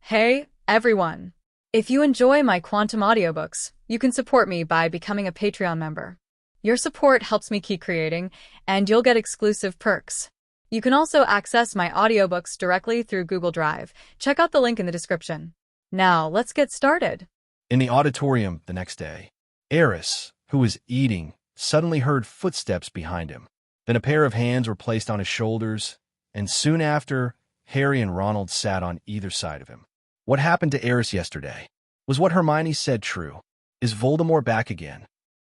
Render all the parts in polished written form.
Hey, everyone! If you enjoy my quantum audiobooks, you can support me by becoming a Patreon member. Your support helps me keep creating, and you'll get exclusive perks. You can also access my audiobooks directly through Google Drive. Check out the link in the description. Now, let's get started. In the auditorium the next day, Aris, who was eating, suddenly heard footsteps behind him. Then a pair of hands were placed on his shoulders, and soon after, Harry and Ronald sat on either side of him. What happened to Aerys yesterday? Was what Hermione said true? Is Voldemort back again?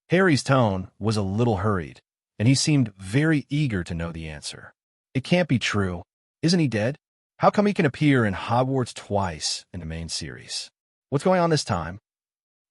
Harry's tone was a little hurried, and he seemed very eager to know the answer. It can't be true. Isn't he dead? How come he can appear in Hogwarts twice in the main series? What's going on this time?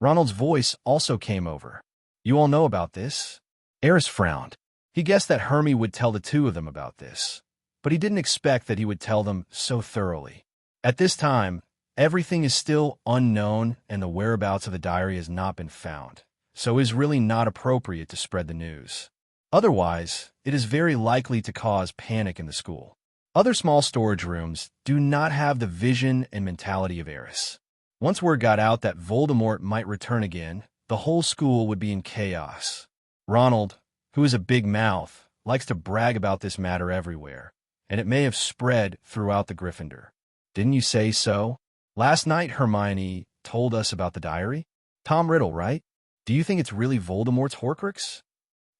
Ronald's voice also came over. You all know about this? Aerys frowned. He guessed that Hermione would tell the two of them about this, but he didn't expect that he would tell them so thoroughly. At this time, everything is still unknown and the whereabouts of the diary has not been found, so it is really not appropriate to spread the news. Otherwise, it is very likely to cause panic in the school. Other small storage rooms do not have the vision and mentality of Aerys. Once word got out that Voldemort might return again, the whole school would be in chaos. Ronald, who is a big mouth, likes to brag about this matter everywhere, and it may have spread throughout the Gryffindor. Didn't you say so? Last night, Hermione told us about the diary. Tom Riddle, right? Do you think it's really Voldemort's Horcrux?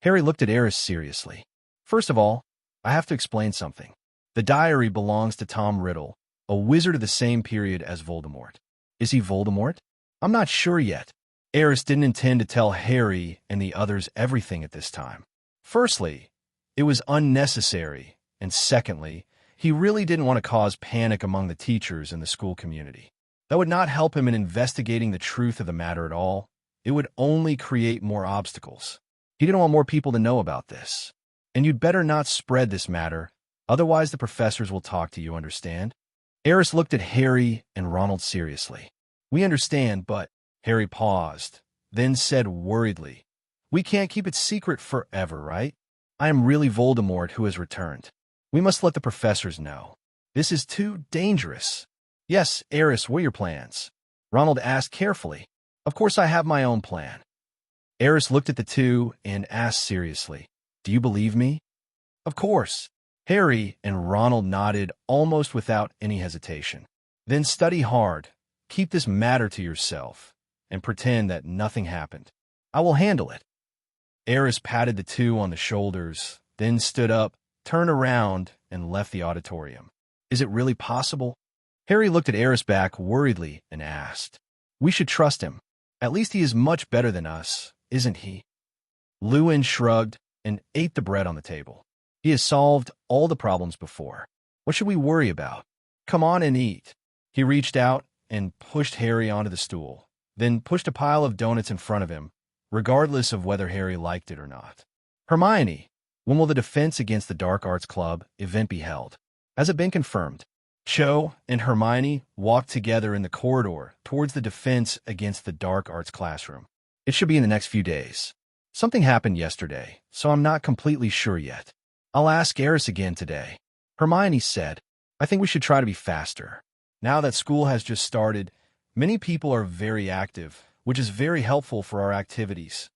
Harry looked at Aris seriously. First of all, I have to explain something. The diary belongs to Tom Riddle, a wizard of the same period as Voldemort. Is he Voldemort? I'm not sure yet. Aris didn't intend to tell Harry and the others everything at this time. Firstly, it was unnecessary, and secondly, he really didn't want to cause panic among the teachers and the school community. That would not help him in investigating the truth of the matter at all. It would only create more obstacles. He didn't want more people to know about this. And you'd better not spread this matter, otherwise the professors will talk to you, understand? Aris looked at Harry and Ronald seriously. We understand, but... Harry paused, then said worriedly, we can't keep it secret forever, right? I am really Voldemort who has returned. We must let the professors know. This is too dangerous. Yes, Aris, what are your plans? Ronald asked carefully. Of course I have my own plan. Aris looked at the two and asked seriously, do you believe me? Of course. Harry and Ronald nodded almost without any hesitation. Then study hard. Keep this matter to yourself, and pretend that nothing happened. I will handle it. Aris patted the two on the shoulders, then stood up, turned around, and left the auditorium. Is it really possible? Harry looked at Aris back worriedly and asked. We should trust him. At least he is much better than us, isn't he? Lewin shrugged and ate the bread on the table. He has solved all the problems before. What should we worry about? Come on and eat. He reached out and pushed Harry onto the stool, then pushed a pile of donuts in front of him, regardless of whether Harry liked it or not. Hermione, when will the Defense Against the Dark Arts Club event be held? Has it been confirmed? Cho and Hermione walked together in the corridor towards the Defense Against the Dark Arts classroom. It should be in the next few days. Something happened yesterday, so I'm not completely sure yet. I'll ask Aris again today. Hermione said, I think we should try to be faster. Now that school has just started, many people are very active, which is very helpful for our activities.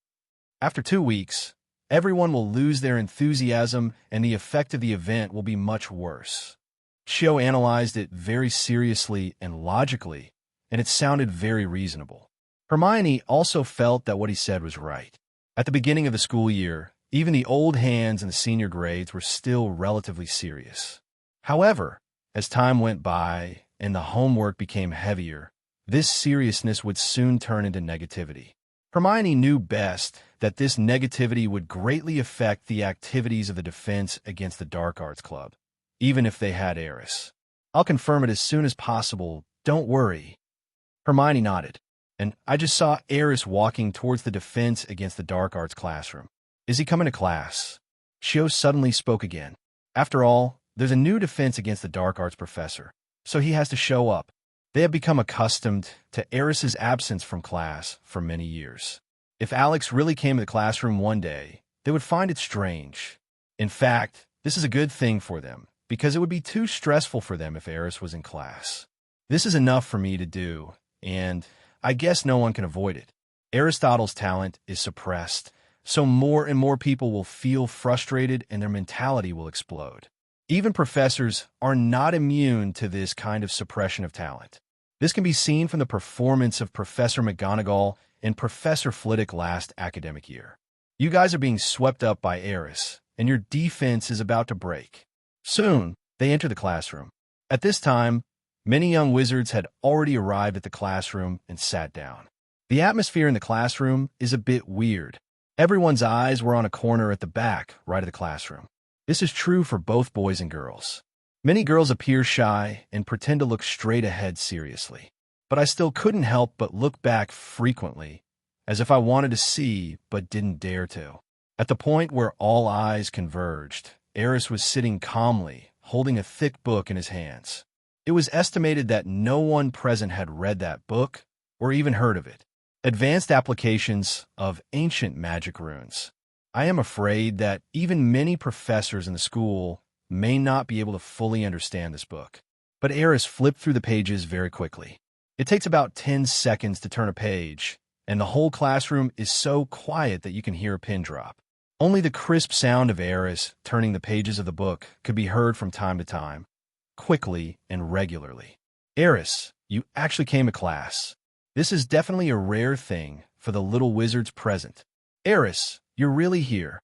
After 2 weeks, everyone will lose their enthusiasm and the effect of the event will be much worse. Cho analyzed it very seriously and logically, and it sounded very reasonable. Hermione also felt that what he said was right. At the beginning of the school year, even the old hands in the senior grades were still relatively serious. However, as time went by and the homework became heavier, this seriousness would soon turn into negativity. Hermione knew best that this negativity would greatly affect the activities of the Defense Against the Dark Arts Club, even if they had Aris. I'll confirm it as soon as possible, don't worry. Hermione nodded, and I just saw Aris walking towards the Defense Against the Dark Arts classroom. Is he coming to class? Cho suddenly spoke again. After all, there's a new Defense Against the Dark Arts professor, so he has to show up. They have become accustomed to Aris's absence from class for many years. If Alex really came to the classroom one day, they would find it strange. In fact, this is a good thing for them, because it would be too stressful for them if Aris was in class. This is enough for me to do, and I guess no one can avoid it. Aristotle's talent is suppressed, so more and more people will feel frustrated and their mentality will explode. Even professors are not immune to this kind of suppression of talent. This can be seen from the performance of Professor McGonagall and Professor Flitwick last academic year. You guys are being swept up by Aris, and your defense is about to break. Soon, they enter the classroom. At this time, many young wizards had already arrived at the classroom and sat down. The atmosphere in the classroom is a bit weird. Everyone's eyes were on a corner at the back, right of the classroom. This is true for both boys and girls. Many girls appear shy and pretend to look straight ahead seriously. But I still couldn't help but look back frequently, as if I wanted to see but didn't dare to. At the point where all eyes converged, Aris was sitting calmly, holding a thick book in his hands. It was estimated that no one present had read that book or even heard of it. Advanced Applications of Ancient Magic Runes. I am afraid that even many professors in the school may not be able to fully understand this book. But Aris flipped through the pages very quickly. It takes about 10 seconds to turn a page, and the whole classroom is so quiet that you can hear a pin drop. Only the crisp sound of Aris turning the pages of the book could be heard from time to time, quickly and regularly. Aris, you actually came to class. This is definitely a rare thing for the little wizards present. Aris, you're really here.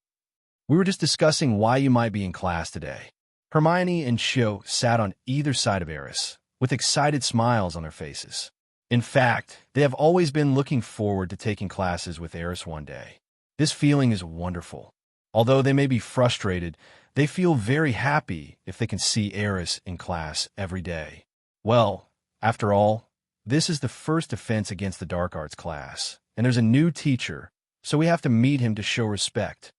We were just discussing why you might be in class today. Hermione and Cho sat on either side of Aris, with excited smiles on their faces. In fact, they have always been looking forward to taking classes with Aris one day. This feeling is wonderful. Although they may be frustrated, they feel very happy if they can see Aris in class every day. Well, after all, this is the first defense against the dark arts class, and there's a new teacher, so we have to meet him to show respect.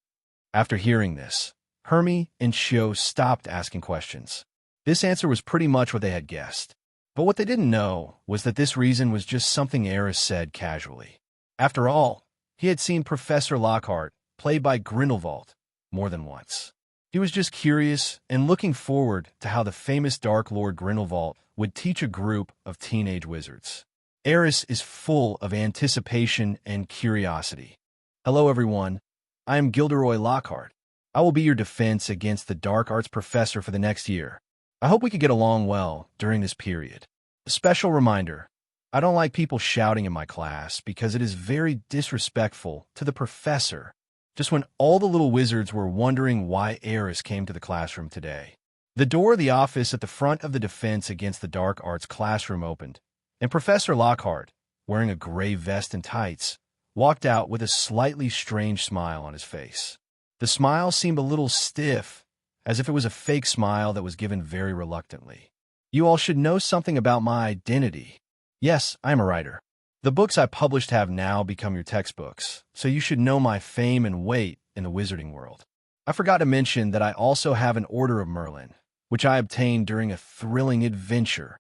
After hearing this, Hermione and Cho stopped asking questions. This answer was pretty much what they had guessed. But what they didn't know was that this reason was just something Aris said casually. After all, he had seen Professor Lockhart, played by Grindelwald, more than once. He was just curious and looking forward to how the famous Dark Lord Grindelwald would teach a group of teenage wizards. Aris is full of anticipation and curiosity. Hello everyone, I am Gilderoy Lockhart. I will be your defense against the dark arts professor for the next year. I hope we could get along well during this period. A special reminder, I don't like people shouting in my class because it is very disrespectful to the professor. Just when all the little wizards were wondering why Aris came to the classroom today. The door of the office at the front of the defense against the dark arts classroom opened, and Professor Lockhart, wearing a gray vest and tights, walked out with a slightly strange smile on his face. The smile seemed a little stiff, as if it was a fake smile that was given very reluctantly. You all should know something about my identity. Yes, I am a writer. The books I published have now become your textbooks, so you should know my fame and weight in the wizarding world. I forgot to mention that I also have an Order of Merlin, which I obtained during a thrilling adventure.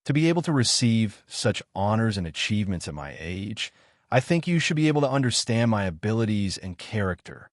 To be able to receive such honors and achievements at my age, I think you should be able to understand my abilities and character.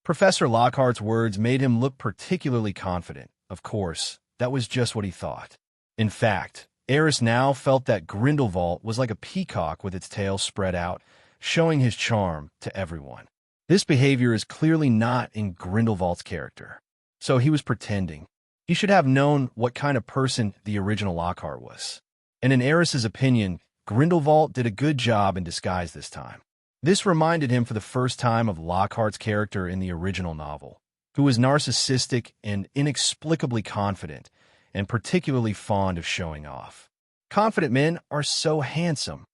Professor Lockhart's words made him look particularly confident. Of course, that was just what he thought. In fact, Aris now felt that Grindelwald was like a peacock with its tail spread out, showing his charm to everyone. This behavior is clearly not in Grindelwald's character. So he was pretending. He should have known what kind of person the original Lockhart was. And in Aris's opinion, Grindelwald did a good job in disguise this time. This reminded him for the first time of Lockhart's character in the original novel, who was narcissistic and inexplicably confident, and particularly fond of showing off. Confident men are so handsome.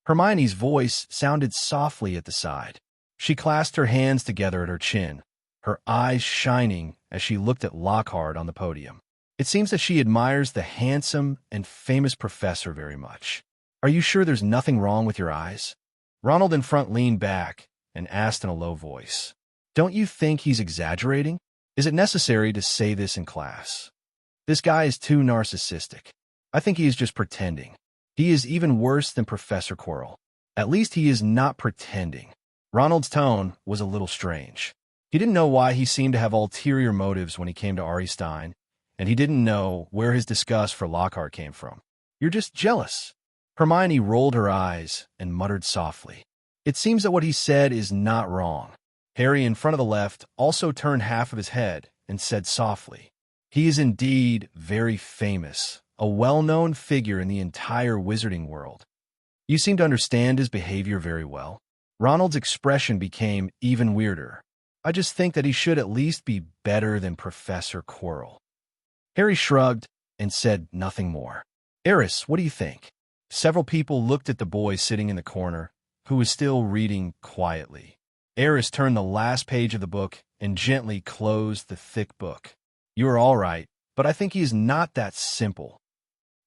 Hermione's voice sounded softly at the side. She clasped her hands together at her chin, her eyes shining as she looked at Lockhart on the podium. It seems that she admires the handsome and famous professor very much. Are you sure there's nothing wrong with your eyes? Ronald in front leaned back and asked in a low voice. Don't you think he's exaggerating? Is it necessary to say this in class? This guy is too narcissistic. I think he is just pretending. He is even worse than Professor Quirrell. At least he is not pretending. Ronald's tone was a little strange. He didn't know why he seemed to have ulterior motives when he came to Aris, and he didn't know where his disgust for Lockhart came from. You're just jealous." Hermione rolled her eyes and muttered softly. It seems that what he said is not wrong. Harry, in front of the left, also turned half of his head and said softly, "He is indeed very famous, a well-known figure in the entire wizarding world. You seem to understand his behavior very well." Ronald's expression became even weirder. "I just think that he should at least be better than Professor Quirrell." Harry shrugged and said nothing more. "Aris, what do you think?" Several people looked at the boy sitting in the corner, who was still reading quietly. Aris turned the last page of the book and gently closed the thick book. "You are all right, but I think he is not that simple."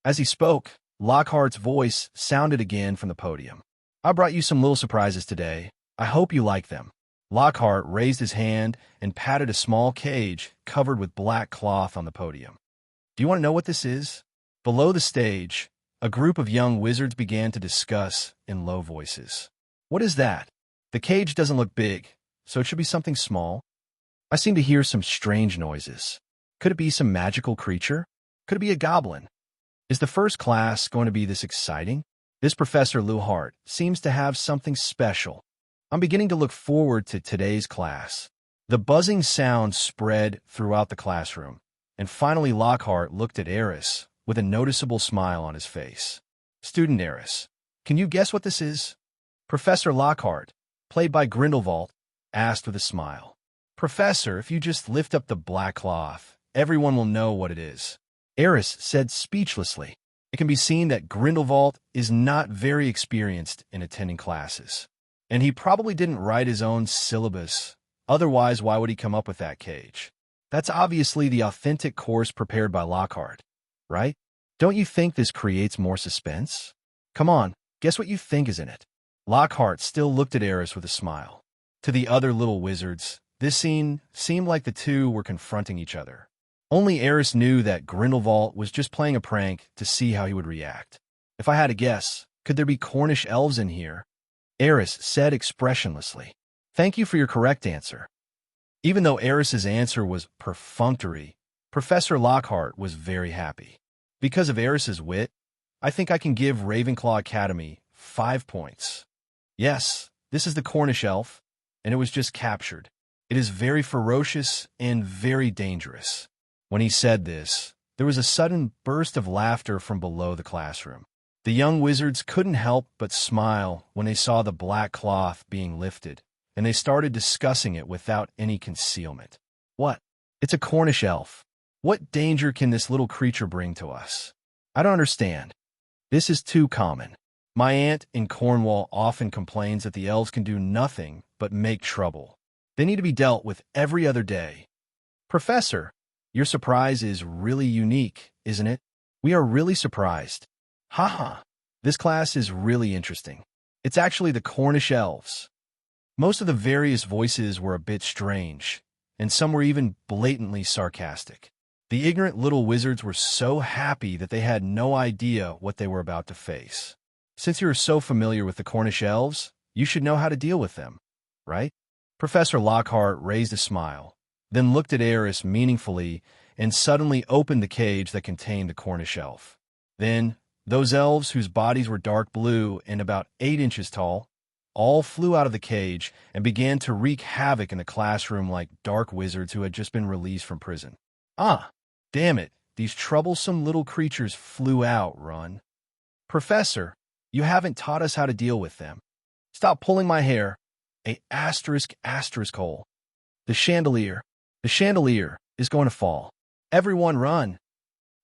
As he spoke, Lockhart's voice sounded again from the podium. "I brought you some little surprises today. I hope you like them." Lockhart raised his hand and patted a small cage covered with black cloth on the podium. "Do you want to know what this is?" Below the stage, a group of young wizards began to discuss in low voices. "What is that? The cage doesn't look big, so it should be something small. I seem to hear some strange noises. Could it be some magical creature? Could it be a goblin? Is the first class going to be this exciting? This Professor Lockhart seems to have something special. I'm beginning to look forward to today's class." The buzzing sound spread throughout the classroom, and finally Lockhart looked at Aris with a noticeable smile on his face. "Student Aris, can you guess what this is?" Professor Lockhart, played by Grindelwald, asked with a smile. "Professor, if you just lift up the black cloth, everyone will know what it is." Aris said speechlessly. It can be seen that Grindelwald is not very experienced in attending classes, and he probably didn't write his own syllabus. Otherwise, why would he come up with that cage? That's obviously the authentic course prepared by Lockhart, right? Don't you think this creates more suspense? Come on, guess what you think is in it. Lockhart still looked at Aris with a smile. To the other little wizards, this scene seemed like the two were confronting each other. Only Aris knew that Grindelwald was just playing a prank to see how he would react. "If I had to guess, could there be Cornish elves in here?" Aris said expressionlessly. "Thank you for your correct answer." Even though Aris's answer was perfunctory, Professor Lockhart was very happy. "Because of Aris's wit, I think I can give Ravenclaw Academy 5 points. Yes, this is the Cornish elf, and it was just captured. It is very ferocious and very dangerous." When he said this, there was a sudden burst of laughter from below the classroom. The young wizards couldn't help but smile when they saw the black cloth being lifted, and they started discussing it without any concealment. "What? It's a Cornish elf. What danger can this little creature bring to us? I don't understand. This is too common. My aunt in Cornwall often complains that the elves can do nothing but make trouble. They need to be dealt with every other day." "Professor, your surprise is really unique, isn't it? We are really surprised. Haha, this class is really interesting. It's actually the Cornish elves." Most of the various voices were a bit strange, and some were even blatantly sarcastic. The ignorant little wizards were so happy that they had no idea what they were about to face. "Since you are so familiar with the Cornish elves, you should know how to deal with them, right?" Professor Lockhart raised a smile, then looked at Aris meaningfully and suddenly opened the cage that contained the Cornish elf. Then, those elves whose bodies were dark blue and about 8 inches tall, all flew out of the cage and began to wreak havoc in the classroom like dark wizards who had just been released from prison. "Ah, damn it, these troublesome little creatures flew out, Ron. Professor, you haven't taught us how to deal with them. Stop pulling my hair. A asterisk hole. The chandelier is going to fall. Everyone run.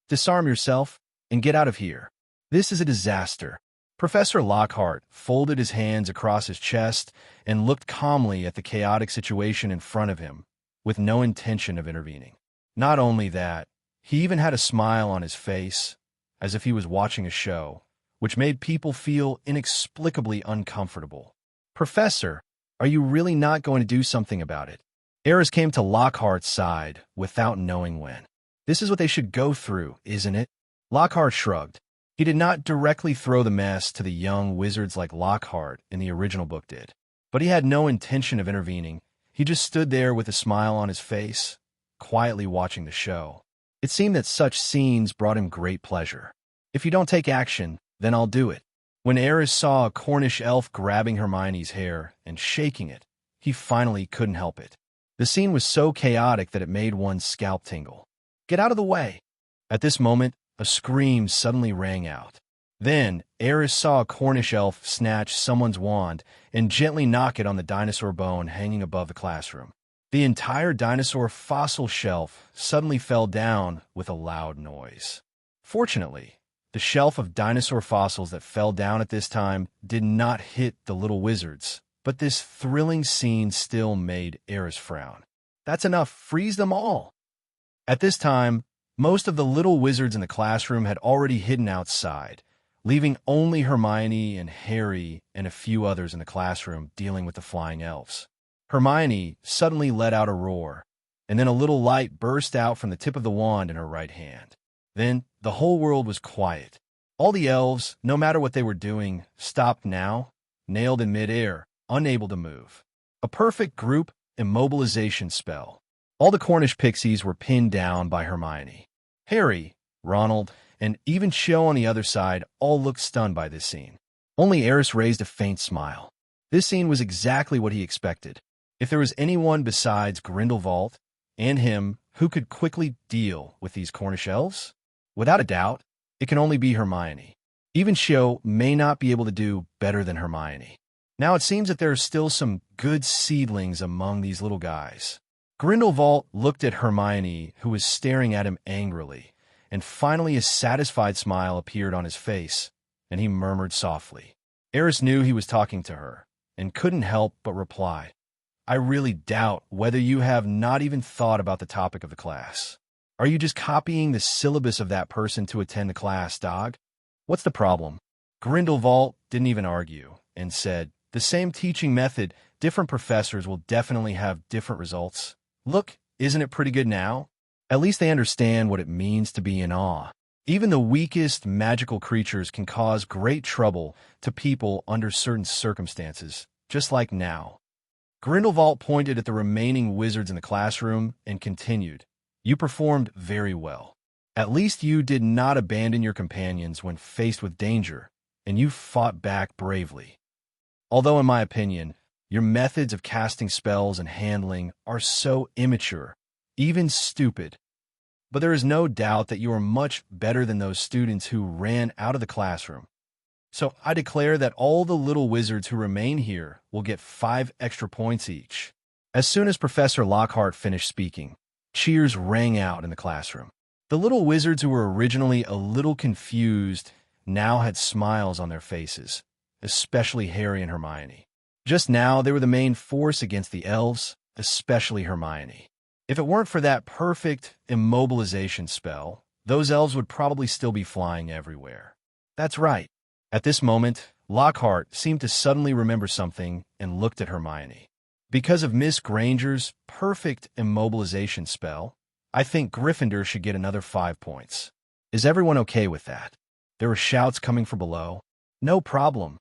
Disarm yourself and get out of here. This is a disaster." Professor Lockhart folded his hands across his chest and looked calmly at the chaotic situation in front of him, with no intention of intervening. Not only that, he even had a smile on his face, as if he was watching a show, which made people feel inexplicably uncomfortable. "Professor, are you really not going to do something about it?" Aris came to Lockhart's side without knowing when. "This is what they should go through, isn't it?" Lockhart shrugged. He did not directly throw the mess to the young wizards like Lockhart in the original book did, but he had no intention of intervening. He just stood there with a smile on his face, quietly watching the show. It seemed that such scenes brought him great pleasure. If you don't take action, then I'll do it. When Aris saw a Cornish elf grabbing Hermione's hair and shaking it, he finally couldn't help it. The scene was so chaotic that it made one's scalp tingle. Get out of the way! At this moment, a scream suddenly rang out. Then, Aris saw a Cornish elf snatch someone's wand and gently knock it on the dinosaur bone hanging above the classroom. The entire dinosaur fossil shelf suddenly fell down with a loud noise. Fortunately, the shelf of dinosaur fossils that fell down at this time did not hit the little wizards, but this thrilling scene still made Aris frown. That's enough, freeze them all! At this time, most of the little wizards in the classroom had already hidden outside, leaving only Hermione and Harry and a few others in the classroom dealing with the flying elves. Hermione suddenly let out a roar, and then a little light burst out from the tip of the wand in her right hand. Then the whole world was quiet. All the elves, no matter what they were doing, stopped now, nailed in midair, unable to move. A perfect group immobilization spell. All the Cornish pixies were pinned down by Hermione. Harry, Ronald, and even Cho on the other side all looked stunned by this scene. Only Aris raised a faint smile. This scene was exactly what he expected. If there was anyone besides Grindelwald and him who could quickly deal with these Cornish elves, without a doubt, it can only be Hermione. Even Cho may not be able to do better than Hermione. Now it seems that there are still some good seedlings among these little guys. Grindelwald looked at Hermione, who was staring at him angrily, and finally a satisfied smile appeared on his face, and he murmured softly. Aris knew he was talking to her, and couldn't help but reply, I really doubt whether you have not even thought about the topic of the class. Are you just copying the syllabus of that person to attend the class, dog? What's the problem? Grindelwald didn't even argue, and said, the same teaching method, different professors will definitely have different results. Look, isn't it pretty good now? At least they understand what it means to be in awe. Even the weakest magical creatures can cause great trouble to people under certain circumstances, just like now. Grindelwald pointed at the remaining wizards in the classroom and continued, You performed very well. At least you did not abandon your companions when faced with danger, and you fought back bravely. Although, in my opinion, your methods of casting spells and handling are so immature, even stupid. But there is no doubt that you are much better than those students who ran out of the classroom. So I declare that all the little wizards who remain here will get 5 extra points each. As soon as Professor Lockhart finished speaking, cheers rang out in the classroom. The little wizards who were originally a little confused now had smiles on their faces, especially Harry and Hermione. Just now, they were the main force against the elves, especially Hermione. If it weren't for that perfect immobilization spell, those elves would probably still be flying everywhere. That's right. At this moment, Lockhart seemed to suddenly remember something and looked at Hermione. Because of Miss Granger's perfect immobilization spell, I think Gryffindor should get another 5 points. Is everyone okay with that? There were shouts coming from below. No problem.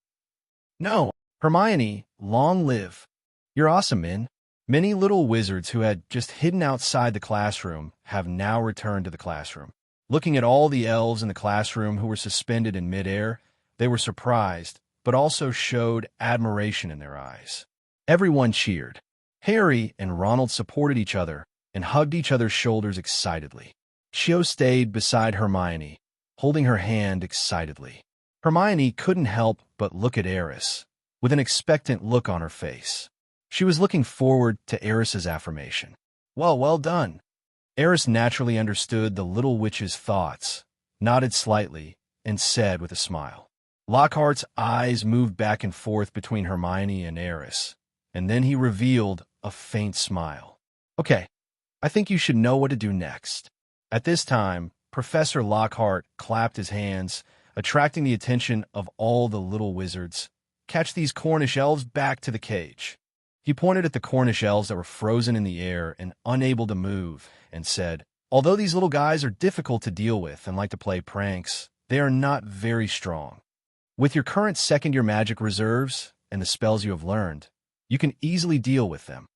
No, Hermione, long live. You're awesome, Min. Many little wizards who had just hidden outside the classroom have now returned to the classroom. Looking at all the elves in the classroom who were suspended in midair, they were surprised, but also showed admiration in their eyes. Everyone cheered. Harry and Ronald supported each other and hugged each other's shoulders excitedly. Cho stayed beside Hermione, holding her hand excitedly. Hermione couldn't help but look at Aris, with an expectant look on her face. She was looking forward to Aris's affirmation. Well done. Aris naturally understood the little witch's thoughts, nodded slightly, and said with a smile. Lockhart's eyes moved back and forth between Hermione and Aris, and then he revealed a faint smile. Okay, I think you should know what to do next. At this time, Professor Lockhart clapped his hands, attracting the attention of all the little wizards. Catch these Cornish elves back to the cage. He pointed at the Cornish elves that were frozen in the air and unable to move, and said, Although these little guys are difficult to deal with and like to play pranks, they are not very strong. With your current second-year magic reserves and the spells you have learned, you can easily deal with them.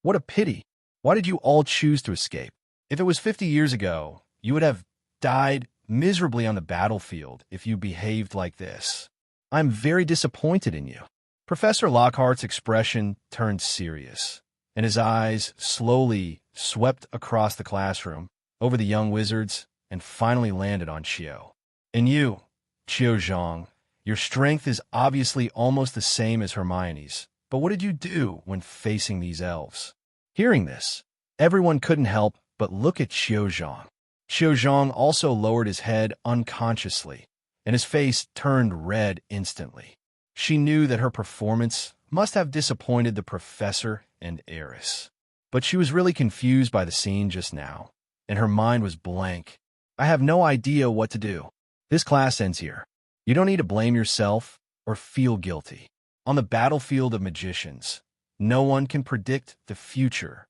What a pity. Why did you all choose to escape? If it was 50 years ago, you would have died miserably on the battlefield if you behaved like this. I'm very disappointed in you." Professor Lockhart's expression turned serious, and his eyes slowly swept across the classroom, over the young wizards, and finally landed on Chio. "And you, Chio Zhang, your strength is obviously almost the same as Hermione's, but what did you do when facing these elves?" Hearing this, everyone couldn't help but look at Chio Zhang. Chio Zhang also lowered his head unconsciously, and his face turned red instantly. She knew that her performance must have disappointed the professor and Aris. But she was really confused by the scene just now, and her mind was blank. "I have no idea what to do. This class ends here. You don't need to blame yourself or feel guilty. On the battlefield of magicians, no one can predict the future.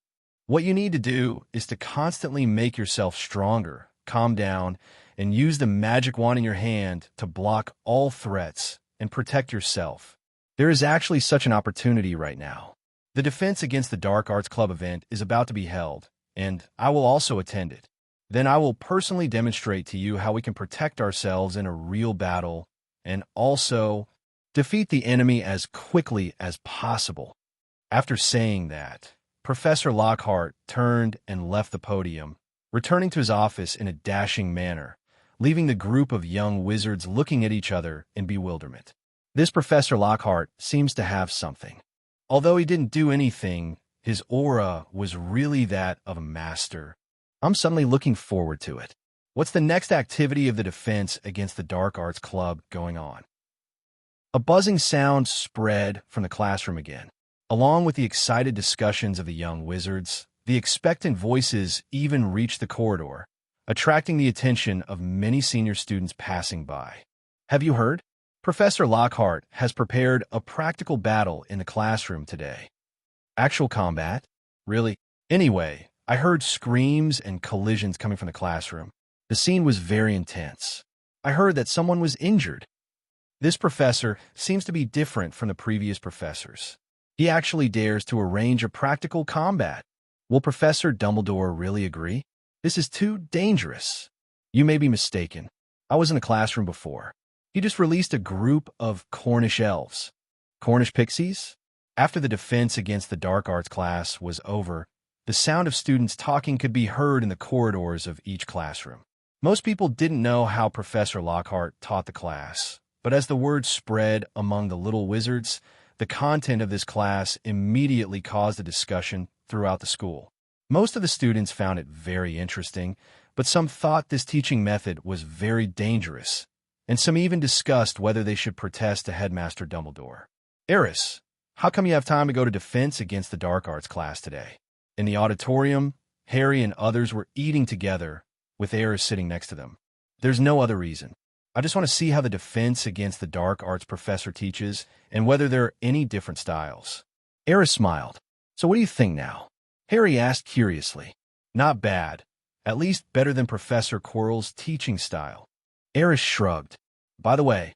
What you need to do is to constantly make yourself stronger, calm down, and use the magic wand in your hand to block all threats and protect yourself. There is actually such an opportunity right now. The Defense Against the Dark Arts Club event is about to be held, and I will also attend it. Then I will personally demonstrate to you how we can protect ourselves in a real battle and also defeat the enemy as quickly as possible." After saying that, Professor Lockhart turned and left the podium, returning to his office in a dashing manner, leaving the group of young wizards looking at each other in bewilderment. This Professor Lockhart seems to have something. Although he didn't do anything, his aura was really that of a master. I'm suddenly looking forward to it. What's the next activity of the Defense Against the Dark Arts Club going on? A buzzing sound spread from the classroom again. Along with the excited discussions of the young wizards, the expectant voices even reached the corridor, attracting the attention of many senior students passing by. "Have you heard? Professor Lockhart has prepared a practical battle in the classroom today." "Actual combat? Really? Anyway, I heard screams and collisions coming from the classroom. The scene was very intense. I heard that someone was injured. This professor seems to be different from the previous professors. He actually dares to arrange a practical combat. Will Professor Dumbledore really agree? This is too dangerous." "You may be mistaken. I was in the classroom before. He just released a group of Cornish elves." "Cornish pixies?" After the Defense Against the Dark Arts class was over, the sound of students talking could be heard in the corridors of each classroom. Most people didn't know how Professor Lockhart taught the class, but as the word spread among the little wizards, the content of this class immediately caused a discussion throughout the school. Most of the students found it very interesting, but some thought this teaching method was very dangerous, and some even discussed whether they should protest to Headmaster Dumbledore. "Aris, how come you have time to go to Defense Against the Dark Arts class today?" In the auditorium, Harry and others were eating together, with Aerys sitting next to them. "There's no other reason. I just want to see how the Defense Against the Dark Arts professor teaches and whether there are any different styles." Aerys smiled. "So what do you think now?" Harry asked curiously. "Not bad. At least better than Professor Quirrell's teaching style." Aerys shrugged. "By the way,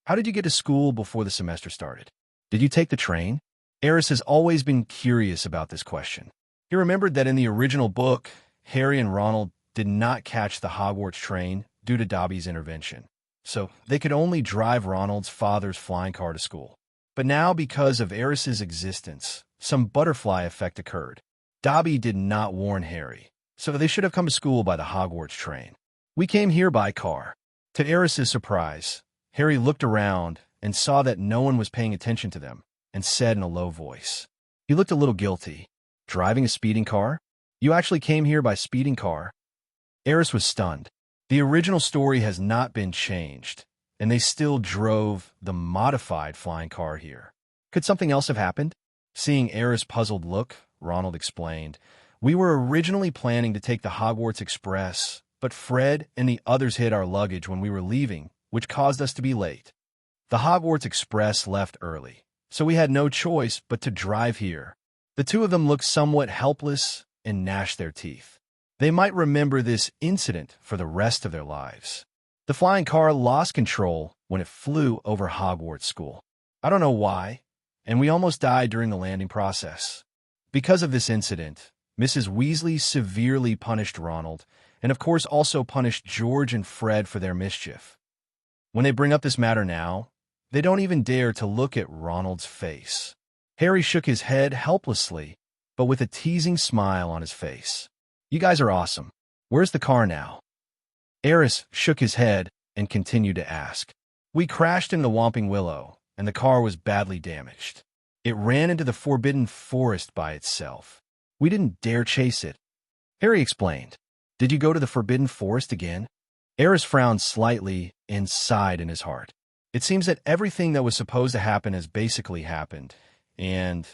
how did you get to school before the semester started? Did you take the train?" Aerys has always been curious about this question. He remembered that in the original book, Harry and Ronald did not catch the Hogwarts train due to Dobby's intervention, so they could only drive Ronald's father's flying car to school. But now, because of Aerys's existence, some butterfly effect occurred. Dobby did not warn Harry, so they should have come to school by the Hogwarts train. "We came here by car." To Aerys's surprise, Harry looked around and saw that no one was paying attention to them, and said in a low voice. He looked a little guilty. "Driving a speeding car? You actually came here by speeding car?" Aerys was stunned. The original story has not been changed, and they still drove the modified flying car here. Could something else have happened? Seeing Aerys' puzzled look, Ronald explained, "We were originally planning to take the Hogwarts Express, but Fred and the others hid our luggage when we were leaving, which caused us to be late. The Hogwarts Express left early, so we had no choice but to drive here." The two of them looked somewhat helpless and gnashed their teeth. They might remember this incident for the rest of their lives. The flying car lost control when it flew over Hogwarts School. "I don't know why, and we almost died during the landing process." Because of this incident, Mrs. Weasley severely punished Ronald and of course also punish George and Fred for their mischief. When they bring up this matter now, they don't even dare to look at Ronald's face. Harry shook his head helplessly, but with a teasing smile on his face. You guys are awesome. Where's the car now? Aris shook his head and continued to ask. We crashed in the Whomping Willow, and the car was badly damaged. It ran into the Forbidden Forest by itself. We didn't dare chase it. Harry explained. Did you go to the Forbidden Forest again? Aris frowned slightly and sighed in his heart. It seems that everything that was supposed to happen has basically happened, and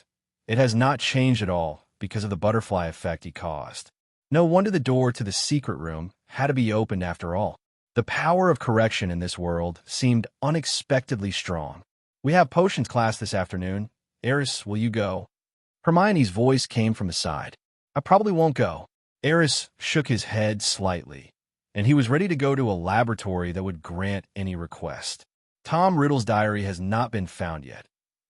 it has not changed at all because of the butterfly effect he caused. No wonder the door to the secret room had to be opened after all. The power of correction in this world seemed unexpectedly strong. We have potions class this afternoon. Aris, will you go? Hermione's voice came from the side. I probably won't go. Aris shook his head slightly, and he was ready to go to a laboratory that would grant any request. Tom Riddle's diary has not been found yet,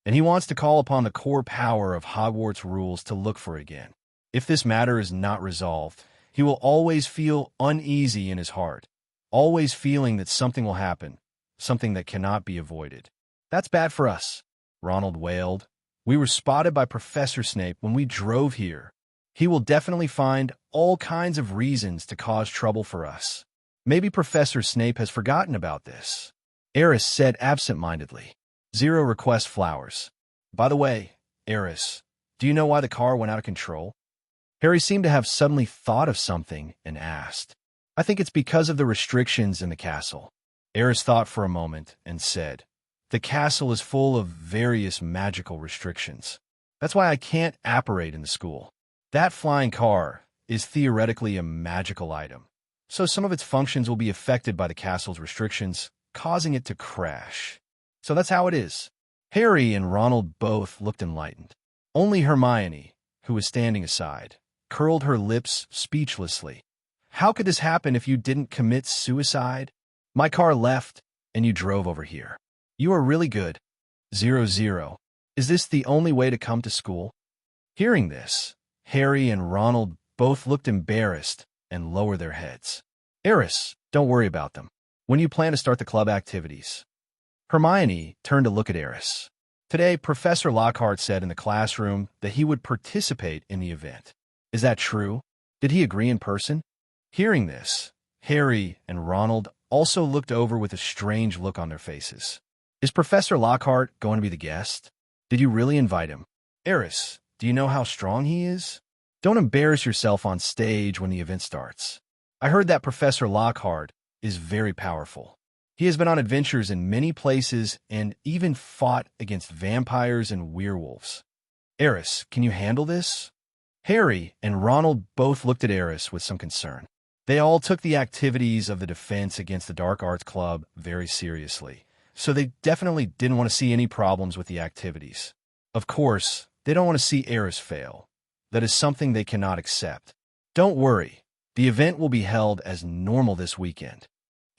and he wants to call upon the core power of Hogwarts rules to look for again. If this matter is not resolved, he will always feel uneasy in his heart, always feeling that something will happen, something that cannot be avoided. That's bad for us, Ronald wailed. We were spotted by Professor Snape when we drove here. He will definitely find all kinds of reasons to cause trouble for us. Maybe Professor Snape has forgotten about this. Aris said absent-mindedly. Zero request flowers. By the way, Aris, do you know why the car went out of control? Harry seemed to have suddenly thought of something and asked. I think it's because of the restrictions in the castle. Aris thought for a moment and said, the castle is full of various magical restrictions. That's why I can't apparate in the school. That flying car is theoretically a magical item, so some of its functions will be affected by the castle's restrictions, causing it to crash. So that's how it is. Harry and Ronald both looked enlightened. Only Hermione, who was standing aside, curled her lips speechlessly. How could this happen if you didn't commit suicide? My car left, and you drove over here. You are really good. 0-0. Is this the only way to come to school? Hearing this, Harry and Ronald both looked embarrassed and lowered their heads. Aris, don't worry about them. When do you plan to start the club activities? Hermione turned to look at Aris. Today, Professor Lockhart said in the classroom that he would participate in the event. Is that true? Did he agree in person? Hearing this, Harry and Ronald also looked over with a strange look on their faces. Is Professor Lockhart going to be the guest? Did you really invite him? Aris, do you know how strong he is? Don't embarrass yourself on stage when the event starts. I heard that Professor Lockhart is very powerful. He has been on adventures in many places and even fought against vampires and werewolves. Aris, can you handle this? Harry and Ronald both looked at Aris with some concern. They all took the activities of the defense against the Dark Arts Club very seriously, so they definitely didn't want to see any problems with the activities. Of course, they don't want to see Aris fail. That is something they cannot accept. Don't worry, the event will be held as normal this weekend.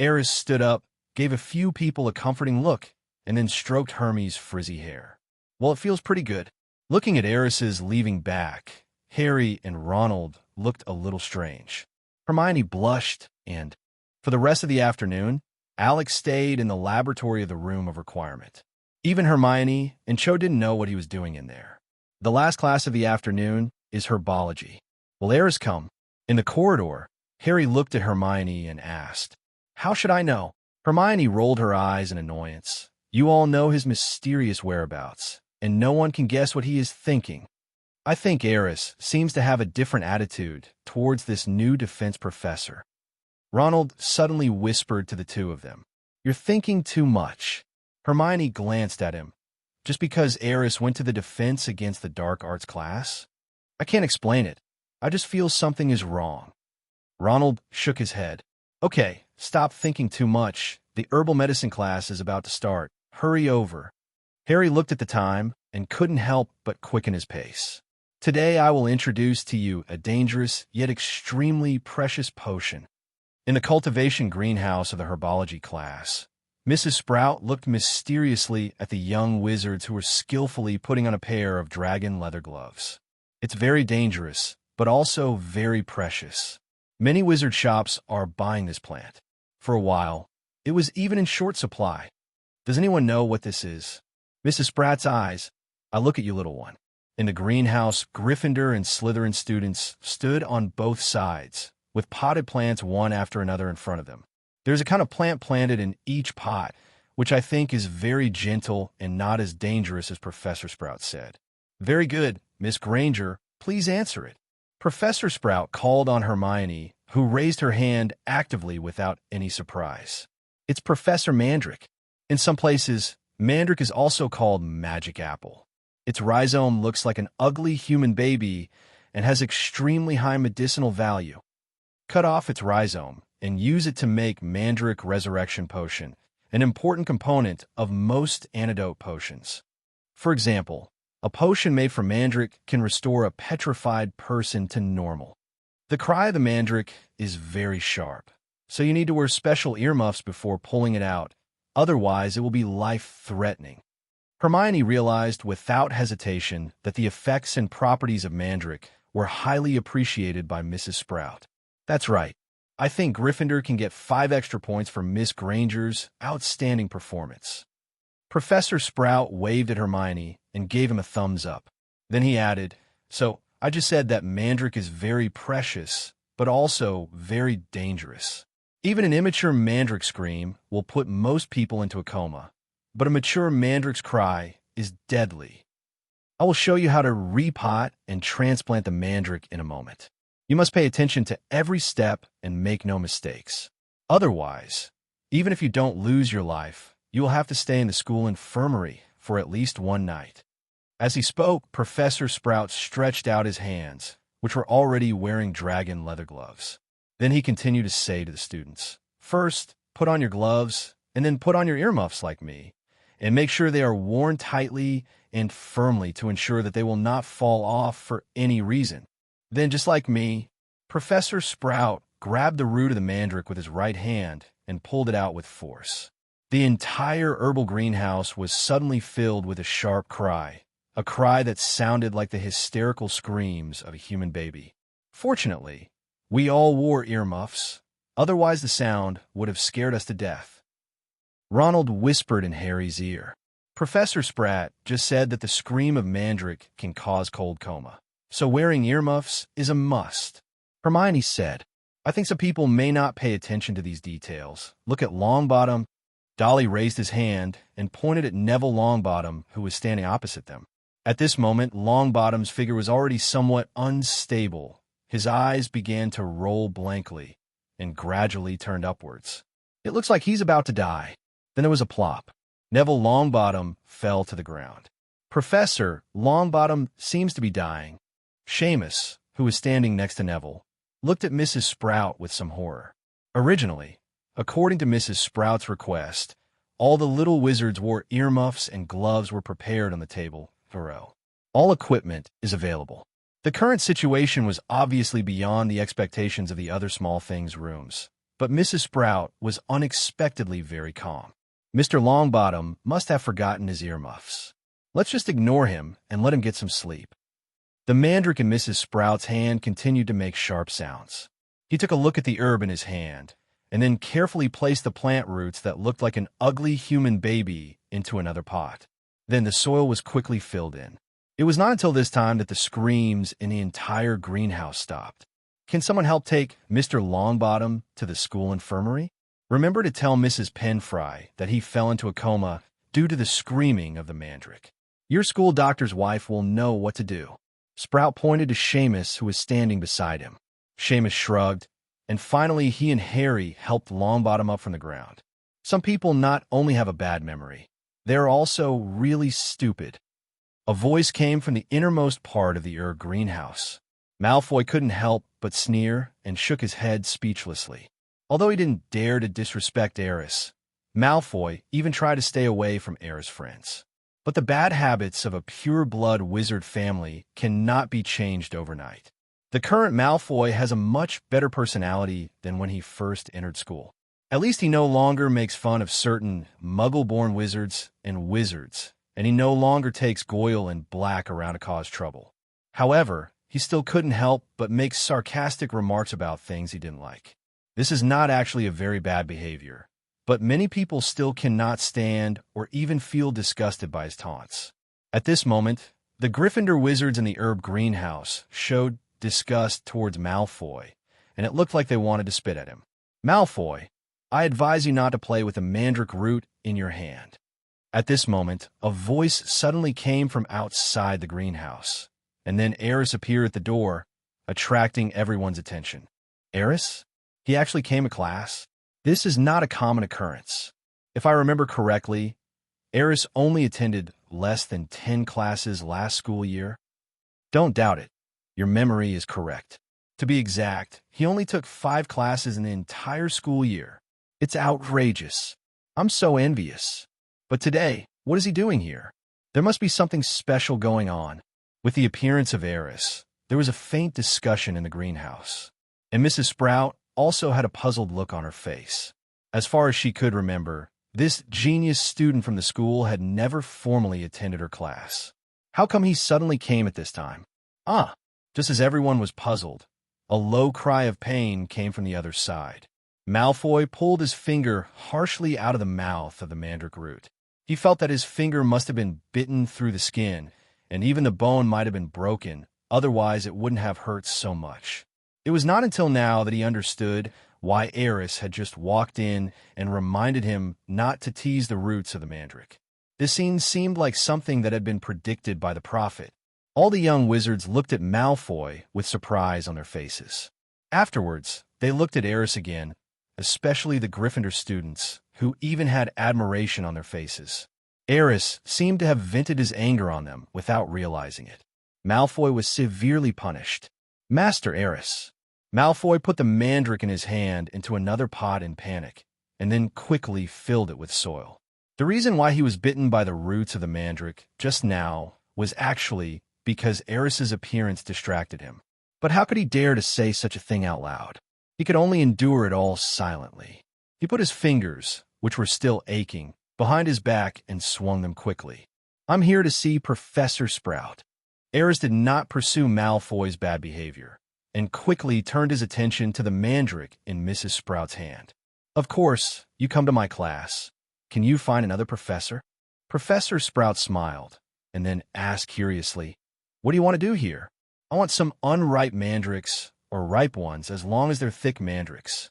Aris stood up, gave a few people a comforting look, and then stroked Hermione's frizzy hair. Well, it feels pretty good. Looking at Aris's leaving back, Harry and Ronald looked a little strange. Hermione blushed, and, for the rest of the afternoon, Alex stayed in the laboratory of the Room of Requirement. Even Hermione and Cho didn't know what he was doing in there. The last class of the afternoon is herbology. Will Aris come? In the corridor, Harry looked at Hermione and asked, How should I know? Hermione rolled her eyes in annoyance. You all know his mysterious whereabouts, and no one can guess what he is thinking. I think Aris seems to have a different attitude towards this new defense professor. Ronald suddenly whispered to the two of them, You're thinking too much. Hermione glanced at him. Just because Aris went to the defense against the dark arts class? I can't explain it. I just feel something is wrong. Ronald shook his head. Okay, stop thinking too much. The herbal medicine class is about to start. Hurry over. Harry looked at the time and couldn't help but quicken his pace. Today I will introduce to you a dangerous yet extremely precious potion. In the cultivation greenhouse of the herbology class, Mrs. Sprout looked mysteriously at the young wizards who were skillfully putting on a pair of dragon leather gloves. It's very dangerous, but also very precious. Many wizard shops are buying this plant. For a while, it was even in short supply. Does anyone know what this is? Mrs. Spratt's eyes. I look at you, little one. In the greenhouse, Gryffindor and Slytherin students stood on both sides, with potted plants one after another in front of them. There's a kind of plant planted in each pot, which I think is very gentle and not as dangerous as Professor Sprout said. Very good, Miss Granger, please answer it. Professor Sprout called on Hermione, who raised her hand actively without any surprise. It's Professor Mandrake. In some places, Mandrake is also called Magic Apple. Its rhizome looks like an ugly human baby and has extremely high medicinal value. Cut off its rhizome and use it to make Mandrake Resurrection Potion, an important component of most antidote potions. For example, a potion made from Mandrake can restore a petrified person to normal. The cry of the Mandrake is very sharp, so you need to wear special earmuffs before pulling it out, otherwise it will be life-threatening. Hermione realized without hesitation that the effects and properties of Mandrake were highly appreciated by Mrs. Sprout. That's right. I think Gryffindor can get 5 extra points for Miss Granger's outstanding performance. Professor Sprout waved at Hermione and gave him a thumbs up. Then he added, So, I just said that Mandrake is very precious, but also very dangerous. Even an immature Mandrake scream will put most people into a coma, but a mature Mandrake's cry is deadly. I will show you how to repot and transplant the Mandrake in a moment. You must pay attention to every step and make no mistakes. Otherwise, even if you don't lose your life, you will have to stay in the school infirmary for at least one night. As he spoke, Professor Sprout stretched out his hands, which were already wearing dragon leather gloves. Then he continued to say to the students, First, put on your gloves, and then put on your earmuffs like me, and make sure they are worn tightly and firmly to ensure that they will not fall off for any reason. Then, just like me, Professor Sprout grabbed the root of the Mandrake with his right hand and pulled it out with force. The entire herbal greenhouse was suddenly filled with a sharp cry, a cry that sounded like the hysterical screams of a human baby. Fortunately, we all wore earmuffs, otherwise the sound would have scared us to death. Ronald whispered in Harry's ear. Professor Spratt just said that the scream of Mandrake can cause cold coma, so wearing earmuffs is a must. Hermione said, I think some people may not pay attention to these details. Look at Longbottom. Dolly raised his hand and pointed at Neville Longbottom, who was standing opposite them. At this moment, Longbottom's figure was already somewhat unstable. His eyes began to roll blankly and gradually turned upwards. It looks like he's about to die. Then there was a plop. Neville Longbottom fell to the ground. Professor Longbottom seems to be dying. Seamus, who was standing next to Neville, looked at Mrs. Sprout with some horror. Originally, according to Mrs. Sprout's request, all the little wizards wore earmuffs and gloves were prepared on the table. Quirrell. All equipment is available. The current situation was obviously beyond the expectations of the other small things rooms, but Mrs. Sprout was unexpectedly very calm. Mr. Longbottom must have forgotten his earmuffs. Let's just ignore him and let him get some sleep. The Mandrake in Mrs. Sprout's hand continued to make sharp sounds. He took a look at the herb in his hand, and then carefully placed the plant roots that looked like an ugly human baby into another pot. Then the soil was quickly filled in. It was not until this time that the screams in the entire greenhouse stopped. Can someone help take Mr. Longbottom to the school infirmary? Remember to tell Mrs. Penfry that he fell into a coma due to the screaming of the Mandrake. Your school doctor's wife will know what to do. Sprout pointed to Seamus, who was standing beside him. Seamus shrugged, and finally he and Harry helped Longbottom up from the ground. Some people not only have a bad memory, they are also really stupid. A voice came from the innermost part of the greenhouse. Malfoy couldn't help but sneer and shook his head speechlessly. Although he didn't dare to disrespect Aris, Malfoy even tried to stay away from Aris' friends. But the bad habits of a pure-blood wizard family cannot be changed overnight. The current Malfoy has a much better personality than when he first entered school. At least he no longer makes fun of certain muggle-born wizards, and he no longer takes Goyle and Black around to cause trouble. However, he still couldn't help but make sarcastic remarks about things he didn't like. This is not actually a very bad behavior, but many people still cannot stand or even feel disgusted by his taunts. At this moment, the Gryffindor wizards in the herb greenhouse showed disgust towards Malfoy, and it looked like they wanted to spit at him. Malfoy, I advise you not to play with a mandrake root in your hand. At this moment, a voice suddenly came from outside the greenhouse, and then Aris appeared at the door, attracting everyone's attention. Aris? He actually came to class? This is not a common occurrence. If I remember correctly, Aris only attended less than 10 classes last school year. Don't doubt it. Your memory is correct. To be exact, he only took 5 classes in the entire school year. It's outrageous. I'm so envious. But today, what is he doing here? There must be something special going on. With the appearance of Aris, there was a faint discussion in the greenhouse, and Mrs. Sprout also had a puzzled look on her face. As far as she could remember, this genius student from the school had never formally attended her class. How come he suddenly came at this time? Just as everyone was puzzled, a low cry of pain came from the other side. Malfoy pulled his finger harshly out of the mouth of the mandrake root. He felt that his finger must have been bitten through the skin, and even the bone might have been broken, otherwise it wouldn't have hurt so much. It was not until now that he understood why Aris had just walked in and reminded him not to tease the roots of the mandrake. This scene seemed like something that had been predicted by the prophet. All the young wizards looked at Malfoy with surprise on their faces. Afterwards, they looked at Aris again, especially the Gryffindor students, who even had admiration on their faces. Aris seemed to have vented his anger on them without realizing it. Malfoy was severely punished. Master Aris. Malfoy put the mandrake in his hand into another pot in panic, and then quickly filled it with soil. The reason why he was bitten by the roots of the mandrake just now was actually because Aris's appearance distracted him. But how could he dare to say such a thing out loud? He could only endure it all silently. He put his fingers, which were still aching, behind his back and swung them quickly. I'm here to see Professor Sprout. Aris did not pursue Malfoy's bad behavior, and quickly turned his attention to the mandrake in Mrs. Sprout's hand. Of course, you come to my class. Can you find another professor? Professor Sprout smiled, and then asked curiously, what do you want to do here? I want some unripe mandrakes, or ripe ones, as long as they're thick mandrakes.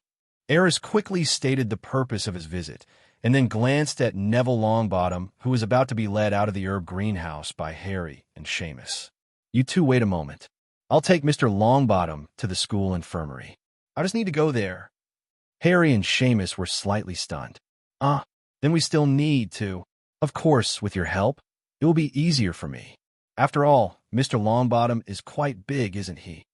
Aris quickly stated the purpose of his visit, and then glanced at Neville Longbottom, who was about to be led out of the herb greenhouse by Harry and Seamus. You two wait a moment. I'll take Mr. Longbottom to the school infirmary. I just need to go there. Harry and Seamus were slightly stunned. Then we still need to. Of course, with your help, it will be easier for me. After all, Mr. Longbottom is quite big, isn't he?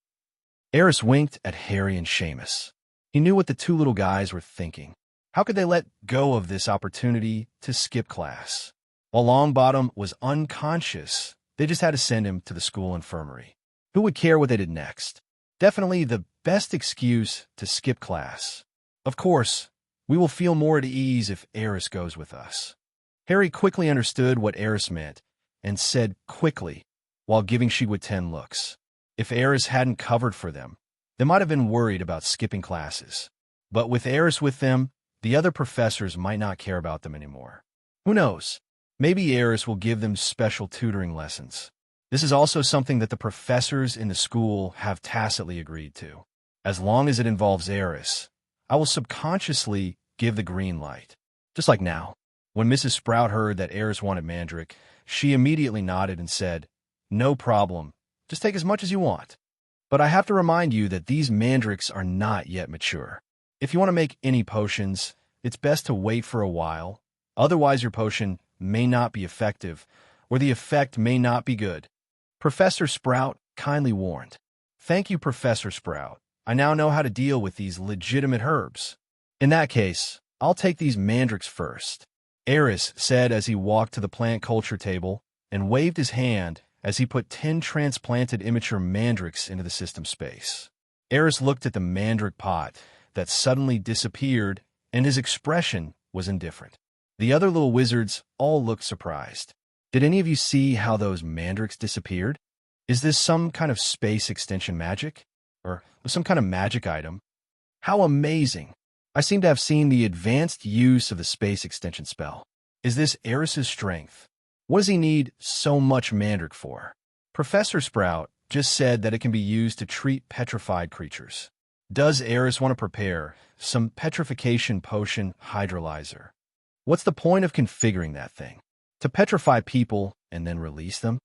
Aris winked at Harry and Seamus. He knew what the two little guys were thinking. How could they let go of this opportunity to skip class? While Longbottom was unconscious, they just had to send him to the school infirmary. Who would care what they did next? Definitely the best excuse to skip class. Of course, we will feel more at ease if Aris goes with us. Harry quickly understood what Aris meant and said quickly, while giving Shewood 10 looks. If Aris hadn't covered for them, they might have been worried about skipping classes. But with Aris with them, the other professors might not care about them anymore. Who knows? Maybe Aris will give them special tutoring lessons. This is also something that the professors in the school have tacitly agreed to. As long as it involves Aris, I will subconsciously give the green light. Just like now. When Mrs. Sprout heard that Aris wanted mandrake, she immediately nodded and said, no problem. Just take as much as you want. But I have to remind you that these mandrakes are not yet mature. If you want to make any potions, it's best to wait for a while. Otherwise, your potion may not be effective, or the effect may not be good. Professor Sprout kindly warned. Thank you, Professor Sprout. I now know how to deal with these legitimate herbs. In that case, I'll take these mandrakes first. Aris said as he walked to the plant culture table and waved his hand as he put 10 transplanted immature mandrakes into the system space. Aris looked at the mandrake pot that suddenly disappeared, and his expression was indifferent. The other little wizards all looked surprised. Did any of you see how those mandrakes disappeared? Is this some kind of space extension magic? Or some kind of magic item? How amazing! I seem to have seen the advanced use of the space extension spell. Is this Aerys' strength? What does he need so much mandrake for? Professor Sprout just said that it can be used to treat petrified creatures. Does Aerys want to prepare some petrification potion hydrolyzer? What's the point of configuring that thing? To petrify people and then release them?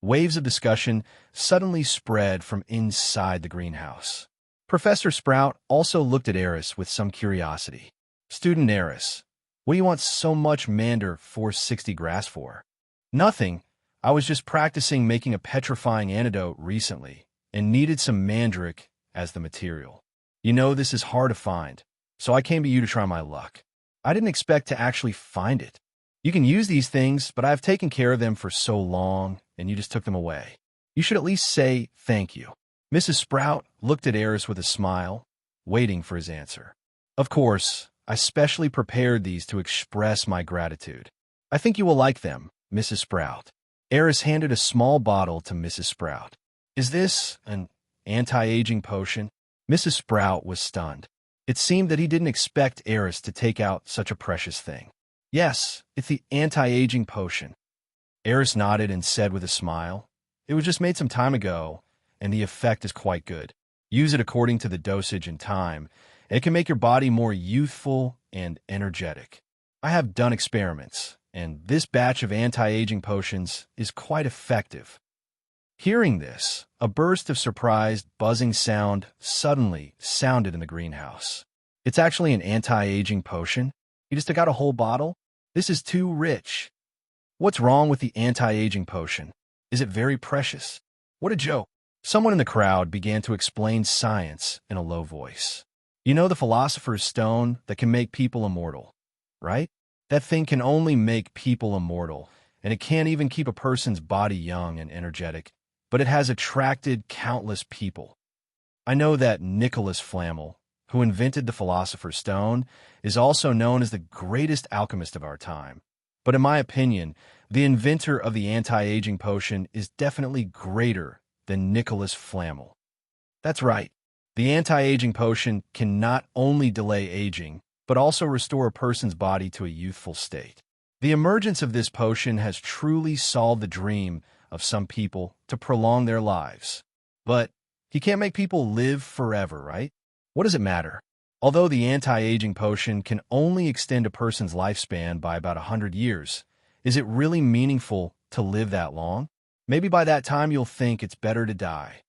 Waves of discussion suddenly spread from inside the greenhouse. Professor Sprout also looked at Aris with some curiosity. Student Aris, what do you want so much Mander 460 grass for? Nothing. I was just practicing making a petrifying antidote recently and needed some mandrake as the material. You know this is hard to find, so I came to you to try my luck. I didn't expect to actually find it. You can use these things, but I've taken care of them for so long, and you just took them away. You should at least say thank you. Mrs. Sprout looked at Aris with a smile, waiting for his answer. Of course, I specially prepared these to express my gratitude. I think you will like them, Mrs. Sprout. Aris handed a small bottle to Mrs. Sprout. Is this an anti-aging potion? Mrs. Sprout was stunned. It seemed that he didn't expect Aris to take out such a precious thing. Yes, it's the anti-aging potion. Aris nodded and said with a smile, it was just made some time ago, and the effect is quite good. Use it according to the dosage and time, and it can make your body more youthful and energetic. I have done experiments, and this batch of anti-aging potions is quite effective. Hearing this, a burst of surprised, buzzing sound suddenly sounded in the greenhouse. It's actually an anti-aging potion? You just took out a whole bottle? This is too rich. What's wrong with the anti-aging potion? Is it very precious? What a joke. Someone in the crowd began to explain science in a low voice. You know the Philosopher's Stone that can make people immortal, right? That thing can only make people immortal, and it can't even keep a person's body young and energetic, but it has attracted countless people. I know that Nicholas Flamel, who invented the Philosopher's Stone, is also known as the greatest alchemist of our time. But in my opinion, the inventor of the anti-aging potion is definitely greater than Nicholas Flamel. That's right. The anti-aging potion can not only delay aging, but also restore a person's body to a youthful state. The emergence of this potion has truly solved the dream of some people to prolong their lives. But he can't make people live forever, right? What does it matter? Although the anti-aging potion can only extend a person's lifespan by about 100 years, is it really meaningful to live that long? Maybe by that time you'll think it's better to die.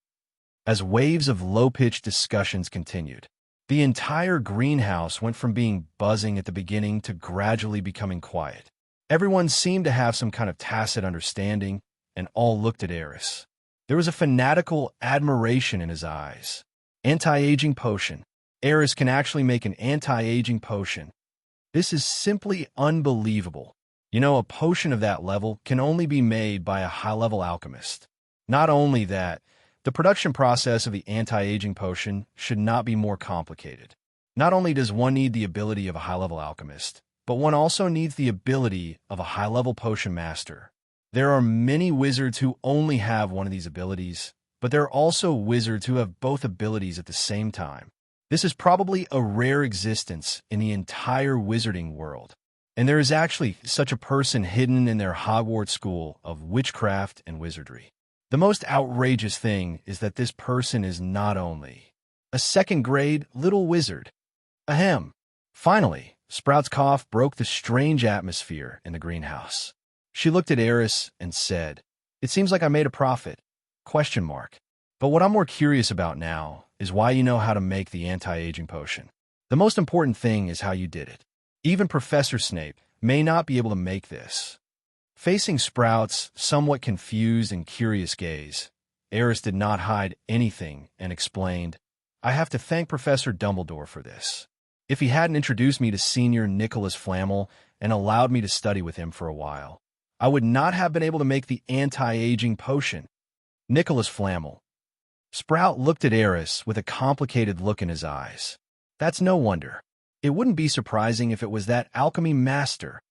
As waves of low-pitched discussions continued, the entire greenhouse went from being buzzing at the beginning to gradually becoming quiet. Everyone seemed to have some kind of tacit understanding, and all looked at Aris. There was a fanatical admiration in his eyes. Anti-aging potion. Aris can actually make an anti-aging potion. This is simply unbelievable. You know, a potion of that level can only be made by a high-level alchemist. Not only that, the production process of the anti-aging potion should not be more complicated. Not only does one need the ability of a high-level alchemist, but one also needs the ability of a high-level potion master. There are many wizards who only have one of these abilities, but there are also wizards who have both abilities at the same time. This is probably a rare existence in the entire wizarding world. And there is actually such a person hidden in their Hogwarts school of witchcraft and wizardry. The most outrageous thing is that this person is not only a second-grade little wizard. Ahem. Finally, Sprout's cough broke the strange atmosphere in the greenhouse. She looked at Aris and said, "It seems like I made a profit. ? But what I'm more curious about now is why you know how to make the anti-aging potion. The most important thing is how you did it. Even Professor Snape may not be able to make this." Facing Sprout's somewhat confused and curious gaze, Aris did not hide anything and explained, "I have to thank Professor Dumbledore for this. If he hadn't introduced me to Senior Nicholas Flamel and allowed me to study with him for a while, I would not have been able to make the anti-aging potion." Nicholas Flamel. Sprout looked at Aris with a complicated look in his eyes. That's no wonder. It wouldn't be surprising if it was that alchemy master.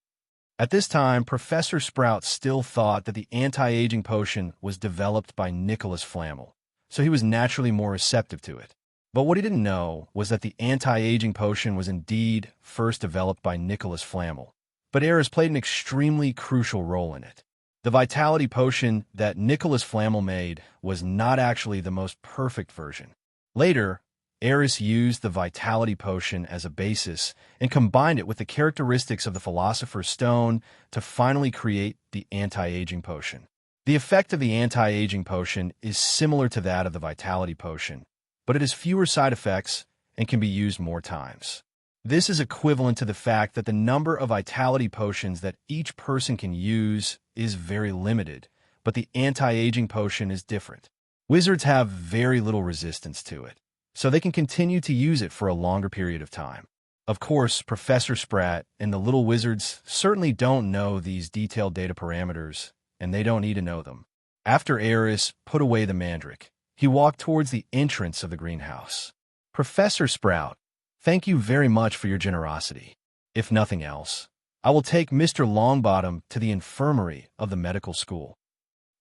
At this time, Professor Sprout still thought that the anti-aging potion was developed by Nicholas Flamel, so he was naturally more receptive to it. But what he didn't know was that the anti-aging potion was indeed first developed by Nicholas Flamel, but Aerys played an extremely crucial role in it. The vitality potion that Nicholas Flamel made was not actually the most perfect version. Later, Aerys used the vitality potion as a basis and combined it with the characteristics of the Philosopher's Stone to finally create the anti-aging potion. The effect of the anti-aging potion is similar to that of the vitality potion, but it has fewer side effects and can be used more times. This is equivalent to the fact that the number of vitality potions that each person can use is very limited, but the anti-aging potion is different. Wizards have very little resistance to it, so they can continue to use it for a longer period of time. Of course, Professor Spratt and the little wizards certainly don't know these detailed data parameters, and they don't need to know them. After Aris put away the mandrake, he walked towards the entrance of the greenhouse. Professor Sprout, thank you very much for your generosity. If nothing else, I will take Mr. Longbottom to the infirmary of the medical school.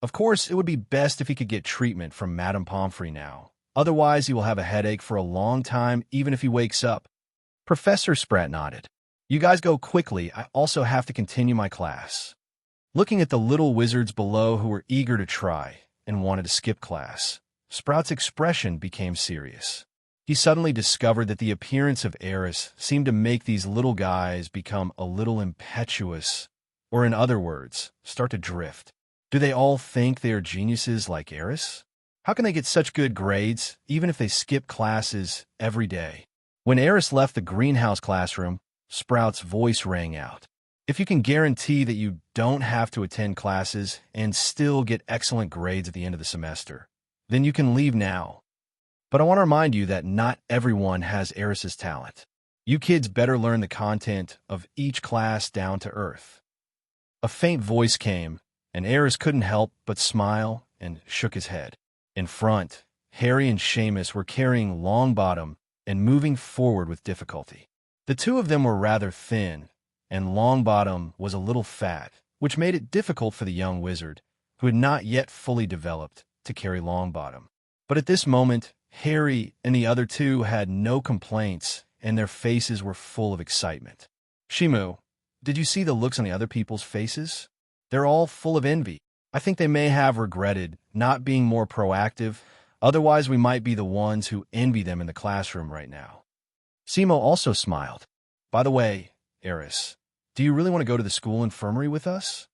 Of course, it would be best if he could get treatment from Madame Pomfrey now. Otherwise, he will have a headache for a long time, even if he wakes up. Professor Spratt nodded. You guys go quickly. I also have to continue my class. Looking at the little wizards below who were eager to try and wanted to skip class, Sprout's expression became serious. He suddenly discovered that the appearance of Aris seemed to make these little guys become a little impetuous, or in other words, start to drift. Do they all think they are geniuses like Aris? How can they get such good grades, even if they skip classes every day? When Aris left the greenhouse classroom, Sprout's voice rang out. If you can guarantee that you don't have to attend classes and still get excellent grades at the end of the semester, then you can leave now. But I want to remind you that not everyone has Aris's talent. You kids better learn the content of each class down to earth. A faint voice came, and Aris couldn't help but smile and shook his head. In front, Harry and Seamus were carrying Longbottom and moving forward with difficulty. The two of them were rather thin, and Longbottom was a little fat, which made it difficult for the young wizard, who had not yet fully developed, to carry Longbottom. But at this moment, Harry and the other two had no complaints, and their faces were full of excitement. Shimu, did you see the looks on the other people's faces? They're all full of envy. I think they may have regretted not being more proactive, otherwise we might be the ones who envy them in the classroom right now. Simo also smiled. By the way, Aris, do you really want to go to the school infirmary with us?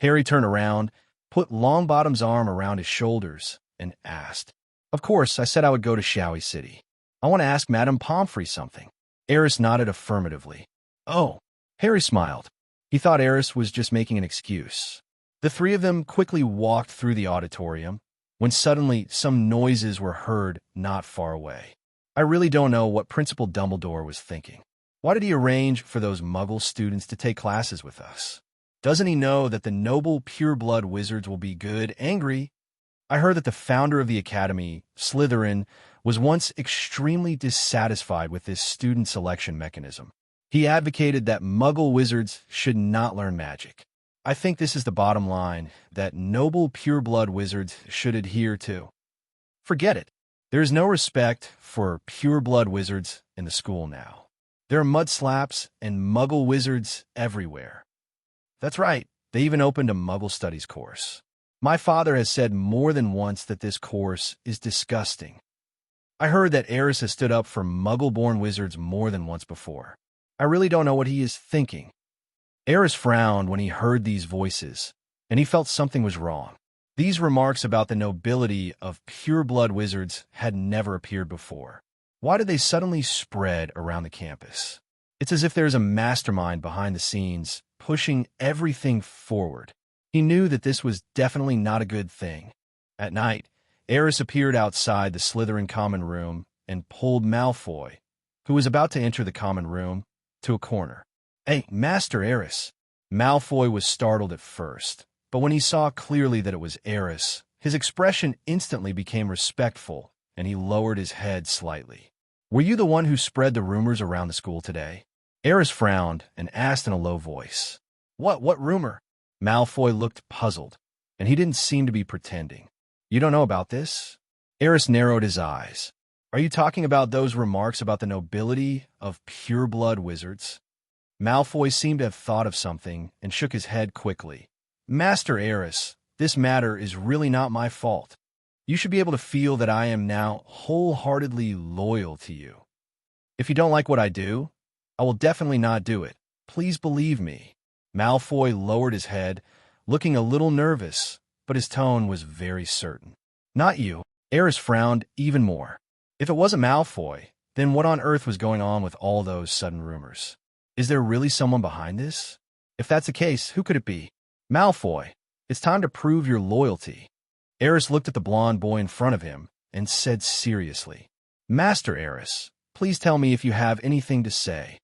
Harry turned around, put Longbottom's arm around his shoulders, and asked. Of course, I said I would go to Showy City. I want to ask Madame Pomfrey something. Aris nodded affirmatively. Oh, Harry smiled. He thought Aris was just making an excuse. The three of them quickly walked through the auditorium, when suddenly some noises were heard not far away. I really don't know what Principal Dumbledore was thinking. Why did he arrange for those Muggle students to take classes with us? Doesn't he know that the noble pure-blood wizards will be good, angry? I heard that the founder of the academy, Slytherin, was once extremely dissatisfied with this student selection mechanism. He advocated that Muggle wizards should not learn magic. I think this is the bottom line that noble pure-blood wizards should adhere to. Forget it. There is no respect for pure-blood wizards in the school now. There are mudslaps and Muggle wizards everywhere. That's right, they even opened a Muggle studies course. My father has said more than once that this course is disgusting. I heard that Aris has stood up for Muggle-born wizards more than once before. I really don't know what he is thinking. Aris frowned when he heard these voices, and he felt something was wrong. These remarks about the nobility of pure-blood wizards had never appeared before. Why did they suddenly spread around the campus? It's as if there's a mastermind behind the scenes, pushing everything forward. He knew that this was definitely not a good thing. At night, Aris appeared outside the Slytherin common room and pulled Malfoy, who was about to enter the common room, to a corner. Hey, Master Aris. Malfoy was startled at first, but when he saw clearly that it was Aris, his expression instantly became respectful, and he lowered his head slightly. Were you the one who spread the rumors around the school today? Aris frowned and asked in a low voice. What rumor? Malfoy looked puzzled, and he didn't seem to be pretending. You don't know about this? Aris narrowed his eyes. Are you talking about those remarks about the nobility of pure-blood wizards? Malfoy seemed to have thought of something and shook his head quickly. Master Aris, this matter is really not my fault. You should be able to feel that I am now wholeheartedly loyal to you. If you don't like what I do, I will definitely not do it. Please believe me. Malfoy lowered his head, looking a little nervous, but his tone was very certain. Not you. Aris frowned even more. If it wasn't Malfoy, then what on earth was going on with all those sudden rumors? Is there really someone behind this? If that's the case, who could it be? Malfoy, it's time to prove your loyalty. Aris looked at the blonde boy in front of him and said seriously, Master Aris, please tell me if you have anything to say.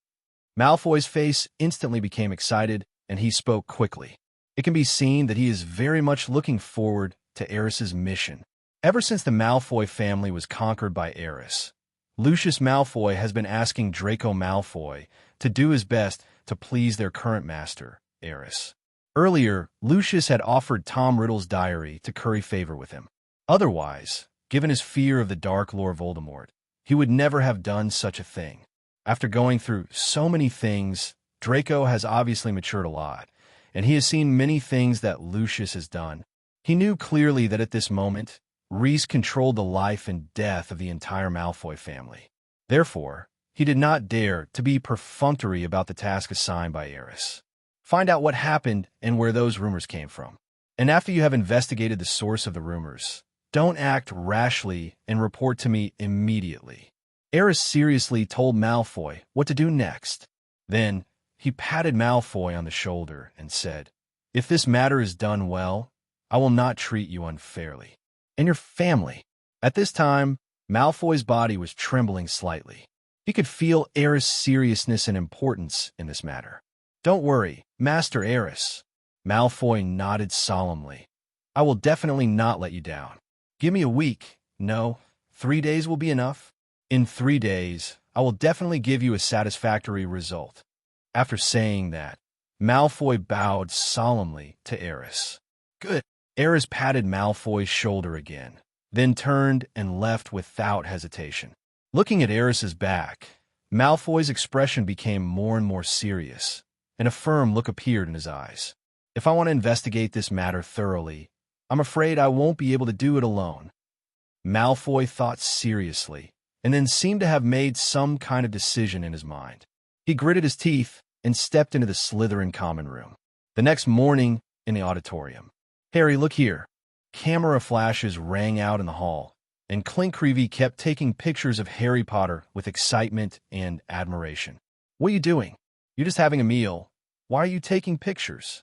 Malfoy's face instantly became excited, and he spoke quickly. It can be seen that he is very much looking forward to Aris's mission. Ever since the Malfoy family was conquered by Aerys, Lucius Malfoy has been asking Draco Malfoy to do his best to please their current master, Aerys. Earlier, Lucius had offered Tom Riddle's diary to curry favor with him. Otherwise, given his fear of the Dark Lord Voldemort, he would never have done such a thing. After going through so many things, Draco has obviously matured a lot, and he has seen many things that Lucius has done. He knew clearly that at this moment, Reese controlled the life and death of the entire Malfoy family. Therefore, he did not dare to be perfunctory about the task assigned by Aerys. Find out what happened and where those rumors came from. And after you have investigated the source of the rumors, don't act rashly and report to me immediately. Aerys seriously told Malfoy what to do next. Then, he patted Malfoy on the shoulder and said, If this matter is done well, I will not treat you unfairly. And your family. At this time, Malfoy's body was trembling slightly. He could feel Aerys' seriousness and importance in this matter. Don't worry, Master Aerys. Malfoy nodded solemnly. I will definitely not let you down. Give me a week. No, 3 days will be enough. In 3 days, I will definitely give you a satisfactory result. After saying that, Malfoy bowed solemnly to Aerys. Good. Aerys patted Malfoy's shoulder again, then turned and left without hesitation. Looking at Aerys's back, Malfoy's expression became more and more serious, and a firm look appeared in his eyes. If I want to investigate this matter thoroughly, I'm afraid I won't be able to do it alone. Malfoy thought seriously, and then seemed to have made some kind of decision in his mind. He gritted his teeth and stepped into the Slytherin common room. The next morning, in the auditorium, Harry, look here. Camera flashes rang out in the hall, and Clint Creevy kept taking pictures of Harry Potter with excitement and admiration. What are you doing? You're just having a meal. Why are you taking pictures?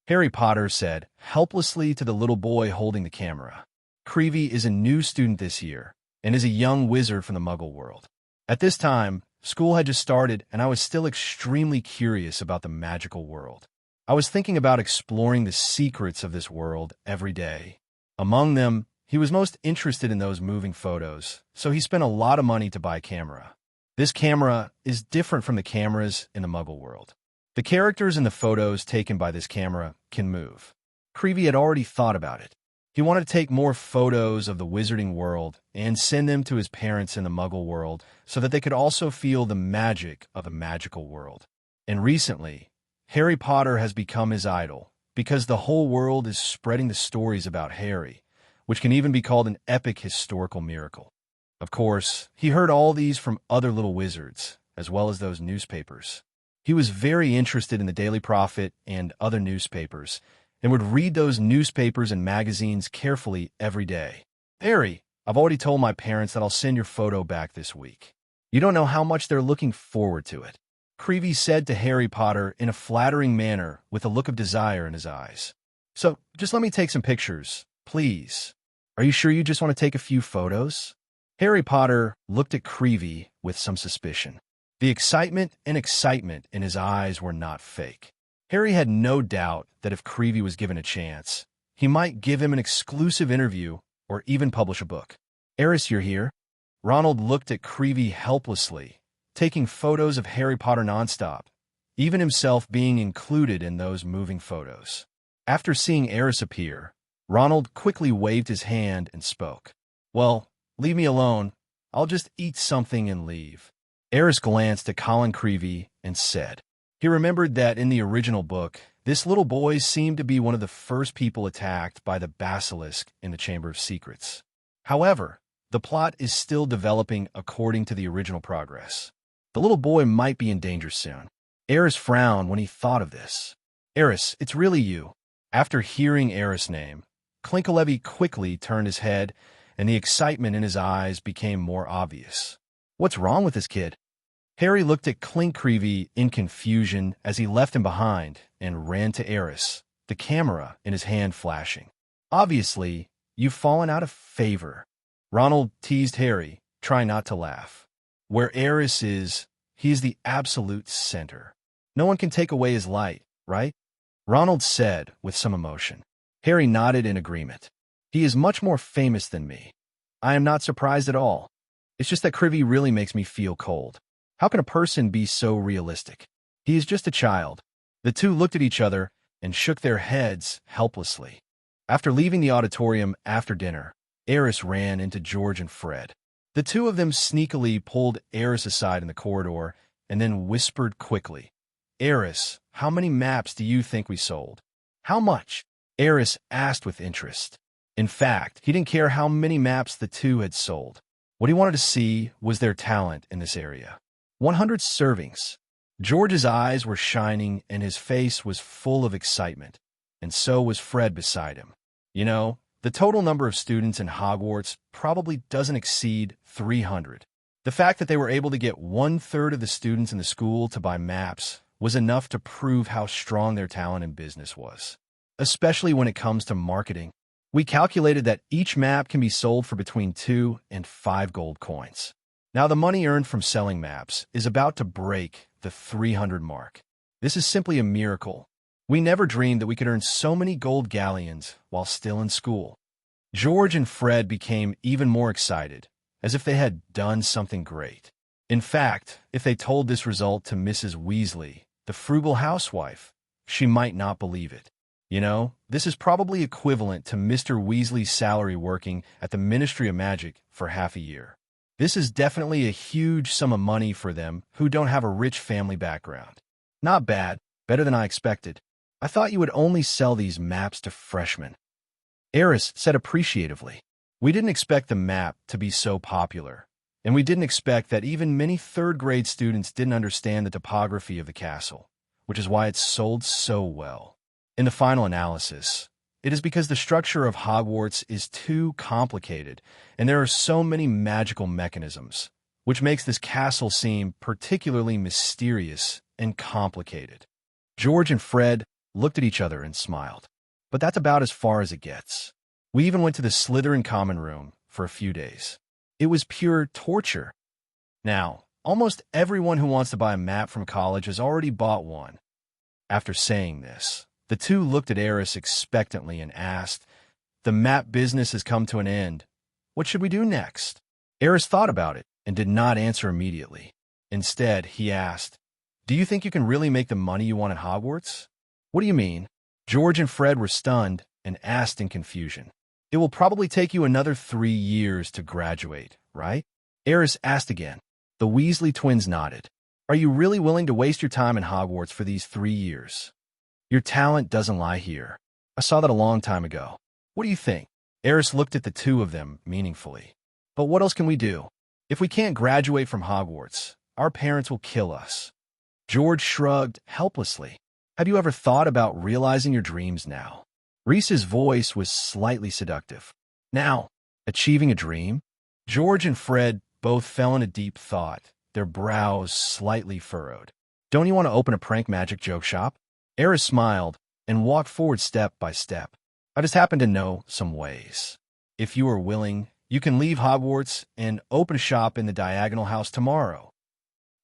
Harry Potter said helplessly to the little boy holding the camera. Creevy is a new student this year, and is a young wizard from the Muggle world. At this time, school had just started, and I was still extremely curious about the magical world. I was thinking about exploring the secrets of this world every day. Among them, he was most interested in those moving photos, so he spent a lot of money to buy a camera. This camera is different from the cameras in the Muggle world. The characters in the photos taken by this camera can move. Creevy had already thought about it. He wanted to take more photos of the wizarding world and send them to his parents in the Muggle world so that they could also feel the magic of the magical world. And recently, Harry Potter has become his idol because the whole world is spreading the stories about Harry, which can even be called an epic historical miracle. Of course, he heard all these from other little wizards, as well as those newspapers. He was very interested in the Daily Prophet and other newspapers, and would read those newspapers and magazines carefully every day. Harry, I've already told my parents that I'll send your photo back this week. You don't know how much they're looking forward to it. Creevy said to Harry Potter in a flattering manner with a look of desire in his eyes. So, just let me take some pictures, please. Are you sure you just want to take a few photos? Harry Potter looked at Creevy with some suspicion. The excitement in his eyes were not fake. Harry had no doubt that if Creevy was given a chance, he might give him an exclusive interview or even publish a book. Aris, you're here? Ronald looked at Creevy helplessly, taking photos of Harry Potter nonstop, even himself being included in those moving photos. After seeing Aris appear, Ronald quickly waved his hand and spoke. "Well, leave me alone. I'll just eat something and leave." Aris glanced at Colin Creevey and said. He remembered that in the original book, this little boy seemed to be one of the first people attacked by the basilisk in the Chamber of Secrets. However, the plot is still developing according to the original progress. The little boy might be in danger soon. Aris frowned when he thought of this. "Aris, it's really you." After hearing Aris' name, Clinkalevy quickly turned his head, and the excitement in his eyes became more obvious. "What's wrong with this kid?" Harry looked at Clink Creevey in confusion as he left him behind and ran to Aris, the camera in his hand flashing. "Obviously, you've fallen out of favor." Ronald teased Harry, trying not to laugh. "Where Aris is, he is the absolute center. No one can take away his light, right?" Ronald said with some emotion. Harry nodded in agreement. "He is much more famous than me. I am not surprised at all. It's just that Creevey really makes me feel cold. How can a person be so realistic? He is just a child." The two looked at each other and shook their heads helplessly. After leaving the auditorium after dinner, Aris ran into George and Fred. The two of them sneakily pulled Aris aside in the corridor and then whispered quickly, "Aris, how many maps do you think we sold?" "How much?" Aris asked with interest. In fact, he didn't care how many maps the two had sold. What he wanted to see was their talent in this area. 100 servings. George's eyes were shining and his face was full of excitement, and so was Fred beside him. "You know, the total number of students in Hogwarts probably doesn't exceed 300. The fact that they were able to get 1/3 of the students in the school to buy maps was enough to prove how strong their talent in business was, especially when it comes to marketing. We calculated that each map can be sold for between 2 and 5 gold coins. Now the money earned from selling maps is about to break the 300 mark. This is simply a miracle. We never dreamed that we could earn so many gold galleons while still in school." George and Fred became even more excited, as if they had done something great. In fact, if they told this result to Mrs. Weasley, the frugal housewife, she might not believe it. You know, this is probably equivalent to Mr. Weasley's salary working at the Ministry of Magic for half a year. This is definitely a huge sum of money for them who don't have a rich family background. "Not bad. Better than I expected. I thought you would only sell these maps to freshmen." Aris said appreciatively. "We didn't expect the map to be so popular, and we didn't expect that even many third-grade students didn't understand the topography of the castle, which is why it sold so well. In the final analysis, it is because the structure of Hogwarts is too complicated, and there are so many magical mechanisms, which makes this castle seem particularly mysterious and complicated." George and Fred looked at each other and smiled. "But that's about as far as it gets. We even went to the Slytherin common room for a few days. It was pure torture. Now, almost everyone who wants to buy a map from college has already bought one." After saying this, the two looked at Aris expectantly and asked, "The map business has come to an end. What should we do next?" Aris thought about it and did not answer immediately. Instead, he asked, "Do you think you can really make the money you want at Hogwarts?" "What do you mean?" George and Fred were stunned and asked in confusion. "It will probably take you another 3 years to graduate, right?" Aris asked again. The Weasley twins nodded. "Are you really willing to waste your time in Hogwarts for these 3 years? Your talent doesn't lie here. I saw that a long time ago. What do you think?" Aris looked at the two of them meaningfully. "But what else can we do? If we can't graduate from Hogwarts, our parents will kill us." George shrugged helplessly. "Have you ever thought about realizing your dreams now?" Reese's voice was slightly seductive. "Now, achieving a dream?" George and Fred both fell into deep thought, their brows slightly furrowed. "Don't you want to open a prank magic joke shop?" Aris smiled and walked forward step by step. "I just happen to know some ways. If you are willing, you can leave Hogwarts and open a shop in the Diagonal House tomorrow.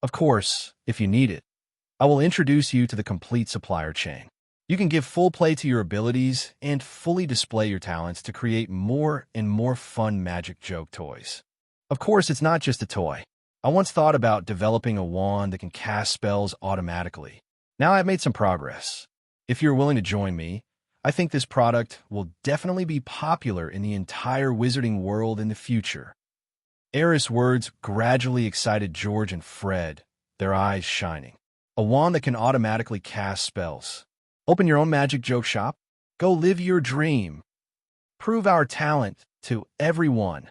Of course, if you need it, I will introduce you to the complete supplier chain. You can give full play to your abilities and fully display your talents to create more and more fun magic joke toys. Of course, it's not just a toy. I once thought about developing a wand that can cast spells automatically. Now I've made some progress. If you're willing to join me, I think this product will definitely be popular in the entire wizarding world in the future. Aerys' words gradually excited George and Fred, their eyes shining. A wand that can automatically cast spells. Open your own magic joke shop. Go live your dream. Prove our talent to everyone.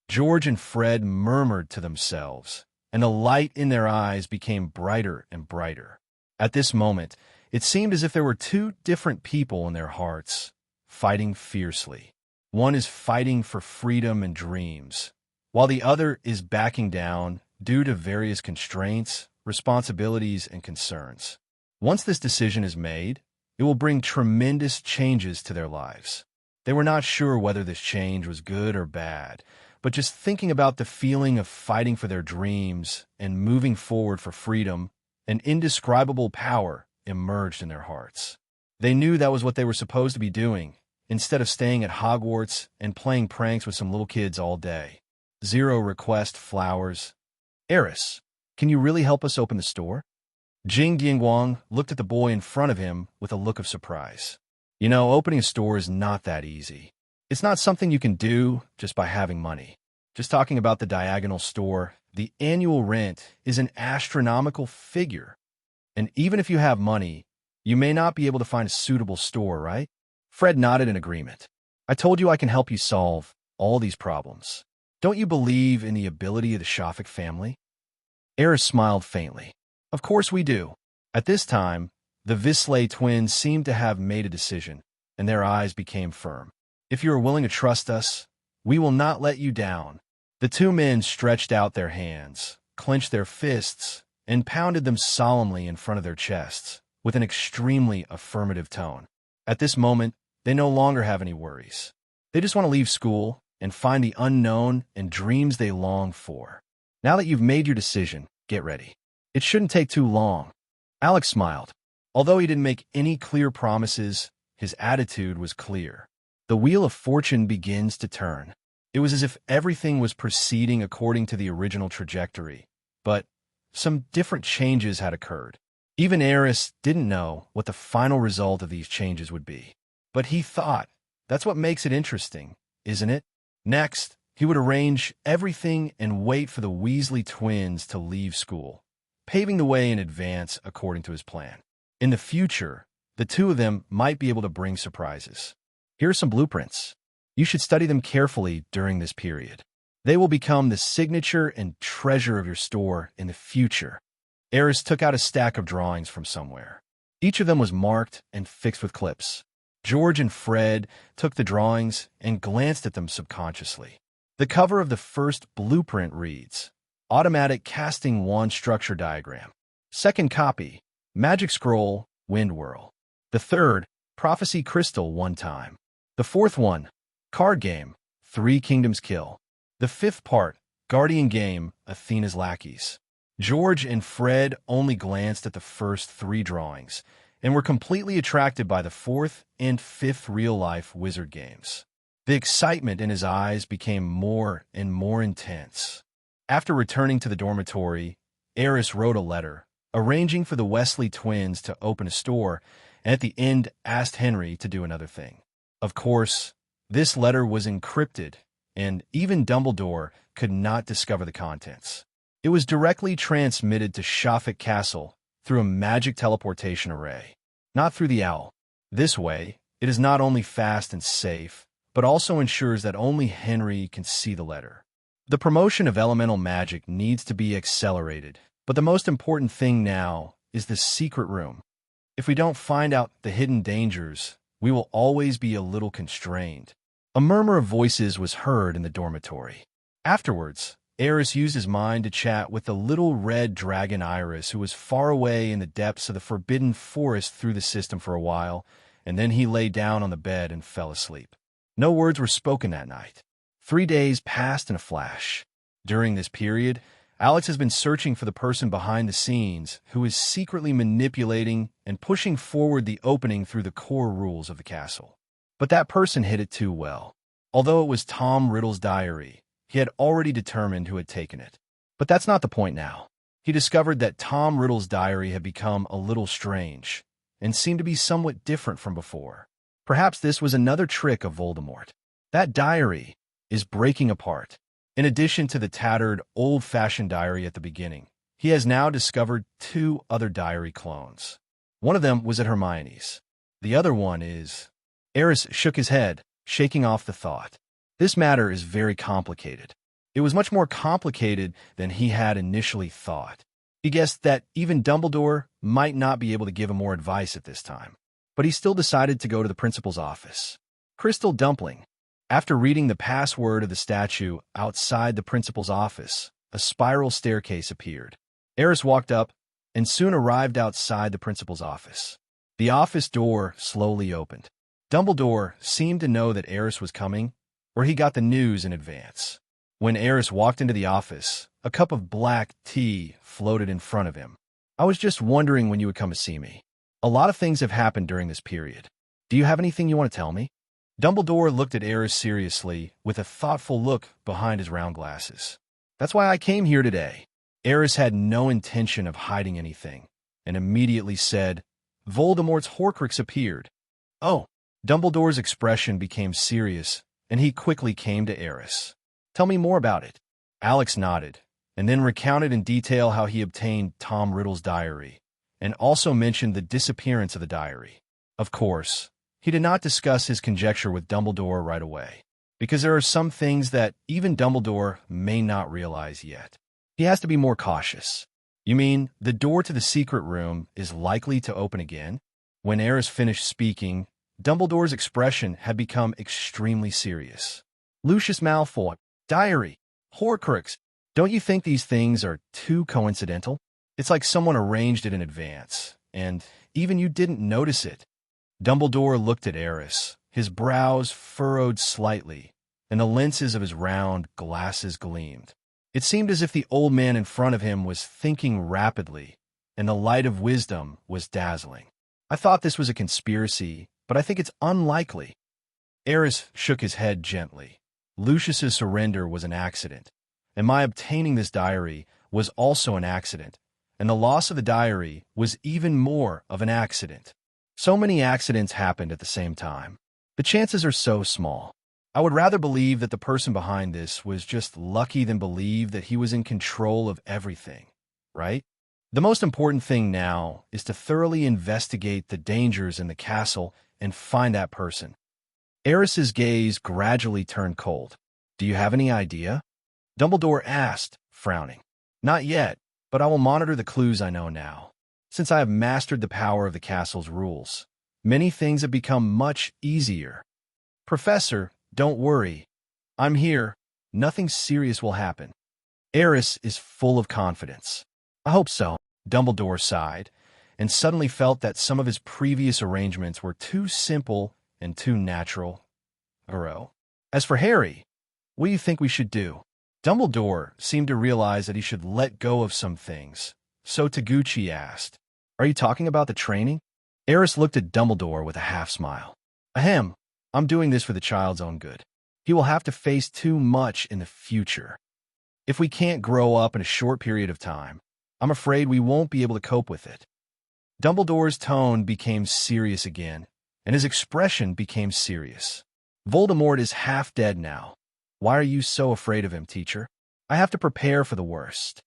George and Fred murmured to themselves, and the light in their eyes became brighter and brighter. At this moment, it seemed as if there were two different people in their hearts, fighting fiercely. One is fighting for freedom and dreams, while the other is backing down due to various constraints, responsibilities, and concerns. Once this decision is made, it will bring tremendous changes to their lives. They were not sure whether this change was good or bad, but just thinking about the feeling of fighting for their dreams and moving forward for freedom, an indescribable power emerged in their hearts. They knew that was what they were supposed to be doing, instead of staying at Hogwarts and playing pranks with some little kids all day. 0 request flowers. Aris, can you really help us open the store? Jing Dianguang looked at the boy in front of him with a look of surprise. You know, opening a store is not that easy. It's not something you can do just by having money. Just talking about the Diagonal store, the annual rent is an astronomical figure. And even if you have money, you may not be able to find a suitable store, right? Fred nodded in agreement. I told you I can help you solve all these problems. Don't you believe in the ability of the Shafik family? Aris smiled faintly. Of course we do. At this time, the Visley twins seemed to have made a decision, and their eyes became firm. If you are willing to trust us, we will not let you down. The two men stretched out their hands, clenched their fists, and pounded them solemnly in front of their chests, with an extremely affirmative tone. At this moment, they no longer have any worries. They just want to leave school and find the unknown and dreams they long for. Now that you've made your decision, get ready. It shouldn't take too long. Alex smiled. Although he didn't make any clear promises, his attitude was clear. The wheel of fortune begins to turn. It was as if everything was proceeding according to the original trajectory, but some different changes had occurred. Even Aris didn't know what the final result of these changes would be. But he thought, that's what makes it interesting, isn't it? Next, he would arrange everything and wait for the Weasley twins to leave school, paving the way in advance according to his plan. In the future, the two of them might be able to bring surprises. Here are some blueprints. You should study them carefully during this period. They will become the signature and treasure of your store in the future. Aris took out a stack of drawings from somewhere. Each of them was marked and fixed with clips. George and Fred took the drawings and glanced at them subconsciously. The cover of the first blueprint reads, Automatic Casting Wand Structure Diagram. Second copy, Magic Scroll, Wind Whirl. The third, Prophecy Crystal, One Time. The fourth one, Card Game, Three Kingdoms Kill. The fifth part, Guardian Game, Athena's Lackeys. George and Fred only glanced at the first 3 drawings and were completely attracted by the 4th and 5th real-life wizard games. The excitement in his eyes became more and more intense. After returning to the dormitory, Aris wrote a letter, arranging for the Weasley twins to open a store, and at the end asked Henry to do another thing. Of course, this letter was encrypted, and even Dumbledore could not discover the contents. It was directly transmitted to Shafik Castle through a magic teleportation array, not through the owl. This way, it is not only fast and safe, but also ensures that only Henry can see the letter. The promotion of elemental magic needs to be accelerated, but the most important thing now is the secret room. If we don't find out the hidden dangers, we will always be a little constrained. A murmur of voices was heard in the dormitory. Afterwards, Aris used his mind to chat with the little red dragon Iris, who was far away in the depths of the forbidden forest through the system for a while, and then he lay down on the bed and fell asleep. No words were spoken that night. 3 days passed in a flash. During this period, Alex has been searching for the person behind the scenes who is secretly manipulating and pushing forward the opening through the core rules of the castle. But that person hid it too well. Although it was Tom Riddle's diary, he had already determined who had taken it. But that's not the point now. he discovered that Tom Riddle's diary had become a little strange and seemed to be somewhat different from before. Perhaps this was another trick of Voldemort. That diary is breaking apart. In addition to the tattered, old-fashioned diary at the beginning, he has now discovered 2 other diary clones. One of them was at Hermione's. The other one is... Aris shook his head, shaking off the thought. This matter is very complicated. It was much more complicated than he had initially thought. He guessed that even Dumbledore might not be able to give him more advice at this time, but he still decided to go to the principal's office. Crystal Dumpling. After reading the password of the statue outside the principal's office, a spiral staircase appeared. Aris walked up and soon arrived outside the principal's office. The office door slowly opened. Dumbledore seemed to know that Aris was coming, or he got the news in advance. When Aris walked into the office, a cup of black tea floated in front of him. I was just wondering when you would come to see me. A lot of things have happened during this period. Do you have anything you want to tell me? Dumbledore looked at Aris seriously, with a thoughtful look behind his round glasses. That's why I came here today. Aris had no intention of hiding anything, and immediately said, Voldemort's Horcrux appeared. Oh, Dumbledore's expression became serious, and he quickly came to Aris. Tell me more about it. Alex nodded, and then recounted in detail how he obtained Tom Riddle's diary, and also mentioned the disappearance of the diary. Of course, he did not discuss his conjecture with Dumbledore right away, because there are some things that even Dumbledore may not realize yet. He has to be more cautious. You mean the door to the secret room is likely to open again? When Aris finished speaking, Dumbledore's expression had become extremely serious. Lucius Malfoy, diary, Horcrux. Don't you think these things are too coincidental? It's like someone arranged it in advance, and even you didn't notice it. Dumbledore looked at Aris, his brows furrowed slightly, and the lenses of his round glasses gleamed. It seemed as if the old man in front of him was thinking rapidly, and the light of wisdom was dazzling. I thought this was a conspiracy, but I think it's unlikely. Aris shook his head gently. Lucius's surrender was an accident, and my obtaining this diary was also an accident, and the loss of the diary was even more of an accident. So many accidents happened at the same time. The chances are so small. I would rather believe that the person behind this was just lucky than believe that he was in control of everything, right? The most important thing now is to thoroughly investigate the dangers in the castle and find that person. Aris's gaze gradually turned cold. Do you have any idea? Dumbledore asked, frowning. Not yet, but I will monitor the clues I know now. Since I have mastered the power of the castle's rules, many things have become much easier. Professor, don't worry. I'm here. Nothing serious will happen. Aris is full of confidence. I hope so. Dumbledore sighed, and suddenly felt that some of his previous arrangements were too simple and too natural. As for Harry, what do you think we should do? Dumbledore seemed to realize that he should let go of some things, so Taguchi asked, Are you talking about the training? Aris looked at Dumbledore with a half-smile. Ahem, I'm doing this for the child's own good. He will have to face too much in the future. If we can't grow up in a short period of time, I'm afraid we won't be able to cope with it. Dumbledore's tone became serious again, and his expression became serious. Voldemort is half dead now. Why are you so afraid of him, teacher? I have to prepare for the worst.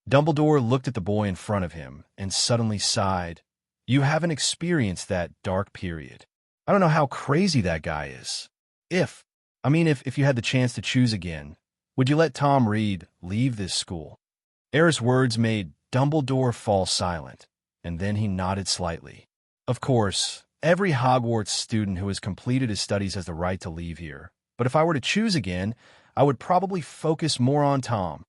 Dumbledore looked at the boy in front of him and suddenly sighed. You haven't experienced that dark period. I don't know how crazy that guy is. If you had the chance to choose again, would you let Tom Reed leave this school? Aerys' words made Dumbledore fall silent, and then he nodded slightly. Of course, every Hogwarts student who has completed his studies has the right to leave here, but if I were to choose again, I would probably focus more on Tom.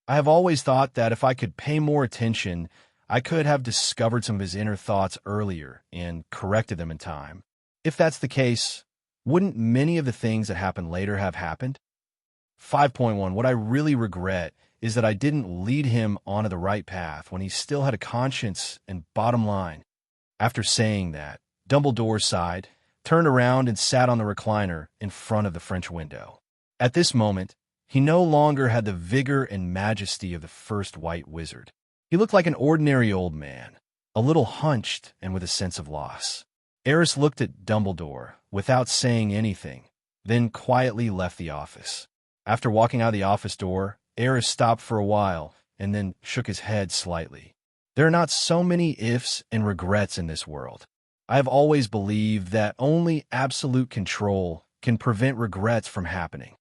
I have always thought that if I could pay more attention, I could have discovered some of his inner thoughts earlier and corrected them in time. If that's the case, wouldn't many of the things that happened later have happened? 5.1 What I really regret is that I didn't lead him onto the right path when he still had a conscience and bottom line. After saying that, Dumbledore sighed, turned around and sat on the recliner in front of the French window. At this moment, he no longer had the vigor and majesty of the first White Wizard. He looked like an ordinary old man, a little hunched and with a sense of loss. Aris looked at Dumbledore without saying anything, then quietly left the office. After walking out of the office door, Aris stopped for a while and then shook his head slightly. There are not so many ifs and regrets in this world. I have always believed that only absolute control can prevent regrets from happening.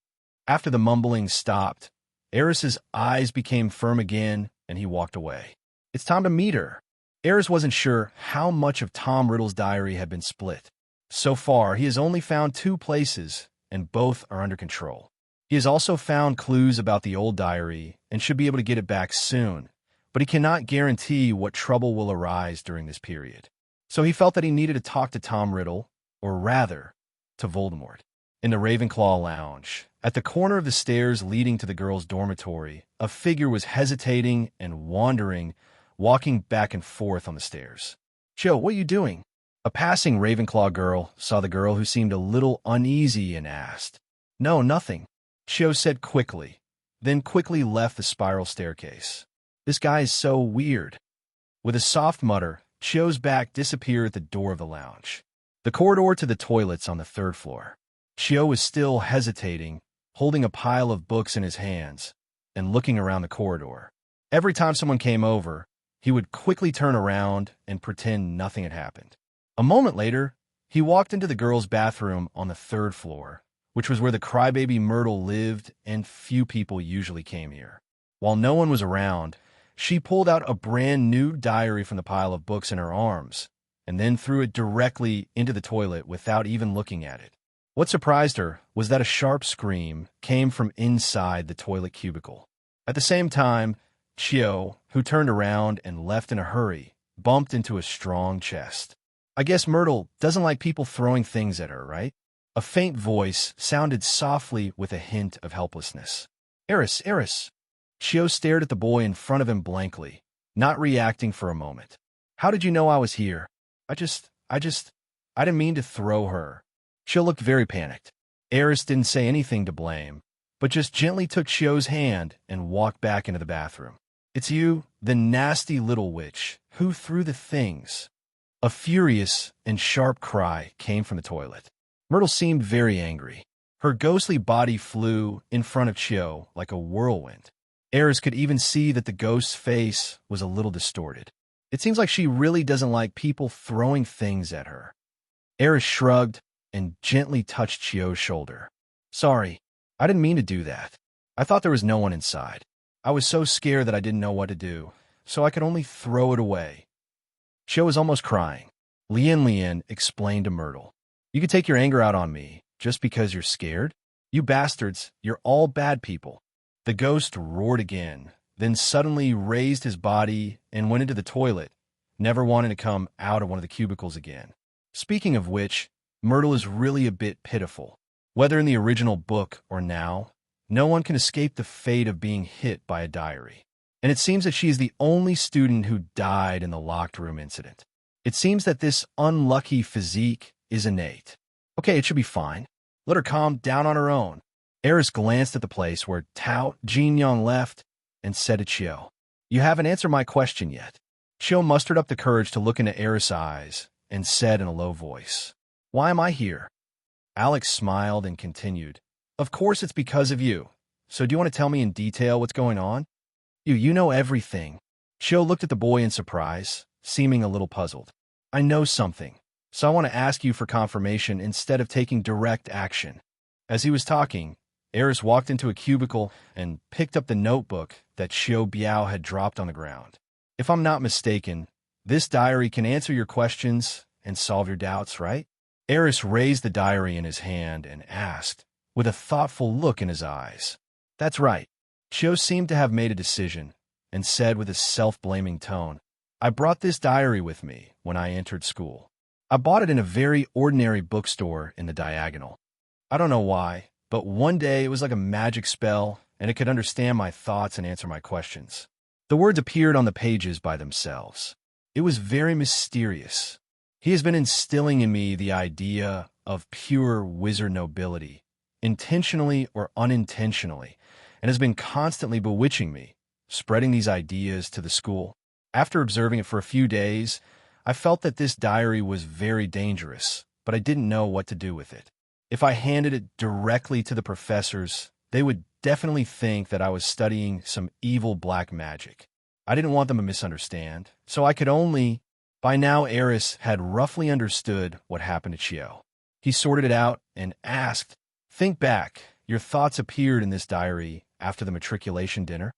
After the mumbling stopped, Aris's eyes became firm again and he walked away. It's time to meet her. Aris wasn't sure how much of Tom Riddle's diary had been split. So far, he has only found 2 places, and both are under control. He has also found clues about the old diary and should be able to get it back soon, but he cannot guarantee what trouble will arise during this period. So he felt that he needed to talk to Tom Riddle, or rather, to Voldemort. In the Ravenclaw lounge, at the corner of the stairs leading to the girls' dormitory, a figure was hesitating and wandering, walking back and forth on the stairs. "Joe, what are you doing?" A passing Ravenclaw girl saw the girl who seemed a little uneasy and asked. "No, nothing," Joe said quickly, then quickly left the spiral staircase. "This guy is so weird." With a soft mutter, Joe's back disappeared at the door of the lounge. The corridor to the toilets on the 3rd floor. Joe was still hesitating, holding a pile of books in his hands, and looking around the corridor. Every time someone came over, he would quickly turn around and pretend nothing had happened. A moment later, he walked into the girls' bathroom on the 3rd floor, which was where the crybaby Myrtle lived and few people usually came here. While no one was around, she pulled out a brand new diary from the pile of books in her arms, and then threw it directly into the toilet without even looking at it. What surprised her was that a sharp scream came from inside the toilet cubicle. At the same time, Chio, who turned around and left in a hurry, bumped into a strong chest. "I guess Myrtle doesn't like people throwing things at her, right?" A faint voice sounded softly with a hint of helplessness. "Aris, Aris." Chio stared at the boy in front of him blankly, not reacting for a moment. "How did you know I was here?" I didn't mean to throw her." Chio looked very panicked. Aris didn't say anything to blame, but just gently took Chio's hand and walked back into the bathroom. "It's you, the nasty little witch, who threw the things." A furious and sharp cry came from the toilet. Myrtle seemed very angry. Her ghostly body flew in front of Chio like a whirlwind. Aris could even see that the ghost's face was a little distorted. It seems like she really doesn't like people throwing things at her. Aris shrugged and gently touched Chio's shoulder. "Sorry, I didn't mean to do that. I thought there was no one inside. I was so scared that I didn't know what to do, so I could only throw it away." Chio was almost crying. Lien explained to Myrtle, "You could take your anger out on me just because you're scared? You bastards, you're all bad people." The ghost roared again, then suddenly raised his body and went into the toilet, never wanting to come out of one of the cubicles again. Speaking of which, Myrtle is really a bit pitiful. Whether in the original book or now, no one can escape the fate of being hit by a diary. And it seems that she is the only student who died in the locked room incident. It seems that this unlucky physique is innate. Okay, it should be fine. Let her calm down on her own. Aris glanced at the place where Tao Jin-young left and said to Chio, "You haven't answered my question yet." Chio mustered up the courage to look into Aris' eyes and said in a low voice, "Why am I here?" Alex smiled and continued, "Of course it's because of you. So do you want to tell me in detail what's going on?" You know everything." Chio looked at the boy in surprise, seeming a little puzzled. "I know something, so I want to ask you for confirmation instead of taking direct action." As he was talking, Aris walked into a cubicle and picked up the notebook that Xiao Biao had dropped on the ground. "If I'm not mistaken, this diary can answer your questions and solve your doubts, right?" Aris raised the diary in his hand and asked, with a thoughtful look in his eyes. "That's right." Xiao seemed to have made a decision and said with a self-blaming tone, "I brought this diary with me when I entered school. I bought it in a very ordinary bookstore in the Diagonal. I don't know why, but one day it was like a magic spell, and it could understand my thoughts and answer my questions. The words appeared on the pages by themselves. It was very mysterious. He has been instilling in me the idea of pure wizard nobility, intentionally or unintentionally, and has been constantly bewitching me, spreading these ideas to the school. After observing it for a few days, I felt that this diary was very dangerous, but I didn't know what to do with it. If I handed it directly to the professors, they would definitely think that I was studying some evil black magic. I didn't want them to misunderstand, so I could only... By now, Aris had roughly understood what happened to Chio. He sorted it out and asked, "Think back. Your thoughts appeared in this diary after the matriculation dinner?"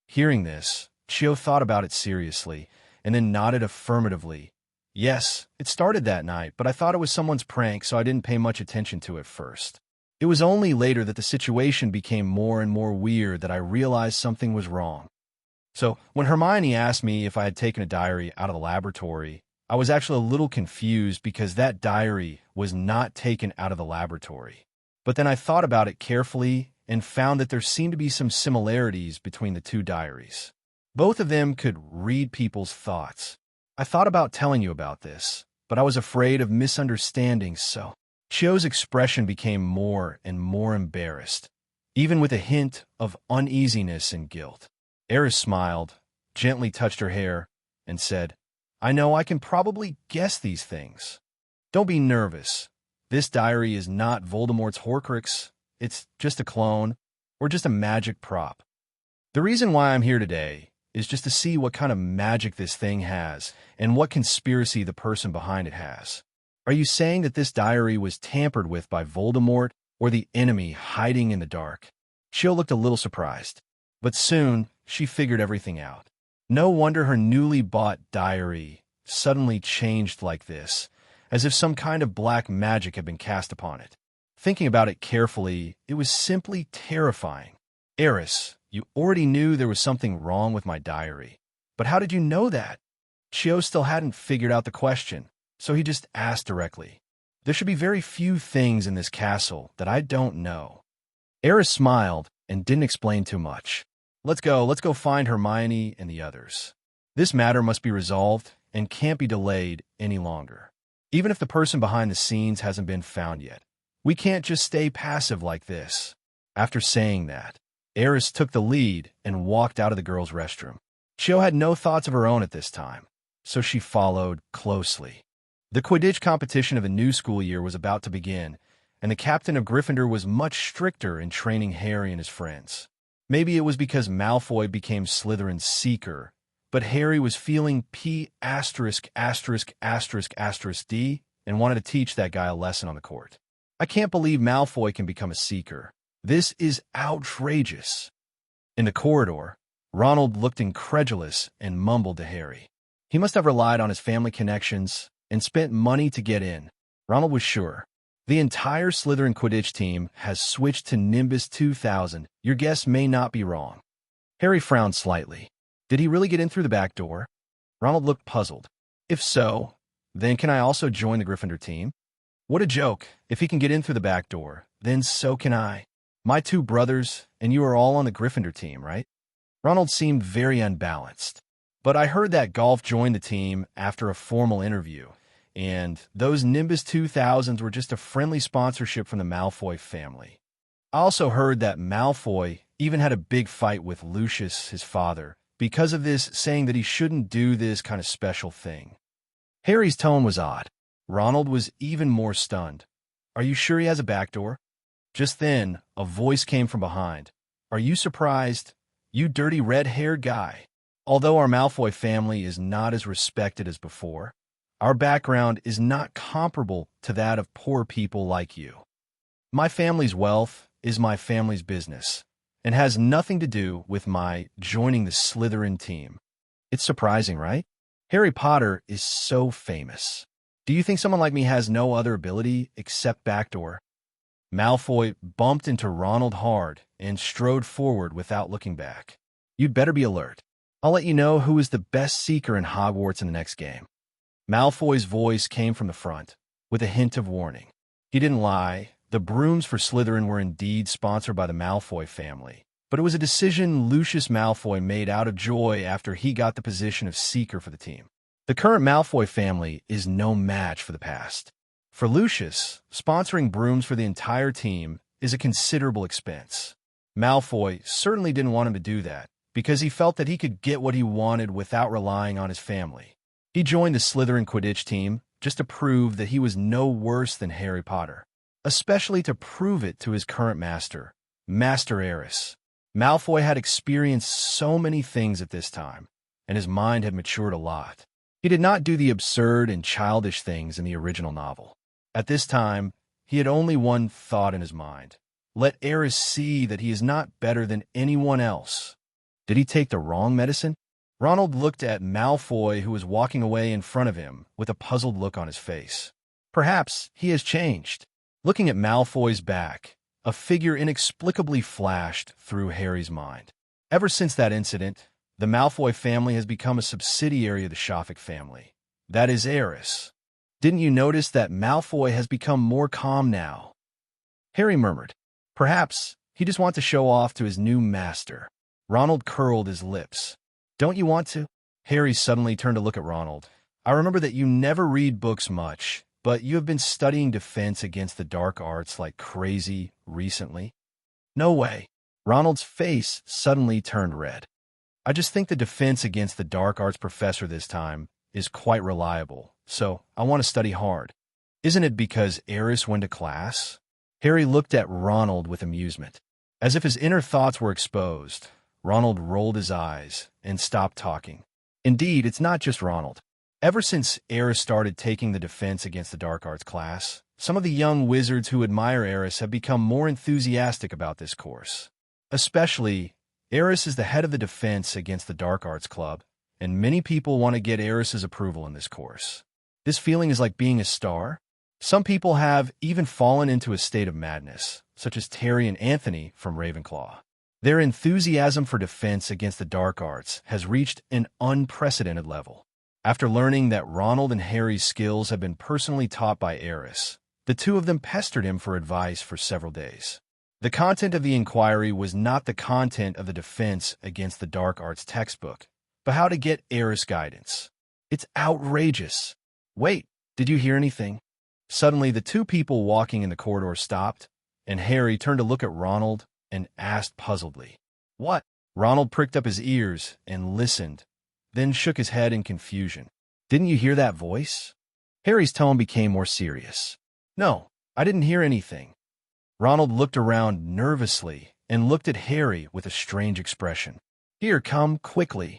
Hearing this, Chio thought about it seriously and then nodded affirmatively. "Yes, it started that night, but I thought it was someone's prank, so I didn't pay much attention to it first. It was only later that the situation became more and more weird that I realized something was wrong." So, when Hermione asked me if I had taken a diary out of the laboratory, I was actually a little confused because that diary was not taken out of the laboratory. But then I thought about it carefully and found that there seemed to be some similarities between the two diaries. Both of them could read people's thoughts. I thought about telling you about this, but I was afraid of misunderstanding, so... Chio's expression became more and more embarrassed, even with a hint of uneasiness and guilt. Aris smiled, gently touched her hair, and said, "I know I can probably guess these things. Don't be nervous. This diary is not Voldemort's Horcrux. It's just a clone, or just a magic prop. The reason why I'm here today is just to see what kind of magic this thing has and what conspiracy the person behind it has. Are you saying that this diary was tampered with by Voldemort or the enemy hiding in the dark?" Chio looked a little surprised, but soon she figured everything out. No wonder her newly bought diary suddenly changed like this, as if some kind of black magic had been cast upon it. Thinking about it carefully, it was simply terrifying. "Aris, you already knew there was something wrong with my diary. But how did you know that?" Chio still hadn't figured out the question, so he just asked directly. "There should be very few things in this castle that I don't know." Aris smiled and didn't explain too much. Let's go find Hermione and the others. This matter must be resolved and can't be delayed any longer. Even if the person behind the scenes hasn't been found yet, we can't just stay passive like this." After saying that, Aris took the lead and walked out of the girls' restroom. Chio had no thoughts of her own at this time, so she followed closely. The Quidditch competition of the new school year was about to begin, and the captain of Gryffindor was much stricter in training Harry and his friends. Maybe it was because Malfoy became Slytherin's seeker, but Harry was feeling P**********D and wanted to teach that guy a lesson on the court. "I can't believe Malfoy can become a seeker. This is outrageous." In the corridor, Ronald looked incredulous and mumbled to Harry. He must have relied on his family connections and spent money to get in. Ronald was sure. The entire Slytherin Quidditch team has switched to Nimbus 2000. Your guess may not be wrong. Harry frowned slightly. Did he really get in through the back door? Ronald looked puzzled. If so, then can I also join the Gryffindor team? What a joke. If he can get in through the back door, then so can I. My two brothers, and you are all on the Gryffindor team, right? Ronald seemed very unbalanced. But I heard that Golf joined the team after a formal interview, and those Nimbus 2000s were just a friendly sponsorship from the Malfoy family. I also heard that Malfoy even had a big fight with Lucius, his father, because of this, saying that he shouldn't do this kind of special thing. Harry's tone was odd. Ronald was even more stunned. Are you sure he has a back door? Just then, a voice came from behind. Are you surprised? You dirty red-haired guy. Although our Malfoy family is not as respected as before, our background is not comparable to that of poor people like you. My family's wealth is my family's business and has nothing to do with my joining the Slytherin team. It's surprising, right? Harry Potter is so famous. Do you think someone like me has no other ability except backdoor? Malfoy bumped into Ronald hard and strode forward without looking back. You'd better be alert. I'll let you know who is the best seeker in Hogwarts in the next game. Malfoy's voice came from the front, with a hint of warning. He didn't lie. The brooms for Slytherin were indeed sponsored by the Malfoy family, but it was a decision Lucius Malfoy made out of joy after he got the position of seeker for the team. The current Malfoy family is no match for the past. For Lucius, sponsoring brooms for the entire team is a considerable expense. Malfoy certainly didn't want him to do that, because he felt that he could get what he wanted without relying on his family. He joined the Slytherin Quidditch team just to prove that he was no worse than Harry Potter, especially to prove it to his current master, Master Aerys. Malfoy had experienced so many things at this time, and his mind had matured a lot. He did not do the absurd and childish things in the original novel. At this time, he had only one thought in his mind: let Aris see that he is not better than anyone else. Did he take the wrong medicine? Ronald looked at Malfoy, who was walking away in front of him, with a puzzled look on his face. Perhaps he has changed. Looking at Malfoy's back, a figure inexplicably flashed through Harry's mind. Ever since that incident, the Malfoy family has become a subsidiary of the Shafik family. That is Aris. Didn't you notice that Malfoy has become more calm now? Harry murmured. Perhaps he just wants to show off to his new master. Ronald curled his lips. Don't you want to? Harry suddenly turned to look at Ronald. I remember that you never read books much, but you have been studying defense against the dark arts like crazy recently. No way. Ronald's face suddenly turned red. I just think the defense against the dark arts professor this time is quite reliable, so I want to study hard. Isn't it because Aris went to class? Harry looked at Ronald with amusement. As if his inner thoughts were exposed, Ronald rolled his eyes and stopped talking. Indeed, it's not just Ronald. Ever since Aris started taking the defense against the dark arts class, some of the young wizards who admire Aris have become more enthusiastic about this course. Especially, Aris is the head of the defense against the dark arts club, and many people want to get Aris's approval in this course. This feeling is like being a star. Some people have even fallen into a state of madness, such as Terry and Anthony from Ravenclaw. Their enthusiasm for defense against the dark arts has reached an unprecedented level. After learning that Ronald and Harry's skills have been personally taught by Aris, the two of them pestered him for advice for several days. The content of the inquiry was not the content of the defense against the dark arts textbook, but how to get Aris guidance. It's outrageous. Wait, did you hear anything? Suddenly, the two people walking in the corridor stopped, and Harry turned to look at Ronald and asked puzzledly, "What?" Ronald pricked up his ears and listened, then shook his head in confusion. "Didn't you hear that voice?" Harry's tone became more serious. "No, I didn't hear anything." Ronald looked around nervously and looked at Harry with a strange expression. "Here, come, quickly."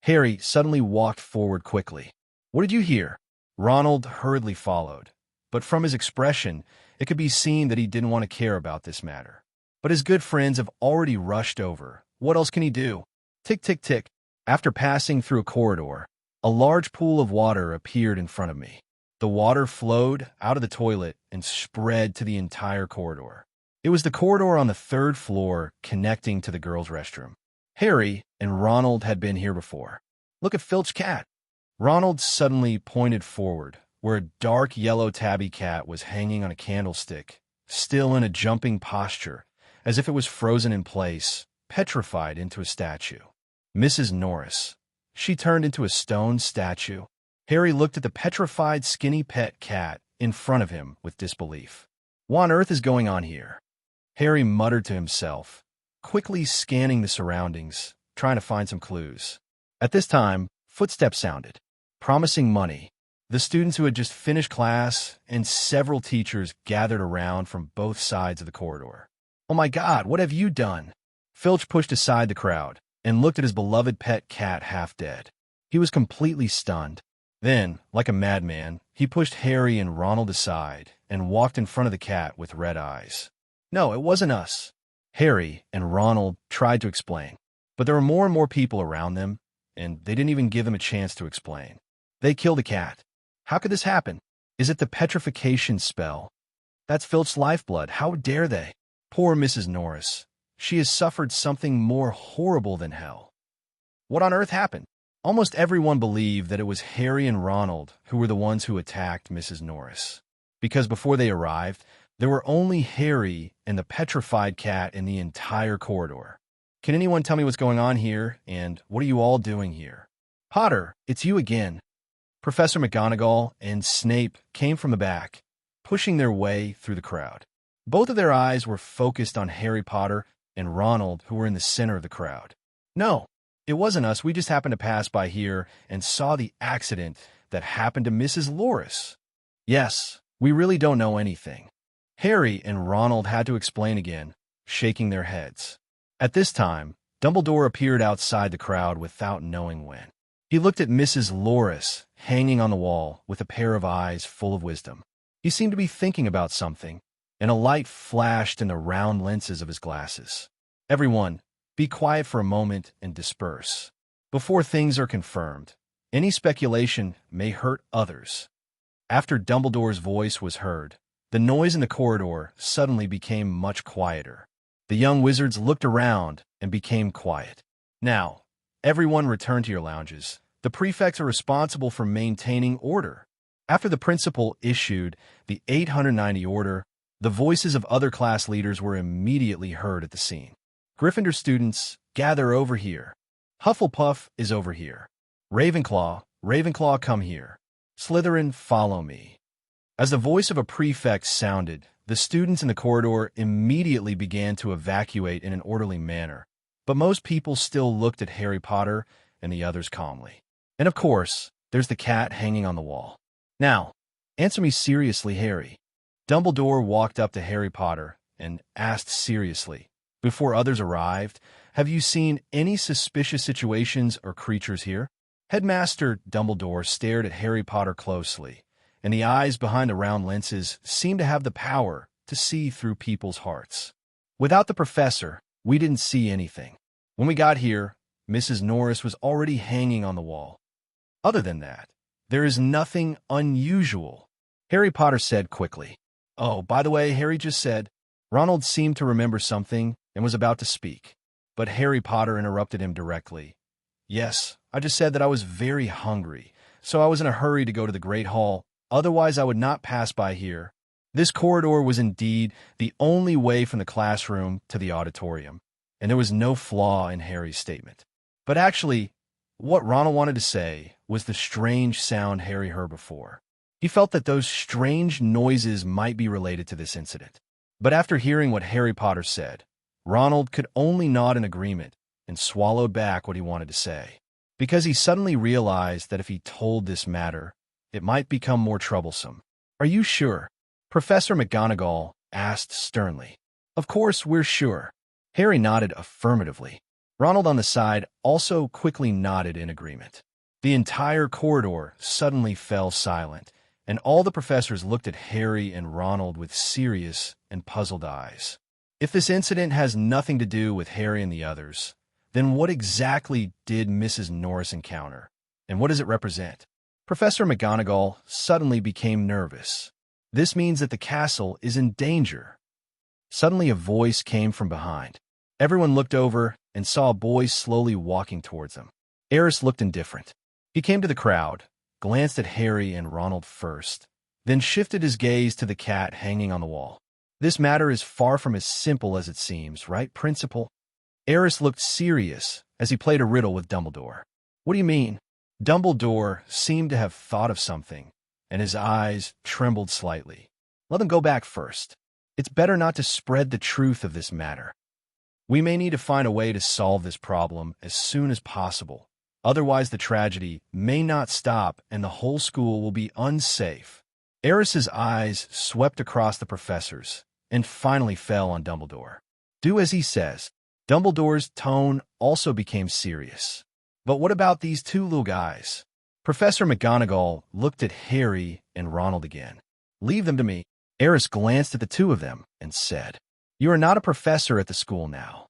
Harry suddenly walked forward quickly. "What did you hear?" Ronald hurriedly followed, but from his expression, it could be seen that he didn't want to care about this matter. But his good friends have already rushed over. What else can he do? Tick, tick, tick. After passing through a corridor, a large pool of water appeared in front of me. The water flowed out of the toilet and spread to the entire corridor. It was the corridor on the third floor connecting to the girls' restroom. Harry and Ronald had been here before. "Look at Filch's cat." Ronald suddenly pointed forward, where a dark yellow tabby cat was hanging on a candlestick, still in a jumping posture, as if it was frozen in place, petrified into a statue. Mrs. Norris. She turned into a stone statue. Harry looked at the petrified, skinny pet cat in front of him with disbelief. What on earth is going on here? Harry muttered to himself, quickly scanning the surroundings, trying to find some clues. At this time, footsteps sounded, promising money. The students who had just finished class and several teachers gathered around from both sides of the corridor. "Oh my God, what have you done?" Filch pushed aside the crowd and looked at his beloved pet cat half dead. He was completely stunned. Then, like a madman, he pushed Harry and Ronald aside and walked in front of the cat with red eyes. "No, it wasn't us." Harry and Ronald tried to explain, but there were more and more people around them, and they didn't even give them a chance to explain. "They killed the cat." "How could this happen?" "Is it the petrification spell?" "That's Filch's lifeblood. How dare they?" "Poor Mrs. Norris. She has suffered something more horrible than hell." "What on earth happened?" Almost everyone believed that it was Harry and Ronald who were the ones who attacked Mrs. Norris, because before they arrived, there were only Harry and the petrified cat in the entire corridor. "Can anyone tell me what's going on here, and what are you all doing here?" "Potter, it's you again." Professor McGonagall and Snape came from the back, pushing their way through the crowd. Both of their eyes were focused on Harry Potter and Ronald, who were in the center of the crowd. "No, It wasn't us, we just happened to pass by here and saw the accident that happened to Mrs. Loris. Yes, we really don't know anything. Harry and Ronald had to explain again, shaking their heads. At this time, Dumbledore appeared outside the crowd without knowing when. He looked at Mrs. Loris, hanging on the wall, with a pair of eyes full of wisdom. He seemed to be thinking about something, and a light flashed in the round lenses of his glasses. Everyone, be quiet for a moment and disperse. Before things are confirmed, any speculation may hurt others. After Dumbledore's voice was heard, the noise in the corridor suddenly became much quieter. The young wizards looked around and became quiet. Now, everyone return to your lounges. The prefects are responsible for maintaining order. After the principal issued the 890 order, the voices of other class leaders were immediately heard at the scene. Gryffindor students, gather over here. Hufflepuff is over here. Ravenclaw, come here. Slytherin, follow me. As the voice of a prefect sounded, the students in the corridor immediately began to evacuate in an orderly manner, but most people still looked at Harry Potter and the others calmly. And of course, there's the cat hanging on the wall. Now, answer me seriously, Harry. Dumbledore walked up to Harry Potter and asked seriously, before others arrived, have you seen any suspicious situations or creatures here? Headmaster Dumbledore stared at Harry Potter closely, and the eyes behind the round lenses seemed to have the power to see through people's hearts. Without the professor, we didn't see anything. When we got here, Mrs. Norris was already hanging on the wall. Other than that, there is nothing unusual, Harry Potter said quickly. Oh, by the way, Harry just said. Ronald seemed to remember something and was about to speak, but Harry Potter interrupted him directly. Yes, I just said that I was very hungry, so I was in a hurry to go to the Great Hall. Otherwise, I would not pass by here. This corridor was indeed the only way from the classroom to the auditorium, and there was no flaw in Harry's statement. But actually, what Ronald wanted to say was the strange sound Harry heard before. He felt that those strange noises might be related to this incident. But after hearing what Harry Potter said, Ronald could only nod in agreement and swallowed back what he wanted to say, because he suddenly realized that if he told this matter, it might become more troublesome. Are you sure? Professor McGonagall asked sternly. Of course we're sure. Harry nodded affirmatively. Ronald on the side also quickly nodded in agreement. The entire corridor suddenly fell silent, and all the professors looked at Harry and Ronald with serious and puzzled eyes. If this incident has nothing to do with Harry and the others, then what exactly did Mrs. Norris encounter, and what does it represent? Professor McGonagall suddenly became nervous. This means that the castle is in danger. Suddenly a voice came from behind. Everyone looked over and saw a boy slowly walking towards them. Aris looked indifferent. He came to the crowd, glanced at Harry and Ronald first, then shifted his gaze to the cat hanging on the wall. This matter is far from as simple as it seems, right, Principal? Aris looked serious as he played a riddle with Dumbledore. What do you mean? Dumbledore seemed to have thought of something, and his eyes trembled slightly. Let them go back first. It's better not to spread the truth of this matter. We may need to find a way to solve this problem as soon as possible. Otherwise, the tragedy may not stop and the whole school will be unsafe. Aris's eyes swept across the professors and finally fell on Dumbledore. Do as he says. Dumbledore's tone also became serious. But what about these two little guys? Professor McGonagall looked at Harry and Ronald again. Leave them to me. Aris glanced at the two of them and said, You are not a professor at the school now.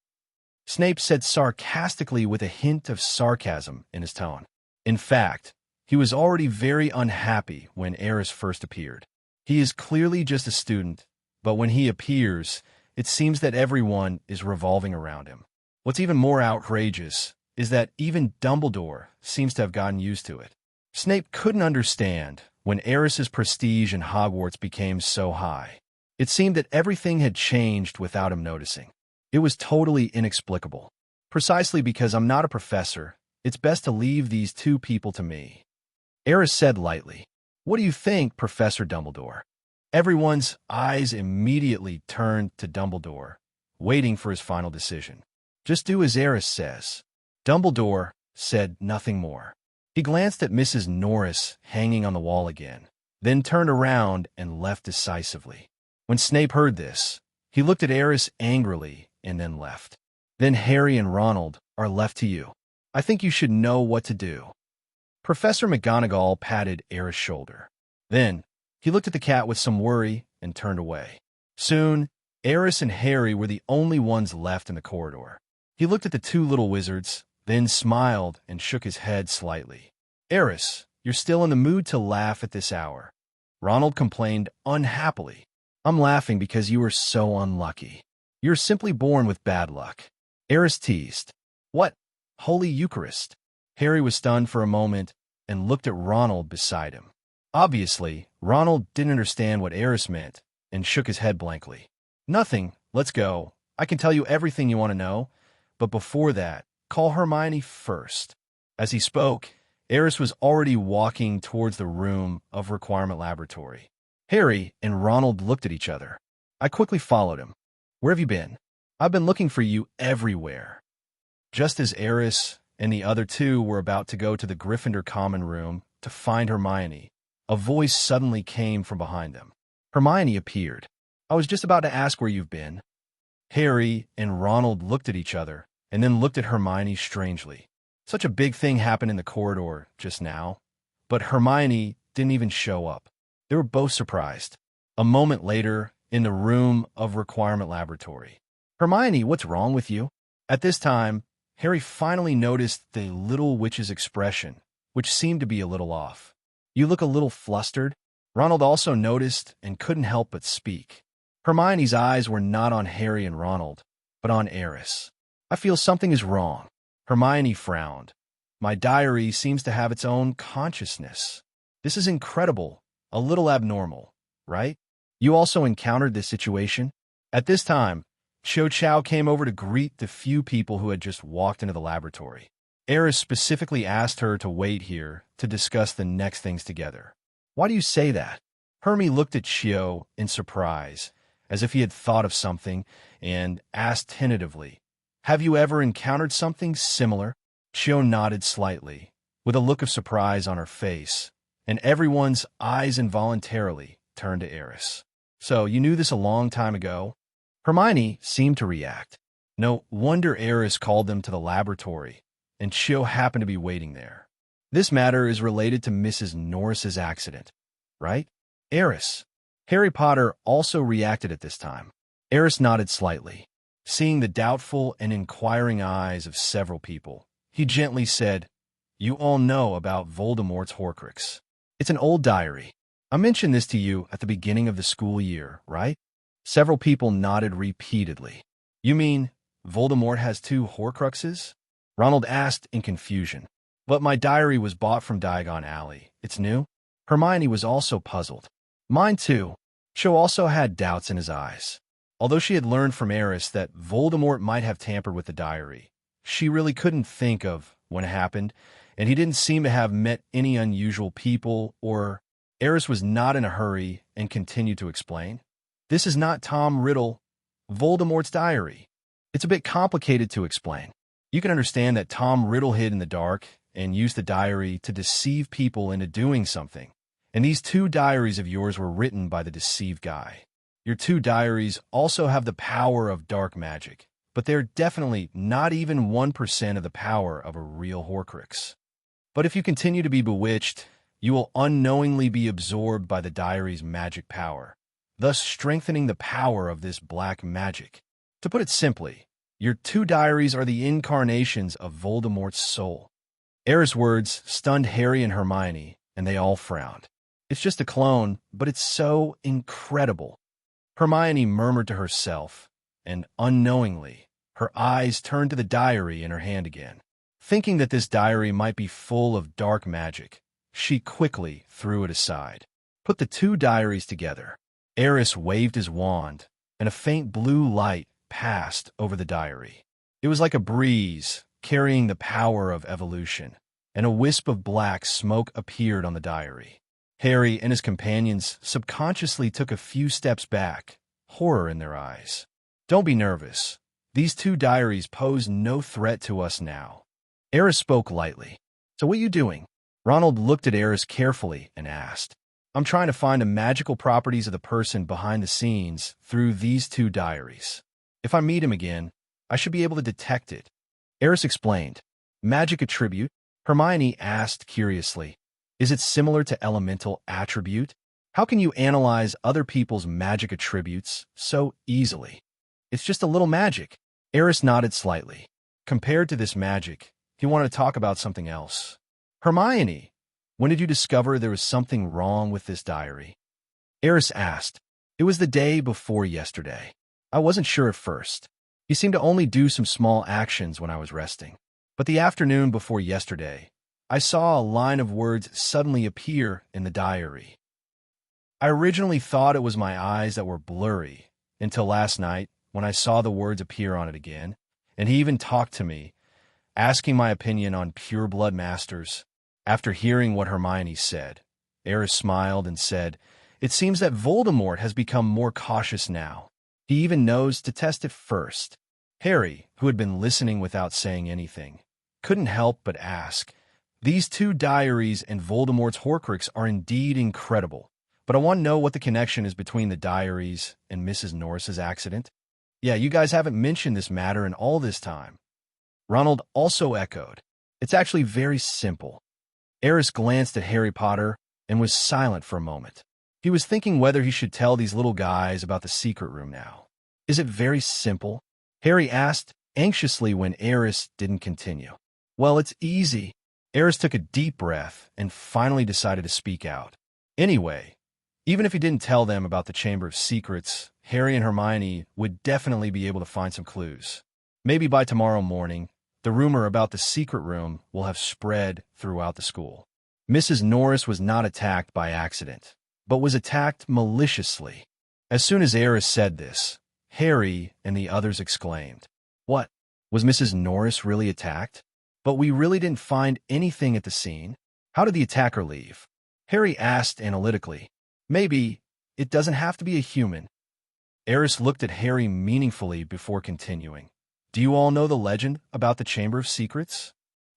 Snape said sarcastically with a hint of sarcasm in his tone. In fact, he was already very unhappy when Aris first appeared. He is clearly just a student, but when he appears, it seems that everyone is revolving around him. What's even more outrageous is that even Dumbledore seems to have gotten used to it. Snape couldn't understand when Aris's prestige in Hogwarts became so high. It seemed that everything had changed without him noticing. It was totally inexplicable. Precisely because I'm not a professor, it's best to leave these two people to me. Aris said lightly, What do you think, Professor Dumbledore? Everyone's eyes immediately turned to Dumbledore, waiting for his final decision. Just do as Aris says. Dumbledore said nothing more. He glanced at Mrs. Norris hanging on the wall again, then turned around and left decisively. When Snape heard this, he looked at Aris angrily and then left. Then Harry and Ronald are left to you. I think you should know what to do. Professor McGonagall patted Aris' shoulder. Then he looked at the cat with some worry and turned away. Soon, Aris and Harry were the only ones left in the corridor. He looked at the two little wizards, then smiled and shook his head slightly. Aris, you're still in the mood to laugh at this hour. Ronald complained unhappily. I'm laughing because you were so unlucky. You're simply born with bad luck. Aris teased. What? Holy Eucharist. Harry was stunned for a moment and looked at Ronald beside him. Obviously, Ronald didn't understand what Aris meant and shook his head blankly. Nothing. Let's go. I can tell you everything you want to know, but before that, call Hermione first. As he spoke, Aris was already walking towards the room of Requirement Laboratory. Harry and Ronald looked at each other. I quickly followed him. Where have you been? I've been looking for you everywhere. Just as Aris and the other two were about to go to the Gryffindor common room to find Hermione, a voice suddenly came from behind them. Hermione appeared. I was just about to ask where you've been. Harry and Ronald looked at each other and then looked at Hermione strangely. Such a big thing happened in the corridor just now, but Hermione didn't even show up. They were both surprised. A moment later, in the room of Requirement Laboratory. Hermione, what's wrong with you? At this time, Harry finally noticed the little witch's expression, which seemed to be a little off. You look a little flustered. Ronald also noticed and couldn't help but speak. Hermione's eyes were not on Harry and Ronald, but on Aris. I feel something is wrong. Hermione frowned. My diary seems to have its own consciousness. This is incredible, a little abnormal, right? You also encountered this situation? At this time, Cho Chao came over to greet the few people who had just walked into the laboratory. Aris specifically asked her to wait here to discuss the next things together. Why do you say that? Hermie looked at Chio in surprise, as if he had thought of something, and asked tentatively, Have you ever encountered something similar? Chio nodded slightly, with a look of surprise on her face, and everyone's eyes involuntarily turned to Aris. So, you knew this a long time ago? Hermione seemed to react. No wonder Aris called them to the laboratory, and Chio happened to be waiting there. This matter is related to Mrs. Norris's accident, right? Aris. Harry Potter also reacted at this time. Aris nodded slightly. Seeing the doubtful and inquiring eyes of several people, he gently said, You all know about Voldemort's Horcrux. It's an old diary. I mentioned this to you at the beginning of the school year, right? Several people nodded repeatedly. You mean Voldemort has 2 Horcruxes? Ronald asked in confusion. But my diary was bought from Diagon Alley. It's new? Hermione was also puzzled. Mine too. Cho also had doubts in his eyes. Although she had learned from Aris that Voldemort might have tampered with the diary, she really couldn't think of when it happened, and he didn't seem to have met any unusual people or... Aris was not in a hurry and continued to explain. This is not Tom Riddle, Voldemort's diary. It's a bit complicated to explain. You can understand that Tom Riddle hid in the dark and used the diary to deceive people into doing something. And these 2 diaries of yours were written by the deceived guy. Your 2 diaries also have the power of dark magic, but they're definitely not even 1% of the power of a real Horcrux. But if you continue to be bewitched, you will unknowingly be absorbed by the diary's magic power, thus strengthening the power of this black magic. To put it simply, your 2 diaries are the incarnations of Voldemort's soul. Aerys' words stunned Harry and Hermione, and they all frowned. It's just a clone, but it's so incredible. Hermione murmured to herself, and unknowingly, her eyes turned to the diary in her hand again. Thinking that this diary might be full of dark magic, she quickly threw it aside. Put the 2 diaries together. Aerys waved his wand, and a faint blue light passed over the diary. It was like a breeze carrying the power of evolution, and a wisp of black smoke appeared on the diary. Harry and his companions subconsciously took a few steps back, horror in their eyes. Don't be nervous. These 2 diaries pose no threat to us now. Aris spoke lightly. So what are you doing? Ronald looked at Aris carefully and asked. I'm trying to find the magical properties of the person behind the scenes through these two diaries. If I meet him again, I should be able to detect it. Aris explained. Magic attribute? Hermione asked curiously. Is it similar to elemental attribute? How can you analyze other people's magic attributes so easily? It's just a little magic. Aris nodded slightly. Compared to this magic, he wanted to talk about something else. Hermione, when did you discover there was something wrong with this diary? Aris asked. It was the day before yesterday. I wasn't sure at first. He seemed to only do some small actions when I was resting. But the afternoon before yesterday, I saw a line of words suddenly appear in the diary. I originally thought it was my eyes that were blurry, until last night when I saw the words appear on it again, and he even talked to me, asking my opinion on pureblood masters. After hearing what Hermione said, Aerys smiled and said, It seems that Voldemort has become more cautious now. He even knows to test it first. Harry, who had been listening without saying anything, couldn't help but ask, These two diaries and Voldemort's Horcrux are indeed incredible. But I want to know what the connection is between the diaries and Mrs. Norris's accident. Yeah, you guys haven't mentioned this matter in all this time. Ronald also echoed. It's actually very simple. Aris glanced at Harry Potter and was silent for a moment. He was thinking whether he should tell these little guys about the secret room now. Is it very simple? Harry asked anxiously when Aris didn't continue. Well, it's easy. Aris took a deep breath and finally decided to speak out. Anyway, even if he didn't tell them about the Chamber of Secrets, Harry and Hermione would definitely be able to find some clues. Maybe by tomorrow morning, the rumor about the secret room will have spread throughout the school. Mrs. Norris was not attacked by accident, but was attacked maliciously. As soon as Aris said this, Harry and the others exclaimed, What? Was Mrs. Norris really attacked? But we really didn't find anything at the scene. How did the attacker leave? Harry asked analytically. Maybe it doesn't have to be a human. Aris looked at Harry meaningfully before continuing. Do you all know the legend about the Chamber of Secrets?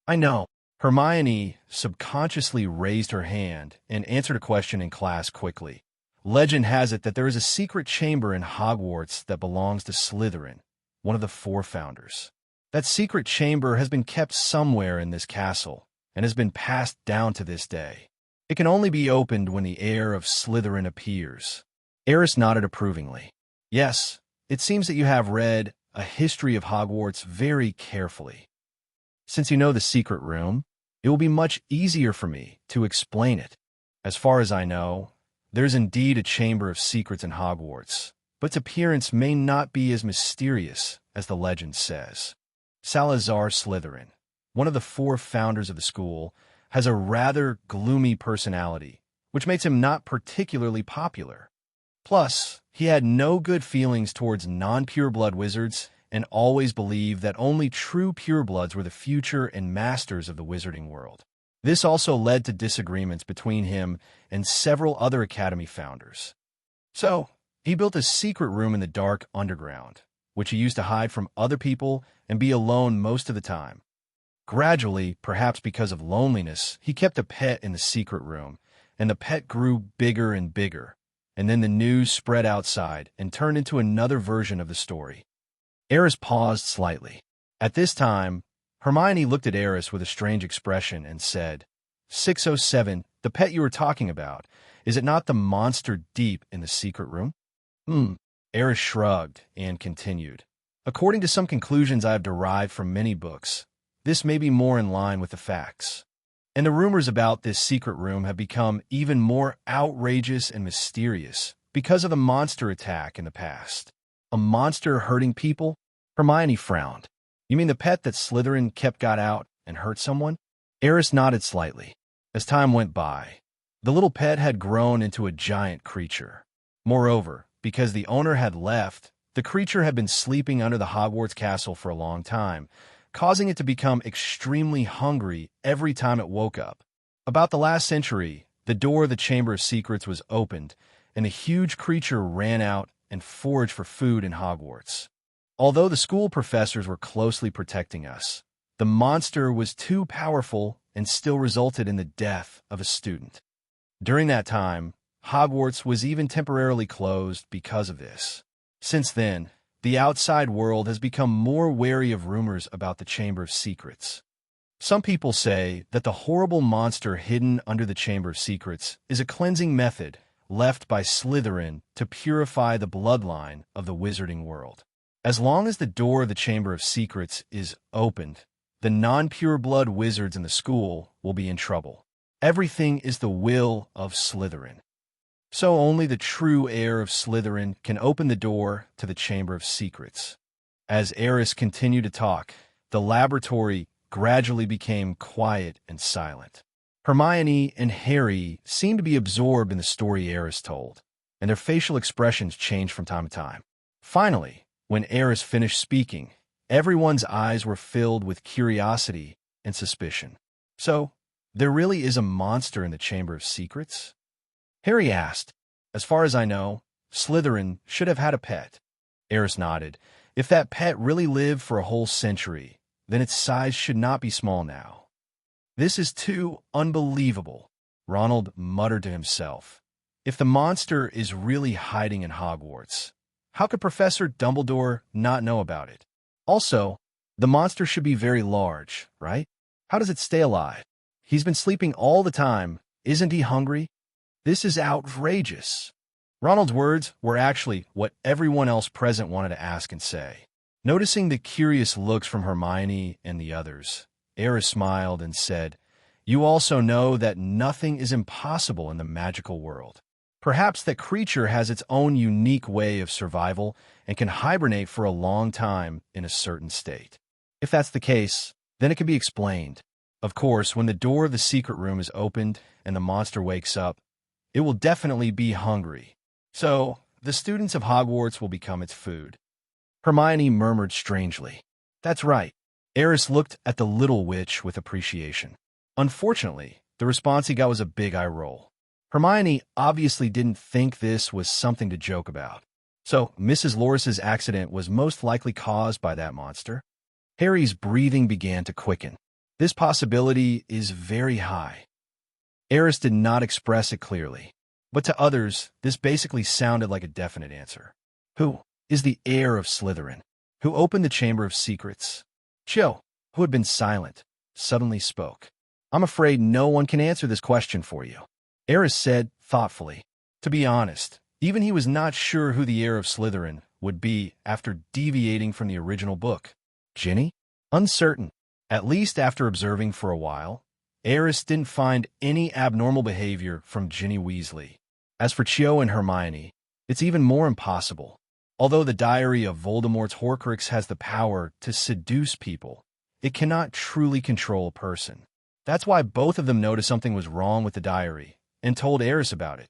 I know. Hermione subconsciously raised her hand and answered a question in class quickly. Legend has it that there is a secret chamber in Hogwarts that belongs to Slytherin, one of the four founders. That secret chamber has been kept somewhere in this castle and has been passed down to this day. It can only be opened when the heir of Slytherin appears. Aris nodded approvingly. Yes, it seems that you have read A History of Hogwarts very carefully. Since you know the secret room, it will be much easier for me to explain it. As far as I know, there's indeed a Chamber of Secrets in Hogwarts, but its appearance may not be as mysterious as the legend says. Salazar Slytherin, one of the four founders of the school, has a rather gloomy personality, which makes him not particularly popular. Plus, he had no good feelings towards non-pureblood wizards and always believed that only true purebloods were the future and masters of the wizarding world. This also led to disagreements between him and several other academy founders. So, he built a secret room in the dark underground, which he used to hide from other people and be alone most of the time. Gradually, perhaps because of loneliness, he kept a pet in the secret room, and the pet grew bigger and bigger, and then the news spread outside and turned into another version of the story. Aris paused slightly. At this time, Hermione looked at Aris with a strange expression and said, 607, the pet you were talking about, is it not the monster deep in the secret room? Aris shrugged and continued. According to some conclusions I have derived from many books, this may be more in line with the facts. And the rumors about this secret room have become even more outrageous and mysterious because of the monster attack in the past. A monster hurting people? Hermione frowned. You mean the pet that Slytherin kept got out and hurt someone? Aris nodded slightly. As time went by, the little pet had grown into a giant creature. Moreover, because the owner had left, the creature had been sleeping under the Hogwarts castle for a long time, causing it to become extremely hungry every time it woke up. About the last century, the door of the Chamber of Secrets was opened, and the huge creature ran out and foraged for food in Hogwarts. Although the school professors were closely protecting us, the monster was too powerful and still resulted in the death of a student. During that time, Hogwarts was even temporarily closed because of this. Since then, the outside world has become more wary of rumors about the Chamber of Secrets. Some people say that the horrible monster hidden under the Chamber of Secrets is a cleansing method left by Slytherin to purify the bloodline of the wizarding world. As long as the door of the Chamber of Secrets is opened, the non-pure blood wizards in the school will be in trouble. Everything is the will of Slytherin. So only the true heir of Slytherin can open the door to the Chamber of Secrets. As Aris continued to talk, the laboratory gradually became quiet and silent. Hermione and Harry seemed to be absorbed in the story Aris told, and their facial expressions changed from time to time. Finally, when Aris finished speaking, everyone's eyes were filled with curiosity and suspicion. So, there really is a monster in the Chamber of Secrets? Harry asked. As far as I know, Slytherin should have had a pet. Aris nodded. If that pet really lived for a whole century, then its size should not be small now. This is too unbelievable, Ronald muttered to himself. If the monster is really hiding in Hogwarts, how could Professor Dumbledore not know about it? Also, the monster should be very large, right? How does it stay alive? He's been sleeping all the time. Isn't he hungry? This is outrageous. Ronald's words were actually what everyone else present wanted to ask and say. Noticing the curious looks from Hermione and the others, Aerys smiled and said, "You also know that nothing is impossible in the magical world. Perhaps that creature has its own unique way of survival and can hibernate for a long time in a certain state. If that's the case, then it can be explained. Of course, when the door of the secret room is opened and the monster wakes up, it will definitely be hungry. So, the students of Hogwarts will become its food." Hermione murmured strangely. That's right. Aris looked at the little witch with appreciation. Unfortunately, the response he got was a big eye roll. Hermione obviously didn't think this was something to joke about. So, Mrs. Loris's accident was most likely caused by that monster. Harry's breathing began to quicken. This possibility is very high. Aris did not express it clearly, but to others, this basically sounded like a definite answer. Who is the heir of Slytherin? Who opened the Chamber of Secrets? Cho, who had been silent, suddenly spoke. I'm afraid no one can answer this question for you, Aris said thoughtfully. To be honest, even he was not sure who the heir of Slytherin would be after deviating from the original book. Ginny? Uncertain. At least after observing for a while, Aris didn't find any abnormal behavior from Ginny Weasley. As for Cho and Hermione, it's even more impossible. Although the diary of Voldemort's Horcrux has the power to seduce people, it cannot truly control a person. That's why both of them noticed something was wrong with the diary and told Aris about it.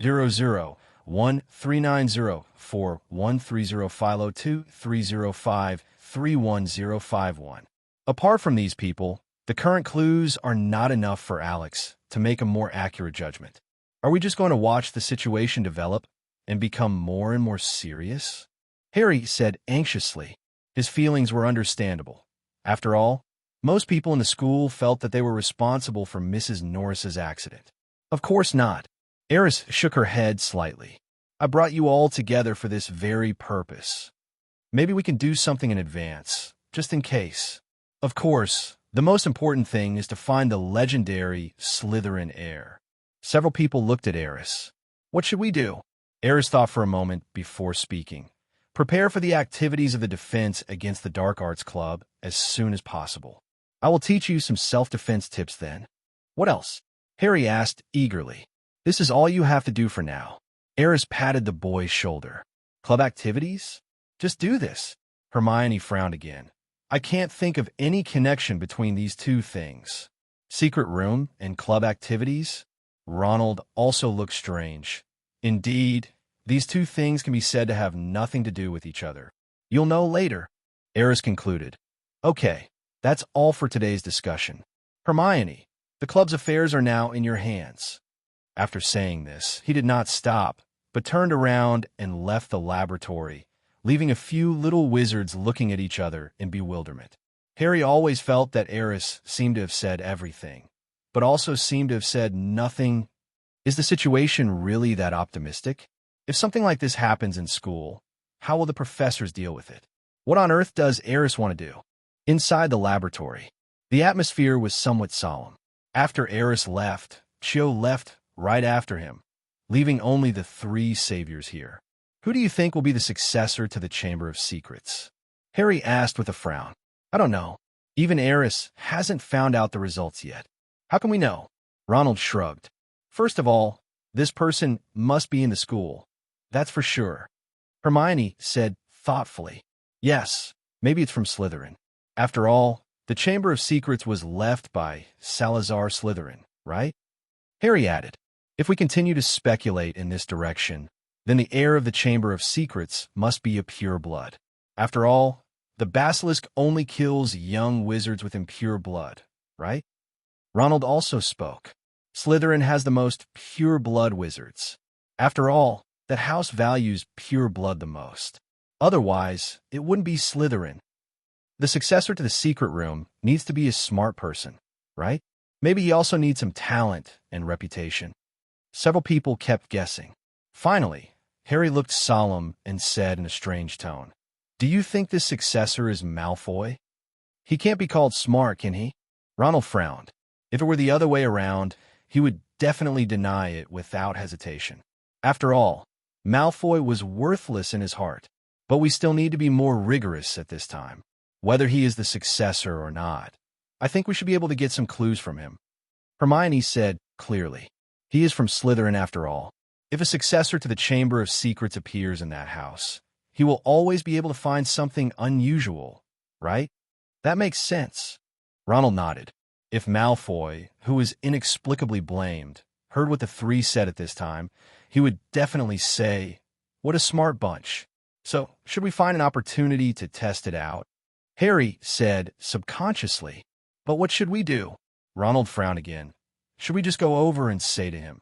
0013904130502305311051. Apart from these people, the current clues are not enough for Alex to make a more accurate judgment. Are we just going to watch the situation develop and become more and more serious? Harry said anxiously. His feelings were understandable. After all, most people in the school felt that they were responsible for Mrs. Norris's accident. Of course not. Aris shook her head slightly. I brought you all together for this very purpose. Maybe we can do something in advance, just in case. Of course, the most important thing is to find the legendary Slytherin heir. Several people looked at Aris. What should we do? Aris thought for a moment before speaking. Prepare for the activities of the defense against the Dark Arts Club as soon as possible. I will teach you some self-defense tips then. What else? Harry asked eagerly. This is all you have to do for now. Aris patted the boy's shoulder. Club activities? Just do this. Hermione frowned again. I can't think of any connection between these two things. Secret room and club activities? Ronald also looked strange. Indeed, these two things can be said to have nothing to do with each other. You'll know later, Aris concluded. Okay, that's all for today's discussion. Hermione, the club's affairs are now in your hands. After saying this, he did not stop, but turned around and left the laboratory, leaving a few little wizards looking at each other in bewilderment. Harry always felt that Aris seemed to have said everything, but also seemed to have said nothing. Is the situation really that optimistic? If something like this happens in school, how will the professors deal with it? What on earth does Aris want to do? Inside the laboratory, the atmosphere was somewhat solemn. After Aris left, Cho left right after him, leaving only the three saviors here. Who do you think will be the successor to the Chamber of Secrets? Harry asked with a frown. I don't know. Even Aris hasn't found out the results yet. How can we know? Ronald shrugged. First of all, this person must be in the school. That's for sure. Hermione said thoughtfully. Yes, maybe it's from Slytherin. After all, the Chamber of Secrets was left by Salazar Slytherin, right? Harry added, if we continue to speculate in this direction, then the heir of the Chamber of Secrets must be a pure blood. After all, the basilisk only kills young wizards with impure blood, right? Ronald also spoke. Slytherin has the most pure blood wizards. After all, that house values pure blood the most. Otherwise, it wouldn't be Slytherin. The successor to the secret room needs to be a smart person, right? Maybe he also needs some talent and reputation. Several people kept guessing. Finally, Harry looked solemn and said in a strange tone, do you think this successor is Malfoy? He can't be called smart, can he? Ronald frowned. If it were the other way around, he would definitely deny it without hesitation. After all, Malfoy was worthless in his heart, but we still need to be more rigorous at this time. Whether he is the successor or not, I think we should be able to get some clues from him. Hermione said clearly, he is from Slytherin after all. If a successor to the Chamber of Secrets appears in that house, he will always be able to find something unusual, right? That makes sense. Ronald nodded. If Malfoy, who was inexplicably blamed, heard what the three said at this time, he would definitely say, what a smart bunch. So, should we find an opportunity to test it out? Harry said subconsciously, but what should we do? Ronald frowned again. Should we just go over and say to him,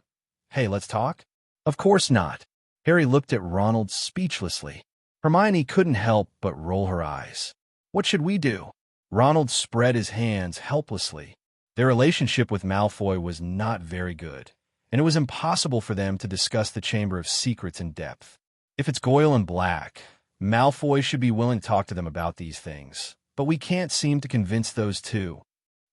hey, let's talk? Of course not. Harry looked at Ronald speechlessly. Hermione couldn't help but roll her eyes. What should we do? Ronald spread his hands helplessly. Their relationship with Malfoy was not very good, and it was impossible for them to discuss the Chamber of Secrets in depth. If it's Goyle and Black, Malfoy should be willing to talk to them about these things, but we can't seem to convince those two.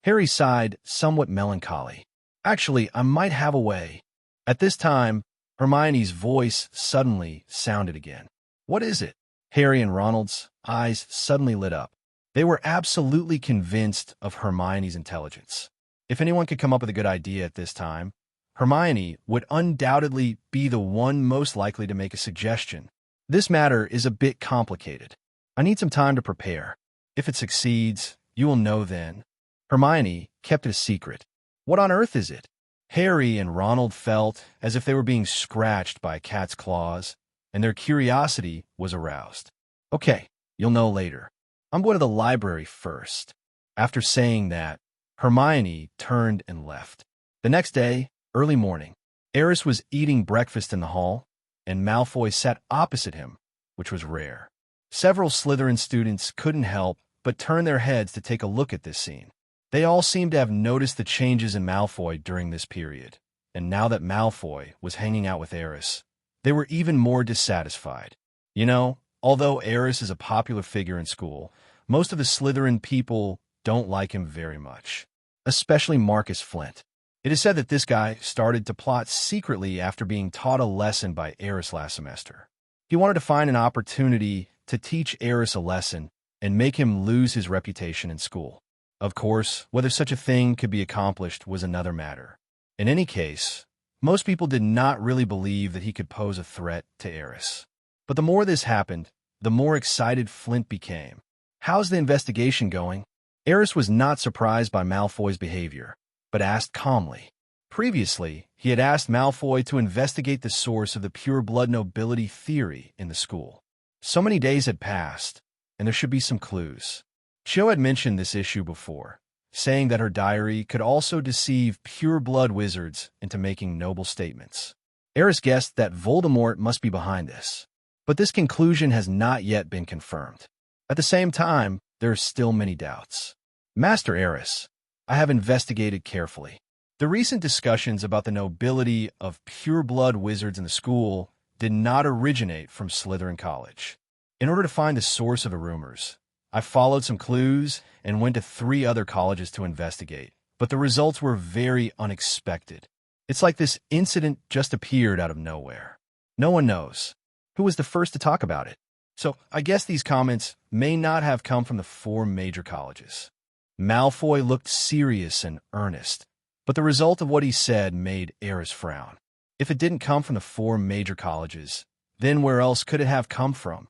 Harry sighed, somewhat melancholy. Actually, I might have a way. At this time, Hermione's voice suddenly sounded again. What is it? Harry and Ronald's eyes suddenly lit up. They were absolutely convinced of Hermione's intelligence. If anyone could come up with a good idea at this time, Hermione would undoubtedly be the one most likely to make a suggestion. This matter is a bit complicated. I need some time to prepare. If it succeeds, you will know then. Hermione kept it a secret. What on earth is it? Harry and Ronald felt as if they were being scratched by a cat's claws, and their curiosity was aroused. Okay, you'll know later. I'm going to the library first. After saying that, Hermione turned and left. The next day, early morning, Aris was eating breakfast in the hall, and Malfoy sat opposite him, which was rare. Several Slytherin students couldn't help but turn their heads to take a look at this scene. They all seemed to have noticed the changes in Malfoy during this period, and now that Malfoy was hanging out with Aris, they were even more dissatisfied. You know, although Aris is a popular figure in school, most of the Slytherin people don't like him very much, especially Marcus Flint. It is said that this guy started to plot secretly after being taught a lesson by Aris last semester. He wanted to find an opportunity to teach Aris a lesson and make him lose his reputation in school. Of course, whether such a thing could be accomplished was another matter. In any case, most people did not really believe that he could pose a threat to Aris. But the more this happened, the more excited Flint became. How's the investigation going? Aris was not surprised by Malfoy's behavior, but asked calmly. Previously, he had asked Malfoy to investigate the source of the pure blood nobility theory in the school. So many days had passed, and there should be some clues. Cho had mentioned this issue before, saying that her diary could also deceive pure blood wizards into making noble statements. Aris guessed that Voldemort must be behind this, but this conclusion has not yet been confirmed. At the same time, there are still many doubts. Master Aris, I have investigated carefully. The recent discussions about the nobility of pure-blood wizards in the school did not originate from Slytherin College. In order to find the source of the rumors, I followed some clues and went to 3 other colleges to investigate, but the results were very unexpected. It's like this incident just appeared out of nowhere. No one knows who was the first to talk about it. So I guess these comments may not have come from the 4 major colleges. Malfoy looked serious and earnest, but the result of what he said made Aerys frown. If it didn't come from the 4 major colleges, then where else could it have come from?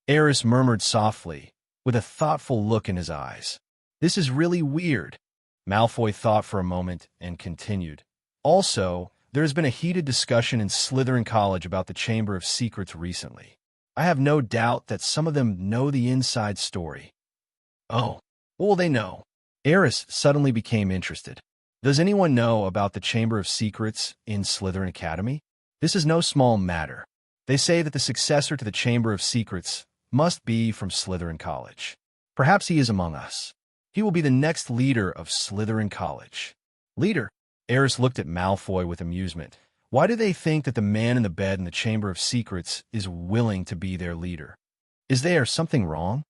Aerys murmured softly, with a thoughtful look in his eyes. This is really weird. Malfoy thought for a moment and continued. Also, there has been a heated discussion in Slytherin College about the Chamber of Secrets recently. I have no doubt that some of them know the inside story. Oh, what will they know? Aerys suddenly became interested. Does anyone know about the Chamber of Secrets in Slytherin Academy? This is no small matter. They say that the successor to the Chamber of Secrets must be from Slytherin College. Perhaps he is among us. He will be the next leader of Slytherin College. Leader? Aerys looked at Malfoy with amusement. Why do they think that the man in the bed in the Chamber of Secrets is willing to be their leader? Is there something wrong?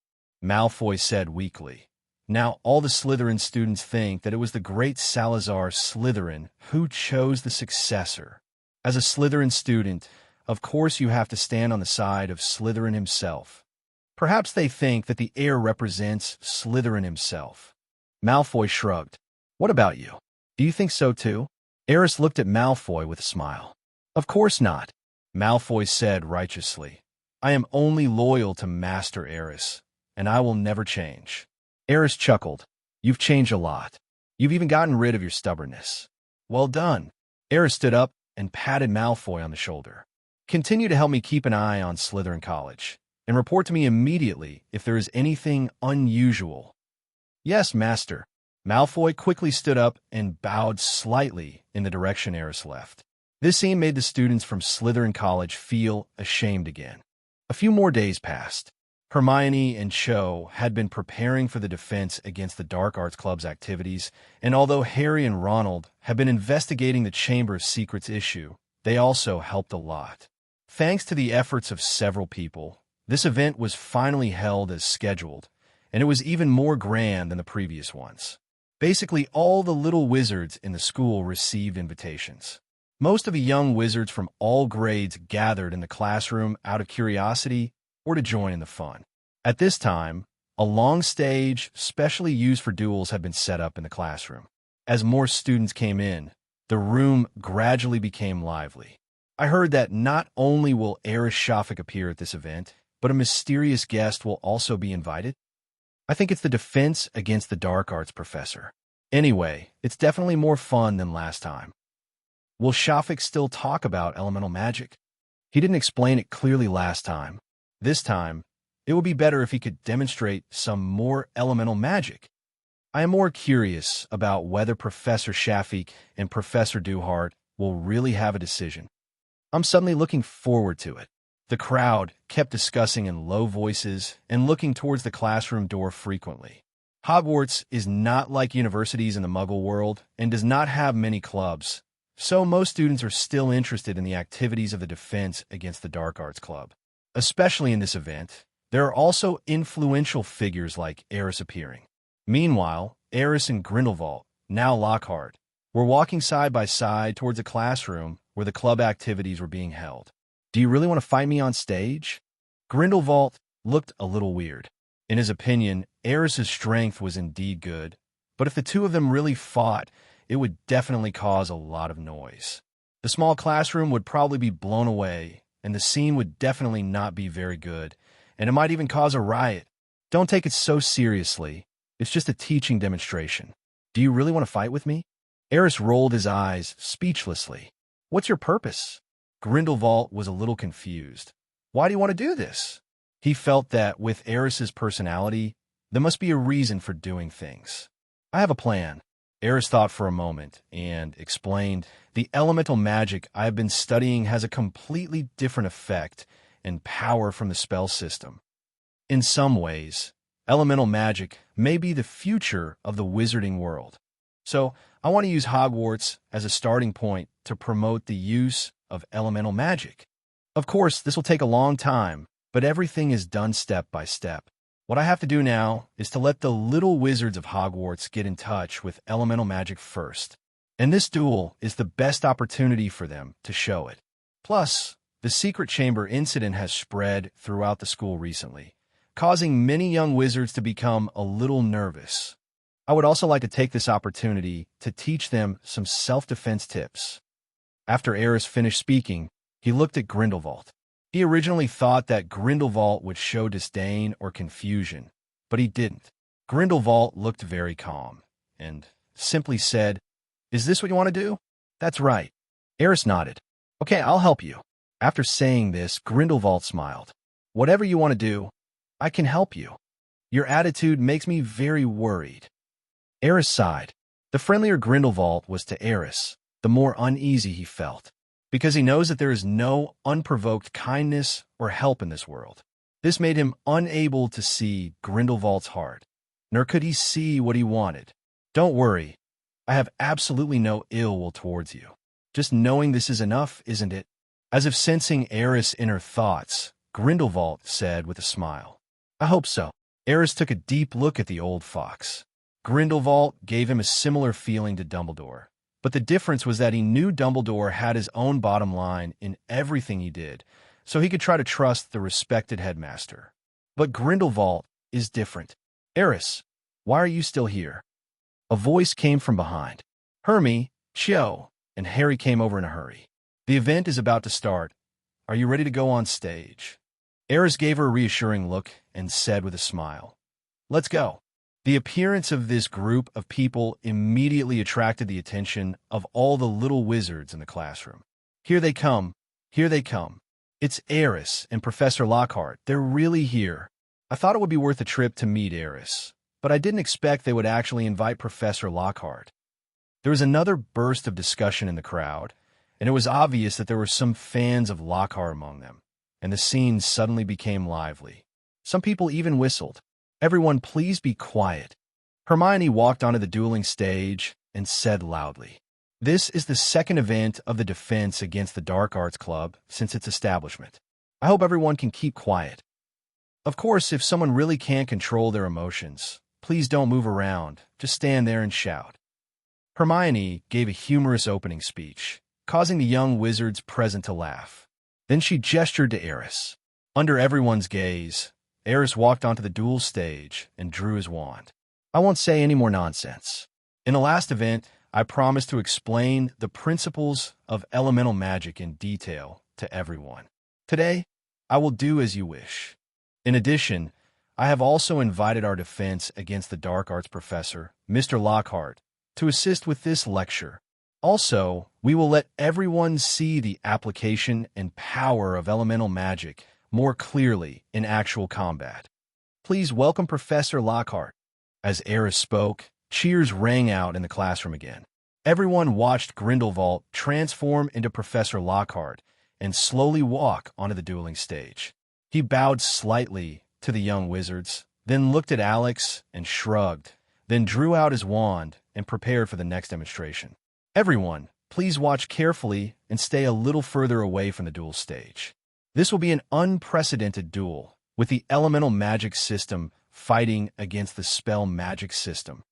Malfoy said weakly. Now all the Slytherin students think that it was the great Salazar Slytherin who chose the successor. As a Slytherin student, of course you have to stand on the side of Slytherin himself. Perhaps they think that the heir represents Slytherin himself. Malfoy shrugged. What about you? Do you think so too? Aerys looked at Malfoy with a smile. Of course not, Malfoy said righteously. I am only loyal to Master Aerys, and I will never change. Aerys chuckled. You've changed a lot. You've even gotten rid of your stubbornness. Well done. Aerys stood up and patted Malfoy on the shoulder. Continue to help me keep an eye on Slytherin College, and report to me immediately if there is anything unusual. Yes, Master. Malfoy quickly stood up and bowed slightly in the direction Aerys left. This scene made the students from Slytherin College feel ashamed again. A few more days passed. Hermione and Cho had been preparing for the defense against the Dark Arts Club's activities, and although Harry and Ronald had been investigating the Chamber of Secrets issue, they also helped a lot. Thanks to the efforts of several people, this event was finally held as scheduled, and it was even more grand than the previous ones. Basically, all the little wizards in the school received invitations. Most of the young wizards from all grades gathered in the classroom out of curiosity or to join in the fun. At this time, a long stage, specially used for duels, had been set up in the classroom. As more students came in, the room gradually became lively. I heard that not only will Aris Shafik appear at this event, but a mysterious guest will also be invited. I think it's the defense against the dark arts professor. Anyway, it's definitely more fun than last time. Will Shafik still talk about elemental magic? He didn't explain it clearly last time. This time, it would be better if he could demonstrate some more elemental magic. I am more curious about whether Professor Shafik and Professor Duhart will really have a decision. I'm suddenly looking forward to it. The crowd kept discussing in low voices and looking towards the classroom door frequently. Hogwarts is not like universities in the Muggle world and does not have many clubs, so most students are still interested in the activities of the defense against the Dark Arts Club. Especially in this event, there are also influential figures like Aris appearing. Meanwhile, Aris and Grindelwald, now Lockhart, were walking side by side towards a classroom where the club activities were being held. Do you really want to fight me on stage? Grindelwald looked a little weird. In his opinion, Aris's strength was indeed good, but if the two of them really fought, it would definitely cause a lot of noise. The small classroom would probably be blown away, and the scene would definitely not be very good, and it might even cause a riot. Don't take it so seriously. It's just a teaching demonstration. Do you really want to fight with me? Aris rolled his eyes speechlessly. What's your purpose? Grindelwald was a little confused. Why do you want to do this? He felt that with Aris's personality, there must be a reason for doing things. I have a plan. Aris thought for a moment and explained, the elemental magic I have been studying has a completely different effect and power from the spell system. In some ways, Elemental magic may be the future of the wizarding world. So, I want to use Hogwarts as a starting point to promote the use of elemental magic. Of course, this will take a long time, but everything is done step by step. What I have to do now is to let the little wizards of Hogwarts get in touch with elemental magic first. And this duel is the best opportunity for them to show it. Plus, the secret chamber incident has spread throughout the school recently, causing many young wizards to become a little nervous. I would also like to take this opportunity to teach them some self-defense tips. After Aris finished speaking, he looked at Grindelwald. He originally thought that Grindelwald would show disdain or confusion, but he didn't. Grindelwald looked very calm and simply said, "Is this what you want to do?" "That's right." Aris nodded. "Okay, I'll help you." After saying this, Grindelwald smiled. "Whatever you want to do, I can help you. Your attitude makes me very worried." Aris sighed. The friendlier Grindelwald was to Aris, the more uneasy he felt, because he knows that there is no unprovoked kindness or help in this world. This made him unable to see Grindelwald's heart, nor could he see what he wanted. "Don't worry, I have absolutely no ill will towards you. Just knowing this is enough, isn't it?" As if sensing Aris' inner thoughts, Grindelwald said with a smile, "I hope so." Aris took a deep look at the old fox. Grindelwald gave him a similar feeling to Dumbledore, but the difference was that he knew Dumbledore had his own bottom line in everything he did, so he could try to trust the respected headmaster. But Grindelwald is different. "Aris, why are you still here?" A voice came from behind. "Hermione, Cho," and Harry came over in a hurry. "The event is about to start. Are you ready to go on stage?" Aris gave her a reassuring look and said with a smile, "Let's go." The appearance of this group of people immediately attracted the attention of all the little wizards in the classroom. "Here they come. Here they come. It's Aris and Professor Lockhart. They're really here. I thought it would be worth a trip to meet Aris, but I didn't expect they would actually invite Professor Lockhart." There was another burst of discussion in the crowd, and it was obvious that there were some fans of Lockhart among them, and the scene suddenly became lively. Some people even whistled. "Everyone, please be quiet." Hermione walked onto the dueling stage and said loudly, "This is the second event of the defense against the Dark Arts Club since its establishment. I hope everyone can keep quiet. Of course, if someone really can't control their emotions, please don't move around, just stand there and shout." Hermione gave a humorous opening speech, causing the young wizards present to laugh. Then she gestured to Aris. Under everyone's gaze, Aris walked onto the duel stage and drew his wand. "I won't say any more nonsense. In the last event, I promised to explain the principles of elemental magic in detail to everyone. Today, I will do as you wish. In addition, I have also invited our defense against the Dark Arts professor, Mr. Lockhart, to assist with this lecture. Also, we will let everyone see the application and power of elemental magic more clearly in actual combat. Please welcome Professor Lockhart." As Aris spoke, cheers rang out in the classroom again. Everyone watched Grindelwald transform into Professor Lockhart and slowly walk onto the dueling stage. He bowed slightly to the young wizards, then looked at Alex and shrugged, then drew out his wand and prepared for the next demonstration. "Everyone, please watch carefully and stay a little further away from the duel stage. This will be an unprecedented duel, with the elemental magic system fighting against the spell magic system."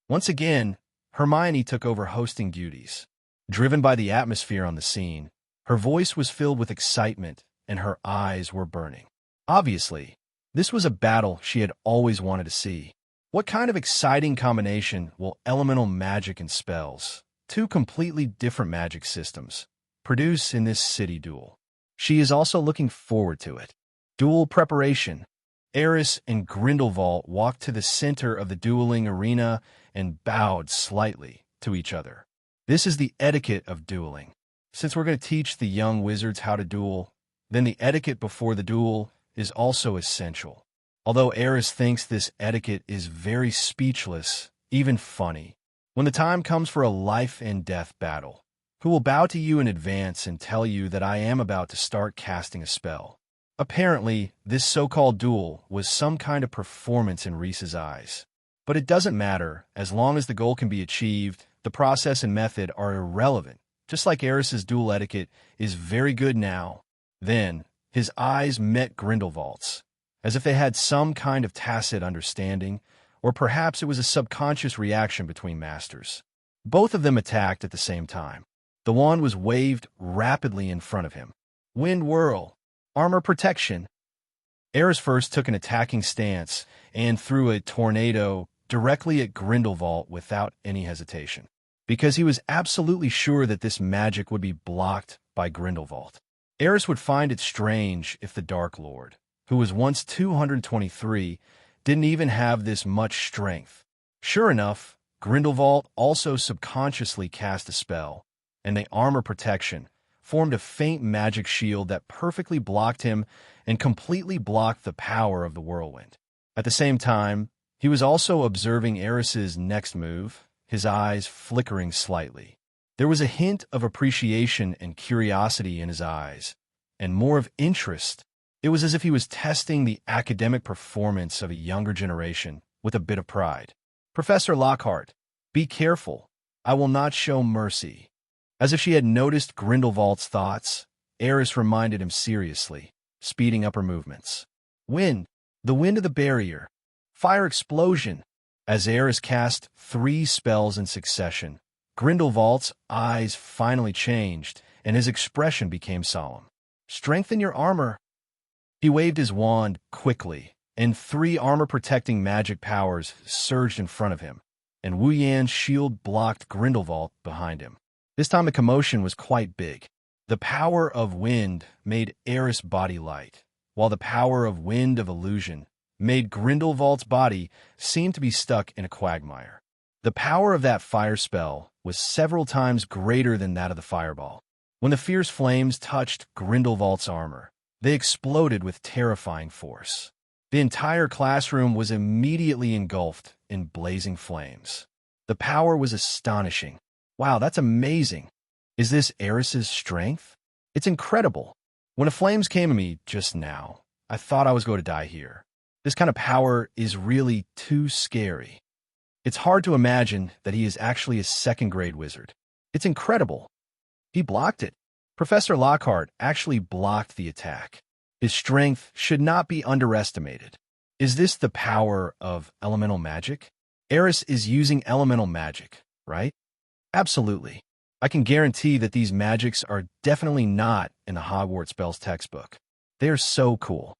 Once again, Hermione took over hosting duties. Driven by the atmosphere on the scene, her voice was filled with excitement and her eyes were burning. Obviously, this was a battle she had always wanted to see. What kind of exciting combination will elemental magic and spells, two completely different magic systems, produce in this city duel? She is also looking forward to it. Duel preparation. Aris and Grindelwald walked to the center of the dueling arena and bowed slightly to each other. This is the etiquette of dueling. Since we're going to teach the young wizards how to duel, then the etiquette before the duel is also essential. Although Aris thinks this etiquette is very speechless, even funny. When the time comes for a life and death battle, who will bow to you in advance and tell you that I am about to start casting a spell? Apparently, this so-called duel was some kind of performance in Reese's eyes. But it doesn't matter, as long as the goal can be achieved, the process and method are irrelevant. Just like Aerys's duel etiquette is very good now. Then, his eyes met Grindelwald's, as if they had some kind of tacit understanding, or perhaps it was a subconscious reaction between masters. Both of them attacked at the same time. The wand was waved rapidly in front of him. Wind whirl. Armor protection. Aerys first took an attacking stance and threw a tornado directly at Grindelwald without any hesitation, because he was absolutely sure that this magic would be blocked by Grindelwald. Aerys would find it strange if the Dark Lord, who was once 223, didn't even have this much strength. Sure enough, Grindelwald also subconsciously cast a spell, and the armor protection formed a faint magic shield that perfectly blocked him and completely blocked the power of the whirlwind. At the same time, he was also observing Aerys's next move, his eyes flickering slightly. There was a hint of appreciation and curiosity in his eyes, and more of interest. It was as if he was testing the academic performance of a younger generation with a bit of pride. Professor Lockhart, be careful. I will not show mercy. As if she had noticed Grindelwald's thoughts, Aerys reminded him seriously, speeding up her movements. Wind, the wind of the barrier. Fire explosion. As Aerys cast 3 spells in succession, Grindelwald's eyes finally changed, and his expression became solemn. Strengthen your armor. He waved his wand quickly, and 3 armor-protecting magic powers surged in front of him, and Wu Yan's shield blocked Grindelwald behind him. This time the commotion was quite big. The power of wind made Aerys' body light, while the power of wind of illusion made Grindelwald's body seem to be stuck in a quagmire. The power of that fire spell was several times greater than that of the fireball. When the fierce flames touched Grindelwald's armor, they exploded with terrifying force. The entire classroom was immediately engulfed in blazing flames. The power was astonishing. Wow, that's amazing. Is this Aerys's strength? It's incredible. When the flames came to me just now, I thought I was going to die here. This kind of power is really too scary. It's hard to imagine that he is actually a second-grade wizard. It's incredible. He blocked it. Professor Lockhart actually blocked the attack. His strength should not be underestimated. Is this the power of elemental magic? Aerys is using elemental magic, right? Absolutely. I can guarantee that these magics are definitely not in the Hogwarts spells textbook. They are so cool.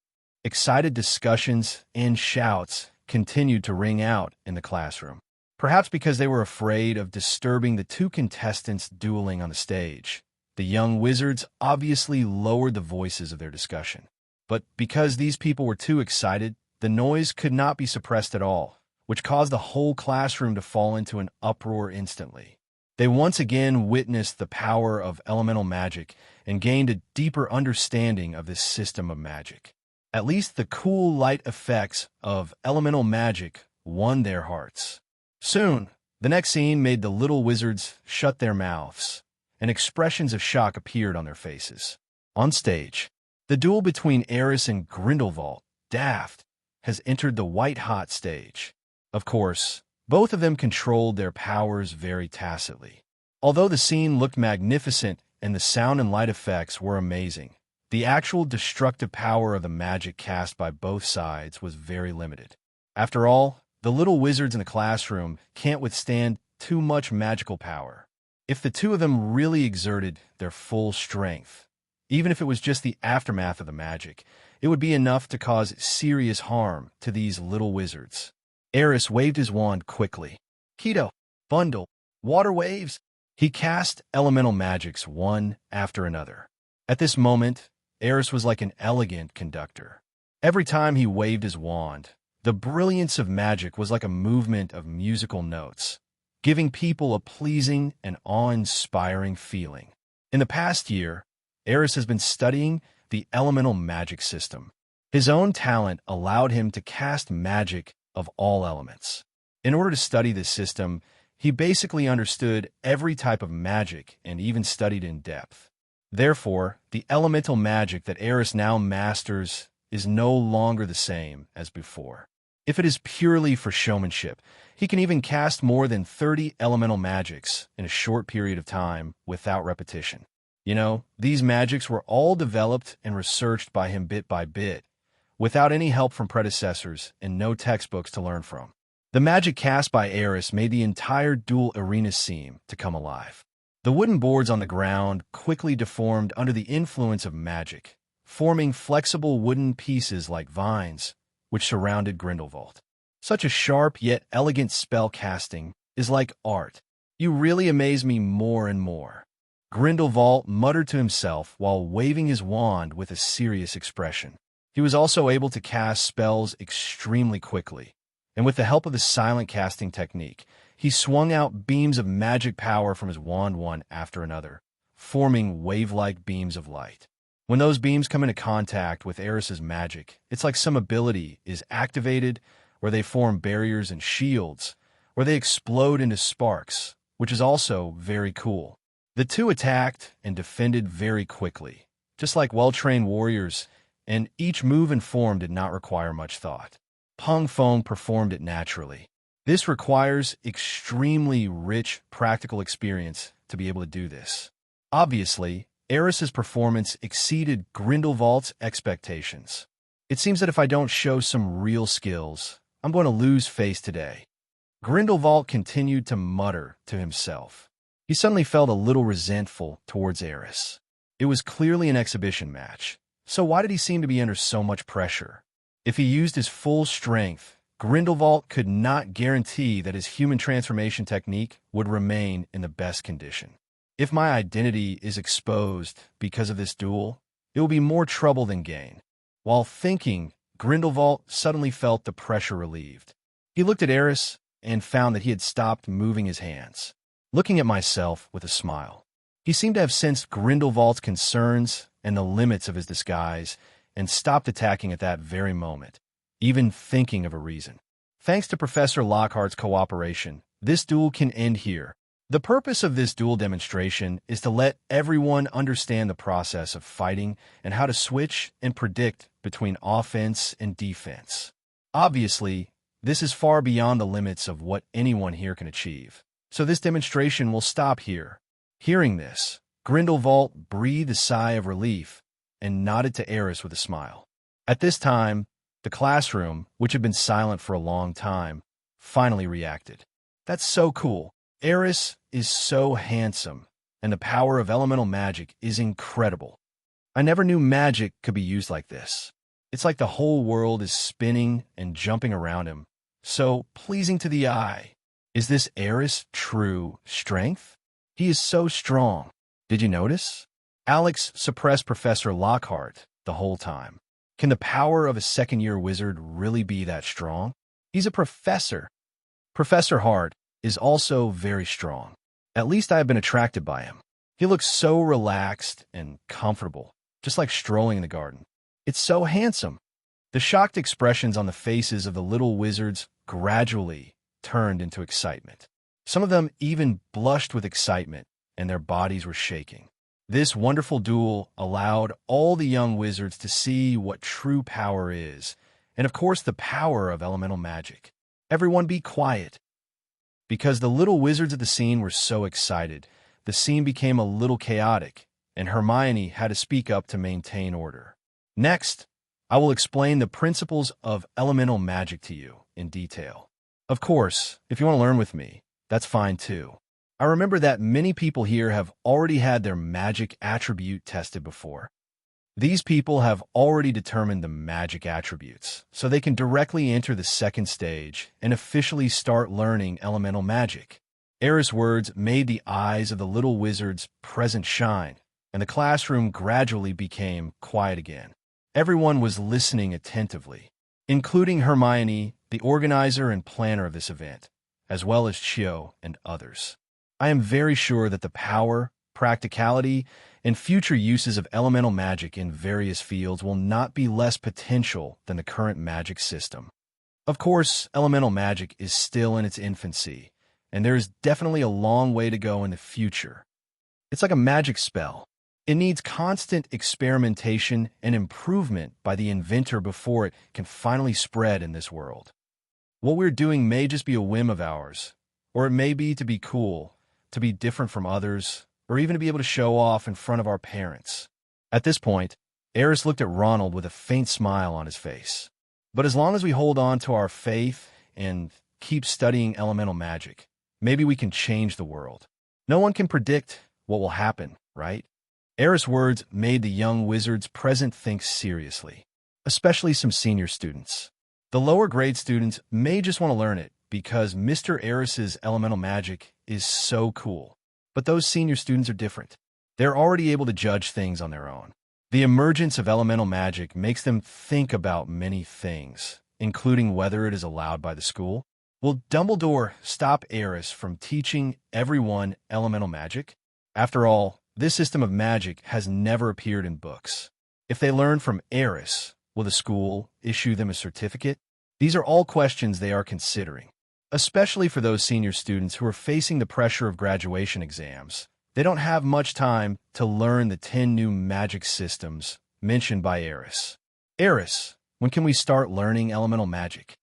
Excited discussions and shouts continued to ring out in the classroom, perhaps because they were afraid of disturbing the 2 contestants dueling on the stage. The young wizards obviously lowered the voices of their discussion, but because these people were too excited, the noise could not be suppressed at all, which caused the whole classroom to fall into an uproar instantly. They once again witnessed the power of elemental magic and gained a deeper understanding of this system of magic. At least the cool light effects of elemental magic won their hearts. Soon, the next scene made the little wizards shut their mouths, and expressions of shock appeared on their faces. On stage, the duel between Aerys and Grindelwald, Daft, has entered the white-hot stage. Of course, both of them controlled their powers very tacitly. Although the scene looked magnificent and the sound and light effects were amazing, the actual destructive power of the magic cast by both sides was very limited. After all, the little wizards in the classroom can't withstand too much magical power. If the 2 of them really exerted their full strength, even if it was just the aftermath of the magic, it would be enough to cause serious harm to these little wizards. Aerys waved his wand quickly. Keto, bundle, water waves. He cast elemental magics one after another. At this moment, Aerys was like an elegant conductor. Every time he waved his wand, the brilliance of magic was like a movement of musical notes, giving people a pleasing and awe-inspiring feeling. In the past year, Aerys has been studying the elemental magic system. His own talent allowed him to cast magic of all elements. In order to study this system, he basically understood every type of magic and even studied in depth. Therefore, the elemental magic that Aris now masters is no longer the same as before. If it is purely for showmanship, he can even cast more than 30 elemental magics in a short period of time without repetition. You know, these magics were all developed and researched by him bit by bit, without any help from predecessors and no textbooks to learn from. The magic cast by Aris made the entire duel arena seem to come alive. The wooden boards on the ground quickly deformed under the influence of magic, forming flexible wooden pieces like vines, which surrounded Grindelwald. Such a sharp yet elegant spell casting is like art. You really amaze me more and more. Grindelwald muttered to himself while waving his wand with a serious expression. He was also able to cast spells extremely quickly, and with the help of the silent casting technique, he swung out beams of magic power from his wand one after another, forming wave-like beams of light. When those beams come into contact with Aris's magic, it's like some ability is activated, where they form barriers and shields, or they explode into sparks, which is also very cool. The two attacked and defended very quickly, just like well-trained warriors, and each move and form did not require much thought. Pung Fong performed it naturally. This requires extremely rich practical experience to be able to do this. Obviously, Aris's performance exceeded Grindelwald's expectations. It seems that if I don't show some real skills, I'm going to lose face today. Grindelwald continued to mutter to himself. He suddenly felt a little resentful towards Aris. It was clearly an exhibition match, so why did he seem to be under so much pressure? If he used his full strength, Grindelwald could not guarantee that his human transformation technique would remain in the best condition. If my identity is exposed because of this duel, it will be more trouble than gain. While thinking, Grindelwald suddenly felt the pressure relieved. He looked at Aris and found that he had stopped moving his hands, looking at myself with a smile. He seemed to have sensed Grindelwald's concerns and the limits of his disguise and stopped attacking at that very moment, even thinking of a reason. Thanks to Professor Lockhart's cooperation, this duel can end here. The purpose of this duel demonstration is to let everyone understand the process of fighting and how to switch and predict between offense and defense. Obviously, this is far beyond the limits of what anyone here can achieve, so this demonstration will stop here. Hearing this, Grindelwald breathed a sigh of relief and nodded to Aris with a smile. At this time, the classroom, which had been silent for a long time, finally reacted. That's so cool. Aris is so handsome, and the power of elemental magic is incredible. I never knew magic could be used like this. It's like the whole world is spinning and jumping around him, so pleasing to the eye. Is this Aris' true strength? He is so strong. Did you notice? Alex suppressed Professor Lockhart the whole time. Can the power of a second-year wizard really be that strong? He's a professor. Professor Hart is also very strong. At least I have been attracted by him. He looks so relaxed and comfortable, just like strolling in the garden. It's so handsome. The shocked expressions on the faces of the little wizards gradually turned into excitement. Some of them even blushed with excitement, and their bodies were shaking. This wonderful duel allowed all the young wizards to see what true power is, and of course the power of elemental magic. Everyone be quiet. Because the little wizards of the scene were so excited, the scene became a little chaotic, and Hermione had to speak up to maintain order. Next, I will explain the principles of elemental magic to you in detail. Of course, if you want to learn with me, that's fine too. I remember that many people here have already had their magic attribute tested before. These people have already determined the magic attributes, so they can directly enter the second stage and officially start learning elemental magic. Aerys' words made the eyes of the little wizards present shine, and the classroom gradually became quiet again. Everyone was listening attentively, including Hermione, the organizer and planner of this event, as well as Chio and others. I am very sure that the power, practicality, and future uses of elemental magic in various fields will not be less potential than the current magic system. Of course, elemental magic is still in its infancy, and there is definitely a long way to go in the future. It's like a magic spell. It needs constant experimentation and improvement by the inventor before it can finally spread in this world. What we're doing may just be a whim of ours, or it may be to be cool, to be different from others, or even to be able to show off in front of our parents. At this point, Aris looked at Ronald with a faint smile on his face. But as long as we hold on to our faith and keep studying elemental magic, maybe we can change the world. No one can predict what will happen, right? Aris' words made the young wizards present think seriously, especially some senior students. The lower grade students may just want to learn it because Mr. Aris's elemental magic is so cool. But those senior students are different. They're already able to judge things on their own. The emergence of elemental magic makes them think about many things, including whether it is allowed by the school. Will Dumbledore stop Aris from teaching everyone elemental magic? After all, this system of magic has never appeared in books. If they learn from Aris, will the school issue them a certificate? These are all questions they are considering, especially for those senior students who are facing the pressure of graduation exams. They don't have much time to learn the 10 new magic systems mentioned by Aris. Aris, when can we start learning elemental magic?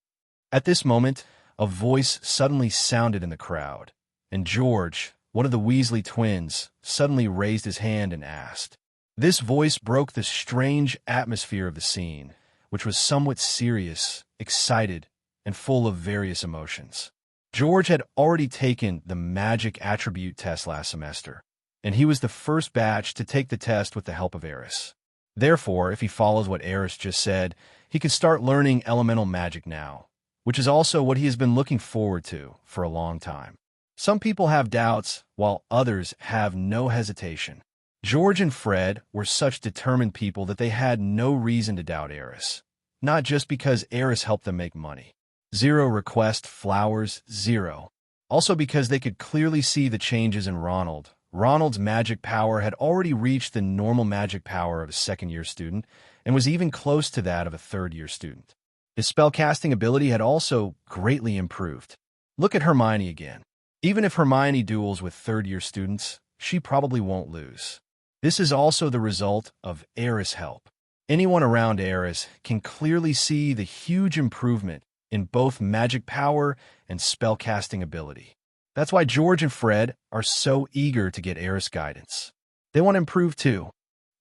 At this moment, a voice suddenly sounded in the crowd, and George, one of the Weasley twins, suddenly raised his hand and asked. This voice broke the strange atmosphere of the scene, which was somewhat serious, excited, and full of various emotions. George had already taken the magic attribute test last semester, and he was the first batch to take the test with the help of Aris. Therefore, if he follows what Aris just said, he can start learning elemental magic now, which is also what he has been looking forward to for a long time. Some people have doubts, while others have no hesitation. George and Fred were such determined people that they had no reason to doubt Aris, not just because Aris helped them make money. 0 request flowers, 0. Also because they could clearly see the changes in Ronald. Ronald's magic power had already reached the normal magic power of a second-year student and was even close to that of a third-year student. His spellcasting ability had also greatly improved. Look at Hermione again. Even if Hermione duels with third-year students, she probably won't lose. This is also the result of Aris' help. Anyone around Aris can clearly see the huge improvement in both magic power and spellcasting ability. That's why George and Fred are so eager to get Aris guidance. They want to improve too.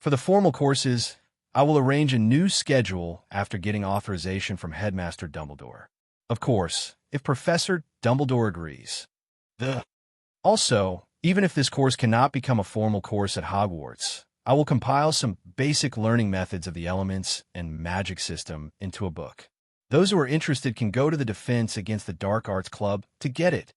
For the formal courses, I will arrange a new schedule after getting authorization from Headmaster Dumbledore. Of course, if Professor Dumbledore agrees. Also, even if this course cannot become a formal course at Hogwarts, I will compile some basic learning methods of the elements and magic system into a book. Those who are interested can go to the Defense Against the Dark Arts Club to get it.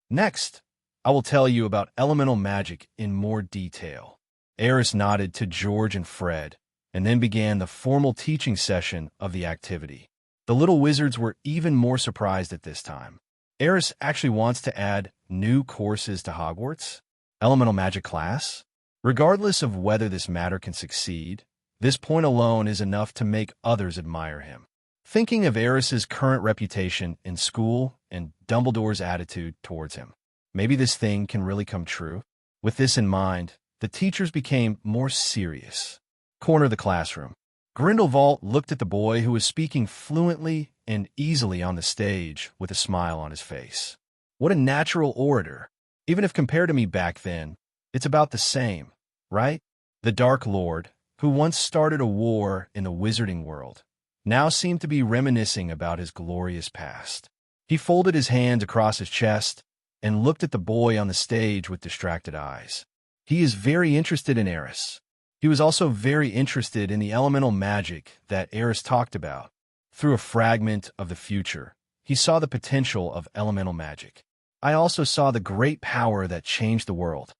Next, I will tell you about elemental magic in more detail. Aris nodded to George and Fred, and then began the formal teaching session of the activity. The little wizards were even more surprised at this time. Aris actually wants to add new courses to Hogwarts? Elemental magic class? Regardless of whether this matter can succeed, this point alone is enough to make others admire him. Thinking of Aris's current reputation in school and Dumbledore's attitude towards him, maybe this thing can really come true. With this in mind, the teachers became more serious. Corner of the classroom. Grindelwald looked at the boy who was speaking fluently and easily on the stage with a smile on his face. What a natural orator. Even if compared to me back then, it's about the same, right? The Dark Lord, who once started a war in the wizarding world, now seemed to be reminiscing about his glorious past. He folded his hands across his chest and looked at the boy on the stage with distracted eyes. He is very interested in Aris. He was also very interested in the elemental magic that Aris talked about. Through a fragment of the future, he saw the potential of elemental magic. I also saw the great power that changed the world.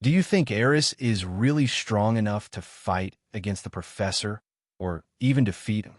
Do you think Aris is really strong enough to fight against the professor or even defeat him?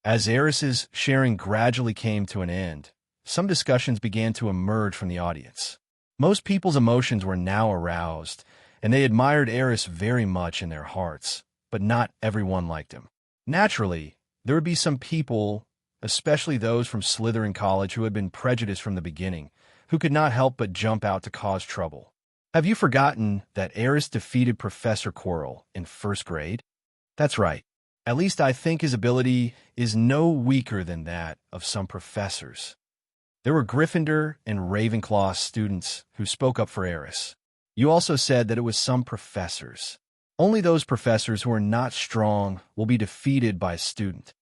As Aris's sharing gradually came to an end, some discussions began to emerge from the audience. Most people's emotions were now aroused, and they admired Aris very much in their hearts, but not everyone liked him. Naturally, there would be some people, especially those from Slytherin College who had been prejudiced from the beginning, who could not help but jump out to cause trouble. Have you forgotten that Aris defeated Professor Quirrell in first grade? That's right. At least I think his ability is no weaker than that of some professors. There were Gryffindor and Ravenclaw students who spoke up for Aris. You also said that it was some professors. Only those professors who are not strong will be defeated by a student.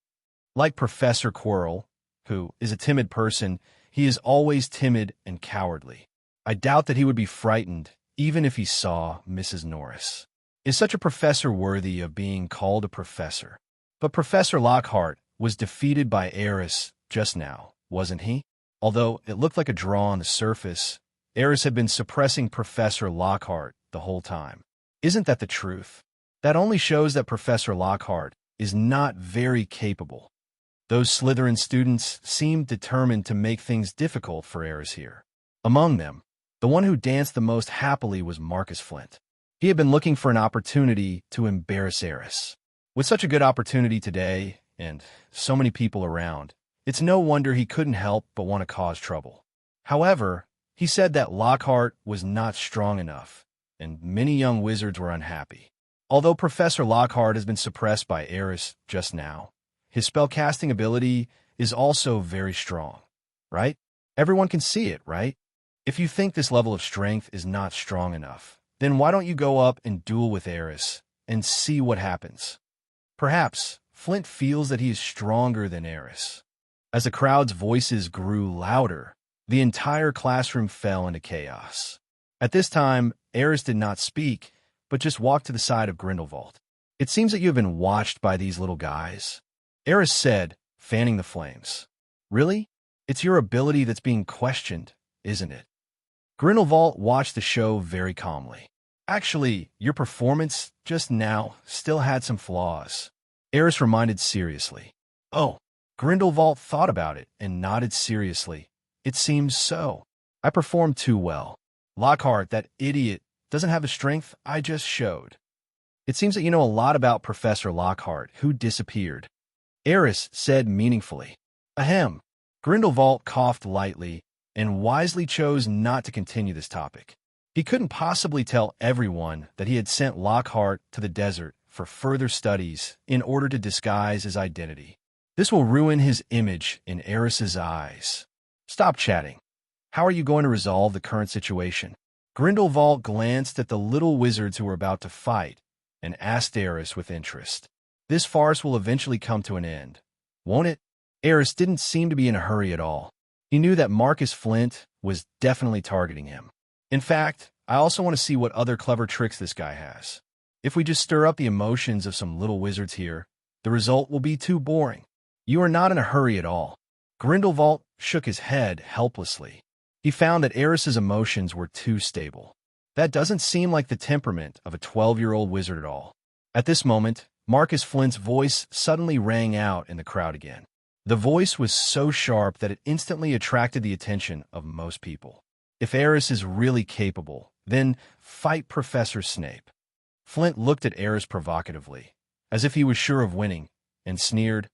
Like Professor Quirrell, who is a timid person, he is always timid and cowardly. I doubt that he would be frightened even if he saw Mrs. Norris. Is such a professor worthy of being called a professor? But Professor Lockhart was defeated by Aris just now, wasn't he? Although it looked like a draw on the surface, Aris had been suppressing Professor Lockhart the whole time. Isn't that the truth? That only shows that Professor Lockhart is not very capable. Those Slytherin students seemed determined to make things difficult for Aris here. Among them, the one who danced the most happily was Marcus Flint. He had been looking for an opportunity to embarrass Aris. With such a good opportunity today, and so many people around, it's no wonder he couldn't help but want to cause trouble. However, he said that Lockhart was not strong enough, and many young wizards were unhappy. Although Professor Lockhart has been suppressed by Aris just now, his spellcasting ability is also very strong, right? Everyone can see it, right? If you think this level of strength is not strong enough, then why don't you go up and duel with Aris and see what happens? Perhaps Flint feels that he is stronger than Aris. As the crowd's voices grew louder, the entire classroom fell into chaos. At this time, Aris did not speak, but just walked to the side of Grindelwald. It seems that you have been watched by these little guys, Aris said, fanning the flames. Really? It's your ability that's being questioned, isn't it? Grindelwald watched the show very calmly. Actually, your performance just now still had some flaws, Aris reminded seriously. Oh, Grindelwald thought about it and nodded seriously. It seems so. I performed too well. Lockhart, that idiot, doesn't have the strength I just showed. It seems that you know a lot about Professor Lockhart, who disappeared, Aris said meaningfully. Ahem. Grindelwald coughed lightly and wisely chose not to continue this topic. He couldn't possibly tell everyone that he had sent Lockhart to the desert for further studies in order to disguise his identity. This will ruin his image in Aris's eyes. Stop chatting. How are you going to resolve the current situation? Grindelwald glanced at the little wizards who were about to fight and asked Aris with interest. This farce will eventually come to an end, won't it? Aris didn't seem to be in a hurry at all. He knew that Marcus Flint was definitely targeting him. In fact, I also want to see what other clever tricks this guy has. If we just stir up the emotions of some little wizards here, the result will be too boring. You are not in a hurry at all. Grindelwald shook his head helplessly. He found that Aris's emotions were too stable. That doesn't seem like the temperament of a 12-year-old wizard at all. At this moment, Marcus Flint's voice suddenly rang out in the crowd again. The voice was so sharp that it instantly attracted the attention of most people. If Aris is really capable, then fight Professor Snape. Flint looked at Aris provocatively, as if he was sure of winning, and sneered,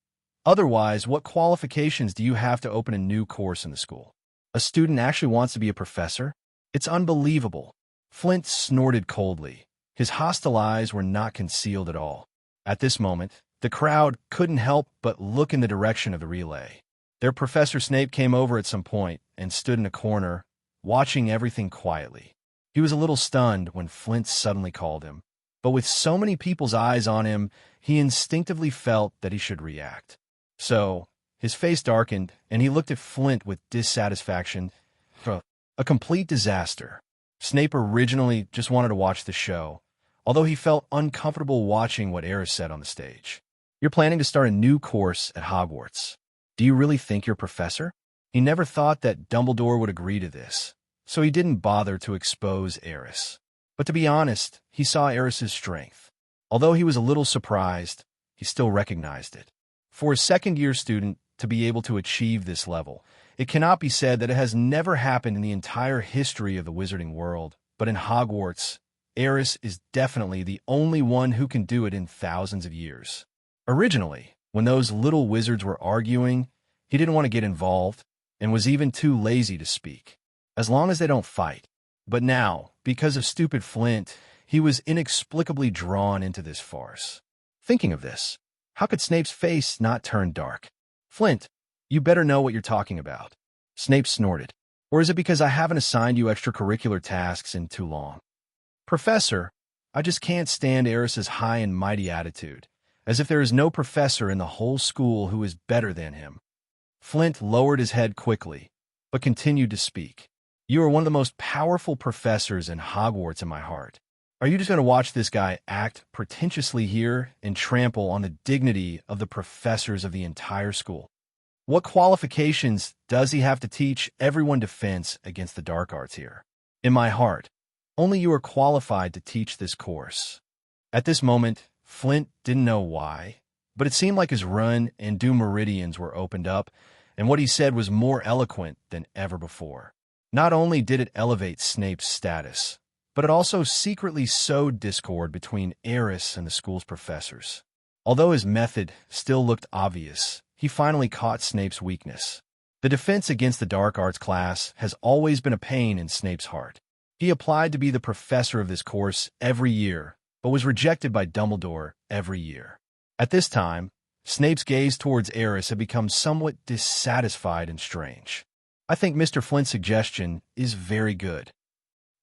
Otherwise, what qualifications do you have to open a new course in the school? A student actually wants to be a professor? It's unbelievable. Flint snorted coldly. His hostile eyes were not concealed at all. At this moment, the crowd couldn't help but look in the direction of the relay. Their Professor Snape came over at some point and stood in a corner, watching everything quietly. He was a little stunned when Flint suddenly called him, but with so many people's eyes on him, he instinctively felt that he should react. So, his face darkened, and he looked at Flint with dissatisfaction. A complete disaster. Snape originally just wanted to watch the show, although he felt uncomfortable watching what Aris said on the stage. You're planning to start a new course at Hogwarts. Do you really think you're a professor? He never thought that Dumbledore would agree to this, so he didn't bother to expose Aris. But to be honest, he saw Aris's strength. Although he was a little surprised, he still recognized it. For a second-year student to be able to achieve this level, it cannot be said that it has never happened in the entire history of the wizarding world, but in Hogwarts, Aris is definitely the only one who can do it in thousands of years. Originally, when those little wizards were arguing, he didn't want to get involved and was even too lazy to speak. As long as they don't fight, But now, because of stupid Flint, he was inexplicably drawn into this farce. Thinking of this, how could Snape's face not turn dark? Flint, you better know what you're talking about. Snape snorted. Or is it because I haven't assigned you extracurricular tasks in too long? Professor, I just can't stand Aris's high and mighty attitude, as if there is no professor in the whole school who is better than him. Flint lowered his head quickly, but continued to speak. You are one of the most powerful professors in Hogwarts in my heart. Are you just going to watch this guy act pretentiously here and trample on the dignity of the professors of the entire school? What qualifications does he have to teach everyone defense against the dark arts here? In my heart, only you are qualified to teach this course. At this moment, Flint didn't know why, but it seemed like his run and due meridians were opened up, and what he said was more eloquent than ever before. Not only did it elevate Snape's status, but it also secretly sowed discord between Aris and the school's professors. Although his method still looked obvious, he finally caught Snape's weakness. The defense against the dark arts class has always been a pain in Snape's heart. He applied to be the professor of this course every year, but was rejected by Dumbledore every year. At this time, Snape's gaze towards Aris had become somewhat dissatisfied and strange. I think Mr. Flint's suggestion is very good.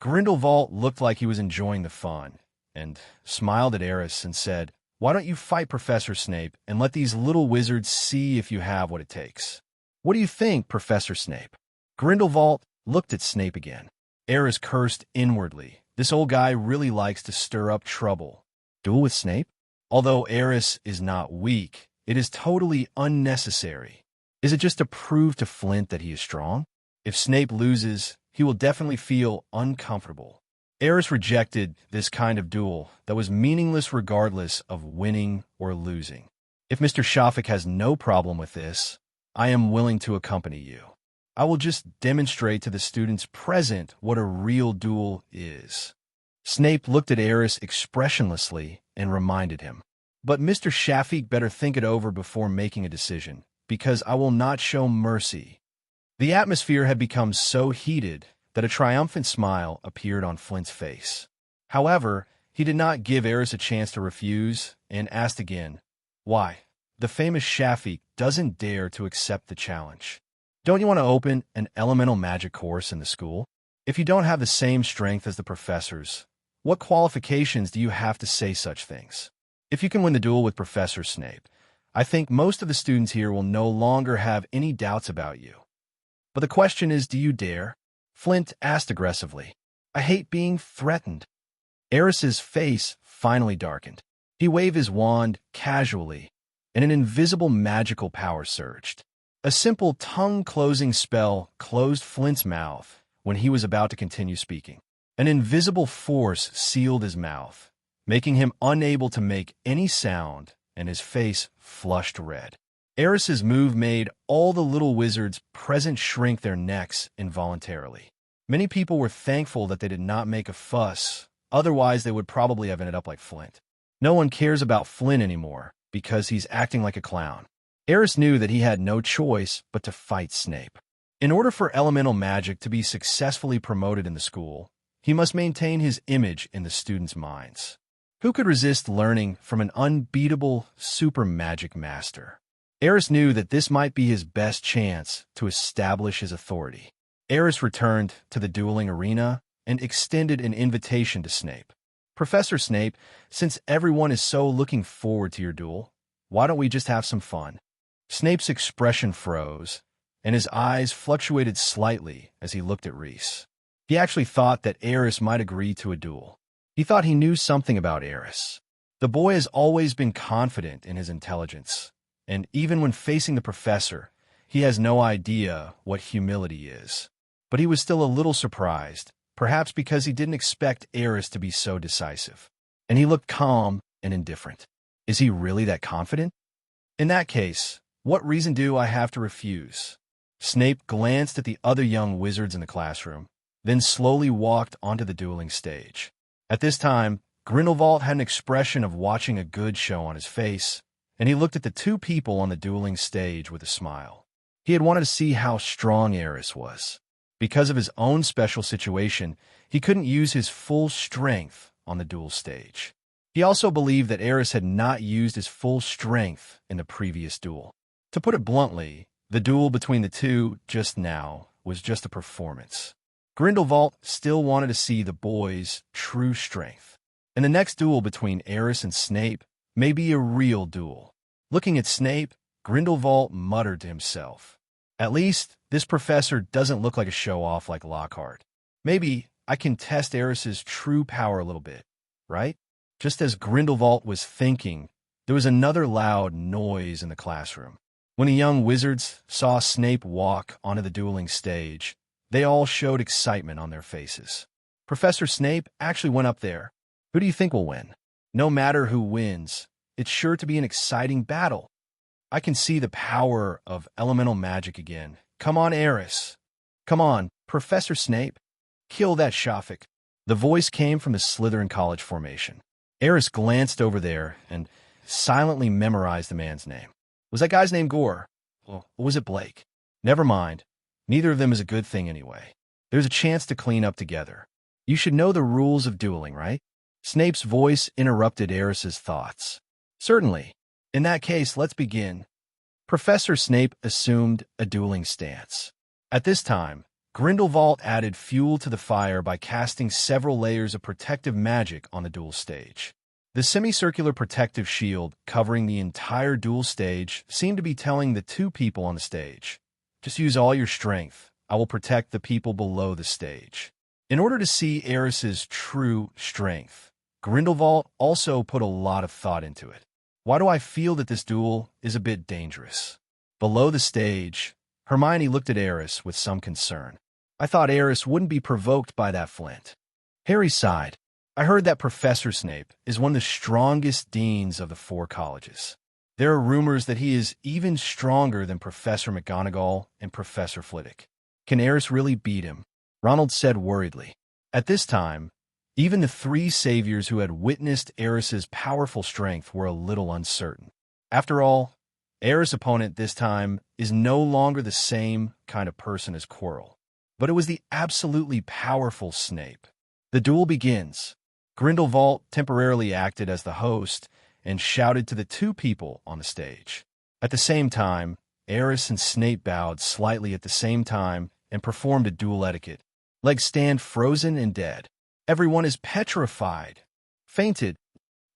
Grindelwald looked like he was enjoying the fun, and smiled at Aris and said, "Why don't you fight Professor Snape and let these little wizards see if you have what it takes?" "What do you think, Professor Snape?" Grindelwald looked at Snape again. Aris cursed inwardly. This old guy really likes to stir up trouble. Duel with Snape? Although Aris is not weak, it is totally unnecessary. Is it just to prove to Flint that he is strong? If Snape loses, he will definitely feel uncomfortable. Aris rejected this kind of duel that was meaningless regardless of winning or losing. If Mr. Shafik has no problem with this, I am willing to accompany you. I will just demonstrate to the students present what a real duel is. Snape looked at Aris expressionlessly and reminded him, "But Mr. Shafik better think it over before making a decision, because I will not show mercy." The atmosphere had become so heated that a triumphant smile appeared on Flint's face. However, he did not give Aris a chance to refuse and asked again, "Why? The famous Shafik doesn't dare to accept the challenge. Don't you want to open an elemental magic course in the school? If you don't have the same strength as the professors, what qualifications do you have to say such things? If you can win the duel with Professor Snape, I think most of the students here will no longer have any doubts about you. But the question is, do you dare?" Flint asked aggressively. "I hate being threatened." Aris's face finally darkened. He waved his wand casually, and an invisible magical power surged. A simple tongue-closing spell closed Flint's mouth when he was about to continue speaking. An invisible force sealed his mouth, making him unable to make any sound, and his face flushed red. Aris's move made all the little wizards present shrink their necks involuntarily. Many people were thankful that they did not make a fuss, otherwise they would probably have ended up like Flint. No one cares about Flint anymore because he's acting like a clown. Aris knew that he had no choice but to fight Snape. In order for elemental magic to be successfully promoted in the school, he must maintain his image in the students' minds. Who could resist learning from an unbeatable super magic master? Aris knew that this might be his best chance to establish his authority. Aris returned to the dueling arena and extended an invitation to Snape. "Professor Snape, since everyone is so looking forward to your duel, why don't we just have some fun?" Snape's expression froze, and his eyes fluctuated slightly as he looked at Reese. He actually thought that Aris might agree to a duel. He thought he knew something about Aris. The boy has always been confident in his intelligence, and even when facing the professor, he has no idea what humility is. But he was still a little surprised, perhaps because he didn't expect Aris to be so decisive. And he looked calm and indifferent. Is he really that confident? In that case, what reason do I have to refuse? Snape glanced at the other young wizards in the classroom, then slowly walked onto the dueling stage. At this time, Grindelwald had an expression of watching a good show on his face, and he looked at the two people on the dueling stage with a smile. He had wanted to see how strong Aris was. Because of his own special situation, he couldn't use his full strength on the duel stage. He also believed that Aris had not used his full strength in the previous duel. To put it bluntly, the duel between the two just now was just a performance. Grindelwald still wanted to see the boy's true strength. And the next duel between Aris and Snape may be a real duel. Looking at Snape, Grindelwald muttered to himself, "At least this professor doesn't look like a show-off like Lockhart. Maybe I can test Aris's true power a little bit, right?" Just as Grindelwald was thinking, there was another loud noise in the classroom. When the young wizards saw Snape walk onto the dueling stage, they all showed excitement on their faces. Professor Snape actually went up there. Who do you think will win? No matter who wins, it's sure to be an exciting battle. I can see the power of elemental magic again. Come on, Aris. Come on, Professor Snape. Kill that Shafik. The voice came from the Slytherin College formation. Aris glanced over there and silently memorized the man's name. Was that guy's name Gore? Or was it Blake? Never mind. Neither of them is a good thing anyway. There's a chance to clean up together. You should know the rules of dueling, right? Snape's voice interrupted Aris's thoughts. Certainly. In that case, let's begin. Professor Snape assumed a dueling stance. At this time, Grindelwald added fuel to the fire by casting several layers of protective magic on the duel stage. The semicircular protective shield covering the entire duel stage seemed to be telling the two people on the stage, "Just use all your strength. I will protect the people below the stage." In order to see Aris's true strength, Grindelwald also put a lot of thought into it. Why do I feel that this duel is a bit dangerous? Below the stage, Hermione looked at Aris with some concern. I thought Aris wouldn't be provoked by that flint. Harry sighed. I heard that Professor Snape is one of the strongest deans of the 4 colleges. There are rumors that he is even stronger than Professor McGonagall and Professor Flitwick. Can Aris really beat him? Ronald said worriedly. At this time, even the 3 saviors who had witnessed Aris's powerful strength were a little uncertain. After all, Aris' opponent this time is no longer the same kind of person as Quirrell, but it was the absolutely powerful Snape. The duel begins. Grindelwald temporarily acted as the host and shouted to the 2 people on the stage. At the same time, Aris and Snape bowed slightly at the same time and performed a duel etiquette. Legs stand frozen and dead. Everyone is petrified. Fainted.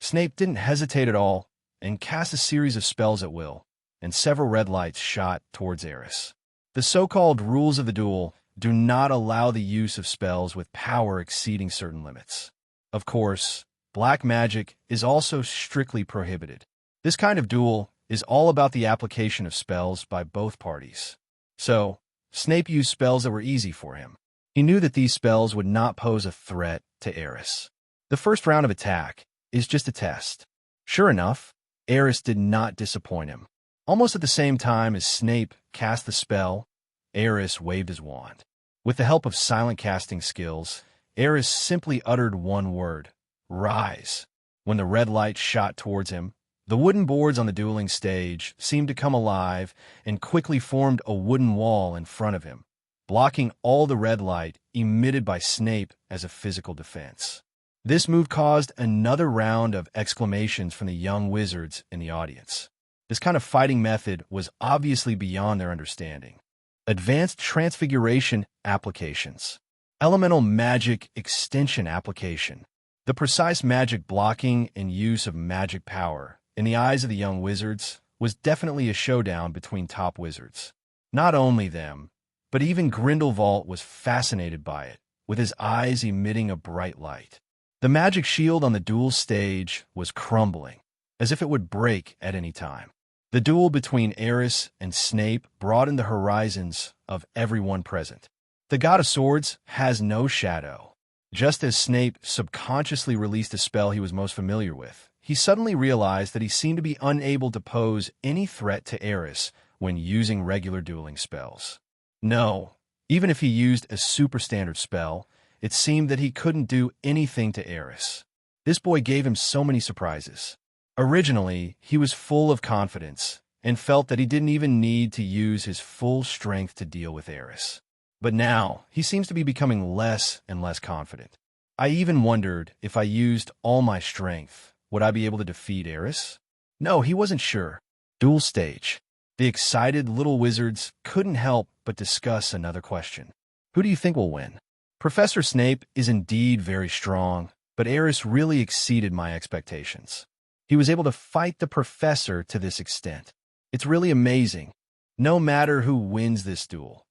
Snape didn't hesitate at all and cast a series of spells at will, and several red lights shot towards Aris. The so-called rules of the duel do not allow the use of spells with power exceeding certain limits. Of course, black magic is also strictly prohibited. This kind of duel is all about the application of spells by both parties. So, Snape used spells that were easy for him. He knew that these spells would not pose a threat to Aris. The first round of attack is just a test. Sure enough, Aris did not disappoint him. Almost at the same time as Snape cast the spell, Aris waved his wand. With the help of silent casting skills, Aris simply uttered one word, "Rise." When the red light shot towards him, the wooden boards on the dueling stage seemed to come alive and quickly formed a wooden wall in front of him, blocking all the red light emitted by Snape as a physical defense. This move caused another round of exclamations from the young wizards in the audience. This kind of fighting method was obviously beyond their understanding. Advanced transfiguration applications. Elemental magic extension application. The precise magic blocking and use of magic power, in the eyes of the young wizards, was definitely a showdown between top wizards. Not only them, but even Grindelwald was fascinated by it, with his eyes emitting a bright light. The magic shield on the duel stage was crumbling, as if it would break at any time. The duel between Aris and Snape broadened the horizons of everyone present. The God of Swords has no shadow. Just as Snape subconsciously released a spell he was most familiar with, he suddenly realized that he seemed to be unable to pose any threat to Aris when using regular dueling spells. No, even if he used a super standard spell, it seemed that he couldn't do anything to Aris. This boy gave him so many surprises. Originally, he was full of confidence and felt that he didn't even need to use his full strength to deal with Aris. But now, he seems to be becoming less and less confident. I even wondered if I used all my strength, would I be able to defeat Aris? No, he wasn't sure. Duel stage. The excited little wizards couldn't help but discuss another question. Who do you think will win? Professor Snape is indeed very strong, but Aris really exceeded my expectations. He was able to fight the professor to this extent. It's really amazing. No matter who wins this duel,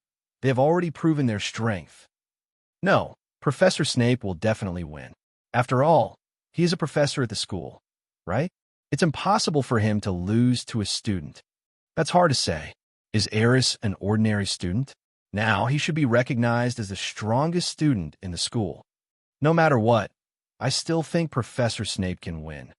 they have already proven their strength. No, Professor Snape will definitely win. After all, he is a professor at the school, right? It's impossible for him to lose to a student. That's hard to say. Is Aris an ordinary student? Now he should be recognized as the strongest student in the school. No matter what, I still think Professor Snape can win.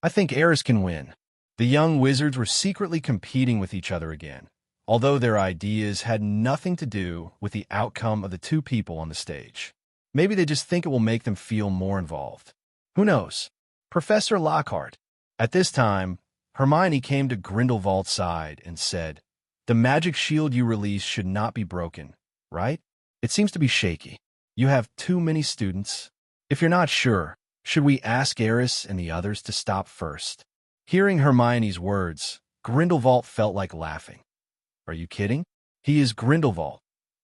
I think Aris can win. The young wizards were secretly competing with each other again, although their ideas had nothing to do with the outcome of the two people on the stage. Maybe they just think it will make them feel more involved. Who knows? Professor Lockhart. At this time, Hermione came to Grindelwald's side and said, "The magic shield you released should not be broken, right? It seems to be shaky. You have too many students. If you're not sure, should we ask Aris and the others to stop first?" Hearing Hermione's words, Grindelwald felt like laughing. Are you kidding? He is Grindelwald.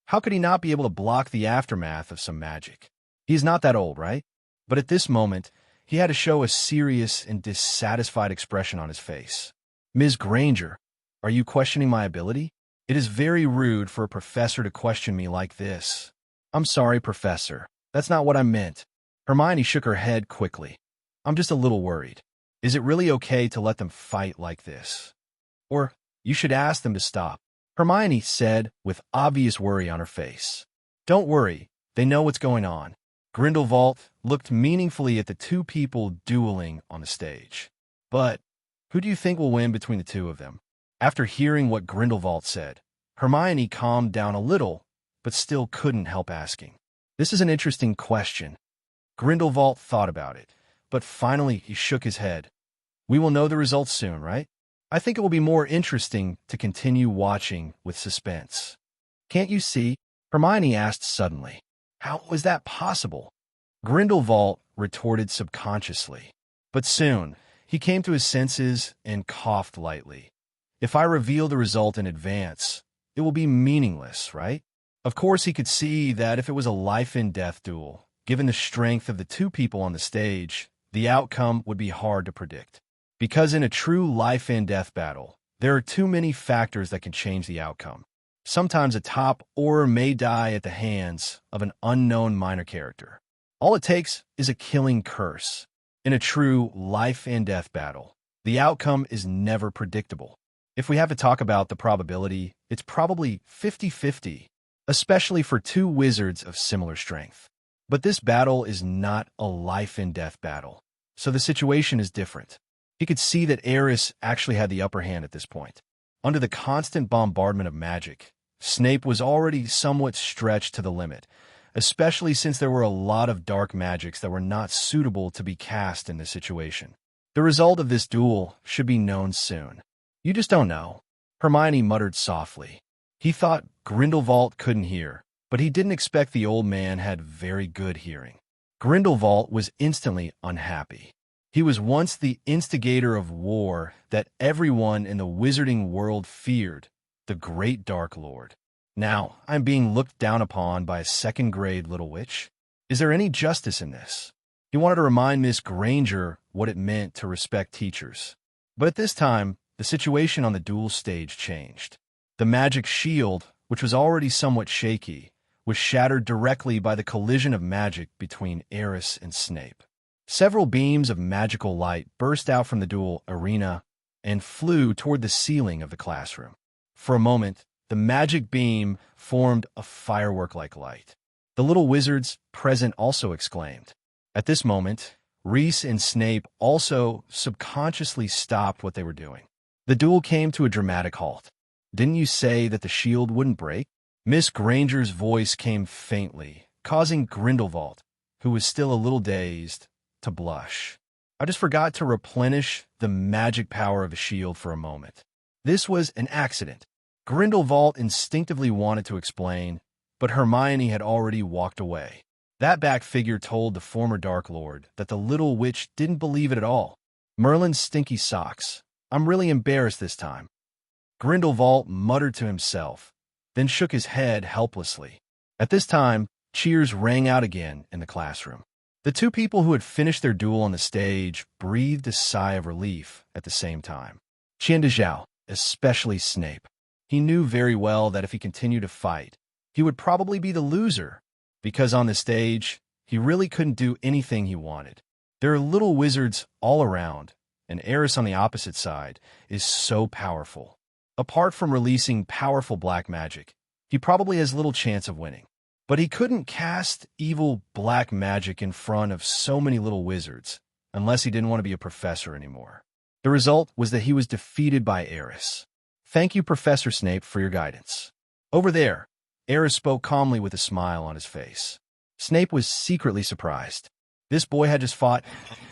How could he not be able to block the aftermath of some magic? He's not that old, right? But at this moment, he had to show a serious and dissatisfied expression on his face. "Ms. Granger, are you questioning my ability? It is very rude for a professor to question me like this." "I'm sorry, Professor. That's not what I meant." Hermione shook her head quickly. "I'm just a little worried. Is it really okay to let them fight like this? Or you should ask them to stop," Hermione said with obvious worry on her face. "Don't worry. They know what's going on." Grindelwald looked meaningfully at the two people dueling on the stage. "But who do you think will win between the two of them?" After hearing what Grindelwald said, Hermione calmed down a little, but still couldn't help asking. "This is an interesting question." Grindelwald thought about it, but finally he shook his head. "We will know the results soon, right? I think it will be more interesting to continue watching with suspense." "Can't you see?" Hermione asked suddenly. "How was that possible?" Grindelwald retorted subconsciously. But soon, he came to his senses and coughed lightly. "If I reveal the result in advance, it will be meaningless, right?" Of course, he could see that if it was a life-and-death duel, given the strength of the two people on the stage, the outcome would be hard to predict. Because in a true life-and-death battle, there are too many factors that can change the outcome. Sometimes a top auror may die at the hands of an unknown minor character. All it takes is a killing curse. In a true life-and-death battle, the outcome is never predictable. If we have to talk about the probability, it's probably 50-50, especially for two wizards of similar strength. But this battle is not a life-and-death battle, so the situation is different. He could see that Aris actually had the upper hand at this point. Under the constant bombardment of magic, Snape was already somewhat stretched to the limit, especially since there were a lot of dark magics that were not suitable to be cast in this situation. The result of this duel should be known soon. "You just don't know," Hermione muttered softly. He thought Grindelwald couldn't hear, but he didn't expect the old man had very good hearing. Grindelwald was instantly unhappy. He was once the instigator of war that everyone in the wizarding world feared, the Great Dark Lord. Now, I'm being looked down upon by a second-grade little witch? Is there any justice in this? He wanted to remind Miss Granger what it meant to respect teachers. But at this time, the situation on the duel stage changed. The magic shield, which was already somewhat shaky, was shattered directly by the collision of magic between Aris and Snape. Several beams of magical light burst out from the duel arena and flew toward the ceiling of the classroom. For a moment, the magic beam formed a firework-like light. The little wizards present also exclaimed. At this moment, Reese and Snape also subconsciously stopped what they were doing. The duel came to a dramatic halt. "Didn't you say that the shield wouldn't break?" Miss Granger's voice came faintly, causing Grindelwald, who was still a little dazed, to blush. "I just forgot to replenish the magic power of the shield for a moment. This was an accident." Grindelwald instinctively wanted to explain, but Hermione had already walked away. That back figure told the former Dark Lord that the little witch didn't believe it at all. Merlin's stinky socks. I'm really embarrassed this time. Grindelwald muttered to himself, then shook his head helplessly. At this time, cheers rang out again in the classroom. The two people who had finished their duel on the stage breathed a sigh of relief at the same time. Qian especially Snape. He knew very well that if he continued to fight, he would probably be the loser, because on the stage, he really couldn't do anything he wanted. There are little wizards all around, and Aris on the opposite side is so powerful. Apart from releasing powerful black magic, he probably has little chance of winning. But he couldn't cast evil black magic in front of so many little wizards, unless he didn't want to be a professor anymore. The result was that he was defeated by Aris. Thank you, Professor Snape, for your guidance. Over there, Aris spoke calmly with a smile on his face. Snape was secretly surprised. This boy had just fought,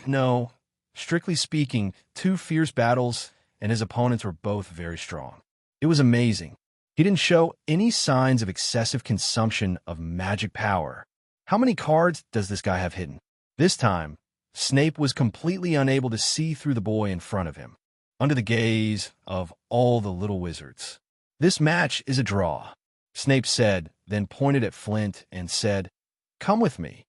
no, strictly speaking, 2 fierce battles, and his opponents were both very strong. It was amazing. He didn't show any signs of excessive consumption of magic power. How many cards does this guy have hidden? This time, Snape was completely unable to see through the boy in front of him, under the gaze of all the little wizards. This match is a draw, Snape said, then pointed at Flint and said, "Come with me."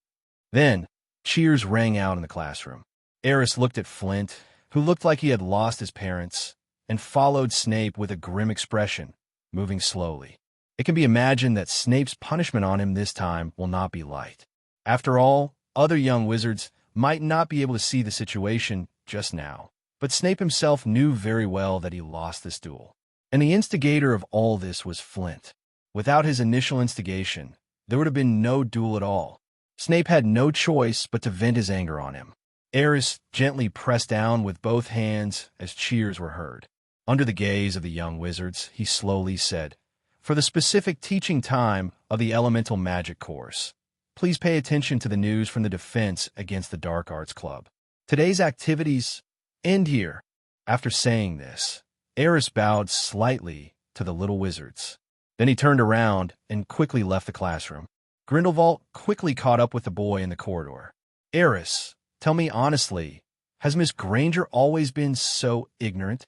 Then, cheers rang out in the classroom. Aris looked at Flint, who looked like he had lost his parents, and followed Snape with a grim expression, moving slowly. It can be imagined that Snape's punishment on him this time will not be light. After all, other young wizards might not be able to see the situation just now, but Snape himself knew very well that he lost this duel. And the instigator of all this was Flint. Without his initial instigation, there would have been no duel at all. Snape had no choice but to vent his anger on him. Aris gently pressed down with both hands as cheers were heard. Under the gaze of the young wizards, he slowly said, "For the specific teaching time of the Elemental Magic course, please pay attention to the news from the Defense Against the Dark Arts Club. Today's activities end here." After saying this, Aris bowed slightly to the little wizards. Then he turned around and quickly left the classroom. Grindelwald quickly caught up with the boy in the corridor. "Aris, tell me honestly, has Miss Granger always been so ignorant?"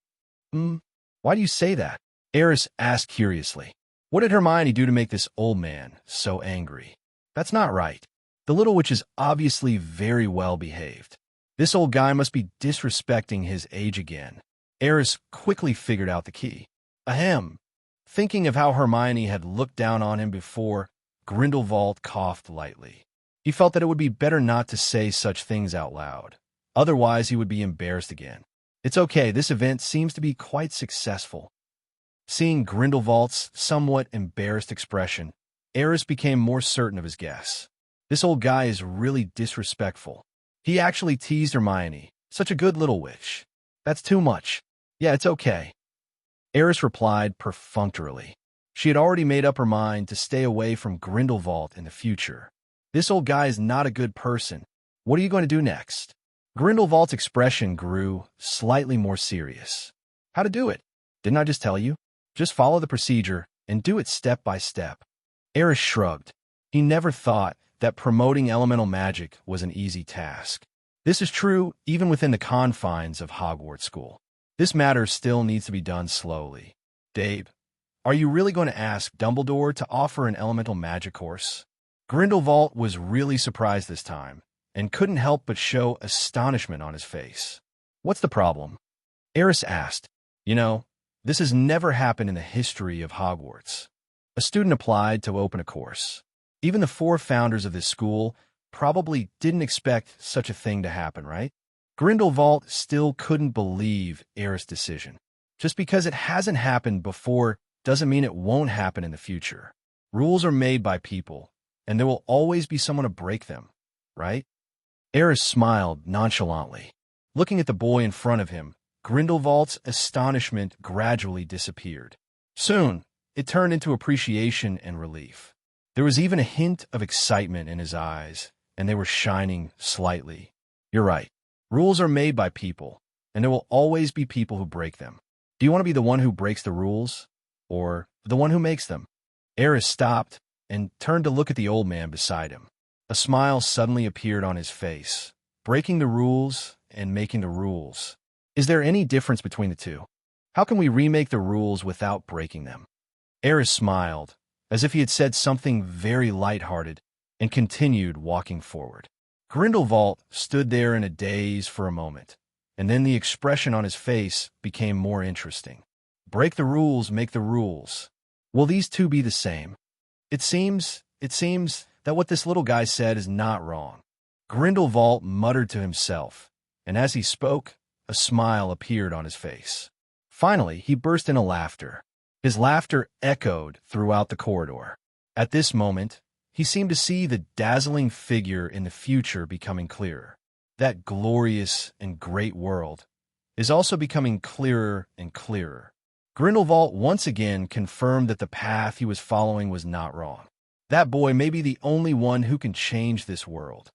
Why do you say that?" Aris asked curiously. What did Hermione do to make this old man so angry? That's not right. The little witch is obviously very well behaved. This old guy must be disrespecting his age again. Aris quickly figured out the key. Ahem. Thinking of how Hermione had looked down on him before, Grindelwald coughed lightly. He felt that it would be better not to say such things out loud. Otherwise, he would be embarrassed again. It's okay, this event seems to be quite successful. Seeing Grindelwald's somewhat embarrassed expression, Aris became more certain of his guess. This old guy is really disrespectful. He actually teased Hermione. Such a good little witch. That's too much. Yeah, it's okay. Aris replied perfunctorily. She had already made up her mind to stay away from Grindelwald in the future. This old guy is not a good person. What are you going to do next? Grindelwald's expression grew slightly more serious. How to do it? Didn't I just tell you? Just follow the procedure and do it step by step. Aris shrugged. He never thought that promoting elemental magic was an easy task. This is true even within the confines of Hogwarts School. This matter still needs to be done slowly. Dave, are you really going to ask Dumbledore to offer an elemental magic course? Grindelwald was really surprised this time, and couldn't help but show astonishment on his face. What's the problem? Aris asked. You know, this has never happened in the history of Hogwarts. A student applied to open a course. Even the 4 founders of this school probably didn't expect such a thing to happen, right? Grindelwald still couldn't believe Aris' decision. Just because it hasn't happened before doesn't mean it won't happen in the future. Rules are made by people, and there will always be someone to break them, right? Aris smiled nonchalantly. Looking at the boy in front of him, Grindelwald's astonishment gradually disappeared. Soon, it turned into appreciation and relief. There was even a hint of excitement in his eyes, and they were shining slightly. You're right. Rules are made by people, and there will always be people who break them. Do you want to be the one who breaks the rules, or the one who makes them? Aris stopped, and turned to look at the old man beside him. A smile suddenly appeared on his face. Breaking the rules and making the rules. Is there any difference between the two? How can we remake the rules without breaking them? Aris smiled, as if he had said something very lighthearted, and continued walking forward. Grindelwald stood there in a daze for a moment, and then the expression on his face became more interesting. Break the rules, make the rules. Will these two be the same? It seems that what this little guy said is not wrong. Grindelwald muttered to himself, and as he spoke, a smile appeared on his face. Finally, he burst into laughter. His laughter echoed throughout the corridor. At this moment, he seemed to see the dazzling figure in the future becoming clearer. That glorious and great world is also becoming clearer and clearer. Grindelwald once again confirmed that the path he was following was not wrong. That boy may be the only one who can change this world.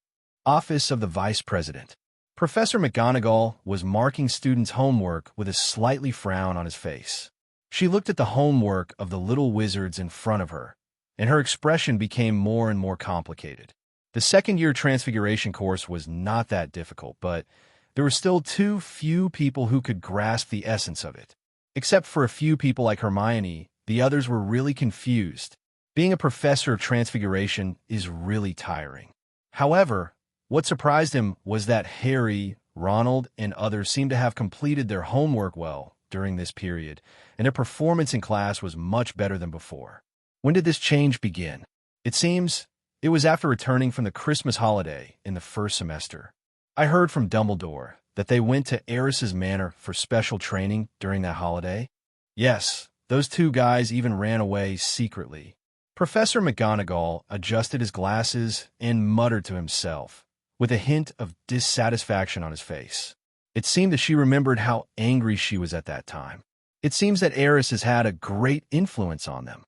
Office of the Vice President. Professor McGonagall was marking students' homework with a slightly frown on his face. She looked at the homework of the little wizards in front of her, and her expression became more and more complicated. The second-year Transfiguration course was not that difficult, but there were still too few people who could grasp the essence of it. Except for a few people like Hermione, the others were really confused. Being a professor of Transfiguration is really tiring. However, what surprised him was that Harry, Ronald, and others seemed to have completed their homework well during this period, and their performance in class was much better than before. When did this change begin? It seems it was after returning from the Christmas holiday in the first semester. I heard from Dumbledore that they went to Aerys' manor for special training during that holiday. Yes, those two guys even ran away secretly. Professor McGonagall adjusted his glasses and muttered to himself, with a hint of dissatisfaction on his face. It seemed that she remembered how angry she was at that time. It seems that Aris has had a great influence on them.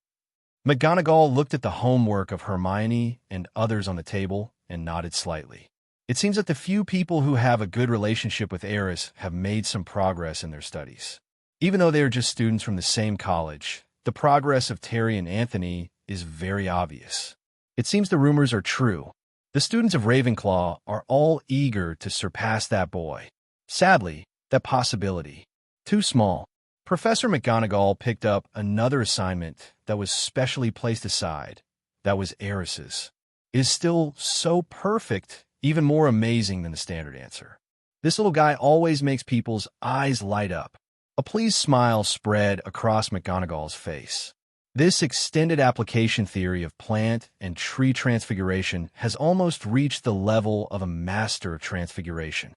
McGonagall looked at the homework of Hermione and others on the table and nodded slightly. It seems that the few people who have a good relationship with Aris have made some progress in their studies. Even though they are just students from the same college, the progress of Terry and Anthony is very obvious. It seems the rumors are true. The students of Ravenclaw are all eager to surpass that boy. Sadly, that possibility, too small. Professor McGonagall picked up another assignment that was specially placed aside. That was Aris's. It is still so perfect, even more amazing than the standard answer. This little guy always makes people's eyes light up. A pleased smile spread across McGonagall's face. This extended application theory of plant and tree transfiguration has almost reached the level of a master of transfiguration.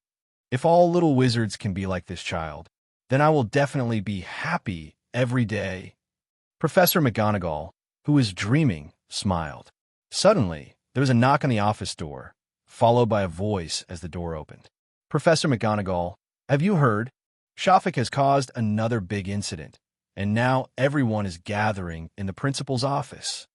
If all little wizards can be like this child, then I will definitely be happy every day. Professor McGonagall, who was dreaming, smiled. Suddenly, there was a knock on the office door, followed by a voice as the door opened. Professor McGonagall, have you heard? Shafik has caused another big incident, and now everyone is gathering in the principal's office.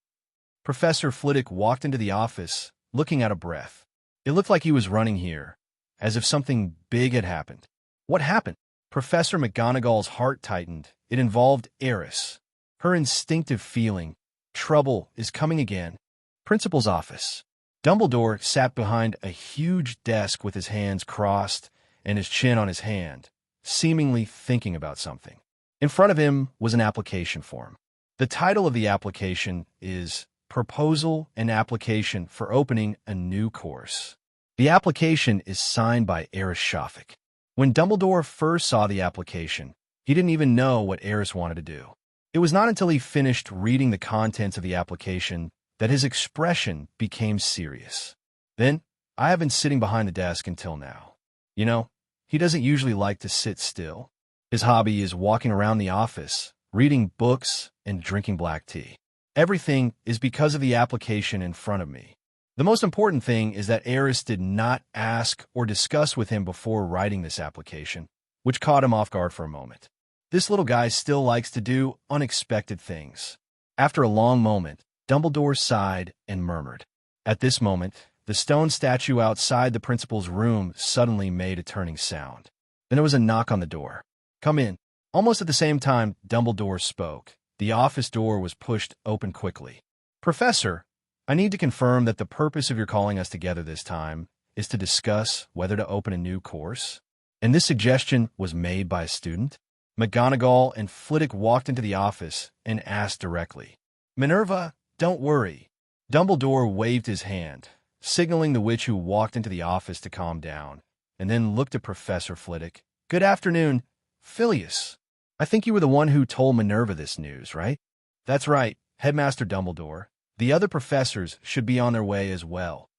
Professor Flitwick walked into the office, looking out of breath. It looked like he was running here, as if something big had happened. What happened? Professor McGonagall's heart tightened. It involved Aris. Her instinctive feeling, trouble is coming again. Principal's office. Dumbledore sat behind a huge desk with his hands crossed and his chin on his hand, seemingly thinking about something. In front of him was an application form. The title of the application is Proposal and Application for Opening a New Course. The application is signed by Aris Shafik. When Dumbledore first saw the application, he didn't even know what Aris wanted to do. It was not until he finished reading the contents of the application that his expression became serious. Then, I have been sitting behind the desk until now. You know, he doesn't usually like to sit still. His hobby is walking around the office, reading books, and drinking black tea. Everything is because of the application in front of me. The most important thing is that Aris did not ask or discuss with him before writing this application, which caught him off guard for a moment. This little guy still likes to do unexpected things. After a long moment, Dumbledore sighed and murmured. At this moment, the stone statue outside the principal's room suddenly made a turning sound. Then there was a knock on the door. Come in. Almost at the same time, Dumbledore spoke. The office door was pushed open quickly. Professor, I need to confirm that the purpose of your calling us together this time is to discuss whether to open a new course. And this suggestion was made by a student? McGonagall and Flitwick walked into the office and asked directly. Minerva, don't worry. Dumbledore waved his hand, signaling the witch who walked into the office to calm down, and then looked at Professor Flitwick. Good afternoon, Phileas. I think you were the one who told Minerva this news, right? That's right, Headmaster Dumbledore. The other professors should be on their way as well.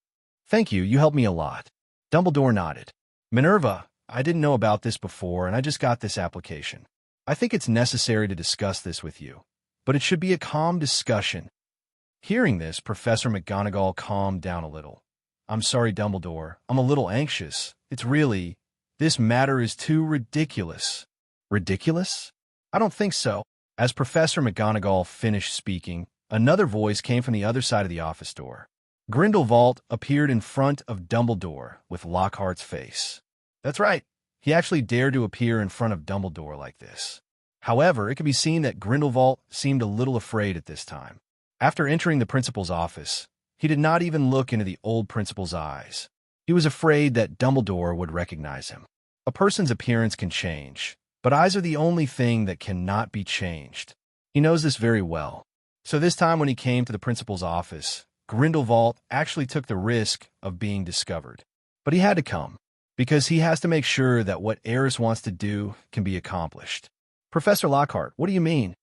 Thank you, you helped me a lot. Dumbledore nodded. Minerva, I didn't know about this before, and I just got this application. I think it's necessary to discuss this with you, but it should be a calm discussion. Hearing this, Professor McGonagall calmed down a little. I'm sorry, Dumbledore. I'm a little anxious. This matter is too ridiculous. Ridiculous? I don't think so. As Professor McGonagall finished speaking, another voice came from the other side of the office door. Grindelwald appeared in front of Dumbledore with Lockhart's face. That's right. He actually dared to appear in front of Dumbledore like this. However, it can be seen that Grindelwald seemed a little afraid at this time. After entering the principal's office, he did not even look into the old principal's eyes. He was afraid that Dumbledore would recognize him. A person's appearance can change, but eyes are the only thing that cannot be changed. He knows this very well. So this time when he came to the principal's office, Grindelwald actually took the risk of being discovered. But he had to come, because he has to make sure that what Aris wants to do can be accomplished. Professor Lockhart, what do you mean?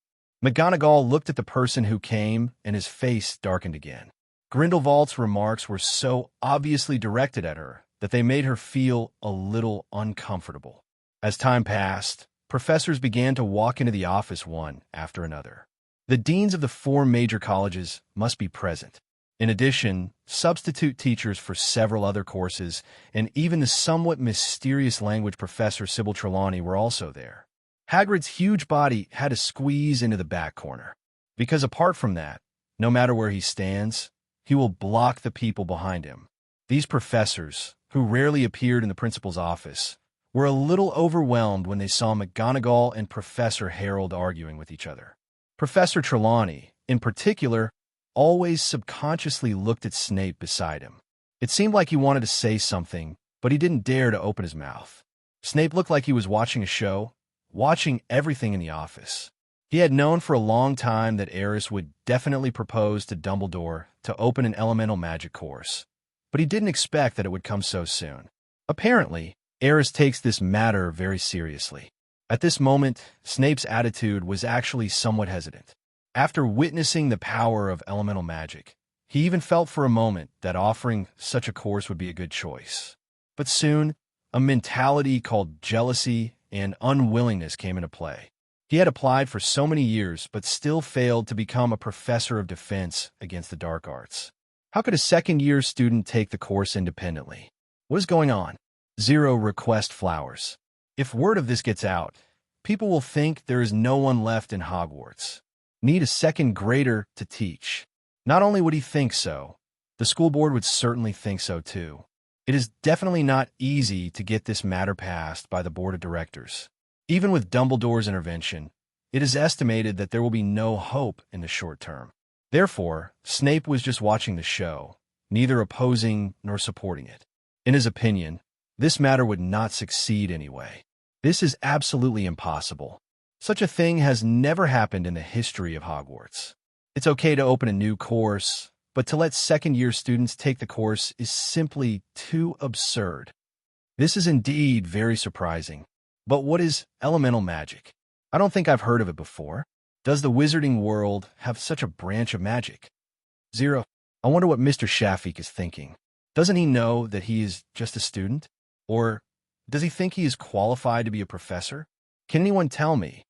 McGonagall looked at the person who came, and his face darkened again. Grindelwald's remarks were so obviously directed at her that they made her feel a little uncomfortable. As time passed, professors began to walk into the office one after another. The deans of the 4 major colleges must be present. In addition, substitute teachers for several other courses, and even the somewhat mysterious language professor Sybil Trelawney were also there. Hagrid's huge body had to squeeze into the back corner, because apart from that, no matter where he stands, he will block the people behind him. These professors, who rarely appeared in the principal's office, were a little overwhelmed when they saw McGonagall and Professor Harold arguing with each other. Professor Trelawney, in particular, always subconsciously looked at Snape beside him. It seemed like he wanted to say something, but he didn't dare to open his mouth. Snape looked like he was watching a show, watching everything in the office. He had known for a long time that Aris would definitely propose to Dumbledore to open an elemental magic course, but he didn't expect that it would come so soon. Apparently, Aris takes this matter very seriously. At this moment, Snape's attitude was actually somewhat hesitant. After witnessing the power of elemental magic, he even felt for a moment that offering such a course would be a good choice. But soon, a mentality called jealousy and unwillingness came into play. He had applied for so many years, but still failed to become a professor of defense against the dark arts. How could a second-year student take the course independently? What is going on? 0 request flowers. If word of this gets out, people will think there is no one left in Hogwarts. Need a second grader to teach. Not only would he think so, the school board would certainly think so too. It is definitely not easy to get this matter passed by the board of directors. Even with Dumbledore's intervention, it is estimated that there will be no hope in the short term. Therefore, Snape was just watching the show, neither opposing nor supporting it. In his opinion, this matter would not succeed anyway. This is absolutely impossible. Such a thing has never happened in the history of Hogwarts. It's okay to open a new course, but to let second-year students take the course is simply too absurd. This is indeed very surprising. But what is elemental magic? I don't think I've heard of it before. Does the wizarding world have such a branch of magic? 0. I wonder what Mr. Shafik is thinking. Doesn't he know that he is just a student? Or does he think he is qualified to be a professor? Can anyone tell me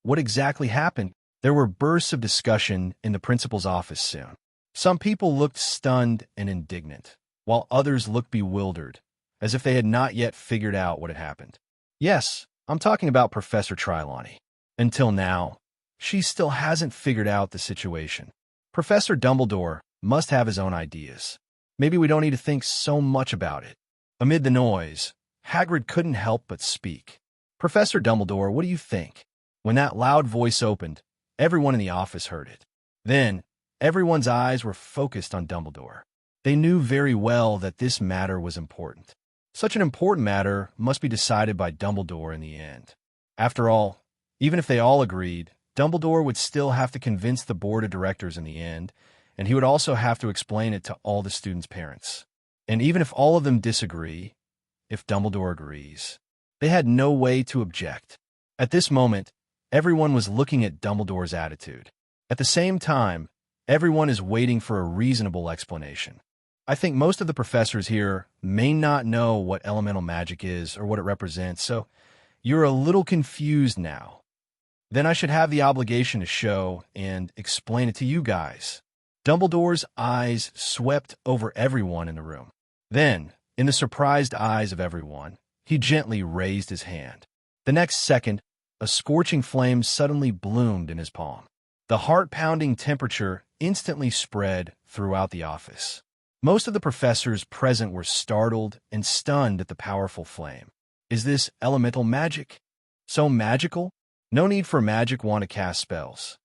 what exactly happened? There were bursts of discussion in the principal's office soon. Some people looked stunned and indignant, while others looked bewildered, as if they had not yet figured out what had happened. Yes, I'm talking about Professor Trelawney. Until now, she still hasn't figured out the situation. Professor Dumbledore must have his own ideas. Maybe we don't need to think so much about it. Amid the noise, Hagrid couldn't help but speak. Professor Dumbledore, what do you think? When that loud voice opened, everyone in the office heard it. Then, everyone's eyes were focused on Dumbledore. They knew very well that this matter was important. Such an important matter must be decided by Dumbledore in the end. After all, even if they all agreed, Dumbledore would still have to convince the board of directors in the end, and he would also have to explain it to all the students' parents. And even if all of them disagree, if Dumbledore agrees, they had no way to object. At this moment, everyone was looking at Dumbledore's attitude. At the same time, everyone is waiting for a reasonable explanation. I think most of the professors here may not know what elemental magic is or what it represents, so you're a little confused now. Then I should have the obligation to show and explain it to you guys. Dumbledore's eyes swept over everyone in the room. Then, in the surprised eyes of everyone, he gently raised his hand. The next second, a scorching flame suddenly bloomed in his palm. The heart-pounding temperature instantly spread throughout the office. Most of the professors present were startled and stunned at the powerful flame. Is this elemental magic? So magical? No need for a magic wand to cast spells.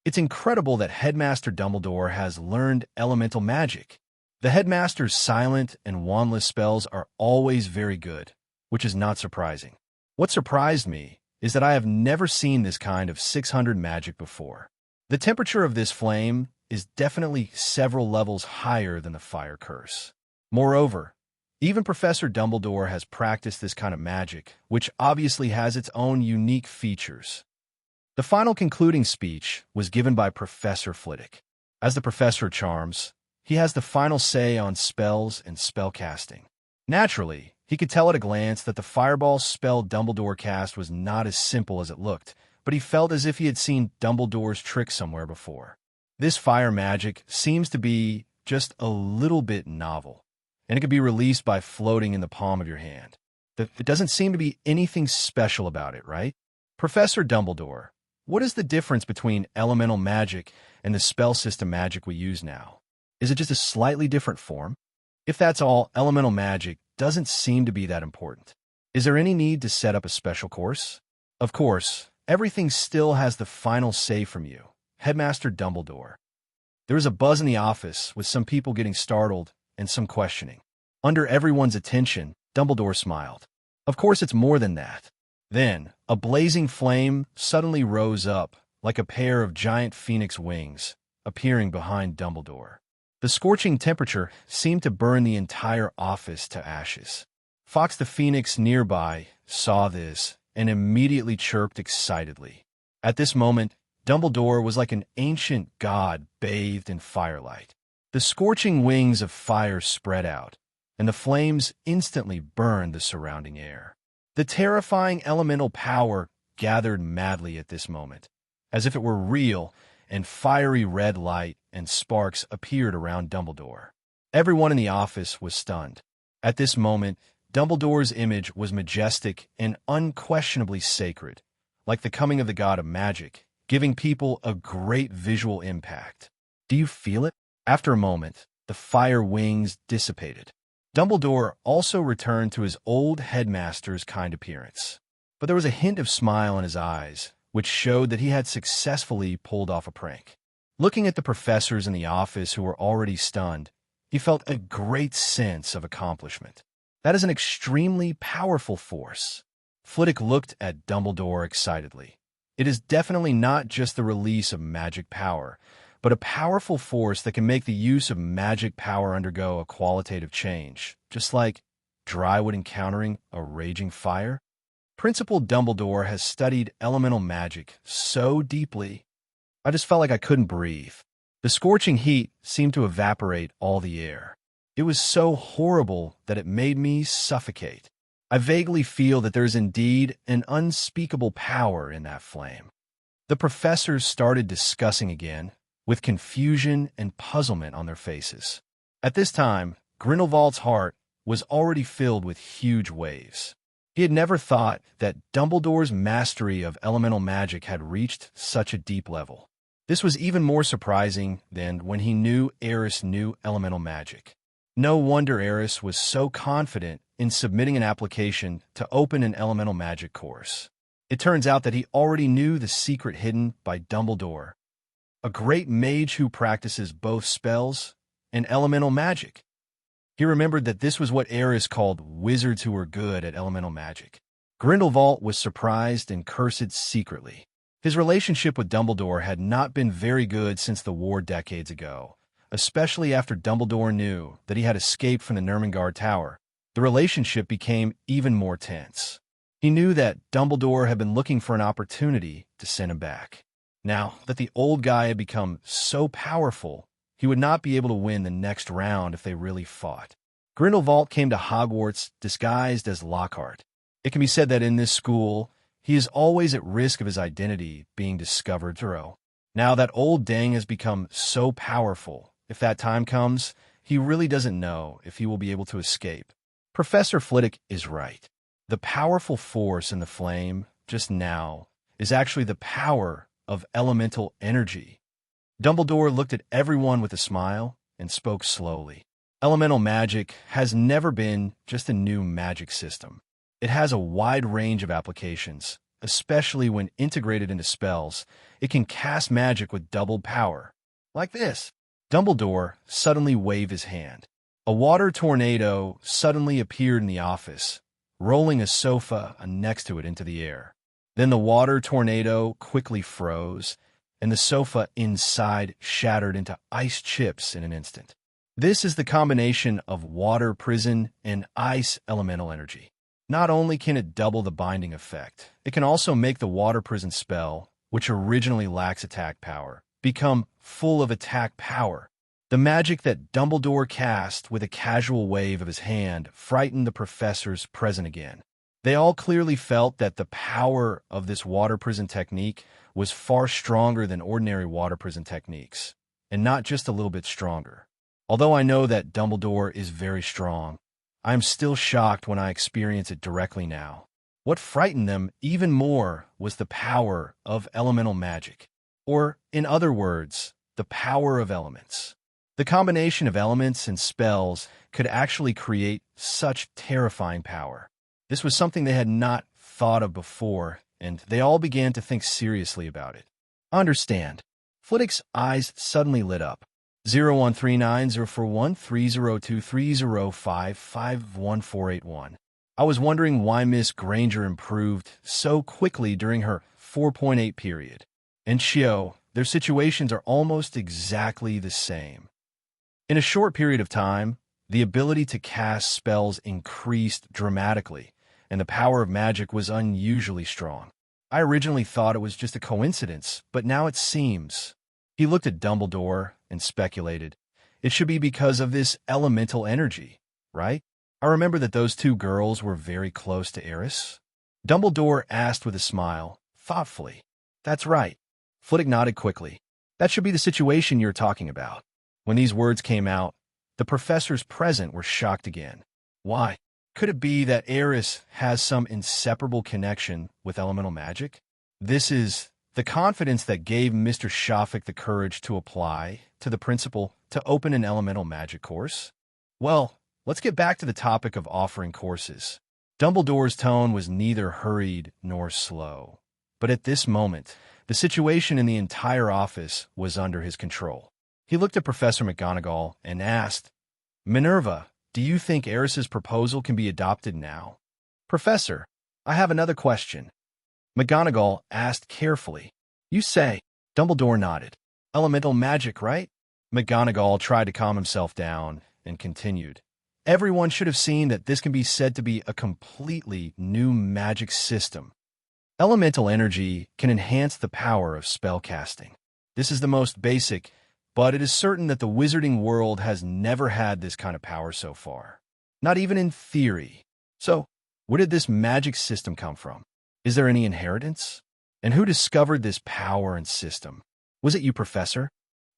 It's incredible that Headmaster Dumbledore has learned elemental magic. The Headmaster's silent and wandless spells are always very good, which is not surprising. What surprised me is that I have never seen this kind of 600 magic before. The temperature of this flame is definitely several levels higher than the fire curse. Moreover, even Professor Dumbledore has practiced this kind of magic, which obviously has its own unique features. The final concluding speech was given by Professor Flitwick. As the Professor of Charms, he has the final say on spells and spellcasting. Naturally, he could tell at a glance that the fireball spell Dumbledore cast was not as simple as it looked, but he felt as if he had seen Dumbledore's trick somewhere before. This fire magic seems to be just a little bit novel, and it can be released by floating in the palm of your hand. It doesn't seem to be anything special about it, right? Professor Dumbledore, what is the difference between elemental magic and the spell system magic we use now? Is it just a slightly different form? If that's all, elemental magic doesn't seem to be that important. Is there any need to set up a special course? Of course, everything still has the final say from you, Headmaster Dumbledore. There was a buzz in the office, with some people getting startled and some questioning. Under everyone's attention, Dumbledore smiled. Of course, it's more than that. Then, a blazing flame suddenly rose up, like a pair of giant phoenix wings, appearing behind Dumbledore. The scorching temperature seemed to burn the entire office to ashes. Fox the Phoenix nearby saw this and immediately chirped excitedly. At this moment, Dumbledore was like an ancient god bathed in firelight. The scorching wings of fire spread out, and the flames instantly burned the surrounding air. The terrifying elemental power gathered madly at this moment, as if it were real, and fiery red light and sparks appeared around Dumbledore. Everyone in the office was stunned. At this moment, Dumbledore's image was majestic and unquestionably sacred, like the coming of the god of magic, giving people a great visual impact. Do you feel it? After a moment, the fire wings dissipated. Dumbledore also returned to his old headmaster's kind appearance, but there was a hint of smile in his eyes, which showed that he had successfully pulled off a prank. Looking at the professors in the office who were already stunned, he felt a great sense of accomplishment. That is an extremely powerful force. Flitwick looked at Dumbledore excitedly. It is definitely not just the release of magic power, but a powerful force that can make the use of magic power undergo a qualitative change, just like dry wood encountering a raging fire. Principal Dumbledore has studied elemental magic so deeply, I just felt like I couldn't breathe. The scorching heat seemed to evaporate all the air. It was so horrible that it made me suffocate. I vaguely feel that there is indeed an unspeakable power in that flame. The professors started discussing again, with confusion and puzzlement on their faces. At this time, Grindelwald's heart was already filled with huge waves. He had never thought that Dumbledore's mastery of elemental magic had reached such a deep level. This was even more surprising than when he knew Aris knew elemental magic. No wonder Aris was so confident in submitting an application to open an elemental magic course. It turns out that he already knew the secret hidden by Dumbledore, a great mage who practices both spells and elemental magic. He remembered that this was what Aris called wizards who were good at elemental magic. Grindelwald was surprised and cursed secretly. His relationship with Dumbledore had not been very good since the war decades ago, especially after Dumbledore knew that he had escaped from the Nurmengard Tower. The relationship became even more tense. He knew that Dumbledore had been looking for an opportunity to send him back. Now that the old guy had become so powerful, he would not be able to win the next round if they really fought. Grindelwald came to Hogwarts disguised as Lockhart. It can be said that in this school, he is always at risk of his identity being discovered thorough. Now that old dang has become so powerful, if that time comes, he really doesn't know if he will be able to escape. Professor Flitwick is right. The powerful force in the flame, just now, is actually the power of elemental energy. Dumbledore looked at everyone with a smile and spoke slowly. Elemental magic has never been just a new magic system. It has a wide range of applications, especially when integrated into spells. It can cast magic with doubled power. Like this. Dumbledore suddenly waved his hand. A water tornado suddenly appeared in the office, rolling a sofa next to it into the air. Then the water tornado quickly froze, and the sofa inside shattered into ice chips in an instant. This is the combination of water prison and ice elemental energy. Not only can it double the binding effect, it can also make the water prison spell, which originally lacks attack power, become full of attack power. The magic that Dumbledore cast with a casual wave of his hand frightened the professors present again. They all clearly felt that the power of this water prison technique was far stronger than ordinary water prison techniques, and not just a little bit stronger. Although I know that Dumbledore is very strong, I am still shocked when I experience it directly now. What frightened them even more was the power of elemental magic, or, in other words, the power of elements. The combination of elements and spells could actually create such terrifying power. This was something they had not thought of before, and they all began to think seriously about it. Understand. Flitwick's eyes suddenly lit up. 013904130230555141. I was wondering why Miss Granger improved so quickly during her 4.8 period. And Chio, their situations are almost exactly the same. In a short period of time, the ability to cast spells increased dramatically, and the power of magic was unusually strong. I originally thought it was just a coincidence, but now it seems. He looked at Dumbledore and speculated. It should be because of this elemental energy, right? I remember that those two girls were very close to Aris. Dumbledore asked with a smile, thoughtfully. That's right. Flitwick nodded quickly. That should be the situation you're talking about. When these words came out, the professors present were shocked again. Why? Could it be that Aris has some inseparable connection with elemental magic? This is the confidence that gave Mr. Shafik the courage to apply to the principal to open an elemental magic course. Well, let's get back to the topic of offering courses. Dumbledore's tone was neither hurried nor slow. But at this moment, the situation in the entire office was under his control. He looked at Professor McGonagall and asked, Minerva, do you think Aris's proposal can be adopted now? Professor, I have another question. McGonagall asked carefully. You say. Dumbledore nodded. Elemental magic, right? McGonagall tried to calm himself down and continued. Everyone should have seen that this can be said to be a completely new magic system. Elemental energy can enhance the power of spellcasting. This is the most basic, but it is certain that the wizarding world has never had this kind of power so far. Not even in theory. So, where did this magic system come from? Is there any inheritance? And who discovered this power and system? Was it you, Professor?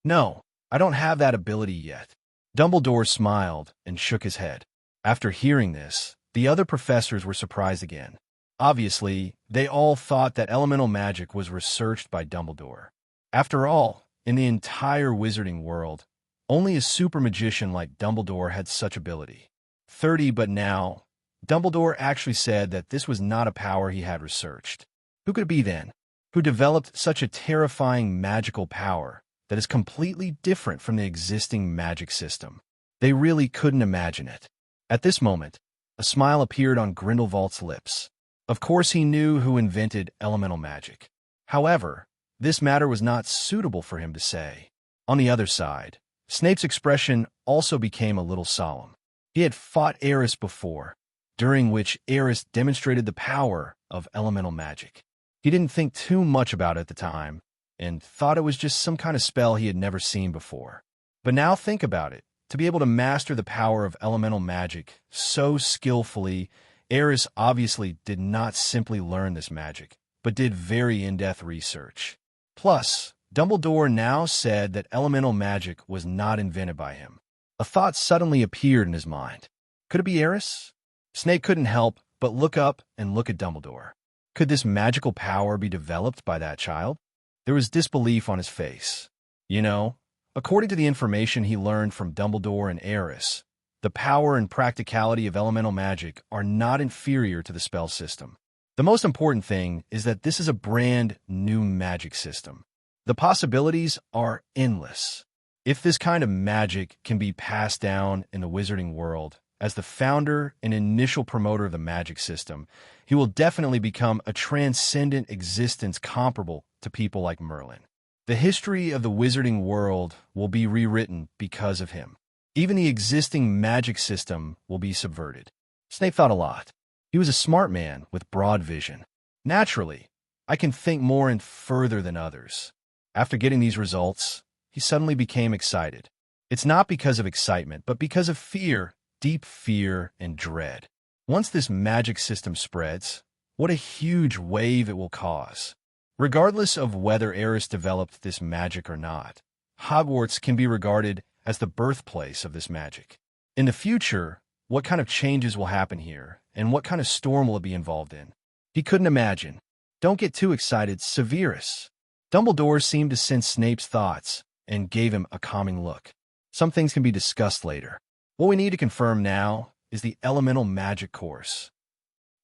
No, I don't have that ability yet. Dumbledore smiled and shook his head. After hearing this, the other professors were surprised again. Obviously, they all thought that elemental magic was researched by Dumbledore. After all, in the entire wizarding world, only a super magician like Dumbledore had such ability. 30, but now, Dumbledore actually said that this was not a power he had researched. Who could it be then? Who developed such a terrifying magical power that is completely different from the existing magic system. They really couldn't imagine it. At this moment, a smile appeared on Grindelwald's lips. Of course he knew who invented elemental magic. However, this matter was not suitable for him to say. On the other side, Snape's expression also became a little solemn. He had fought Aris before, during which Aris demonstrated the power of elemental magic. He didn't think too much about it at the time, and thought it was just some kind of spell he had never seen before. But now think about it. To be able to master the power of elemental magic so skillfully, Aris obviously did not simply learn this magic, but did very in-depth research. Plus, Dumbledore now said that elemental magic was not invented by him. A thought suddenly appeared in his mind. Could it be Aris? Snape couldn't help but look up and look at Dumbledore. Could this magical power be developed by that child? There was disbelief on his face. You know, according to the information he learned from Dumbledore and Aris, the power and practicality of elemental magic are not inferior to the spell system. The most important thing is that this is a brand new magic system. The possibilities are endless. If this kind of magic can be passed down in the wizarding world, as the founder and initial promoter of the magic system, he will definitely become a transcendent existence comparable to people like Merlin. The history of the wizarding world will be rewritten because of him. Even the existing magic system will be subverted. Snape thought a lot. He was a smart man with broad vision. Naturally, I can think more and further than others. After getting these results, he suddenly became excited. It's not because of excitement, but because of fear, deep fear and dread. Once this magic system spreads, what a huge wave it will cause. Regardless of whether Aerys developed this magic or not, Hogwarts can be regarded as the birthplace of this magic. In the future, what kind of changes will happen here, and what kind of storm will it be involved in? He couldn't imagine. Don't get too excited, Severus. Dumbledore seemed to sense Snape's thoughts and gave him a calming look. Some things can be discussed later. What we need to confirm now is the elemental magic course.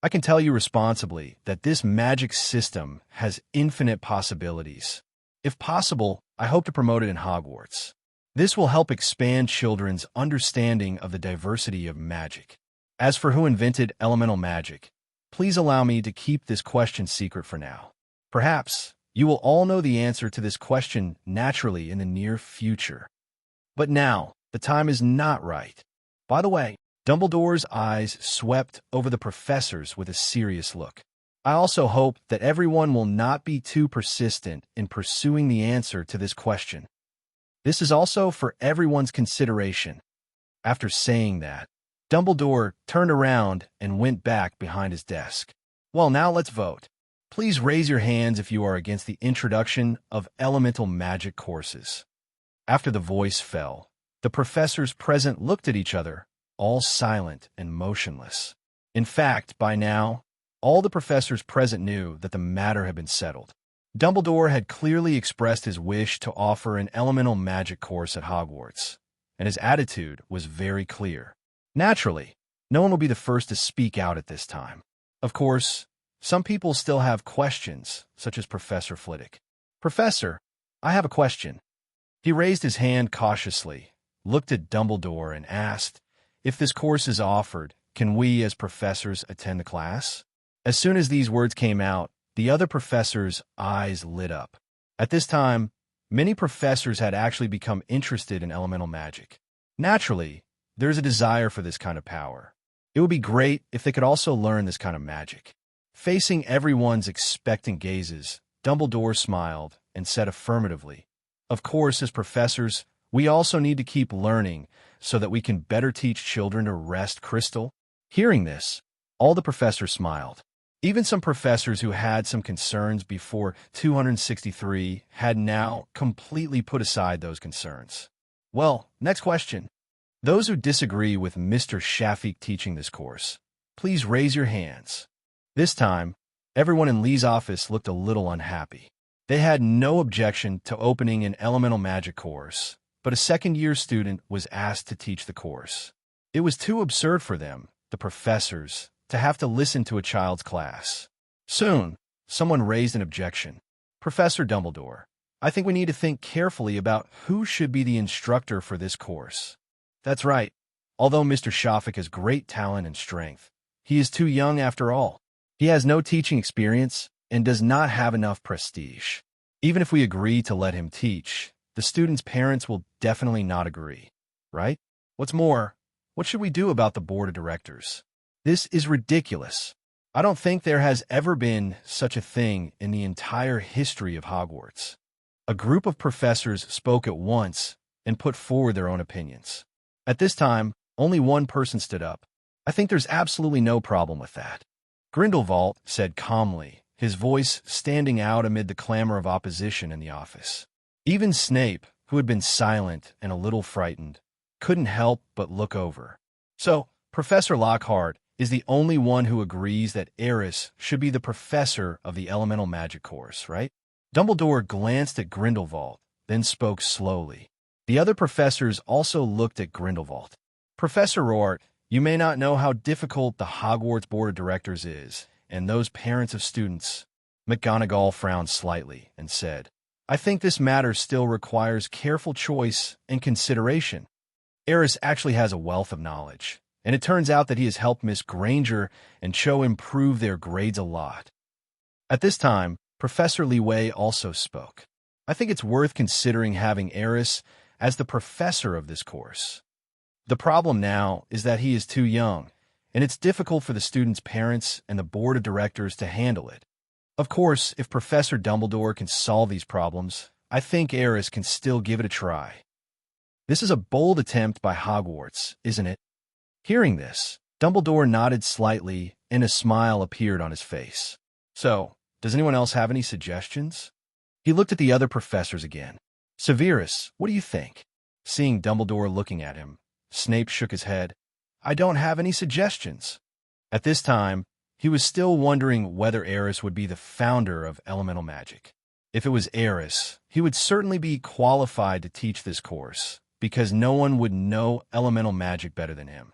I can tell you responsibly that this magic system has infinite possibilities. If possible, I hope to promote it in Hogwarts. This will help expand children's understanding of the diversity of magic. As for who invented elemental magic, please allow me to keep this question secret for now. Perhaps you will all know the answer to this question naturally in the near future. But now, the time is not right. By the way, Dumbledore's eyes swept over the professors with a serious look. I also hope that everyone will not be too persistent in pursuing the answer to this question. This is also for everyone's consideration. After saying that, Dumbledore turned around and went back behind his desk. Well, now let's vote. Please raise your hands if you are against the introduction of elemental magic courses. After the voice fell, the professors present looked at each other, all silent and motionless. In fact, by now, all the professors present knew that the matter had been settled. Dumbledore had clearly expressed his wish to offer an elemental magic course at Hogwarts, and his attitude was very clear. Naturally, no one will be the first to speak out at this time. Of course, some people still have questions, such as Professor Flitwick. Professor, I have a question. He raised his hand cautiously, looked at Dumbledore, and asked, if this course is offered, can we as professors attend the class? As soon as these words came out, the other professors' eyes lit up. At this time, many professors had actually become interested in elemental magic. Naturally, there is a desire for this kind of power. It would be great if they could also learn this kind of magic. Facing everyone's expectant gazes, Dumbledore smiled and said affirmatively, of course, as professors, we also need to keep learning so that we can better teach children to wrest crystal. Hearing this, all the professors smiled. Even some professors who had some concerns before 263 had now completely put aside those concerns. Well, next question. Those who disagree with Mr. Shafik teaching this course, please raise your hands. This time, everyone in Lee's office looked a little unhappy. They had no objection to opening an elemental magic course, but a second-year student was asked to teach the course. It was too absurd for them, the professors, to have to listen to a child's class. Soon, someone raised an objection. Professor Dumbledore, I think we need to think carefully about who should be the instructor for this course. That's right. Although Mr. Shafik has great talent and strength, he is too young after all. He has no teaching experience and does not have enough prestige. Even if we agree to let him teach, the students' parents will definitely not agree, right? What's more, what should we do about the board of directors? This is ridiculous. I don't think there has ever been such a thing in the entire history of Hogwarts. A group of professors spoke at once and put forward their own opinions. At this time, only one person stood up. I think there's absolutely no problem with that. Grindelwald said calmly, his voice standing out amid the clamor of opposition in the office. Even Snape, who had been silent and a little frightened, couldn't help but look over. So, Professor Lockhart is the only one who agrees that Aris should be the professor of the elemental magic course, right? Dumbledore glanced at Grindelwald, then spoke slowly. The other professors also looked at Grindelwald. Professor Roart, you may not know how difficult the Hogwarts Board of Directors is, and those parents of students. McGonagall frowned slightly and said, I think this matter still requires careful choice and consideration. Aris actually has a wealth of knowledge, and it turns out that he has helped Miss Granger and Cho improve their grades a lot. At this time, Professor Li Wei also spoke. I think it's worth considering having Aris as the professor of this course. The problem now is that he is too young, and it's difficult for the students' parents and the board of directors to handle it. Of course, if Professor Dumbledore can solve these problems, I think Aris can still give it a try. This is a bold attempt by Hogwarts, isn't it? Hearing this, Dumbledore nodded slightly, and a smile appeared on his face. So, does anyone else have any suggestions? He looked at the other professors again. Severus, what do you think? Seeing Dumbledore looking at him, Snape shook his head. I don't have any suggestions. At this time, he was still wondering whether Aris would be the founder of elemental magic. If it was Aris, he would certainly be qualified to teach this course, because no one would know elemental magic better than him.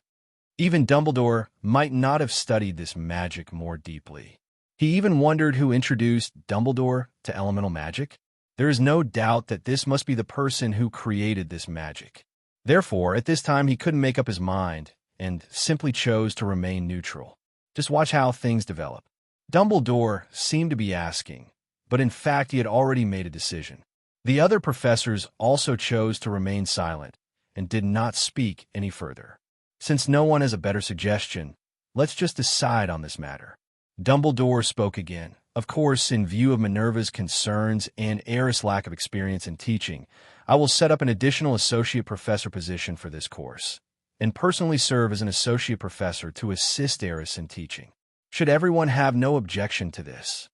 Even Dumbledore might not have studied this magic more deeply. He even wondered who introduced Dumbledore to elemental magic. There is no doubt that this must be the person who created this magic. Therefore, at this time he couldn't make up his mind, and simply chose to remain neutral. Just watch how things develop. Dumbledore seemed to be asking, but in fact he had already made a decision. The other professors also chose to remain silent, and did not speak any further. Since no one has a better suggestion, let's just decide on this matter. Dumbledore spoke again. Of course, in view of Minerva's concerns and Aris' lack of experience in teaching, I will set up an additional associate professor position for this course, and personally serve as an associate professor to assist Aris in teaching. Should everyone have no objection to this?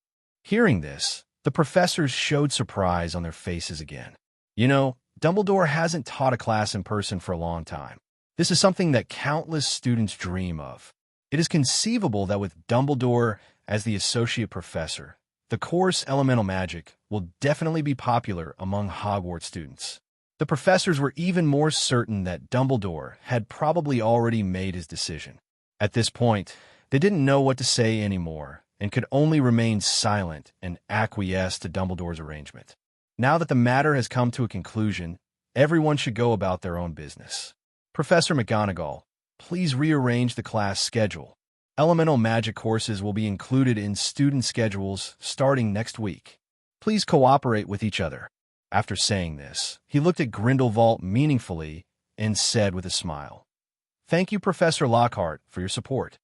Hearing this, the professors showed surprise on their faces again. You know, Dumbledore hasn't taught a class in person for a long time. This is something that countless students dream of. It is conceivable that with Dumbledore as the associate professor, the course Elemental Magic will definitely be popular among Hogwarts students. The professors were even more certain that Dumbledore had probably already made his decision. At this point, they didn't know what to say anymore and could only remain silent and acquiesce to Dumbledore's arrangement. Now that the matter has come to a conclusion, everyone should go about their own business. Professor McGonagall, please rearrange the class schedule. Elemental magic courses will be included in student schedules starting next week. Please cooperate with each other. After saying this, he looked at Grindelwald meaningfully and said with a smile, Thank you, Professor Lockhart, for your support.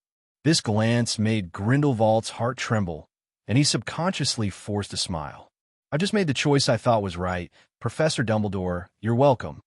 This glance made Grindelwald's heart tremble, and he subconsciously forced a smile. I just made the choice I thought was right. Professor Dumbledore, you're welcome.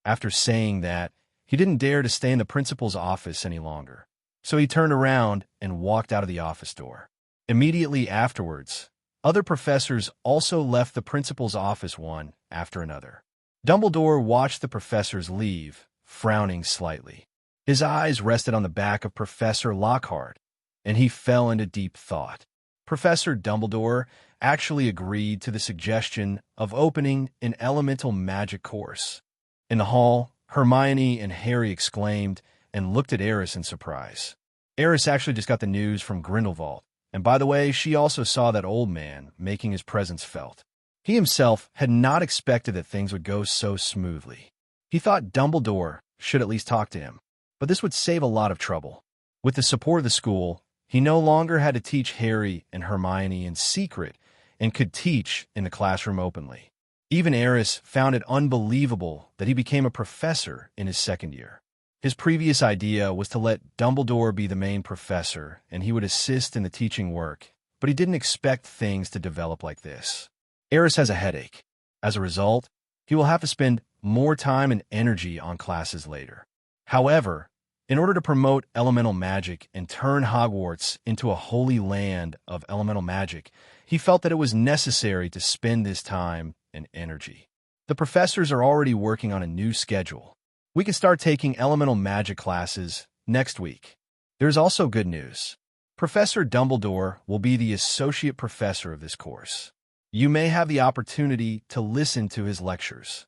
After saying that, he didn't dare to stay in the principal's office any longer, so he turned around and walked out of the office door. Immediately afterwards, other professors also left the principal's office one after another. Dumbledore watched the professors leave, frowning slightly. His eyes rested on the back of Professor Lockhart, and he fell into deep thought. Professor Dumbledore actually agreed to the suggestion of opening an elemental magic course. In the hall, Hermione and Harry exclaimed and looked at Aerys in surprise. Aerys actually just got the news from Grindelwald, and by the way, she also saw that old man making his presence felt. He himself had not expected that things would go so smoothly. He thought Dumbledore should at least talk to him, but this would save a lot of trouble. With the support of the school, he no longer had to teach Harry and Hermione in secret and could teach in the classroom openly. Even Aris found it unbelievable that he became a professor in his second year. His previous idea was to let Dumbledore be the main professor and he would assist in the teaching work, but he didn't expect things to develop like this. Aris has a headache. As a result, he will have to spend more time and energy on classes later. However, in order to promote elemental magic and turn Hogwarts into a holy land of elemental magic, he felt that it was necessary to spend this time and energy. The professors are already working on a new schedule. We can start taking elemental magic classes next week. There's also good news. Professor Dumbledore will be the associate professor of this course. You may have the opportunity to listen to his lectures.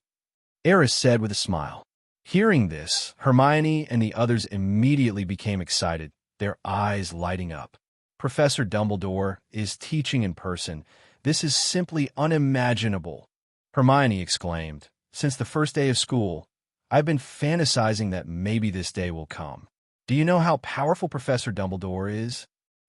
Aerys said with a smile. Hearing this, Hermione and the others immediately became excited, their eyes lighting up. Professor Dumbledore is teaching in person. This is simply unimaginable. Hermione exclaimed, since the first day of school, I've been fantasizing that maybe this day will come. Do you know how powerful Professor Dumbledore is?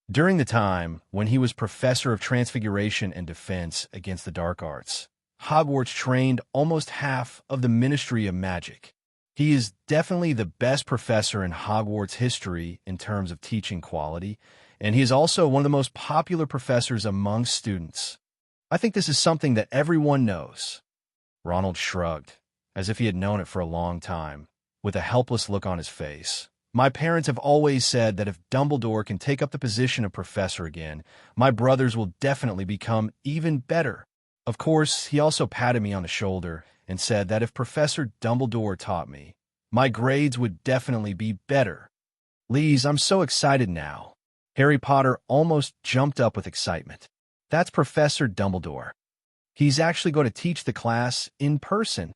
During the time when he was Professor of Transfiguration and Defense against the Dark Arts, Hogwarts trained almost half of the Ministry of Magic. He is definitely the best professor in Hogwarts history in terms of teaching quality, and he is also one of the most popular professors among students. I think this is something that everyone knows. Ronald shrugged, as if he had known it for a long time, with a helpless look on his face. My parents have always said that if Dumbledore can take up the position of professor again, my brothers will definitely become even better. Of course, he also patted me on the shoulder and said that if Professor Dumbledore taught me, my grades would definitely be better. Lise, I'm so excited now. Harry Potter almost jumped up with excitement. That's Professor Dumbledore. He's actually going to teach the class in person.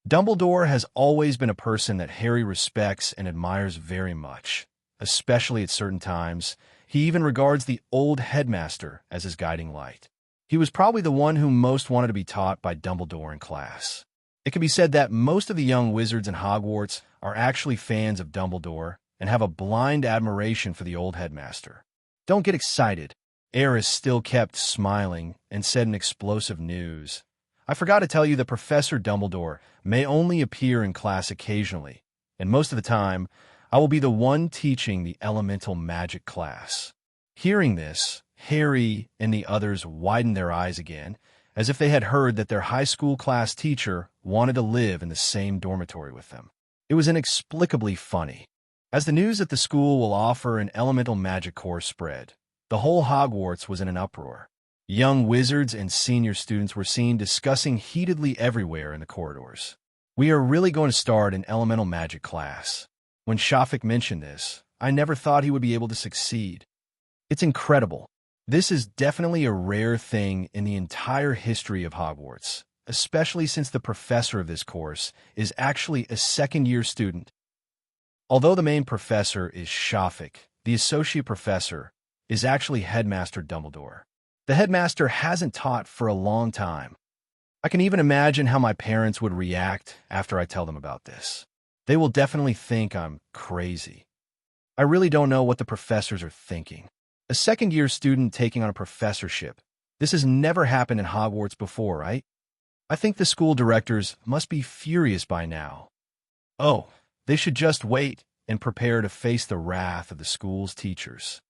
Dumbledore has always been a person that Harry respects and admires very much, especially at certain times. He even regards the old headmaster as his guiding light. He was probably the one who most wanted to be taught by Dumbledore in class. It can be said that most of the young wizards in Hogwarts are actually fans of Dumbledore and have a blind admiration for the old headmaster. Don't get excited. Aris still kept smiling and said in explosive news, I forgot to tell you that Professor Dumbledore may only appear in class occasionally, and most of the time, I will be the one teaching the elemental magic class. Hearing this, Harry and the others widened their eyes again, as if they had heard that their high school class teacher wanted to live in the same dormitory with them. It was inexplicably funny. As the news that the school will offer an elemental magic course spread, the whole Hogwarts was in an uproar. Young wizards and senior students were seen discussing heatedly everywhere in the corridors. We are really going to start an elemental magic class. When Shafik mentioned this, I never thought he would be able to succeed. It's incredible. This is definitely a rare thing in the entire history of Hogwarts, especially since the professor of this course is actually a second-year student. Although the main professor is Shafik, the associate professor is actually Headmaster Dumbledore. The headmaster hasn't taught for a long time. I can even imagine how my parents would react after I tell them about this. They will definitely think I'm crazy. I really don't know what the professors are thinking. A second-year student taking on a professorship. This has never happened in Hogwarts before, right? I think the school directors must be furious by now. Oh, they should just wait and prepare to face the wrath of the school's teachers.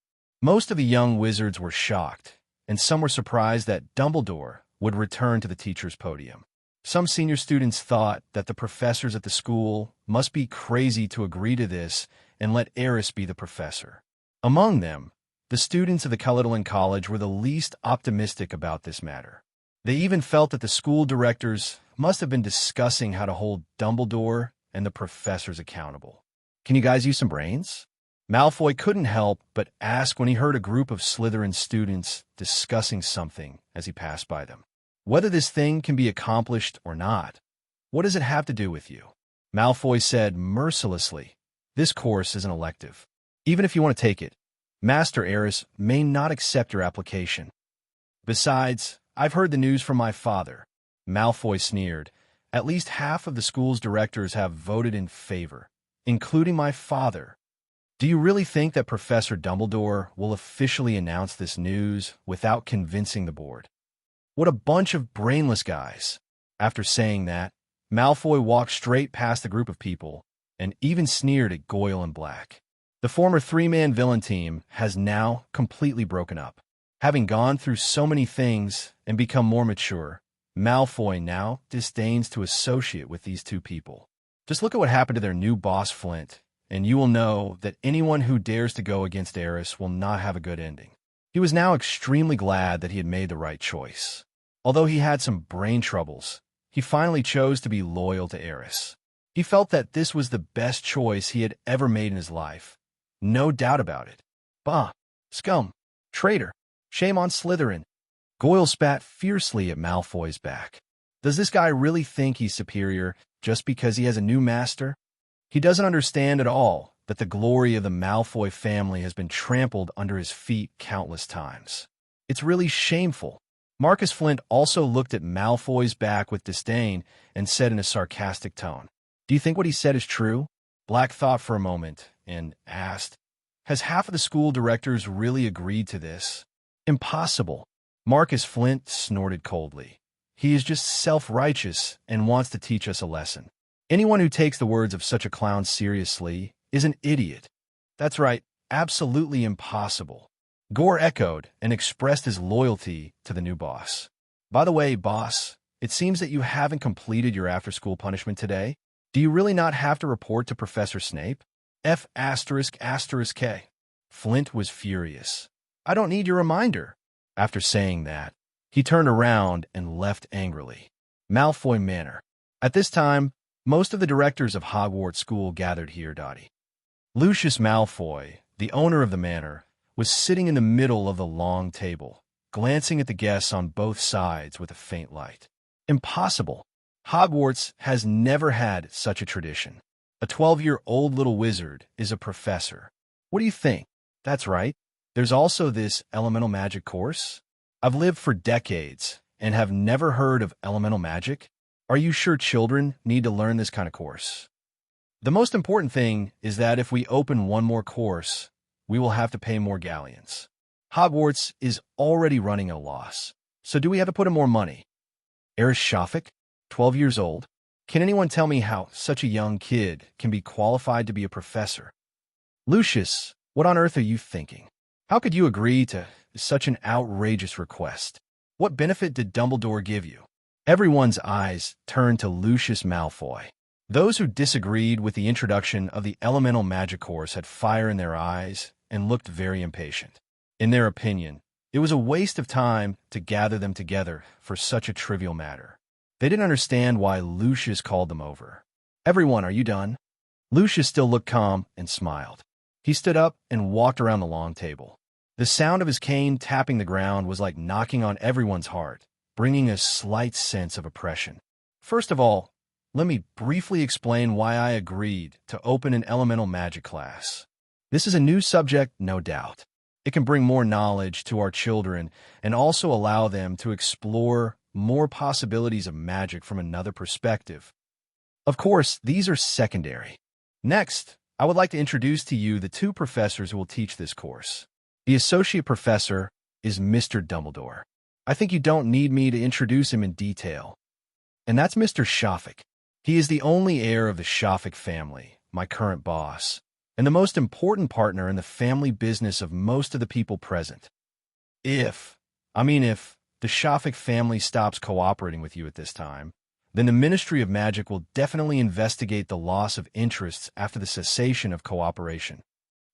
Most of the young wizards were shocked, and some were surprised that Dumbledore would return to the teacher's podium. Some senior students thought that the professors at the school must be crazy to agree to this and let Aris be the professor. Among them, the students of the Cullinan College were the least optimistic about this matter. They even felt that the school directors must have been discussing how to hold Dumbledore and the professors accountable. Can you guys use some brains? Malfoy couldn't help but ask when he heard a group of Slytherin students discussing something as he passed by them. Whether this thing can be accomplished or not, what does it have to do with you? Malfoy said mercilessly, this course is an elective. Even if you want to take it, Master Aris may not accept your application. Besides, I've heard the news from my father. Malfoy sneered. At least half of the school's directors have voted in favor, including my father. Do you really think that Professor Dumbledore will officially announce this news without convincing the board? What a bunch of brainless guys. After saying that, Malfoy walked straight past the group of people and even sneered at Goyle and Black. The former three-man villain team has now completely broken up. Having gone through so many things and become more mature, Malfoy now disdains to associate with these two people. Just look at what happened to their new boss, Flint, and you will know that anyone who dares to go against Aris will not have a good ending. He was now extremely glad that he had made the right choice. Although he had some brain troubles, he finally chose to be loyal to Aris. He felt that this was the best choice he had ever made in his life. No doubt about it. Bah! Scum! Traitor! Shame on Slytherin! Goyle spat fiercely at Malfoy's back. Does this guy really think he's superior just because he has a new master? He doesn't understand at all that the glory of the Malfoy family has been trampled under his feet countless times. It's really shameful. Marcus Flint also looked at Malfoy's back with disdain and said in a sarcastic tone, "Do you think what he said is true?" Black thought for a moment and asked, "Has half of the school directors really agreed to this?" "Impossible." Marcus Flint snorted coldly. "He is just self-righteous and wants to teach us a lesson. Anyone who takes the words of such a clown seriously is an idiot." "That's right, absolutely impossible." Gore echoed and expressed his loyalty to the new boss. "By the way, boss, it seems that you haven't completed your after-school punishment today. Do you really not have to report to Professor Snape? F***K. Flint was furious. "I don't need your reminder." After saying that, he turned around and left angrily. Malfoy Manor. At this time, most of the directors of Hogwarts School gathered here. Lucius Malfoy, the owner of the manor, was sitting in the middle of the long table, glancing at the guests on both sides with a faint light. "Impossible. Hogwarts has never had such a tradition. A 12-year-old little wizard is a professor. What do you think?" "That's right. There's also this elemental magic course. I've lived for decades and have never heard of elemental magic. Are you sure children need to learn this kind of course?" "The most important thing is that if we open one more course, we will have to pay more galleons. Hogwarts is already running a loss, so do we have to put in more money?" "Aris Shafik, 12 years old. Can anyone tell me how such a young kid can be qualified to be a professor?" "Lucius, what on earth are you thinking? How could you agree to such an outrageous request? What benefit did Dumbledore give you?" Everyone's eyes turned to Lucius Malfoy. Those who disagreed with the introduction of the elemental magic course had fire in their eyes and looked very impatient. In their opinion, it was a waste of time to gather them together for such a trivial matter. They didn't understand why Lucius called them over. "Everyone, are you done?" Lucius still looked calm and smiled. He stood up and walked around the long table. The sound of his cane tapping the ground was like knocking on everyone's heart, bringing a slight sense of oppression. "First of all, let me briefly explain why I agreed to open an elemental magic class. This is a new subject, no doubt. It can bring more knowledge to our children and also allow them to explore more possibilities of magic from another perspective. Of course, these are secondary. Next, I would like to introduce to you the two professors who will teach this course. The associate professor is Mr. Dumbledore. I think you don't need me to introduce him in detail. And that's Mr. Shafik. He is the only heir of the Shafik family, my current boss, and the most important partner in the family business of most of the people present. If the Shafik family stops cooperating with you at this time, then the Ministry of Magic will definitely investigate the loss of interests after the cessation of cooperation.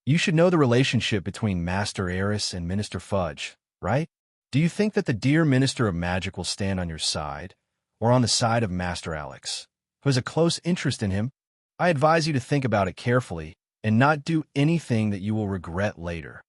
You should know the relationship between Master Aris and Minister Fudge, right? Do you think that the dear Minister of Magic will stand on your side, or on the side of Master Alex, who has a close interest in him? I advise you to think about it carefully and not do anything that you will regret later."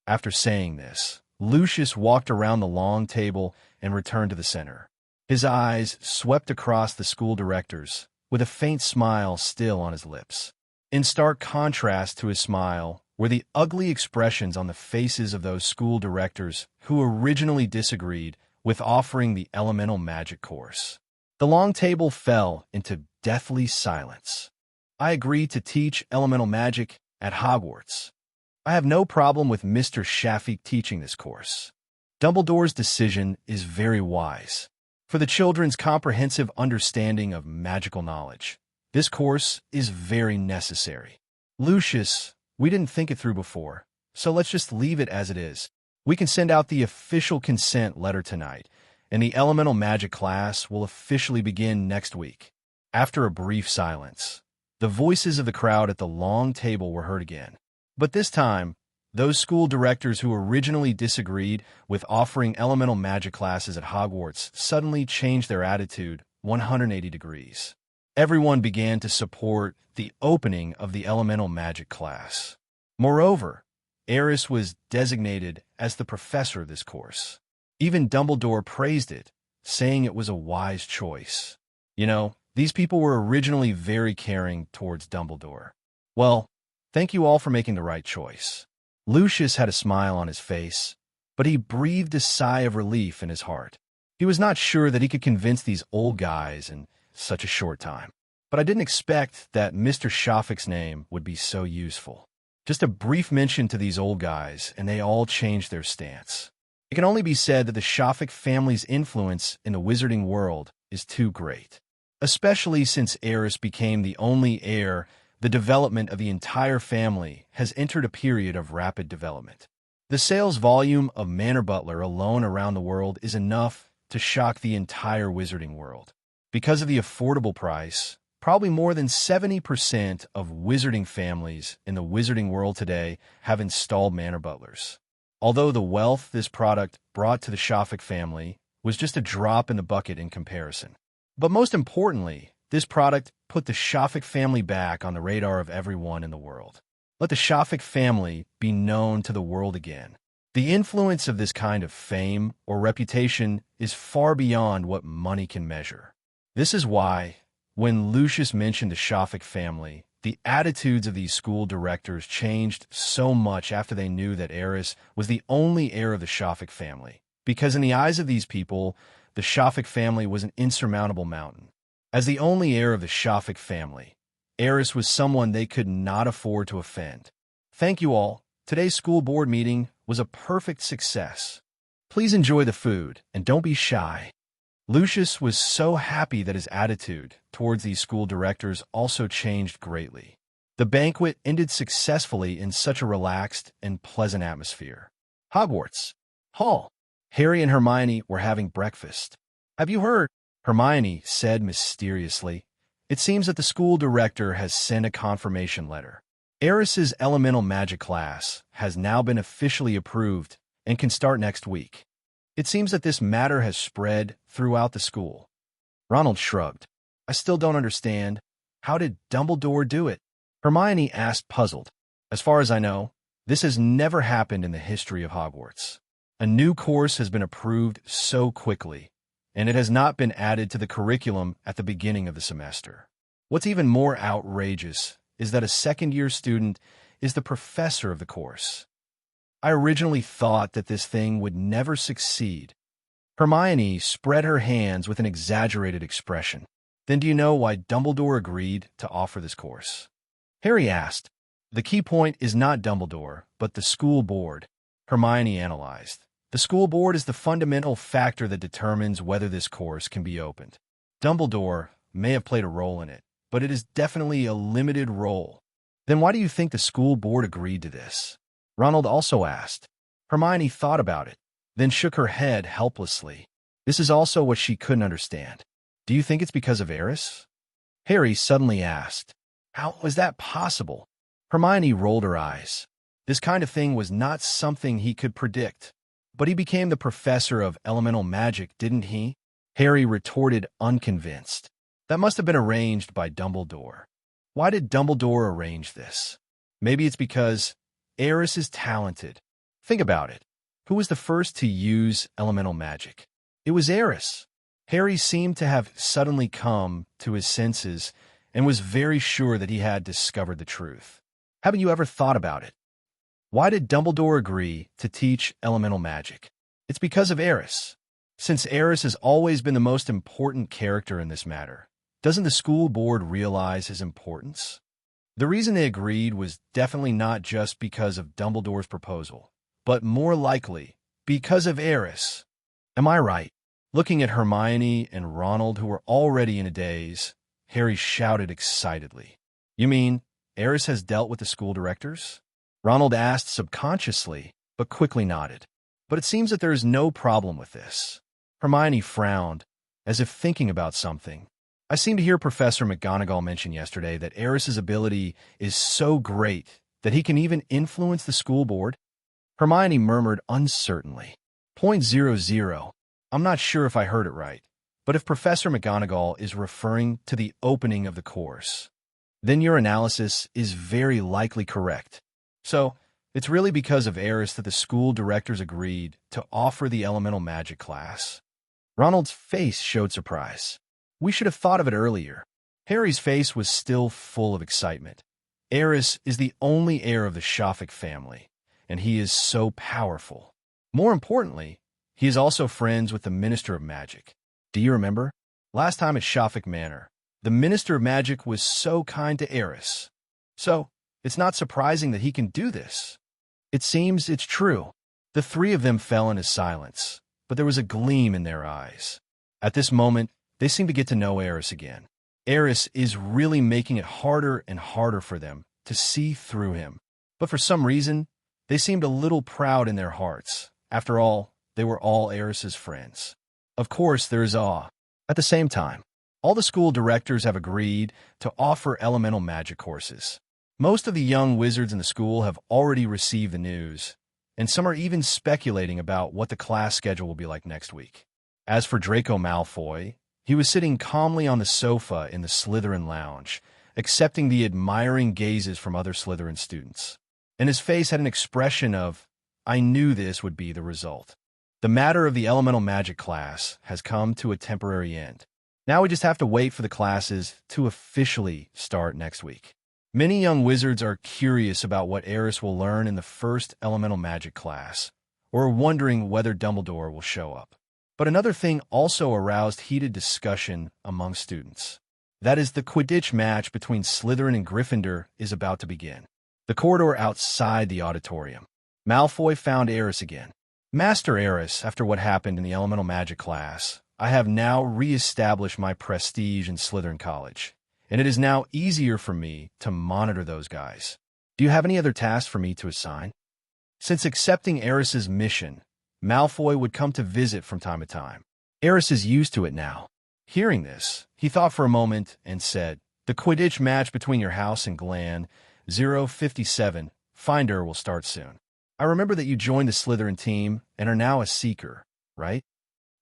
After saying this, Lucius walked around the long table and returned to the center. His eyes swept across the school directors, with a faint smile still on his lips. In stark contrast to his smile were the ugly expressions on the faces of those school directors who originally disagreed with offering the elemental magic course. The long table fell into deathly silence. I agree to teach elemental magic at Hogwarts. I have no problem with Mr. Shafiq teaching this course. Dumbledore's decision is very wise. For the children's comprehensive understanding of magical knowledge, this course is very necessary. Lucius, we didn't think it through before, so let's just leave it as it is. We can send out the official consent letter tonight, and the elemental magic class will officially begin next week. After a brief silence, the voices of the crowd at the long table were heard again. But this time, those school directors who originally disagreed with offering elemental magic classes at Hogwarts suddenly changed their attitude 180 degrees. Everyone began to support the opening of the elemental magic class. Moreover, Aris was designated as the professor of this course. Even Dumbledore praised it, saying it was a wise choice. You know, these people were originally very caring towards Dumbledore. Well, thank you all for making the right choice. Lucius had a smile on his face, but he breathed a sigh of relief in his heart. He was not sure that he could convince these old guys in such a short time. But I didn't expect that Mr. Shafiq's name would be so useful. Just a brief mention to these old guys, and they all changed their stance. It can only be said that the Shafiq family's influence in the wizarding world is too great. Especially since Aris became the only heir, the development of the entire family has entered a period of rapid development. The sales volume of Manor Butler alone around the world is enough to shock the entire wizarding world. Because of the affordable price, probably more than 70% of wizarding families in the wizarding world today have installed Manor Butlers. Although the wealth this product brought to the Shafiq family was just a drop in the bucket in comparison. But most importantly, this product put the Shafiq family back on the radar of everyone in the world. Let the Shafiq family be known to the world again. The influence of this kind of fame or reputation is far beyond what money can measure. This is why, when Lucius mentioned the Shafiq family, the attitudes of these school directors changed so much after they knew that Aris was the only heir of the Shafiq family. Because in the eyes of these people, the Shafiq family was an insurmountable mountain. As the only heir of the Shafiq family, Aris was someone they could not afford to offend. Thank you all. Today's school board meeting was a perfect success. Please enjoy the food and don't be shy. Lucius was so happy that his attitude towards these school directors also changed greatly. The banquet ended successfully in such a relaxed and pleasant atmosphere. Hogwarts Hall. Harry and Hermione were having breakfast. Have you heard? Hermione said mysteriously. It seems that the school director has sent a confirmation letter. Aris's elemental magic class has now been officially approved and can start next week. It seems that this matter has spread throughout the school. Ronald shrugged. I still don't understand. How did Dumbledore do it? Hermione asked, puzzled. As far as I know, this has never happened in the history of Hogwarts. A new course has been approved so quickly, and it has not been added to the curriculum at the beginning of the semester. What's even more outrageous is that a second-year student is the professor of the course. I originally thought that this thing would never succeed. Hermione spread her hands with an exaggerated expression. Then do you know why Dumbledore agreed to offer this course? Harry asked. The key point is not Dumbledore, but the school board. Hermione analyzed. The school board is the fundamental factor that determines whether this course can be opened. Dumbledore may have played a role in it, but it is definitely a limited role. Then why do you think the school board agreed to this? Ronald also asked. Hermione thought about it, then shook her head helplessly. This is also what she couldn't understand. Do you think it's because of Aerys? Harry suddenly asked. How was that possible? Hermione rolled her eyes. This kind of thing was not something he could predict. But he became the professor of elemental magic, didn't he? Harry retorted, unconvinced. That must have been arranged by Dumbledore. Why did Dumbledore arrange this? Maybe it's because Aris is talented. Think about it. Who was the first to use elemental magic? It was Aris. Harry seemed to have suddenly come to his senses and was very sure that he had discovered the truth. Haven't you ever thought about it? Why did Dumbledore agree to teach elemental magic? It's because of Aris. Since Aris has always been the most important character in this matter, doesn't the school board realize his importance? The reason they agreed was definitely not just because of Dumbledore's proposal, but more likely because of Aris. Am I right? Looking at Hermione and Ronald, who were already in a daze, Harry shouted excitedly. You mean Aris has dealt with the school directors? Ronald asked subconsciously, but quickly nodded. But it seems that there is no problem with this. Hermione frowned, as if thinking about something. I seem to hear Professor McGonagall mention yesterday that Aris's ability is so great that he can even influence the school board. Hermione murmured uncertainly. .00. I'm not sure if I heard it right, but if Professor McGonagall is referring to the opening of the course, then your analysis is very likely correct. So, it's really because of Aris that the school directors agreed to offer the elemental magic class. Ronald's face showed surprise. We should have thought of it earlier. Harry's face was still full of excitement. Aris is the only heir of the Shafik family, and he is so powerful. More importantly, he is also friends with the Minister of Magic. Do you remember? Last time at Shafik Manor, the Minister of Magic was so kind to Aris. So, it's not surprising that he can do this. It seems it's true. The three of them fell into silence, but there was a gleam in their eyes. At this moment, they seemed to get to know Aris again. Aris is really making it harder and harder for them to see through him. But for some reason, they seemed a little proud in their hearts. After all, they were all Aris's friends. Of course, there is awe. At the same time, all the school directors have agreed to offer elemental magic courses. Most of the young wizards in the school have already received the news, and some are even speculating about what the class schedule will be like next week. As for Draco Malfoy, he was sitting calmly on the sofa in the Slytherin lounge, accepting the admiring gazes from other Slytherin students. And his face had an expression of, I knew this would be the result. The matter of the elemental magic class has come to a temporary end. Now we just have to wait for the classes to officially start next week. Many young wizards are curious about what Aris will learn in the first elemental magic class, or are wondering whether Dumbledore will show up. But another thing also aroused heated discussion among students. That is, the Quidditch match between Slytherin and Gryffindor is about to begin. The corridor outside the auditorium. Malfoy found Aris again. Master Aris, after what happened in the elemental magic class, I have now re-established my prestige in Slytherin College, and it is now easier for me to monitor those guys. Do you have any other tasks for me to assign? Since accepting Aris's mission, Malfoy would come to visit from time to time. Aris is used to it now. Hearing this, he thought for a moment and said, the Quidditch match between your house and Glan, 057, Finder will start soon. I remember that you joined the Slytherin team and are now a Seeker, right?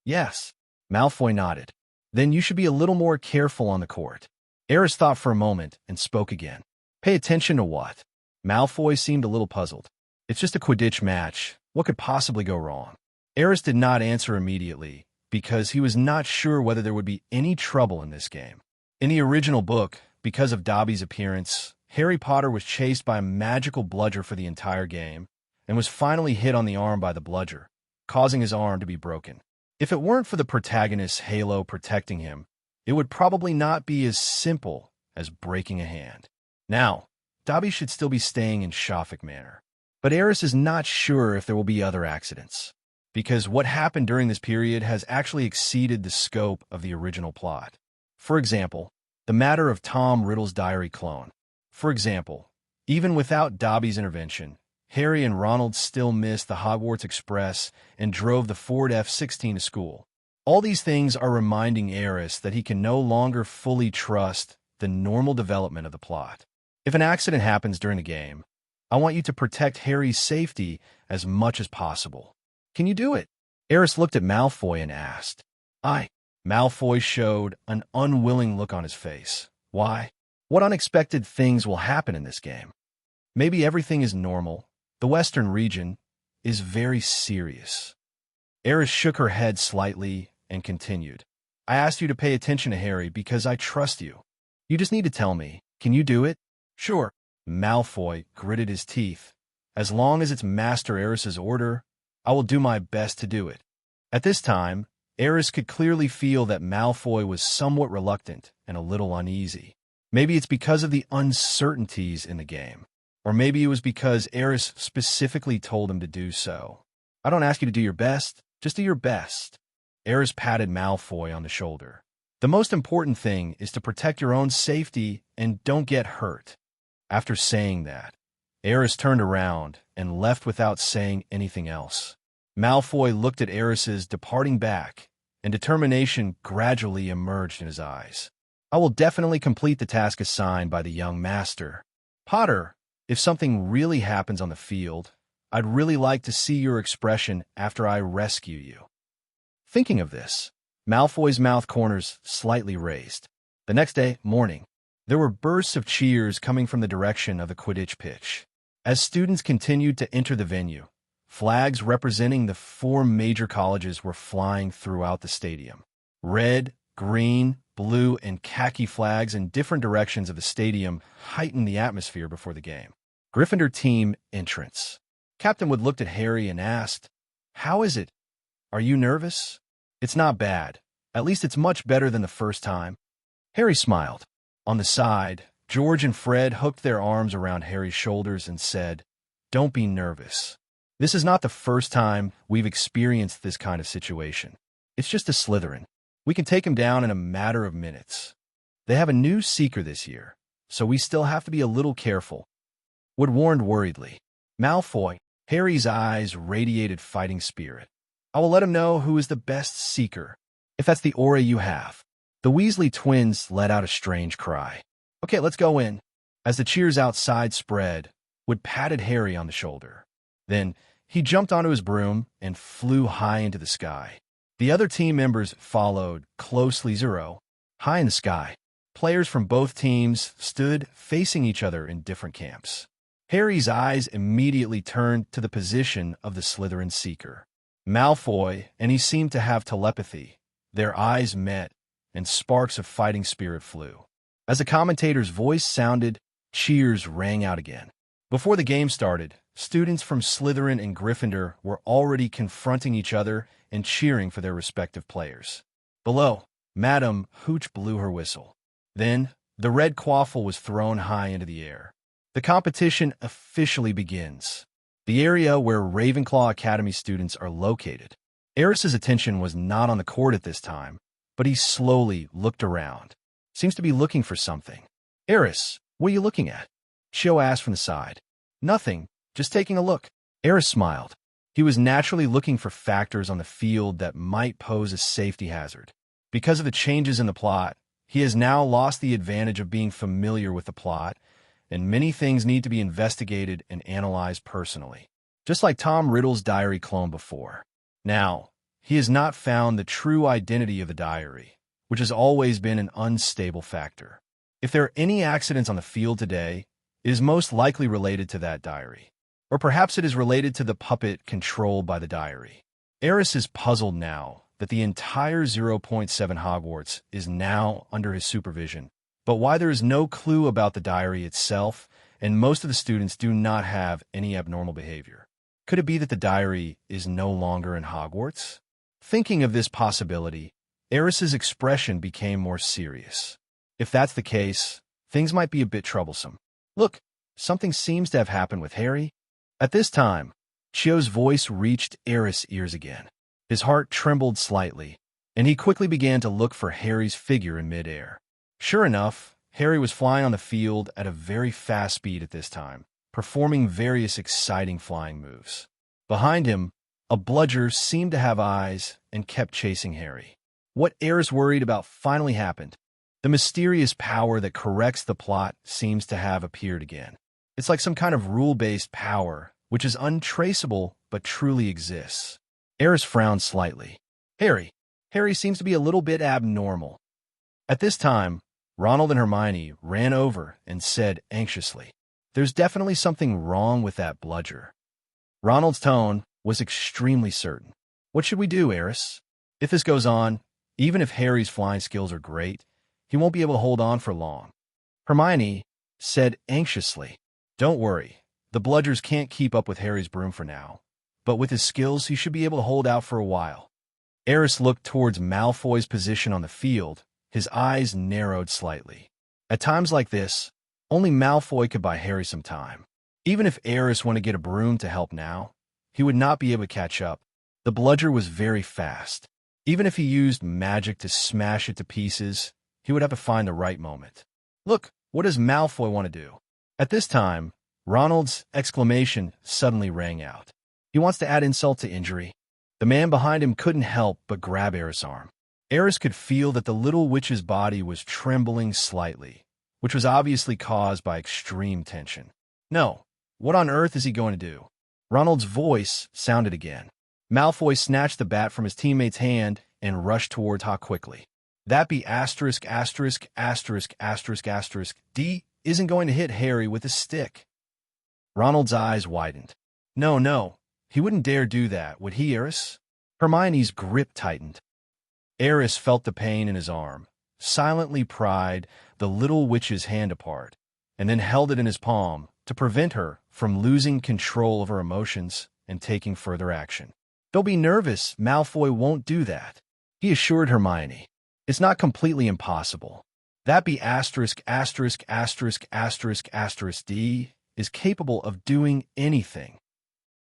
Yes. Malfoy nodded. Then you should be a little more careful on the court. Aris thought for a moment and spoke again. Pay attention to what? Malfoy seemed a little puzzled. It's just a Quidditch match. What could possibly go wrong? Aris did not answer immediately because he was not sure whether there would be any trouble in this game. In the original book, because of Dobby's appearance, Harry Potter was chased by a magical bludger for the entire game and was finally hit on the arm by the bludger, causing his arm to be broken. If it weren't for the protagonist's halo protecting him, it would probably not be as simple as breaking a hand. Now, Dobby should still be staying in Shafik Manor. But Aris is not sure if there will be other accidents, because what happened during this period has actually exceeded the scope of the original plot. For example, the matter of Tom Riddle's diary clone. For example, even without Dobby's intervention, Harry and Ronald still missed the Hogwarts Express and drove the Ford F-16 to school. All these things are reminding Aris that he can no longer fully trust the normal development of the plot. If an accident happens during the game, I want you to protect Harry's safety as much as possible. Can you do it? Aris looked at Malfoy and asked. Malfoy showed an unwilling look on his face. Why? What unexpected things will happen in this game? Maybe everything is normal. The Western region is very serious. Aris shook her head slightly and continued. I asked you to pay attention to Harry because I trust you. You just need to tell me. Can you do it? Sure. Malfoy gritted his teeth. As long as it's Master Aris's order, I will do my best to do it. At this time, Aris could clearly feel that Malfoy was somewhat reluctant and a little uneasy. Maybe it's because of the uncertainties in the game. Or maybe it was because Aris specifically told him to do so. I don't ask you to do your best, just do your best. Aris patted Malfoy on the shoulder. The most important thing is to protect your own safety and don't get hurt. After saying that, Aris turned around and left without saying anything else. Malfoy looked at Aris's departing back, and determination gradually emerged in his eyes. I will definitely complete the task assigned by the young master. Potter, if something really happens on the field, I'd really like to see your expression after I rescue you. Thinking of this, Malfoy's mouth corners slightly raised. The next day, morning, there were bursts of cheers coming from the direction of the Quidditch pitch. As students continued to enter the venue, flags representing the 4 major colleges were flying throughout the stadium. Red, green, blue, and khaki flags in different directions of the stadium heightened the atmosphere before the game. Gryffindor team entrance. Captain Wood looked at Harry and asked, "How is it? Are you nervous?" "It's not bad. At least it's much better than the first time." Harry smiled. On the side, George and Fred hooked their arms around Harry's shoulders and said, "Don't be nervous. This is not the first time we've experienced this kind of situation. It's just a Slytherin. We can take him down in a matter of minutes. They have a new seeker this year, so we still have to be a little careful." Wood warned worriedly. "Malfoy." Harry's eyes radiated fighting spirit. "I will let him know who is the best seeker, if that's the aura you have." The Weasley twins let out a strange cry. "Okay, let's go in." As the cheers outside spread, Wood patted Harry on the shoulder. Then he jumped onto his broom and flew high into the sky. The other team members followed closely. High in the sky, players from both teams stood facing each other in different camps. Harry's eyes immediately turned to the position of the Slytherin seeker. Malfoy, and he seemed to have telepathy. Their eyes met, and sparks of fighting spirit flew. As the commentator's voice sounded, cheers rang out again. Before the game started, students from Slytherin and Gryffindor were already confronting each other and cheering for their respective players. Below, Madame Hooch blew her whistle. Then, the red quaffle was thrown high into the air. The competition officially begins. The area where Ravenclaw Academy students are located. Aris's attention was not on the court at this time, but he slowly looked around. Seems to be looking for something. "Aris, what are you looking at?" Cho asked from the side. "Nothing, just taking a look." Aris smiled. He was naturally looking for factors on the field that might pose a safety hazard. Because of the changes in the plot, he has now lost the advantage of being familiar with the plot, and many things need to be investigated and analyzed personally. Just like Tom Riddle's diary clone before. Now, he has not found the true identity of the diary, which has always been an unstable factor. If there are any accidents on the field today, it is most likely related to that diary. Or perhaps it is related to the puppet controlled by the diary. Aris is puzzled now that the entire 0.7 Hogwarts is now under his supervision, but why there is no clue about the diary itself, and most of the students do not have any abnormal behavior. Could it be that the diary is no longer in Hogwarts? Thinking of this possibility, Aris's expression became more serious. If that's the case, things might be a bit troublesome. "Look, something seems to have happened with Harry." At this time, Chio's voice reached Aris' ears again. His heart trembled slightly, and he quickly began to look for Harry's figure in midair. Sure enough, Harry was flying on the field at a very fast speed at this time, performing various exciting flying moves. Behind him, a bludger seemed to have eyes and kept chasing Harry. What Aris worried about finally happened. The mysterious power that corrects the plot seems to have appeared again. It's like some kind of rule-based power, which is untraceable but truly exists. Aris frowned slightly. Harry seems to be a little bit abnormal." At this time, Ronald and Hermione ran over and said anxiously, "There's definitely something wrong with that bludger." Ronald's tone was extremely certain. "What should we do, Aris? If this goes on, even if Harry's flying skills are great, he won't be able to hold on for long." Hermione said anxiously, "Don't worry, the bludgers can't keep up with Harry's broom for now, but with his skills he should be able to hold out for a while." Aris looked towards Malfoy's position on the field, his eyes narrowed slightly. At times like this, only Malfoy could buy Harry some time. Even if Aris went to get a broom to help now, he would not be able to catch up. The bludger was very fast. Even if he used magic to smash it to pieces, he would have to find the right moment. Look, what does Malfoy want to do? At this time, Ronald's exclamation suddenly rang out. He wants to add insult to injury. The man behind him couldn't help but grab Aris' arm. Aris could feel that the little witch's body was trembling slightly, which was obviously caused by extreme tension. No, what on earth is he going to do? Ronald's voice sounded again. Malfoy snatched the bat from his teammate's hand and rushed towards Ha quickly. That be asterisk, asterisk, asterisk, asterisk, asterisk. D isn't going to hit Harry with a stick. Ronald's eyes widened. No, he wouldn't dare do that, would he, Aris? Hermione's grip tightened. Aris felt the pain in his arm, silently pried the little witch's hand apart, and then held it in his palm to prevent her from losing control of her emotions and taking further action. Don't be nervous, Malfoy won't do that, he assured Hermione. It's not completely impossible. That be asterisk, asterisk, asterisk, asterisk, asterisk D is capable of doing anything.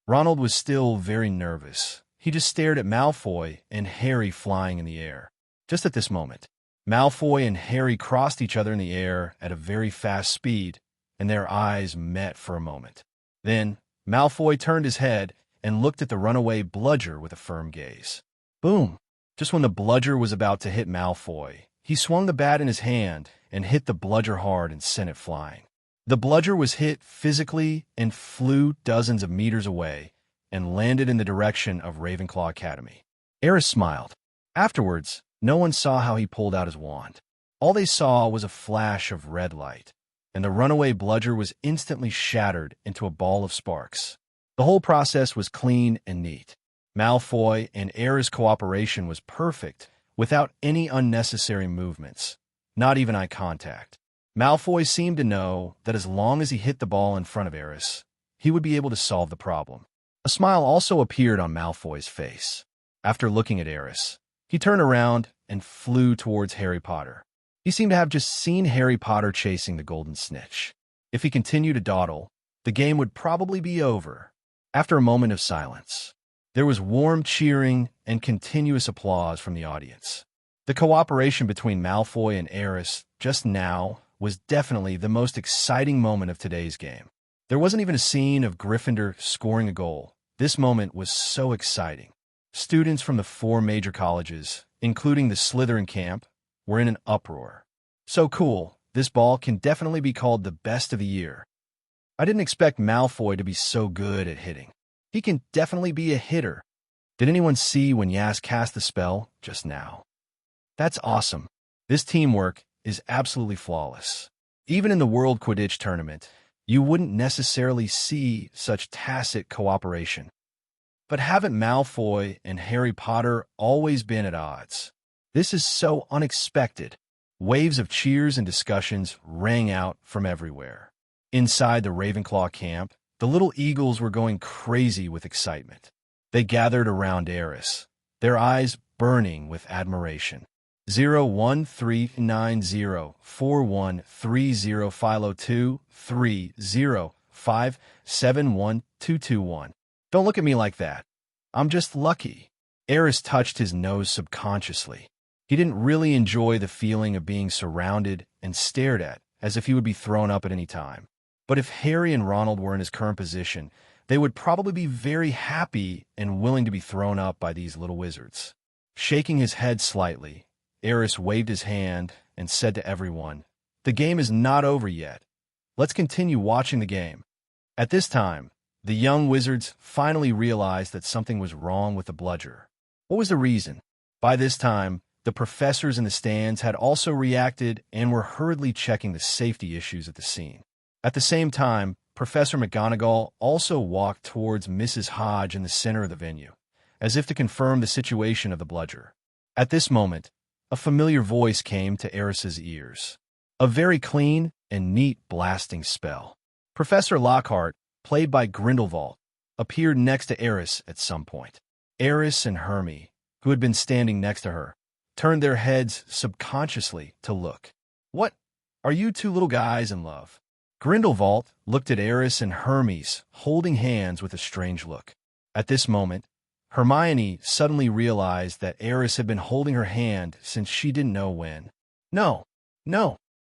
Ronald was still very nervous. He just stared at Malfoy and Harry flying in the air. Just at this moment, Malfoy and Harry crossed each other in the air at a very fast speed, and their eyes met for a moment. Then, Malfoy turned his head and looked at the runaway bludger with a firm gaze. Boom! Just when the bludger was about to hit Malfoy, he swung the bat in his hand and hit the bludger hard and sent it flying. The bludger was hit physically and flew dozens of meters away and landed in the direction of Ravenclaw Academy. Aris smiled. Afterwards, no one saw how he pulled out his wand. All they saw was a flash of red light, and the runaway bludger was instantly shattered into a ball of sparks. The whole process was clean and neat. Malfoy and Aris' cooperation was perfect, without any unnecessary movements, not even eye contact. Malfoy seemed to know that as long as he hit the ball in front of Aris, he would be able to solve the problem. A smile also appeared on Malfoy's face. After looking at Aris, he turned around and flew towards Harry Potter. He seemed to have just seen Harry Potter chasing the golden snitch. If he continued to dawdle, the game would probably be over. After a moment of silence, there was warm cheering and continuous applause from the audience. The cooperation between Malfoy and Aris just now was definitely the most exciting moment of today's game. There wasn't even a scene of Gryffindor scoring a goal. This moment was so exciting. Students from the 4 major colleges, including the Slytherin camp, were in an uproar. So cool, this ball can definitely be called the best of the year. I didn't expect Malfoy to be so good at hitting. He can definitely be a hitter. Did anyone see when Yas cast the spell just now? That's awesome. This teamwork is absolutely flawless. Even in the World Quidditch Tournament, you wouldn't necessarily see such tacit cooperation. But haven't Malfoy and Harry Potter always been at odds? This is so unexpected. Waves of cheers and discussions rang out from everywhere. Inside the Ravenclaw camp, the little eagles were going crazy with excitement. They gathered around Aris, their eyes burning with admiration. 01390413025071221. Don't look at me like that. I'm just lucky. Aris touched his nose subconsciously. He didn't really enjoy the feeling of being surrounded and stared at, as if he would be thrown up at any time. But if Harry and Ronald were in his current position, they would probably be very happy and willing to be thrown up by these little wizards. Shaking his head slightly, Aris waved his hand and said to everyone, "The game is not over yet. Let's continue watching the game." At this time, the young wizards finally realized that something was wrong with the bludger. What was the reason? By this time, the professors in the stands had also reacted and were hurriedly checking the safety issues at the scene. At the same time, Professor McGonagall also walked towards Mrs. Hodge in the center of the venue, as if to confirm the situation of the bludger. At this moment, a familiar voice came to Aris's ears. A very clean and neat blasting spell. Professor Lockhart, played by Grindelwald, appeared next to Aris at some point. Aris and Hermione who had been standing next to her, turned their heads subconsciously to look. "What? Are you two little guys in love?" Grindelwald looked at Aris and Hermes, holding hands with a strange look. At this moment, Hermione suddenly realized that Aris had been holding her hand since she didn't know when. No,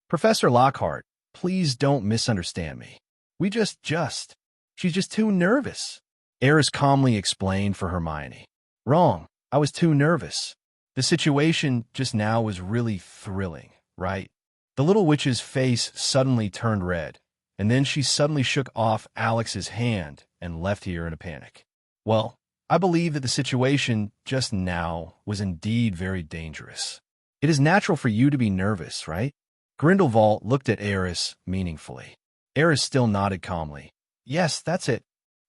Professor Lockhart, please don't misunderstand me. She's just too nervous. Aris calmly explained for Hermione. Wrong, I was too nervous. The situation just now was really thrilling, right? The little witch's face suddenly turned red, and then she suddenly shook off Alex's hand and left here in a panic. Well, I believe that the situation just now was indeed very dangerous. It is natural for you to be nervous, right? Grindelwald looked at Aris meaningfully. Aris still nodded calmly. Yes, that's it.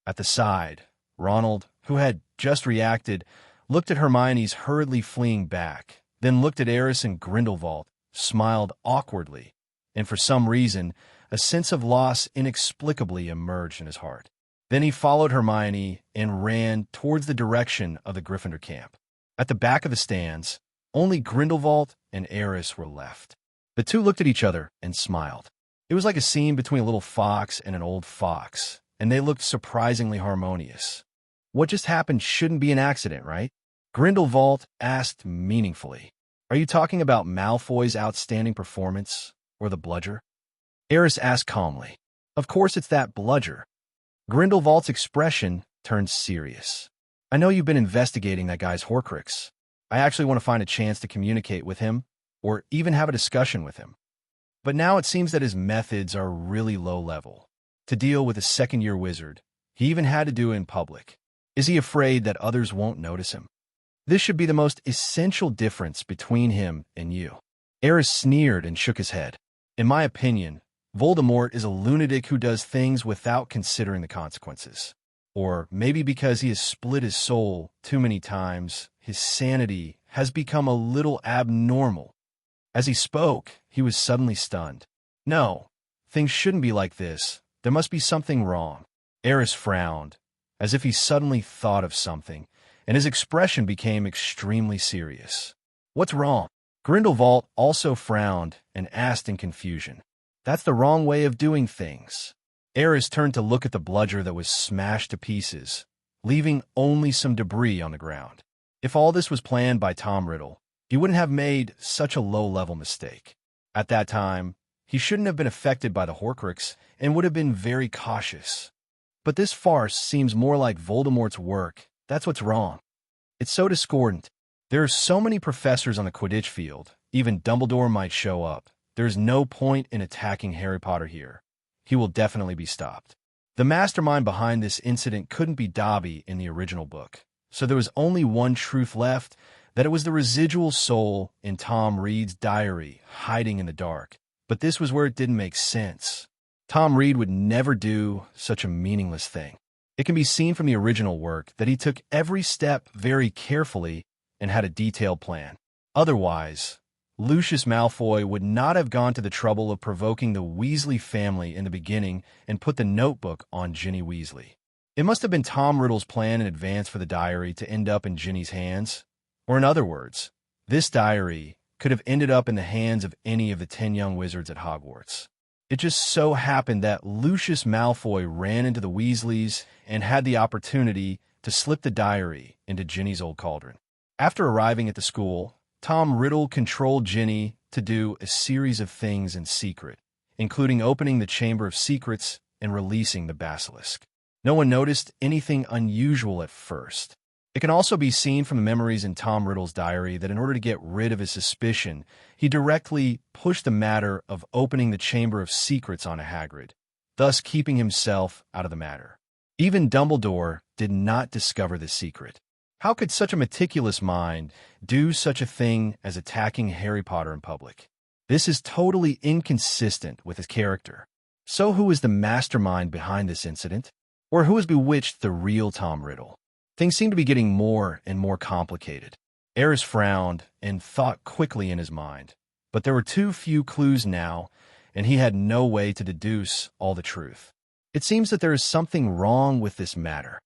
At the side, Ronald, who had just reacted, looked at Hermione's hurriedly fleeing back, then looked at Aris and Grindelwald, smiled awkwardly, and for some reason, a sense of loss inexplicably emerged in his heart. Then he followed Hermione and ran towards the direction of the Gryffindor camp. At the back of the stands, only Grindelwald and Aris were left. The two looked at each other and smiled. It was like a scene between a little fox and an old fox, and they looked surprisingly harmonious. What just happened shouldn't be an accident, right? Grindelwald asked meaningfully. Are you talking about Malfoy's outstanding performance, or the bludger? Aris asked calmly. Of course it's that bludger. Grindelwald's expression turned serious. I know you've been investigating that guy's Horcrux. I actually want to find a chance to communicate with him, or even have a discussion with him. But now it seems that his methods are really low level. To deal with a second-year wizard, he even had to do it in public. Is he afraid that others won't notice him? This should be the most essential difference between him and you. Aris sneered and shook his head. In my opinion, Voldemort is a lunatic who does things without considering the consequences. Or maybe because he has split his soul too many times, his sanity has become a little abnormal. As he spoke, he was suddenly stunned. No, things shouldn't be like this. There must be something wrong. Aris frowned, as if he suddenly thought of something, and his expression became extremely serious. What's wrong? Grindelwald also frowned and asked in confusion. That's the wrong way of doing things. Aris turned to look at the bludger that was smashed to pieces, leaving only some debris on the ground. If all this was planned by Tom Riddle, he wouldn't have made such a low-level mistake. At that time, he shouldn't have been affected by the Horcrux and would have been very cautious. But this farce seems more like Voldemort's work. That's what's wrong. It's so discordant. There are so many professors on the Quidditch field, even Dumbledore might show up. There's no point in attacking Harry Potter here. He will definitely be stopped. The mastermind behind this incident couldn't be Dobby in the original book, so there was only one truth left, that it was the residual soul in Tom Reed's diary hiding in the dark. But this was where it didn't make sense. Tom Reed would never do such a meaningless thing. It can be seen from the original work that he took every step very carefully and had a detailed plan. Otherwise, Lucius Malfoy would not have gone to the trouble of provoking the Weasley family in the beginning and put the notebook on Ginny Weasley. It must have been Tom Riddle's plan in advance for the diary to end up in Ginny's hands. Or in other words, this diary could have ended up in the hands of any of the 10 young wizards at Hogwarts. It just so happened that Lucius Malfoy ran into the Weasleys and had the opportunity to slip the diary into Ginny's old cauldron. After arriving at the school, Tom Riddle controlled Ginny to do a series of things in secret, including opening the Chamber of Secrets and releasing the basilisk. No one noticed anything unusual at first. It can also be seen from the memories in Tom Riddle's diary that in order to get rid of his suspicion, he directly pushed the matter of opening the Chamber of Secrets onto Hagrid, thus keeping himself out of the matter. Even Dumbledore did not discover the secret. How could such a meticulous mind do such a thing as attacking Harry Potter in public? This is totally inconsistent with his character. So who is the mastermind behind this incident? Or who has bewitched the real Tom Riddle? Things seem to be getting more and more complicated. Aris frowned and thought quickly in his mind, but there were too few clues now, and he had no way to deduce all the truth. It seems that there is something wrong with this matter.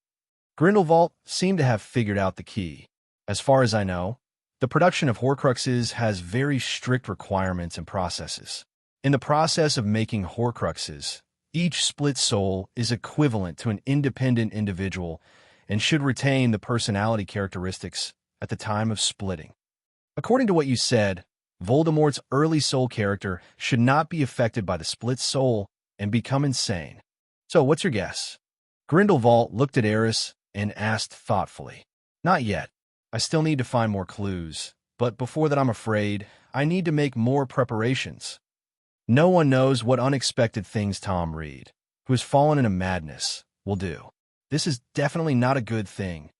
Grindelwald seemed to have figured out the key. As far as I know, the production of Horcruxes has very strict requirements and processes. In the process of making Horcruxes, each split soul is equivalent to an independent individual and should retain the personality characteristics at the time of splitting. According to what you said, Voldemort's early soul character should not be affected by the split soul and become insane. So what's your guess? Grindelwald looked at Aris and asked thoughtfully. Not yet. I still need to find more clues, but before that I'm afraid I need to make more preparations. No one knows what unexpected things Tom Reed, who has fallen into madness, will do. This is definitely not a good thing.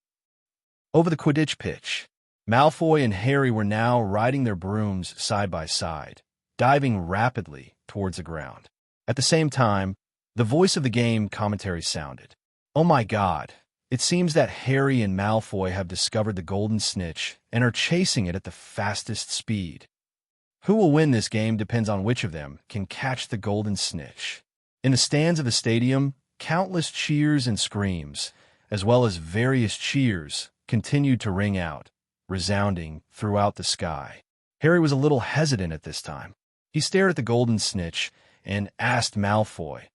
Over the Quidditch pitch, Malfoy and Harry were now riding their brooms side by side, diving rapidly towards the ground. At the same time, the voice of the game commentary sounded. Oh my God, it seems that Harry and Malfoy have discovered the golden snitch and are chasing it at the fastest speed. Who will win this game depends on which of them can catch the golden snitch. In the stands of the stadium, countless cheers and screams, as well as various cheers, continued to ring out, resounding throughout the sky. Harry was a little hesitant at this time. He stared at the golden snitch and asked Malfoy,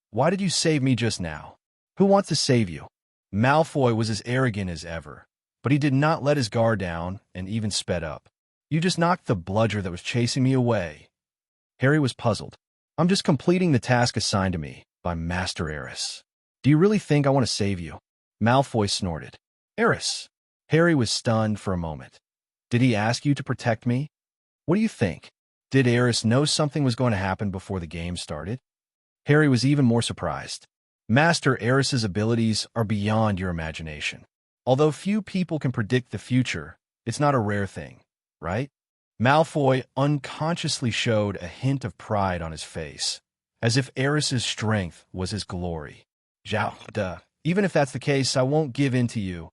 "Why did you save me just now? Who wants to save you?" Malfoy was as arrogant as ever, but he did not let his guard down and even sped up. "You just knocked the bludger that was chasing me away." Harry was puzzled. "I'm just completing the task assigned to me by Master Aerys. Do you really think I want to save you?" Malfoy snorted. "Aerys." Harry was stunned for a moment. "Did he ask you to protect me? What do you think? Did Aerys know something was going to happen before the game started?" Harry was even more surprised. Master Aerys's abilities are beyond your imagination. Although few people can predict the future, it's not a rare thing, right? Malfoy unconsciously showed a hint of pride on his face, as if Aerys's strength was his glory. Even if that's the case, I won't give in to you."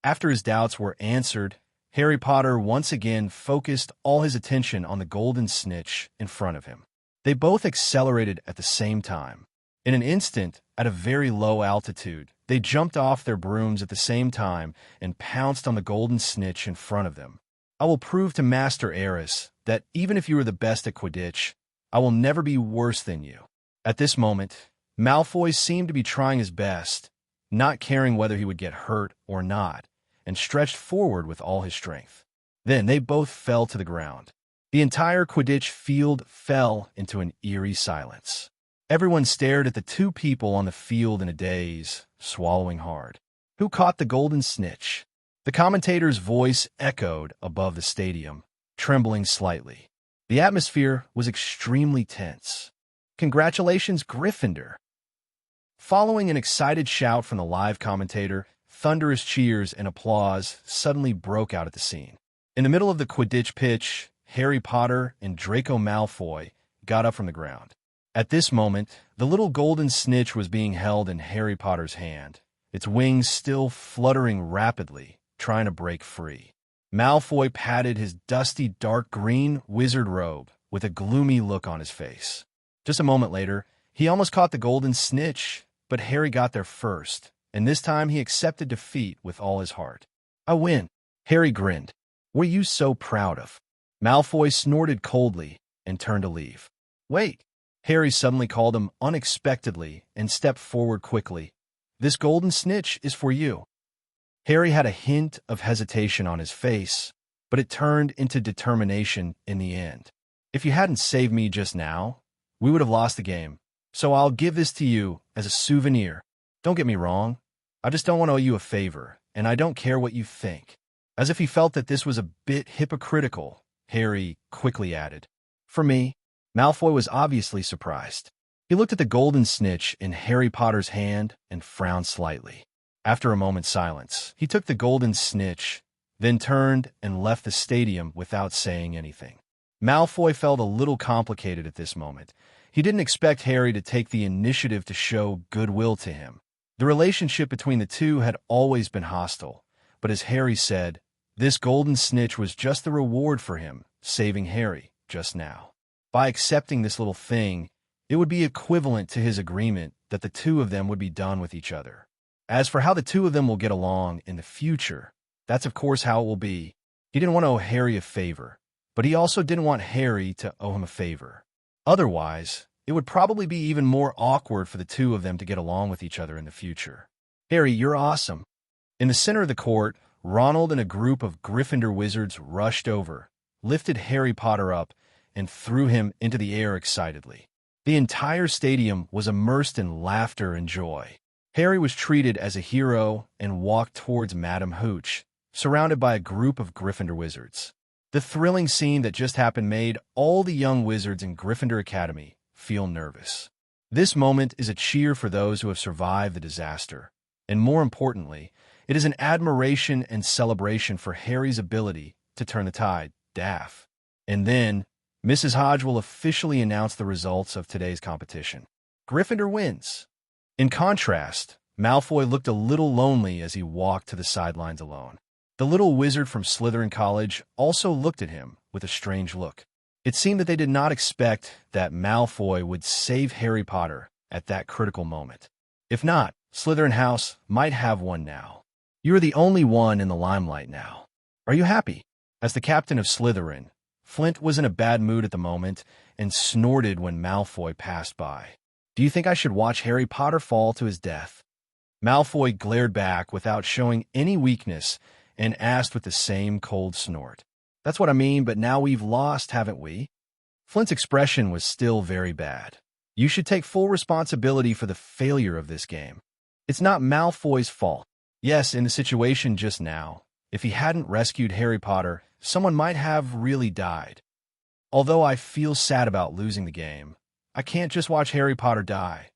After his doubts were answered, Harry Potter once again focused all his attention on the golden snitch in front of him. They both accelerated at the same time. In an instant, at a very low altitude, they jumped off their brooms at the same time and pounced on the golden snitch in front of them. "I will prove to Master Aerys that even if you are the best at Quidditch, I will never be worse than you." At this moment, Malfoy seemed to be trying his best, not caring whether he would get hurt or not, and stretched forward with all his strength. Then they both fell to the ground. The entire Quidditch field fell into an eerie silence. Everyone stared at the two people on the field in a daze, swallowing hard. Who caught the golden snitch? The commentator's voice echoed above the stadium, trembling slightly. The atmosphere was extremely tense. "Congratulations, Gryffindor!" Following an excited shout from the live commentator, thunderous cheers and applause suddenly broke out at the scene. In the middle of the Quidditch pitch, Harry Potter and Draco Malfoy got up from the ground. At this moment, the little golden snitch was being held in Harry Potter's hand, its wings still fluttering rapidly, trying to break free. Malfoy patted his dusty dark green wizard robe with a gloomy look on his face. Just a moment later, he almost caught the golden snitch, but Harry got there first, and this time he accepted defeat with all his heart. "I win." Harry grinned. "What are you so proud of?" Malfoy snorted coldly and turned to leave. "Wait." Harry suddenly called him unexpectedly and stepped forward quickly. "This golden snitch is for you." Harry had a hint of hesitation on his face, but it turned into determination in the end. "If you hadn't saved me just now, we would have lost the game, so I'll give this to you as a souvenir. Don't get me wrong, I just don't want to owe you a favor, and I don't care what you think." As if he felt that this was a bit hypocritical, Harry quickly added, "For me." Malfoy was obviously surprised. He looked at the golden snitch in Harry Potter's hand and frowned slightly. After a moment's silence, he took the golden snitch, then turned and left the stadium without saying anything. Malfoy felt a little complicated at this moment. He didn't expect Harry to take the initiative to show goodwill to him. The relationship between the two had always been hostile, but as Harry said, this golden snitch was just the reward for him saving Harry just now. By accepting this little thing, it would be equivalent to his agreement that the two of them would be done with each other. As for how the two of them will get along in the future, That's of course how it will be. He didn't want to owe Harry a favor, but he also didn't want Harry to owe him a favor. Otherwise, it would probably be even more awkward for the two of them to get along with each other in the future. Harry, you're awesome. In the center of the court, Ronald and a group of Gryffindor wizards rushed over, lifted Harry Potter up, and threw him into the air excitedly. The entire stadium was immersed in laughter and joy. Harry was treated as a hero and walked towards Madame Hooch, surrounded by a group of Gryffindor wizards. The thrilling scene that just happened made all the young wizards in Gryffindor Academy feel nervous. This moment is a cheer for those who have survived the disaster, and more importantly, it is an admiration and celebration for Harry's ability to turn the tide. Daff. And then, Mrs. Hodge will officially announce the results of today's competition. Gryffindor wins. In contrast, Malfoy looked a little lonely as he walked to the sidelines alone. The little wizard from Slytherin College also looked at him with a strange look. It seemed that they did not expect that Malfoy would save Harry Potter at that critical moment. If not, Slytherin House might have one now. You are the only one in the limelight now. Are you happy? As the captain of Slytherin, Flint was in a bad mood at the moment and snorted when Malfoy passed by. Do you think I should watch Harry Potter fall to his death? Malfoy glared back without showing any weakness and asked with the same cold snort. That's what I mean, but now we've lost, haven't we? Flint's expression was still very bad. You should take full responsibility for the failure of this game. It's not Malfoy's fault. Yes, in the situation just now, if he hadn't rescued Harry Potter, someone might have really died. Although I feel sad about losing the game, I can't just watch Harry Potter die.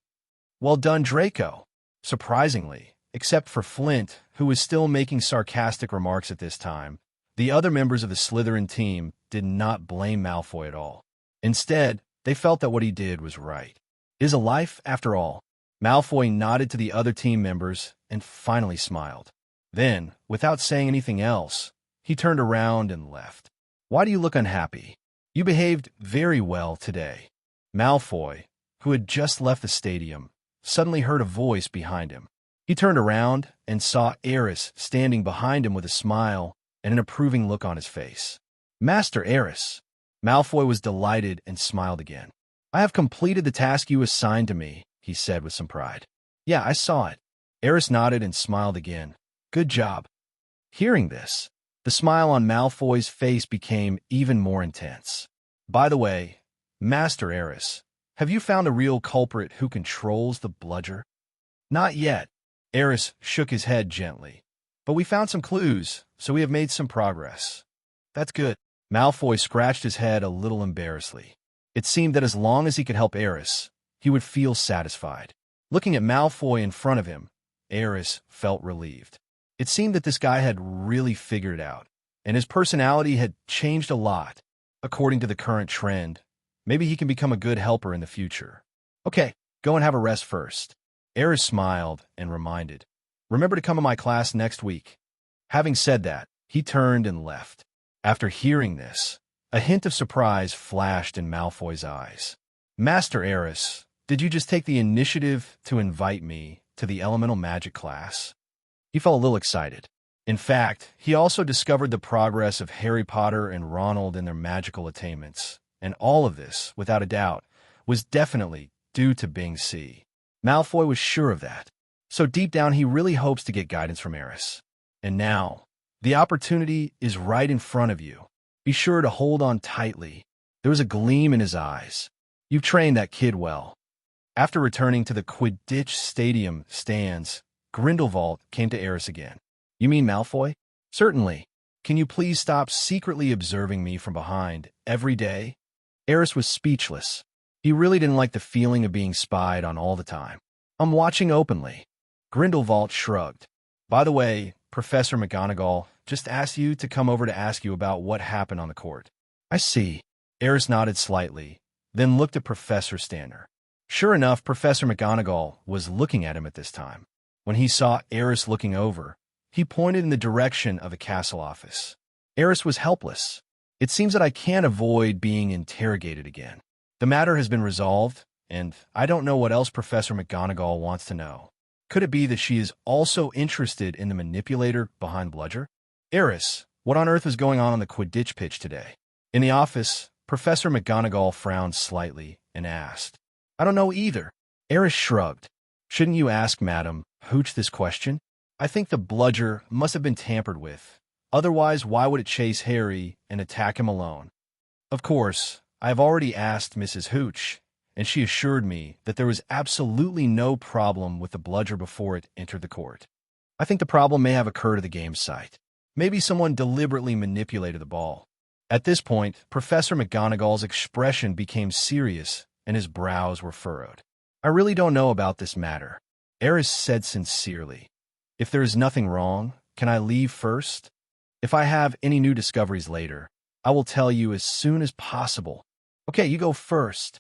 Well done, Draco. Surprisingly, except for Flint, who was still making sarcastic remarks at this time, the other members of the Slytherin team did not blame Malfoy at all. Instead, they felt that what he did was right. It is a life, after all. Malfoy nodded to the other team members and finally smiled. Then, without saying anything else, he turned around and left. Why do you look unhappy? You behaved very well today. Malfoy, who had just left the stadium, suddenly heard a voice behind him. He turned around and saw Aris standing behind him with a smile and an approving look on his face. Master Aerys. Malfoy was delighted and smiled again. I have completed the task you assigned to me, he said with some pride. Yeah, I saw it. Aerys nodded and smiled again. Good job. Hearing this, the smile on Malfoy's face became even more intense. By the way, Master Aerys, have you found a real culprit who controls the bludger? Not yet. Aerys shook his head gently. But we found some clues, so we have made some progress. That's good. Malfoy scratched his head a little embarrassedly. It seemed that as long as he could help Aerys, he would feel satisfied. Looking at Malfoy in front of him, Aerys felt relieved. It seemed that this guy had really figured it out, and his personality had changed a lot. According to the current trend, maybe he can become a good helper in the future. Okay, go and have a rest first. Aerys smiled and reminded, remember to come to my class next week. Having said that, he turned and left. After hearing this, a hint of surprise flashed in Malfoy's eyes. Master Aerys, did you just take the initiative to invite me to the elemental magic class? He felt a little excited. In fact, he also discovered the progress of Harry Potter and Ronald in their magical attainments, and all of this, without a doubt, was definitely due to Bing C. Malfoy was sure of that. So deep down, he really hopes to get guidance from Aris. And now, the opportunity is right in front of you. Be sure to hold on tightly. There was a gleam in his eyes. You've trained that kid well. After returning to the Quidditch Stadium stands, Grindelwald came to Aris again. You mean Malfoy? Certainly. Can you please stop secretly observing me from behind every day? Aris was speechless. He really didn't like the feeling of being spied on all the time. I'm watching openly. Grindelwald shrugged. By the way, Professor McGonagall just asked you to come over to ask you about what happened on the court. I see. Aris nodded slightly, then looked at Professor Stanner. Sure enough, Professor McGonagall was looking at him at this time. When he saw Aris looking over, he pointed in the direction of the castle office. Aris was helpless. It seems that I can't avoid being interrogated again. The matter has been resolved, and I don't know what else Professor McGonagall wants to know. Could it be that she is also interested in the manipulator behind Bludger? Aris, what on earth is going on the Quidditch pitch today? In the office, Professor McGonagall frowned slightly and asked, I don't know either. Aris shrugged. Shouldn't you ask Madam Hooch this question? I think the bludger must have been tampered with. Otherwise, why would it chase Harry and attack him alone? Of course, I have already asked Mrs. Hooch, and she assured me that there was absolutely no problem with the bludger before it entered the court. I think the problem may have occurred at the game site. Maybe someone deliberately manipulated the ball. At this point, Professor McGonagall's expression became serious and his brows were furrowed. I really don't know about this matter, Aris said sincerely. If there is nothing wrong, can I leave first? If I have any new discoveries later, I will tell you as soon as possible. Okay, you go first.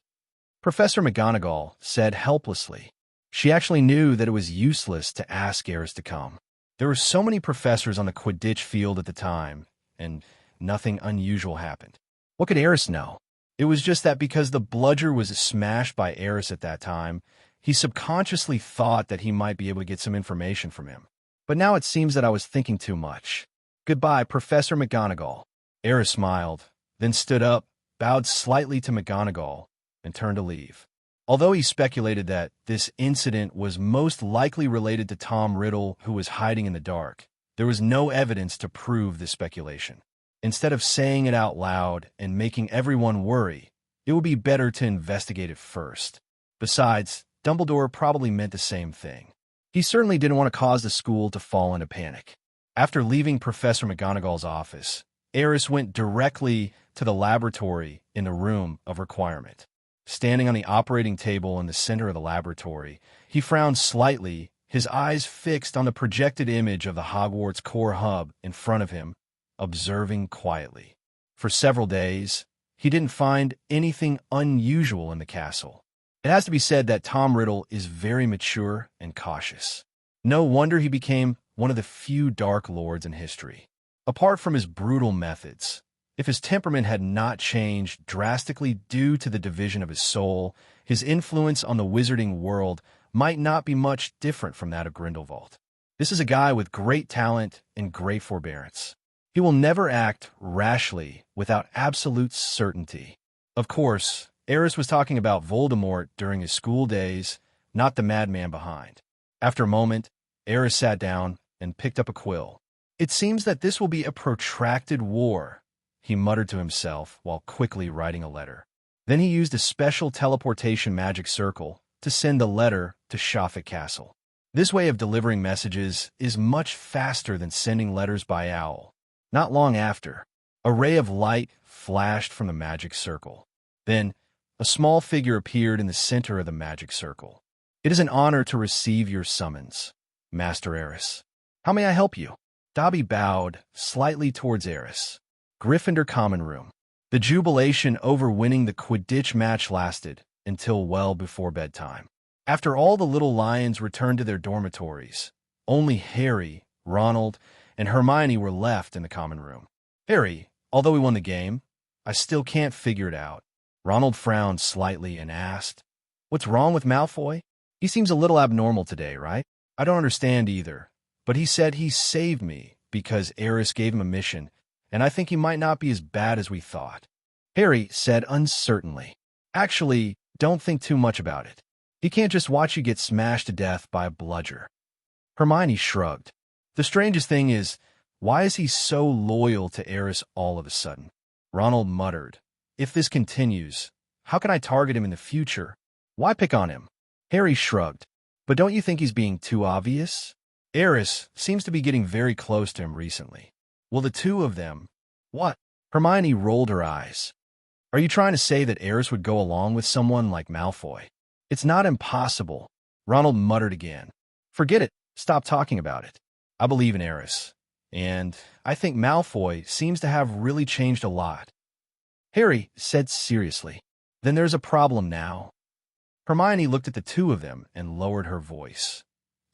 Professor McGonagall said helplessly. She actually knew that it was useless to ask Aris to come. There were so many professors on the Quidditch field at the time, and nothing unusual happened. What could Aris know? It was just that because the bludger was smashed by Aris at that time, he subconsciously thought that he might be able to get some information from him. But now it seems that I was thinking too much. Goodbye, Professor McGonagall. Aris smiled, then stood up, bowed slightly to McGonagall, and turned to leave. Although he speculated that this incident was most likely related to Tom Riddle, who was hiding in the dark, there was no evidence to prove this speculation. Instead of saying it out loud and making everyone worry, it would be better to investigate it first. Besides, Dumbledore probably meant the same thing. He certainly didn't want to cause the school to fall into panic. After leaving Professor McGonagall's office, Aris went directly to the laboratory in the room of requirement. Standing on the operating table in the center of the laboratory, he frowned slightly, his eyes fixed on the projected image of the Hogwarts core hub in front of him, observing quietly. For several days, he didn't find anything unusual in the castle. It has to be said that Tom Riddle is very mature and cautious. No wonder he became one of the few Dark Lords in history. Apart from his brutal methods, if his temperament had not changed drastically due to the division of his soul, his influence on the wizarding world might not be much different from that of Grindelwald. This is a guy with great talent and great forbearance. He will never act rashly without absolute certainty. Of course, Aris was talking about Voldemort during his school days, not the madman behind. After a moment, Aris sat down and picked up a quill. It seems that this will be a protracted war, he muttered to himself while quickly writing a letter. Then he used a special teleportation magic circle to send the letter to Shafik Castle. This way of delivering messages is much faster than sending letters by owl. Not long after, a ray of light flashed from the magic circle. Then, a small figure appeared in the center of the magic circle. It is an honor to receive your summons, Master Aris. How may I help you? Dobby bowed slightly towards Aris. Gryffindor Common Room. The jubilation over winning the Quidditch match lasted until well before bedtime. After all the little lions returned to their dormitories, only Harry, Ronald, and Hermione were left in the common room. Harry, although he won the game, I still can't figure it out. Ronald frowned slightly and asked, What's wrong with Malfoy? He seems a little abnormal today, right? I don't understand either, but he said he saved me because Aris gave him a mission, and I think he might not be as bad as we thought. Harry said uncertainly, Actually, don't think too much about it. He can't just watch you get smashed to death by a bludger. Hermione shrugged. The strangest thing is, why is he so loyal to Aris all of a sudden? Ronald muttered, If this continues, how can I target him in the future? Why pick on him? Harry shrugged. But don't you think he's being too obvious? Aris seems to be getting very close to him recently. Will the two of them... What? Hermione rolled her eyes. Are you trying to say that Aris would go along with someone like Malfoy? It's not impossible. Ronald muttered again. Forget it. Stop talking about it. I believe in Aris, and I think Malfoy seems to have really changed a lot. Harry said seriously. Then there's a problem now. Hermione looked at the two of them and lowered her voice.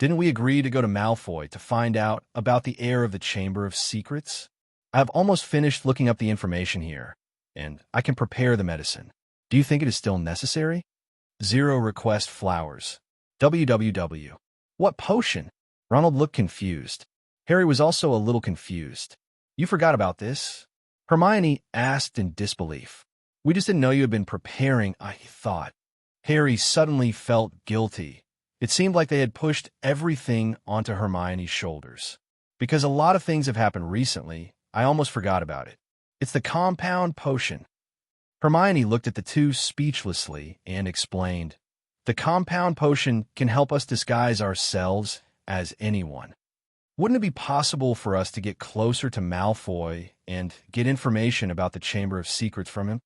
Didn't we agree to go to Malfoy to find out about the heir of the Chamber of Secrets? I've almost finished looking up the information here, and I can prepare the medicine. Do you think it is still necessary? 0 request flowers. WWW. What potion? Ronald looked confused. Harry was also a little confused. You forgot about this? Hermione asked in disbelief. We just didn't know you had been preparing, I thought. Harry suddenly felt guilty. It seemed like they had pushed everything onto Hermione's shoulders. Because a lot of things have happened recently, I almost forgot about it. It's the compound potion. Hermione looked at the two speechlessly and explained, the compound potion can help us disguise ourselves as anyone. Wouldn't it be possible for us to get closer to Malfoy and get information about the Chamber of Secrets from him?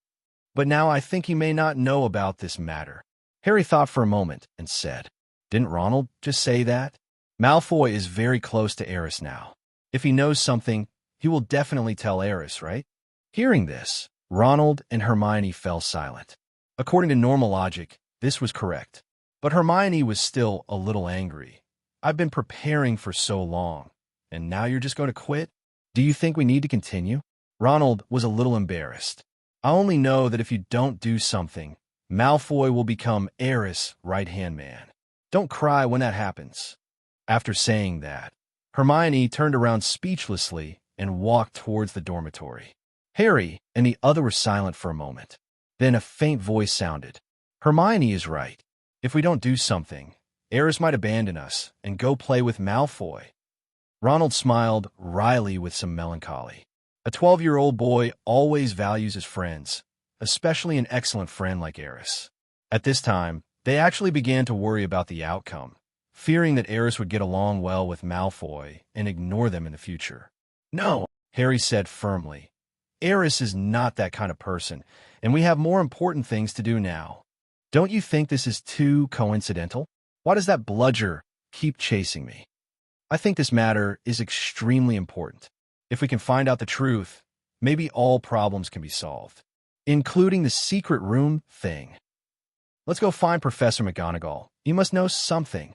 But now I think he may not know about this matter. Harry thought for a moment and said, didn't Ronald just say that? Malfoy is very close to Aris now. If he knows something, he will definitely tell Aris, right? Hearing this, Ronald and Hermione fell silent. According to normal logic, this was correct. But Hermione was still a little angry. I've been preparing for so long, and now you're just going to quit? Do you think we need to continue? Ronald was a little embarrassed. I only know that if you don't do something, Malfoy will become Aerys' right-hand man. Don't cry when that happens. After saying that, Hermione turned around speechlessly and walked towards the dormitory. Harry and the other were silent for a moment. Then a faint voice sounded. Hermione is right. If we don't do something, Aerys might abandon us and go play with Malfoy. Ronald smiled wryly with some melancholy. A 12-year-old boy always values his friends, especially an excellent friend like Aerys. At this time, they actually began to worry about the outcome, fearing that Aerys would get along well with Malfoy and ignore them in the future. No, Harry said firmly. Aerys is not that kind of person, and we have more important things to do now. Don't you think this is too coincidental? Why does that bludger keep chasing me? I think this matter is extremely important. If we can find out the truth, maybe all problems can be solved, including the secret room thing. Let's go find Professor McGonagall. You must know something.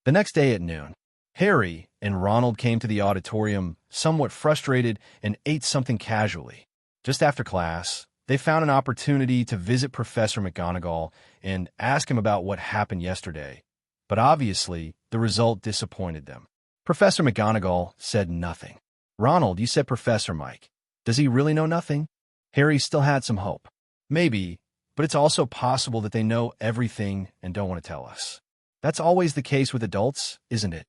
The next day at noon, Harry and Ronald came to the auditorium, somewhat frustrated, and ate something casually. Just after class, they found an opportunity to visit Professor McGonagall and ask him about what happened yesterday. But obviously, the result disappointed them. Professor McGonagall said nothing. Ronald, you said Professor Mike. Does he really know nothing? Harry still had some hope. Maybe, but it's also possible that they know everything and don't want to tell us. That's always the case with adults, isn't it?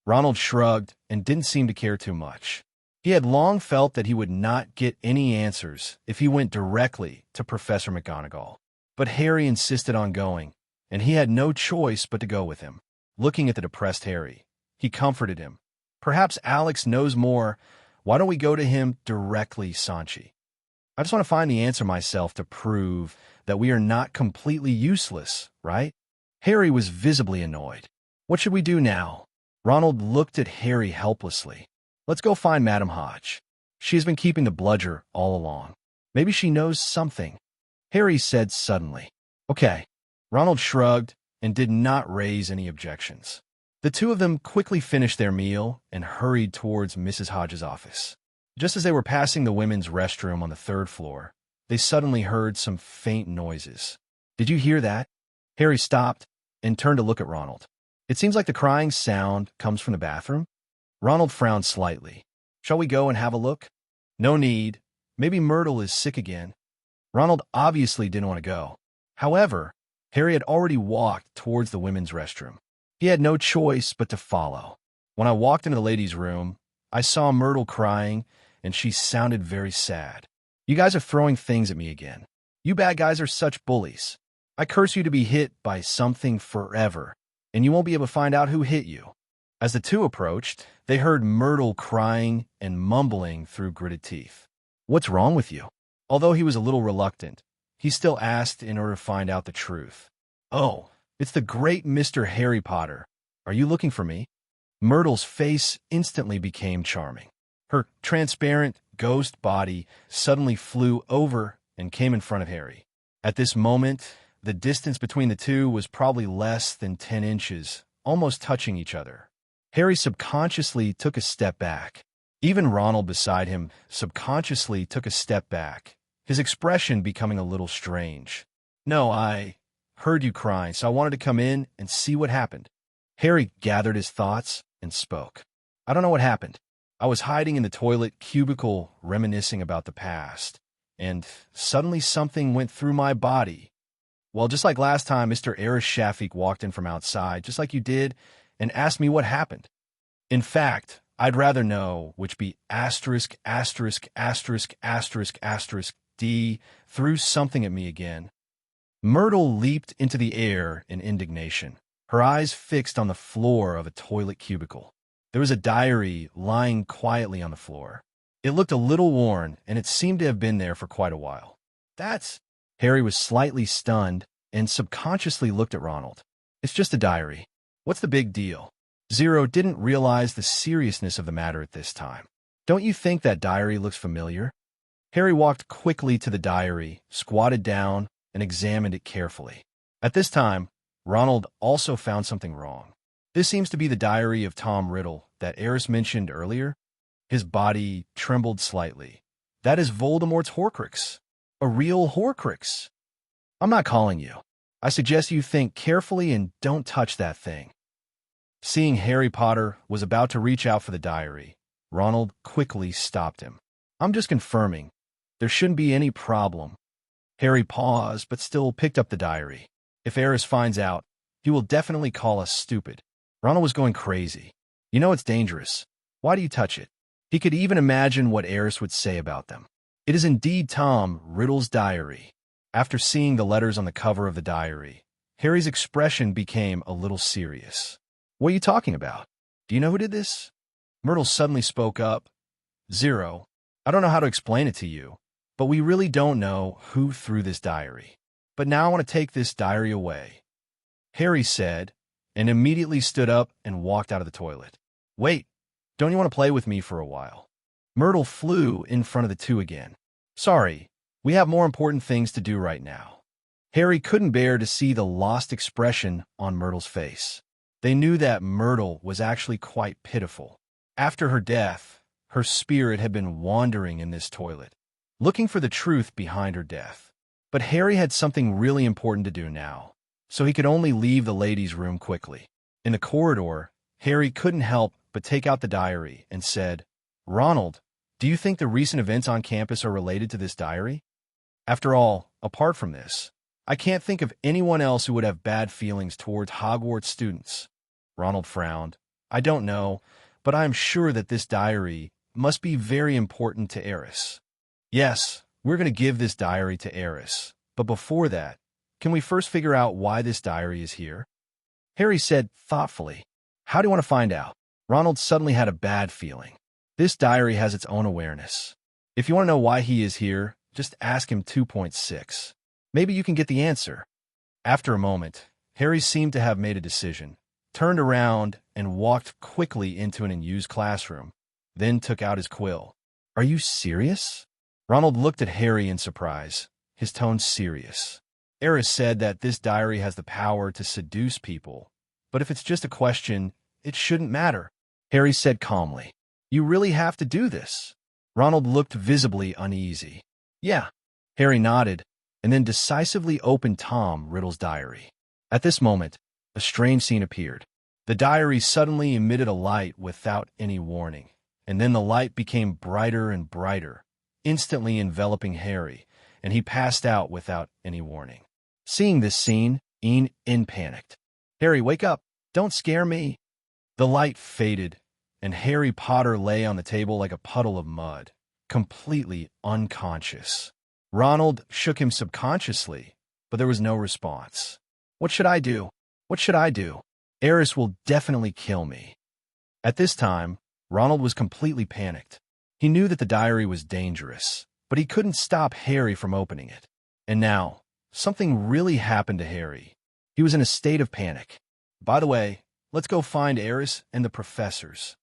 Ronald shrugged and didn't seem to care too much. He had long felt that he would not get any answers if he went directly to Professor McGonagall. But Harry insisted on going, and he had no choice but to go with him. Looking at the depressed Harry, he comforted him. Perhaps Alex knows more. Why don't we go to him directly, Sanchi? I just want to find the answer myself to prove that we are not completely useless, right? Harry was visibly annoyed. What should we do now? Ronald looked at Harry helplessly. Let's go find Madame Hodge. She has been keeping the bludger all along. Maybe she knows something. Harry said suddenly. Okay. Ronald shrugged and did not raise any objections. The two of them quickly finished their meal and hurried towards Mrs. Hodge's office. Just as they were passing the women's restroom on the third floor, they suddenly heard some faint noises. Did you hear that? Harry stopped and turned to look at Ronald. It seems like the crying sound comes from the bathroom. Ronald frowned slightly. Shall we go and have a look? No need. Maybe Myrtle is sick again. Ronald obviously didn't want to go. However, Harry had already walked towards the women's restroom. He had no choice but to follow. When I walked into the ladies' room, I saw Myrtle crying, and she sounded very sad. You guys are throwing things at me again. You bad guys are such bullies. I curse you to be hit by something forever, and you won't be able to find out who hit you. As the two approached, they heard Myrtle crying and mumbling through gritted teeth. What's wrong with you? Although he was a little reluctant, he still asked in order to find out the truth. Oh, it's the great Mr. Harry Potter. Are you looking for me? Myrtle's face instantly became charming. Her transparent ghost body suddenly flew over and came in front of Harry. At this moment, the distance between the two was probably less than 10 inches, almost touching each other. Harry subconsciously took a step back. Even Ronald beside him subconsciously took a step back, his expression becoming a little strange. No, I heard you crying, so I wanted to come in and see what happened. Harry gathered his thoughts and spoke. I don't know what happened. I was hiding in the toilet cubicle, reminiscing about the past, and suddenly something went through my body. Well, just like last time, Mr. Aris Shafik walked in from outside, just like you did, and asked me what happened. In fact, I'd rather know, which be asterisk, asterisk, asterisk, asterisk, asterisk, D, threw something at me again. Myrtle leaped into the air in indignation, her eyes fixed on the floor of a toilet cubicle. There was a diary lying quietly on the floor. It looked a little worn, and it seemed to have been there for quite a while. Harry was slightly stunned and subconsciously looked at Ronald. It's just a diary. What's the big deal? Zero didn't realize the seriousness of the matter at this time. Don't you think that diary looks familiar? Harry walked quickly to the diary, squatted down, and examined it carefully. At this time, Ronald also found something wrong. This seems to be the diary of Tom Riddle that Aerys mentioned earlier. His body trembled slightly. That is Voldemort's Horcrux. A real Horcrux. I'm not calling you. I suggest you think carefully and don't touch that thing. Seeing Harry Potter was about to reach out for the diary, Ronald quickly stopped him. I'm just confirming. There shouldn't be any problem. Harry paused, but still picked up the diary. If Aris finds out, he will definitely call us stupid. Ronald was going crazy. You know it's dangerous. Why do you touch it? He could even imagine what Aris would say about them. It is indeed Tom Riddle's diary. After seeing the letters on the cover of the diary, Harry's expression became a little serious. What are you talking about? Do you know who did this? Myrtle suddenly spoke up. Zero. I don't know how to explain it to you, but we really don't know who threw this diary. But now I want to take this diary away, Harry said, and immediately stood up and walked out of the toilet. Wait, don't you want to play with me for a while? Myrtle flew in front of the two again. Sorry, we have more important things to do right now. Harry couldn't bear to see the lost expression on Myrtle's face. They knew that Myrtle was actually quite pitiful. After her death, her spirit had been wandering in this toilet, looking for the truth behind her death. But Harry had something really important to do now, so he could only leave the ladies' room quickly. In the corridor, Harry couldn't help but take out the diary and said, Ronald, do you think the recent events on campus are related to this diary? After all, apart from this, I can't think of anyone else who would have bad feelings towards Hogwarts students. Ronald frowned. I don't know, but I am sure that this diary must be very important to Aerys. Yes, we're going to give this diary to Aerys, but before that, can we first figure out why this diary is here? Harry said thoughtfully. How do you want to find out? Ronald suddenly had a bad feeling. This diary has its own awareness. If you want to know why he is here, just ask him 2.6. Maybe you can get the answer. After a moment, Harry seemed to have made a decision, turned around, and walked quickly into an unused classroom, then took out his quill. Are you serious? Ronald looked at Harry in surprise, his tone serious. Aris said that this diary has the power to seduce people, but if it's just a question, it shouldn't matter. Harry said calmly. You really have to do this? Ronald looked visibly uneasy. Yeah. Harry nodded, and then decisively opened Tom Riddle's diary. At this moment, a strange scene appeared. The diary suddenly emitted a light without any warning, and then the light became brighter and brighter, instantly enveloping Harry, and he passed out without any warning. Seeing this scene, Ian panicked. Harry, wake up! Don't scare me! The light faded, and Harry Potter lay on the table like a puddle of mud, completely unconscious. Ronald shook him subconsciously, but there was no response. What should I do? What should I do? Aris will definitely kill me. At this time, Ronald was completely panicked. He knew that the diary was dangerous, but he couldn't stop Harry from opening it. And now, something really happened to Harry. He was in a state of panic. By the way, let's go find Aris and the professors.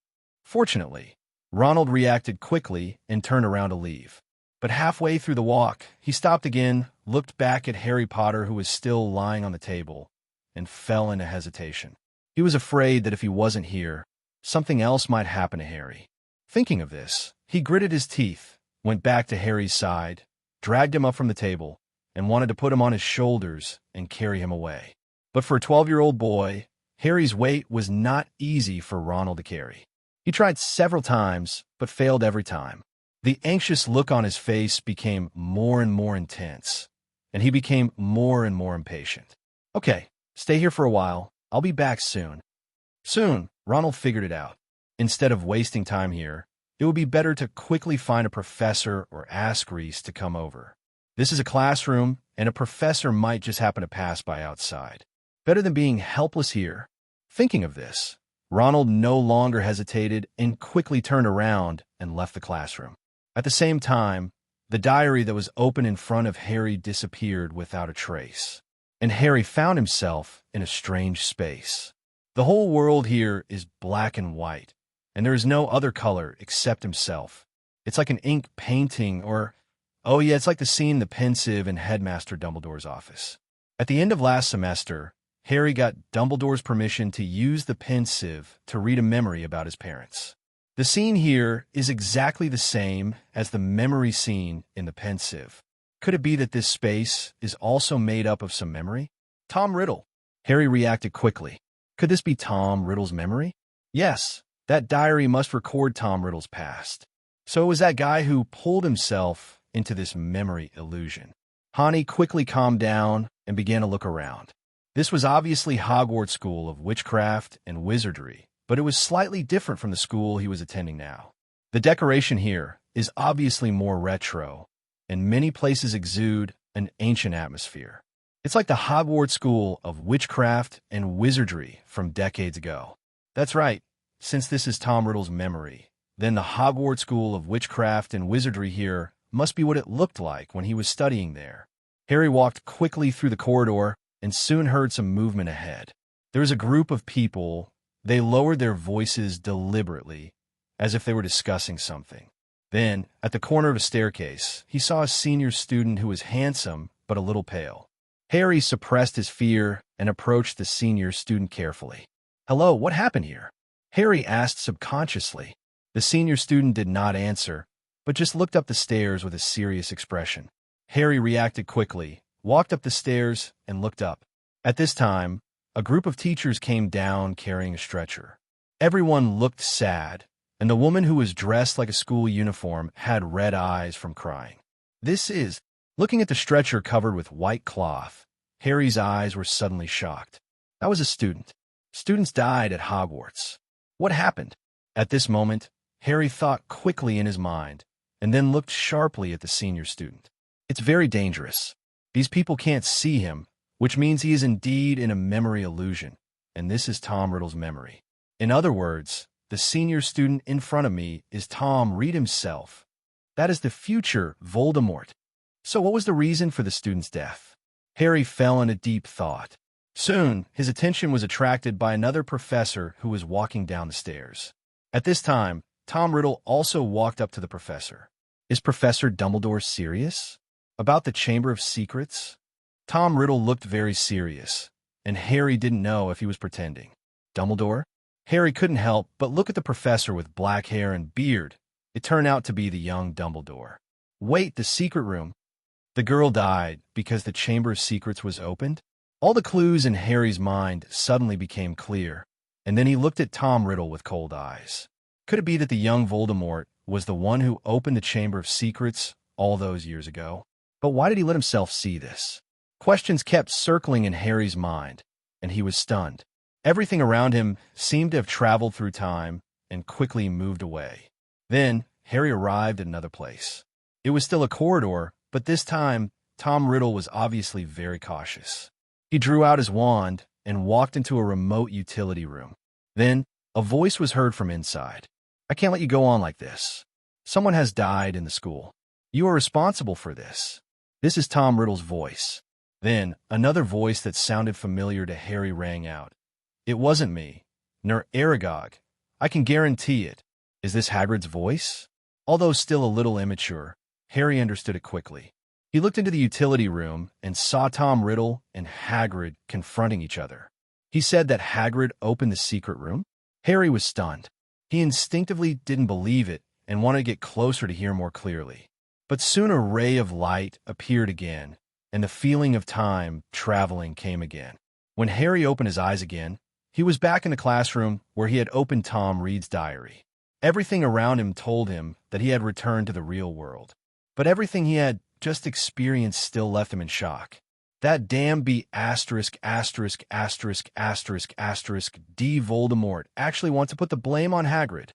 Fortunately, Ronald reacted quickly and turned around to leave. But halfway through the walk, he stopped again, looked back at Harry Potter, who was still lying on the table, and fell into hesitation. He was afraid that if he wasn't here, something else might happen to Harry. Thinking of this, he gritted his teeth, went back to Harry's side, dragged him up from the table, and wanted to put him on his shoulders and carry him away. But for a 12-year-old boy, Harry's weight was not easy for Ronald to carry. He tried several times, but failed every time. The anxious look on his face became more and more intense, and he became more and more impatient. Okay, stay here for a while. I'll be back soon. Soon, Ronald figured it out. Instead of wasting time here, it would be better to quickly find a professor or ask Reese to come over. This is a classroom, and a professor might just happen to pass by outside. Better than being helpless here. Thinking of this, Ronald no longer hesitated and quickly turned around and left the classroom. At the same time, the diary that was open in front of Harry disappeared without a trace, and Harry found himself in a strange space. The whole world here is black and white, and there is no other color except himself. It's like an ink painting or, oh yeah, it's like the scene in The Pensieve in Headmaster Dumbledore's office. At the end of last semester, Harry got Dumbledore's permission to use the Pensieve to read a memory about his parents. The scene here is exactly the same as the memory scene in the Pensieve. Could it be that this space is also made up of some memory? Tom Riddle. Harry reacted quickly. Could this be Tom Riddle's memory? Yes, that diary must record Tom Riddle's past. So it was that guy who pulled himself into this memory illusion. Hani quickly calmed down and began to look around. This was obviously Hogwarts School of Witchcraft and Wizardry, but it was slightly different from the school he was attending now. The decoration here is obviously more retro, and many places exude an ancient atmosphere. It's like the Hogwarts School of Witchcraft and Wizardry from decades ago. That's right, since this is Tom Riddle's memory, then the Hogwarts School of Witchcraft and Wizardry here must be what it looked like when he was studying there. Harry walked quickly through the corridor and soon heard some movement ahead. There was a group of people. They lowered their voices deliberately, as if they were discussing something. Then, at the corner of a staircase, he saw a senior student who was handsome but a little pale. Harry suppressed his fear and approached the senior student carefully. "Hello, what happened here?" Harry asked subconsciously. The senior student did not answer, but just looked up the stairs with a serious expression. Harry reacted quickly, walked up the stairs, and looked up. At this time, a group of teachers came down carrying a stretcher. Everyone looked sad, and the woman who was dressed like a school uniform had red eyes from crying. Looking at the stretcher covered with white cloth, Harry's eyes were suddenly shocked. That was a student. Students died at Hogwarts. What happened? At this moment, Harry thought quickly in his mind, and then looked sharply at the senior student. It's very dangerous. These people can't see him, which means he is indeed in a memory illusion, and this is Tom Riddle's memory. In other words, the senior student in front of me is Tom Reed himself. That is the future Voldemort. So what was the reason for the student's death? Harry fell into deep thought. Soon, his attention was attracted by another professor who was walking down the stairs. At this time, Tom Riddle also walked up to the professor. Is Professor Dumbledore serious about the Chamber of Secrets? Tom Riddle looked very serious, and Harry didn't know if he was pretending. Dumbledore? Harry couldn't help but look at the professor with black hair and beard. It turned out to be the young Dumbledore. Wait, the secret room. The girl died because the Chamber of Secrets was opened? All the clues in Harry's mind suddenly became clear, and then he looked at Tom Riddle with cold eyes. Could it be that the young Voldemort was the one who opened the Chamber of Secrets all those years ago? But why did he let himself see this? Questions kept circling in Harry's mind, and he was stunned. Everything around him seemed to have traveled through time and quickly moved away. Then, Harry arrived at another place. It was still a corridor, but this time, Tom Riddle was obviously very cautious. He drew out his wand and walked into a remote utility room. Then, a voice was heard from inside. "I can't let you go on like this. Someone has died in the school. You are responsible for this." This is Tom Riddle's voice. Then, another voice that sounded familiar to Harry rang out. "It wasn't me, nor Aragog. I can guarantee it." Is this Hagrid's voice? Although still a little immature, Harry understood it quickly. He looked into the utility room and saw Tom Riddle and Hagrid confronting each other. He said that Hagrid opened the secret room? Harry was stunned. He instinctively didn't believe it and wanted to get closer to hear more clearly. But soon a ray of light appeared again, and the feeling of time traveling came again. When Harry opened his eyes again, he was back in the classroom where he had opened Tom Reed's diary. Everything around him told him that he had returned to the real world. But everything he had just experienced still left him in shock. That damn D Voldemort actually wants to put the blame on Hagrid.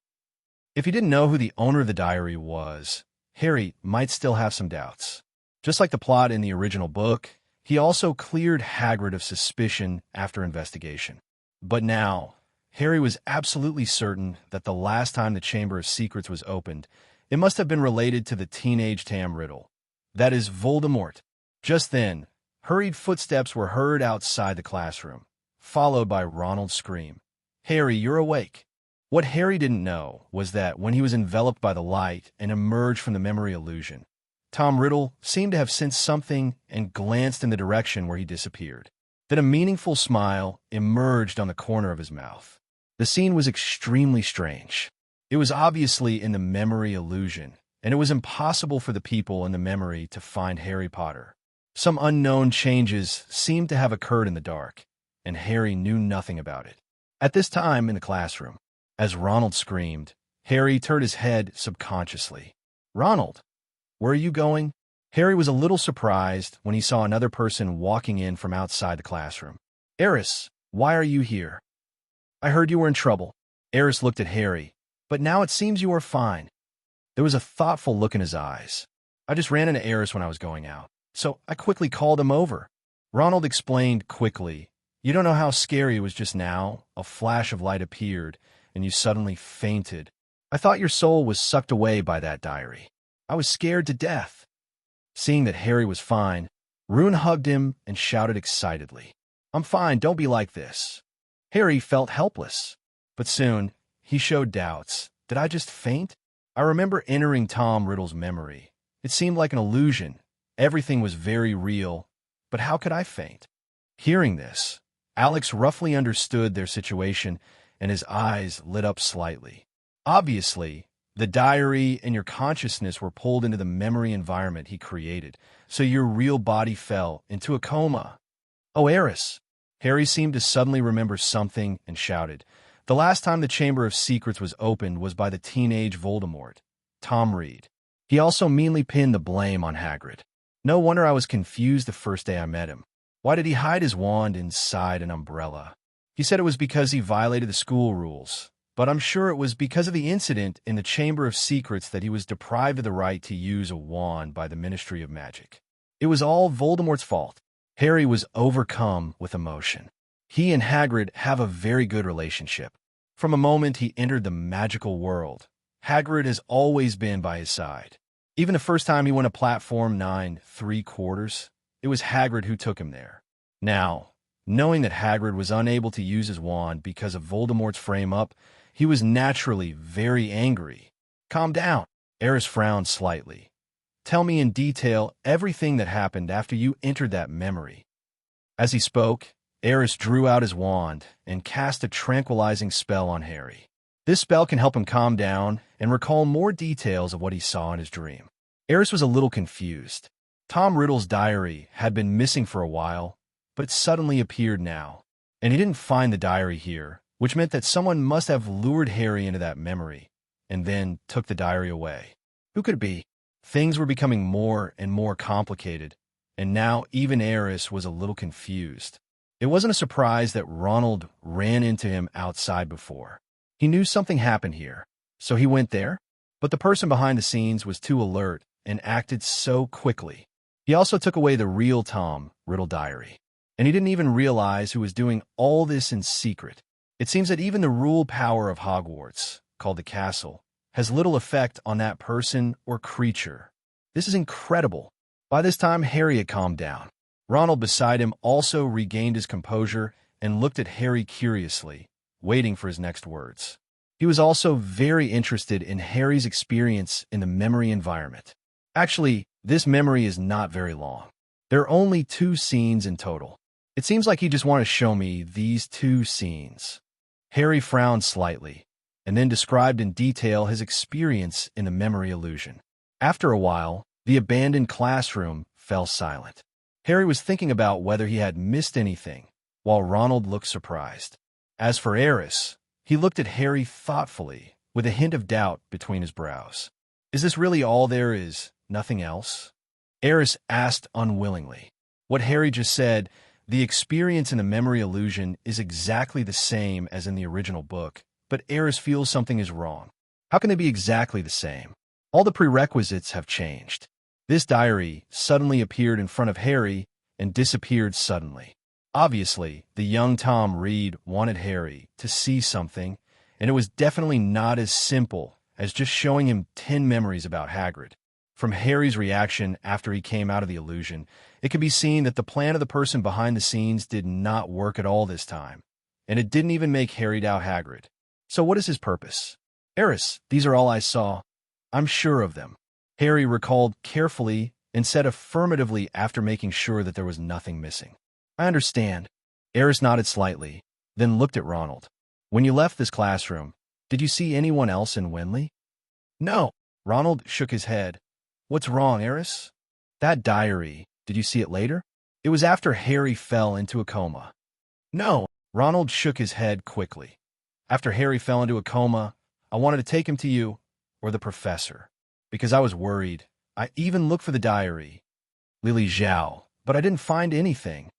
If he didn't know who the owner of the diary was, Harry might still have some doubts. Just like the plot in the original book, he also cleared Hagrid of suspicion after investigation. But now, Harry was absolutely certain that the last time the Chamber of Secrets was opened, it must have been related to the teenage Tam Riddle. That is, Voldemort. Just then, hurried footsteps were heard outside the classroom, followed by Ronald's scream, "Harry, you're awake." What Harry didn't know was that when he was enveloped by the light and emerged from the memory illusion, Tom Riddle seemed to have sensed something and glanced in the direction where he disappeared. Then a meaningful smile emerged on the corner of his mouth. The scene was extremely strange. It was obviously in the memory illusion, and it was impossible for the people in the memory to find Harry Potter. Some unknown changes seemed to have occurred in the dark, and Harry knew nothing about it. At this time in the classroom, as Ronald screamed, Harry turned his head subconsciously. "Ronald, where are you going?" Harry was a little surprised when he saw another person walking in from outside the classroom. "Aris, why are you here?" "I heard you were in trouble." Aris looked at Harry, "but now it seems you are fine." There was a thoughtful look in his eyes. "I just ran into Aris when I was going out, so I quickly called him over." Ronald explained quickly, "You don't know how scary it was just now. A flash of light appeared, and you suddenly fainted. I thought your soul was sucked away by that diary. I was scared to death." Seeing that Harry was fine, Rune hugged him and shouted excitedly, "I'm fine, don't be like this." Harry felt helpless, but soon he showed doubts. "Did I just faint? I remember entering Tom Riddle's memory. It seemed like an illusion. Everything was very real, but how could I faint?" Hearing this, Alex roughly understood their situation, and his eyes lit up slightly. Obviously, the diary and your consciousness were pulled into the memory environment he created, so your real body fell into a coma. "Oh, Aris!" Harry seemed to suddenly remember something and shouted. "The last time the Chamber of Secrets was opened was by the teenage Voldemort, Tom Reed. He also meanly pinned the blame on Hagrid. No wonder I was confused the first day I met him. Why did he hide his wand inside an umbrella? He said it was because he violated the school rules, but I'm sure it was because of the incident in the Chamber of Secrets that he was deprived of the right to use a wand by the Ministry of Magic. It was all Voldemort's fault." Harry was overcome with emotion. He and Hagrid have a very good relationship. From a moment he entered the magical world, Hagrid has always been by his side. Even the first time he went to Platform 9¾ it was Hagrid who took him there. Now, knowing that Hagrid was unable to use his wand because of Voldemort's frame-up, he was naturally very angry. "Calm down." Aerys frowned slightly. "Tell me in detail everything that happened after you entered that memory." As he spoke, Aerys drew out his wand and cast a tranquilizing spell on Harry. This spell can help him calm down and recall more details of what he saw in his dream. Aerys was a little confused. Tom Riddle's diary had been missing for a while, but it suddenly appeared now. And he didn't find the diary here, which meant that someone must have lured Harry into that memory and then took the diary away. Who could it be? Things were becoming more and more complicated, and now even Aerys was a little confused. It wasn't a surprise that Ronald ran into him outside before. He knew something happened here, so he went there, but the person behind the scenes was too alert and acted so quickly. He also took away the real Tom Riddle diary, and he didn't even realize who was doing all this in secret. It seems that even the rule power of Hogwarts, called the castle, has little effect on that person or creature. This is incredible. By this time, Harry had calmed down. Ronald beside him also regained his composure and looked at Harry curiously, waiting for his next words. He was also very interested in Harry's experience in the memory environment. Actually, this memory is not very long. There are only 2 scenes in total. It seems like he just wanted to show me these 2 scenes. Harry frowned slightly, and then described in detail his experience in the memory illusion. After a while, the abandoned classroom fell silent. Harry was thinking about whether he had missed anything, while Ronald looked surprised. As for Aris, he looked at Harry thoughtfully, with a hint of doubt between his brows. Is this really all there is? Nothing else? Aris asked unwillingly. What Harry just said, the experience in the memory illusion is exactly the same as in the original book, but Aris feels something is wrong. How can they be exactly the same? All the prerequisites have changed. This diary suddenly appeared in front of Harry and disappeared suddenly. Obviously, the young Tom Reed wanted Harry to see something, and it was definitely not as simple as just showing him 10 memories about Hagrid. From Harry's reaction after he came out of the illusion, it could be seen that the plan of the person behind the scenes did not work at all this time, and it didn't even make Harry doubt Hagrid. So what is his purpose? Aris, these are all I saw. I'm sure of them. Harry recalled carefully and said affirmatively after making sure that there was nothing missing. I understand. Aris nodded slightly, then looked at Ronald. When you left this classroom, did you see anyone else in Winley? No. Ronald shook his head. What's wrong, Aris? That diary, did you see it later? It was after Harry fell into a coma. No. Ronald shook his head quickly. After Harry fell into a coma, I wanted to take him to you, or the professor, because I was worried. I even looked for the diary, Lily Zhao, but I didn't find anything.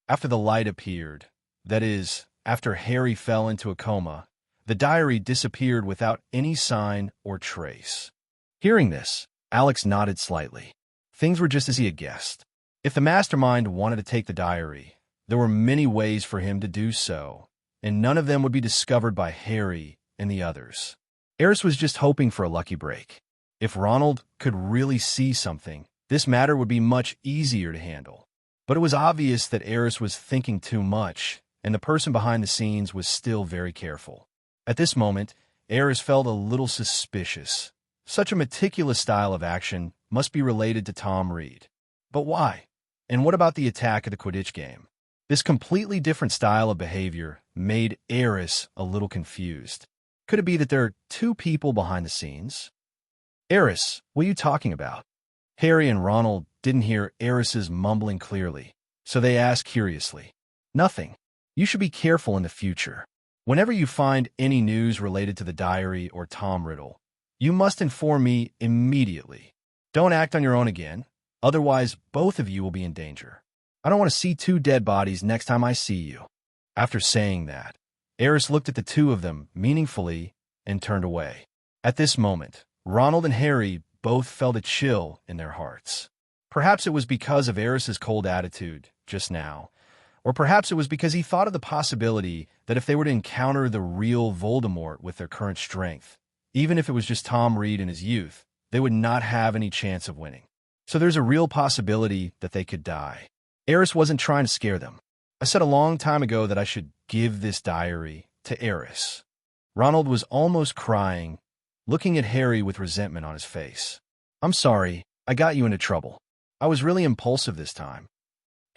After the light appeared, that is, after Harry fell into a coma, the diary disappeared without any sign or trace. Hearing this, Alex nodded slightly. Things were just as he had guessed. If the mastermind wanted to take the diary, there were many ways for him to do so, and none of them would be discovered by Harry and the others. Aris was just hoping for a lucky break. If Ronald could really see something, this matter would be much easier to handle. But it was obvious that Aris was thinking too much, and the person behind the scenes was still very careful. At this moment, Aris felt a little suspicious. Such a meticulous style of action must be related to Tom Reed. But why? And what about the attack at the Quidditch game? This completely different style of behavior made Aris a little confused. Could it be that there are two people behind the scenes? Aris, what are you talking about? Harry and Ronald didn't hear Aris's mumbling clearly, so they asked curiously. Nothing. You should be careful in the future. Whenever you find any news related to the diary or Tom Riddle, you must inform me immediately. Don't act on your own again, otherwise both of you will be in danger. I don't want to see two dead bodies next time I see you. After saying that, Aris looked at the two of them meaningfully and turned away. At this moment, Ronald and Harry both felt a chill in their hearts. Perhaps it was because of Aris's cold attitude just now, or perhaps it was because he thought of the possibility that if they were to encounter the real Voldemort with their current strength, even if it was just Tom Reed in his youth, they would not have any chance of winning. So there's a real possibility that they could die. Aris wasn't trying to scare them. I said a long time ago that I should give this diary to Aris. Ronald was almost crying, looking at Harry with resentment on his face. I'm sorry, I got you into trouble. I was really impulsive this time.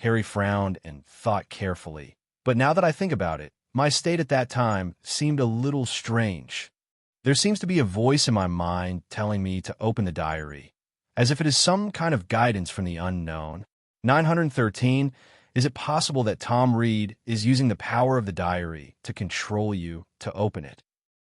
Harry frowned and thought carefully. But now that I think about it, my state at that time seemed a little strange. There seems to be a voice in my mind telling me to open the diary, as if it is some kind of guidance from the unknown. 913, is it possible that Tom Reed is using the power of the diary to control you to open it?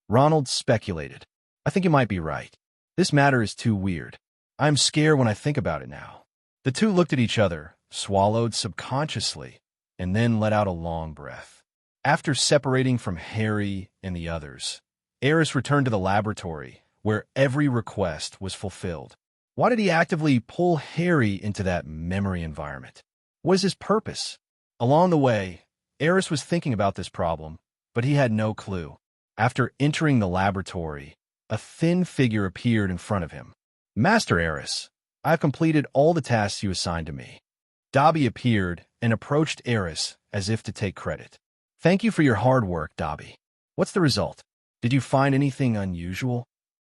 Ronald speculated. I think you might be right. This matter is too weird. I'm scared when I think about it now. The two looked at each other, swallowed subconsciously, and then let out a long breath. After separating from Harry and the others, Aris returned to the laboratory, where every request was fulfilled. Why did he actively pull Harry into that memory environment? What is his purpose? Along the way, Aris was thinking about this problem, but he had no clue. After entering the laboratory, a thin figure appeared in front of him. Master Aris, I have completed all the tasks you assigned to me. Dobby appeared and approached Aris as if to take credit. Thank you for your hard work, Dobby. What's the result? Did you find anything unusual?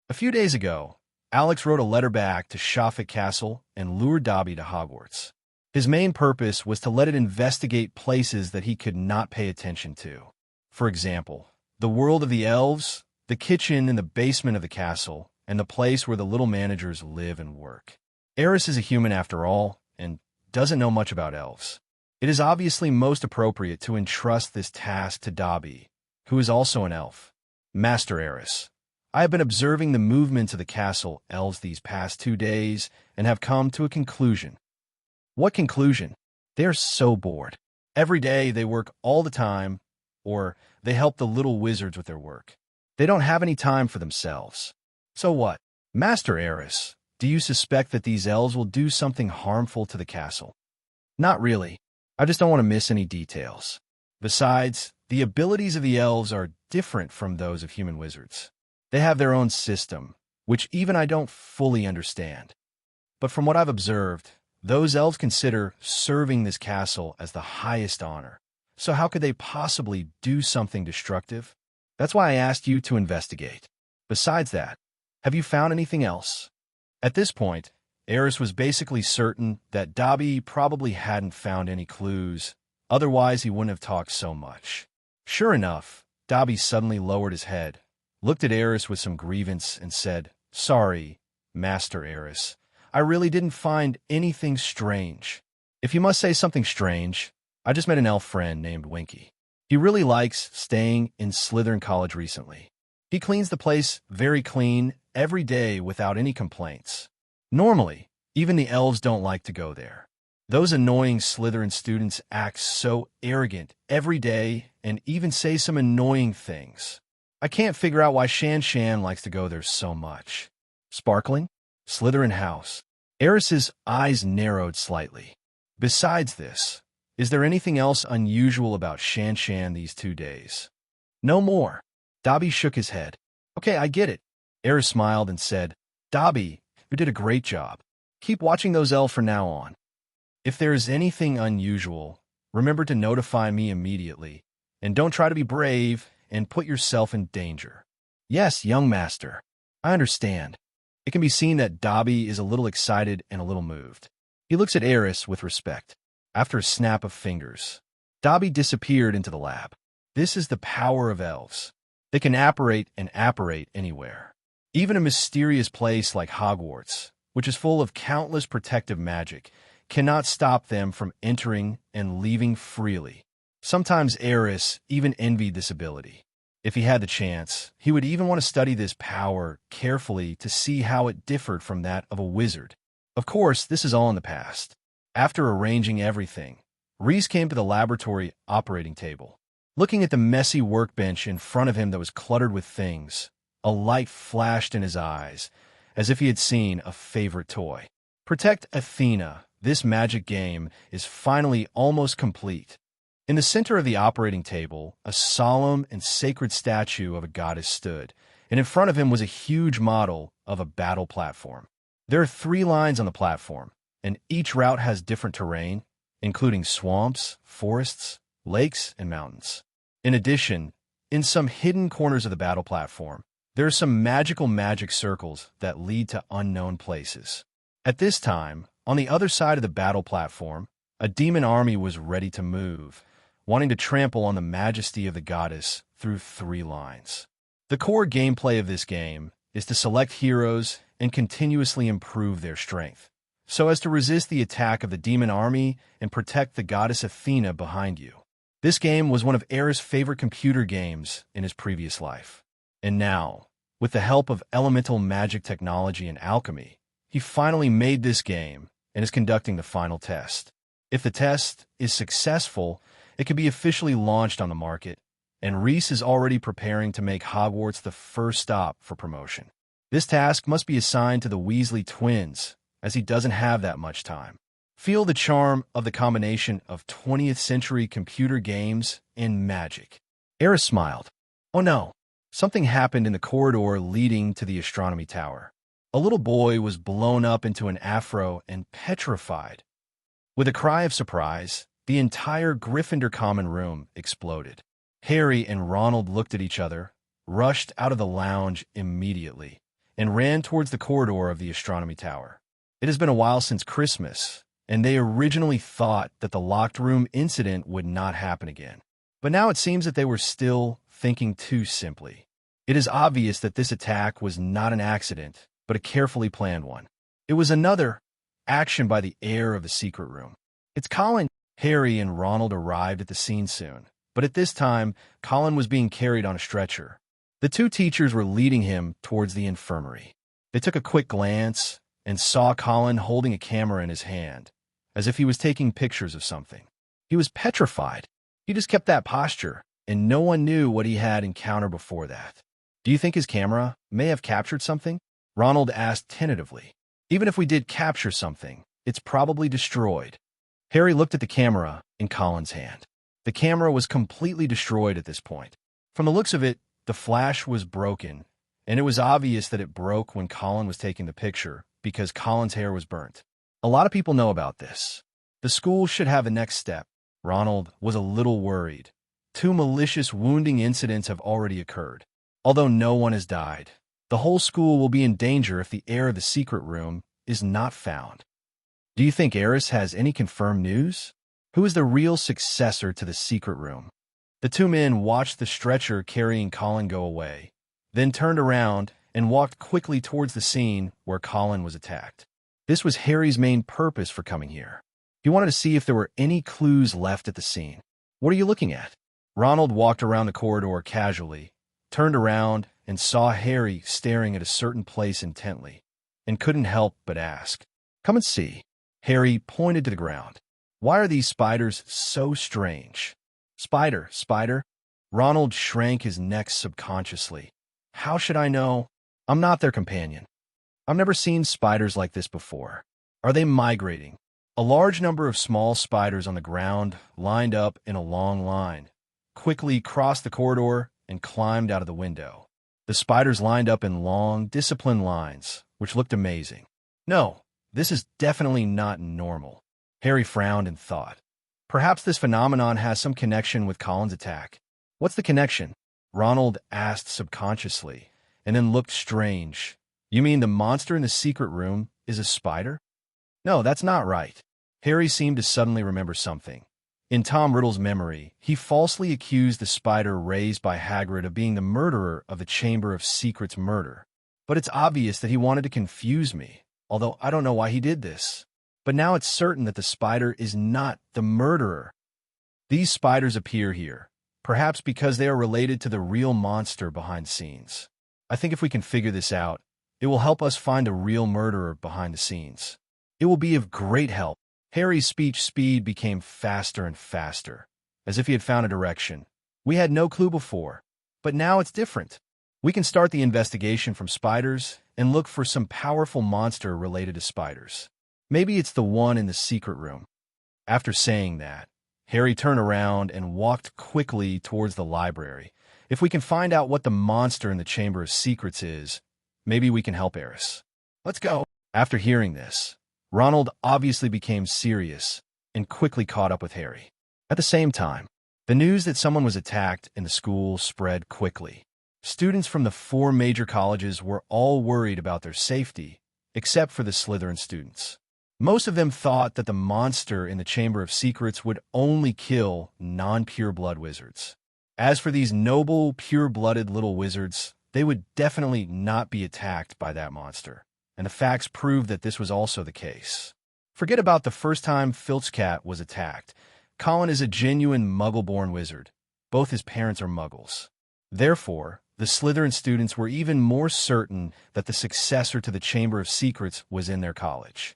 A few days ago, Alex wrote a letter back to Shawfit Castle and lured Dobby to Hogwarts. His main purpose was to let it investigate places that he could not pay attention to. For example, the world of the elves, the kitchen in the basement of the castle, and the place where the little managers live and work. Aris is a human after all, and doesn't know much about elves. It is obviously most appropriate to entrust this task to Dobby, who is also an elf. Master Aris, I have been observing the movements of the castle elves these past 2 days and have come to a conclusion. What conclusion? They are so bored. Every day they work all the time, or they help the little wizards with their work. They don't have any time for themselves. So what? Master Aerys, do you suspect that these elves will do something harmful to the castle? Not really. I just don't want to miss any details. Besides, the abilities of the elves are different from those of human wizards. They have their own system, which even I don't fully understand. But from what I've observed, those elves consider serving this castle as the highest honor. So how could they possibly do something destructive? That's why I asked you to investigate. Besides that, have you found anything else? At this point, Aris was basically certain that Dobby probably hadn't found any clues, otherwise he wouldn't have talked so much. Sure enough, Dobby suddenly lowered his head, looked at Aris with some grievance, and said, "Sorry, Master Aris, I really didn't find anything strange. If you must say something strange, I just met an elf friend named Winky. He really likes staying in Slytherin College recently. He cleans the place very clean every day without any complaints. Normally, even the elves don't like to go there. Those annoying Slytherin students act so arrogant every day and even say some annoying things. I can't figure out why Shan likes to go there so much." Sparkling? Slytherin House. Aris's eyes narrowed slightly. Besides this, is there anything else unusual about Shan these 2 days? No more. Dobby shook his head. Okay, I get it. Aris smiled and said, "Dobby, you did a great job. Keep watching those elves from now on. If there is anything unusual, remember to notify me immediately, and don't try to be brave and put yourself in danger." "Yes, young master. I understand." It can be seen that Dobby is a little excited and a little moved. He looks at Aris with respect. After a snap of fingers, Dobby disappeared into the lab. This is the power of elves. They can apparate and apparate anywhere. Even a mysterious place like Hogwarts, which is full of countless protective magic, cannot stop them from entering and leaving freely. Sometimes Aris even envied this ability. If he had the chance, he would even want to study this power carefully to see how it differed from that of a wizard. Of course, this is all in the past. After arranging everything, Rhys came to the laboratory operating table. Looking at the messy workbench in front of him that was cluttered with things, a light flashed in his eyes, as if he had seen a favorite toy. Protect Athena, this magic game, is finally almost complete. In the center of the operating table, a solemn and sacred statue of a goddess stood, and in front of him was a huge model of a battle platform. There are 3 lines on the platform, and each route has different terrain, including swamps, forests, lakes, and mountains. In addition, in some hidden corners of the battle platform, there are some magic circles that lead to unknown places. At this time, on the other side of the battle platform, a demon army was ready to move, wanting to trample on the majesty of the goddess through 3 lines. The core gameplay of this game is to select heroes and continuously improve their strength, so as to resist the attack of the demon army and protect the goddess Athena behind you. This game was one of Aerys' favorite computer games in his previous life. And now, with the help of elemental magic technology and alchemy, he finally made this game and is conducting the final test. If the test is successful, it can be officially launched on the market, and Rhys is already preparing to make Hogwarts the first stop for promotion. This task must be assigned to the Weasley twins, as he doesn't have that much time. Feel the charm of the combination of 20th century computer games and magic. Aerys smiled. Oh no, something happened in the corridor leading to the astronomy tower. A little boy was blown up into an afro and petrified. With a cry of surprise, the entire Gryffindor common room exploded. Harry and Ronald looked at each other, rushed out of the lounge immediately, and ran towards the corridor of the astronomy tower. It has been a while since Christmas, and they originally thought that the locked room incident would not happen again. But now it seems that they were still thinking too simply. It is obvious that this attack was not an accident, but a carefully planned one. It was another action by the heir of the secret room. It's Colin. Harry and Ronald arrived at the scene soon, but at this time, Colin was being carried on a stretcher. The two teachers were leading him towards the infirmary. They took a quick glance and saw Colin holding a camera in his hand, as if he was taking pictures of something. He was petrified. He just kept that posture, and no one knew what he had encountered before that. Do you think his camera may have captured something? Ronald asked tentatively. Even if we did capture something, it's probably destroyed. Harry looked at the camera in Colin's hand. The camera was completely destroyed at this point. From the looks of it, the flash was broken, and it was obvious that it broke when Colin was taking the picture because Colin's hair was burnt. A lot of people know about this. The school should have a next step. Ronald was a little worried. 2 malicious wounding incidents have already occurred. Although no one has died, the whole school will be in danger if the heir of the secret room is not found. Do you think Aris has any confirmed news? Who is the real successor to the secret room? The 2 men watched the stretcher carrying Colin go away, then turned around and walked quickly towards the scene where Colin was attacked. This was Harry's main purpose for coming here. He wanted to see if there were any clues left at the scene. What are you looking at? Ronald walked around the corridor casually, turned around, and saw Harry staring at a certain place intently, and couldn't help but ask, "Come and see." Harry pointed to the ground. "Why are these spiders so strange?" Spider. Ronald shrank his neck subconsciously. How should I know? I'm not their companion. I've never seen spiders like this before. Are they migrating? A large number of small spiders on the ground, lined up in a long line, quickly crossed the corridor and climbed out of the window. The spiders lined up in long, disciplined lines, which looked amazing. No, this is definitely not normal. Harry frowned and thought. Perhaps this phenomenon has some connection with Colin's attack. What's the connection? Ronald asked subconsciously, and then looked strange. You mean the monster in the secret room is a spider? No, that's not right. Harry seemed to suddenly remember something. In Tom Riddle's memory, he falsely accused the spider raised by Hagrid of being the murderer of the Chamber of Secrets murder. But it's obvious that he wanted to confuse me, although I don't know why he did this. But now it's certain that the spider is not the murderer. These spiders appear here, perhaps because they are related to the real monster behind scenes. I think if we can figure this out, it will help us find the real murderer behind the scenes. It will be of great help. Harry's speech speed became faster and faster, as if he had found a direction. We had no clue before, but now it's different. We can start the investigation from spiders and look for some powerful monster related to spiders. Maybe it's the one in the secret room. After saying that, Harry turned around and walked quickly towards the library. If we can find out what the monster in the Chamber of Secrets is, maybe we can help Aerys. Let's go. After hearing this, Ronald obviously became serious and quickly caught up with Harry. At the same time, the news that someone was attacked in the school spread quickly. Students from the 4 major colleges were all worried about their safety, except for the Slytherin students. Most of them thought that the monster in the Chamber of Secrets would only kill non-pure blood wizards. As for these noble, pure-blooded little wizards, they would definitely not be attacked by that monster, and the facts proved that this was also the case. Forget about the first time Filchcat was attacked. Colin is a genuine Muggle-born wizard. Both his parents are Muggles. Therefore, the Slytherin students were even more certain that the successor to the Chamber of Secrets was in their college.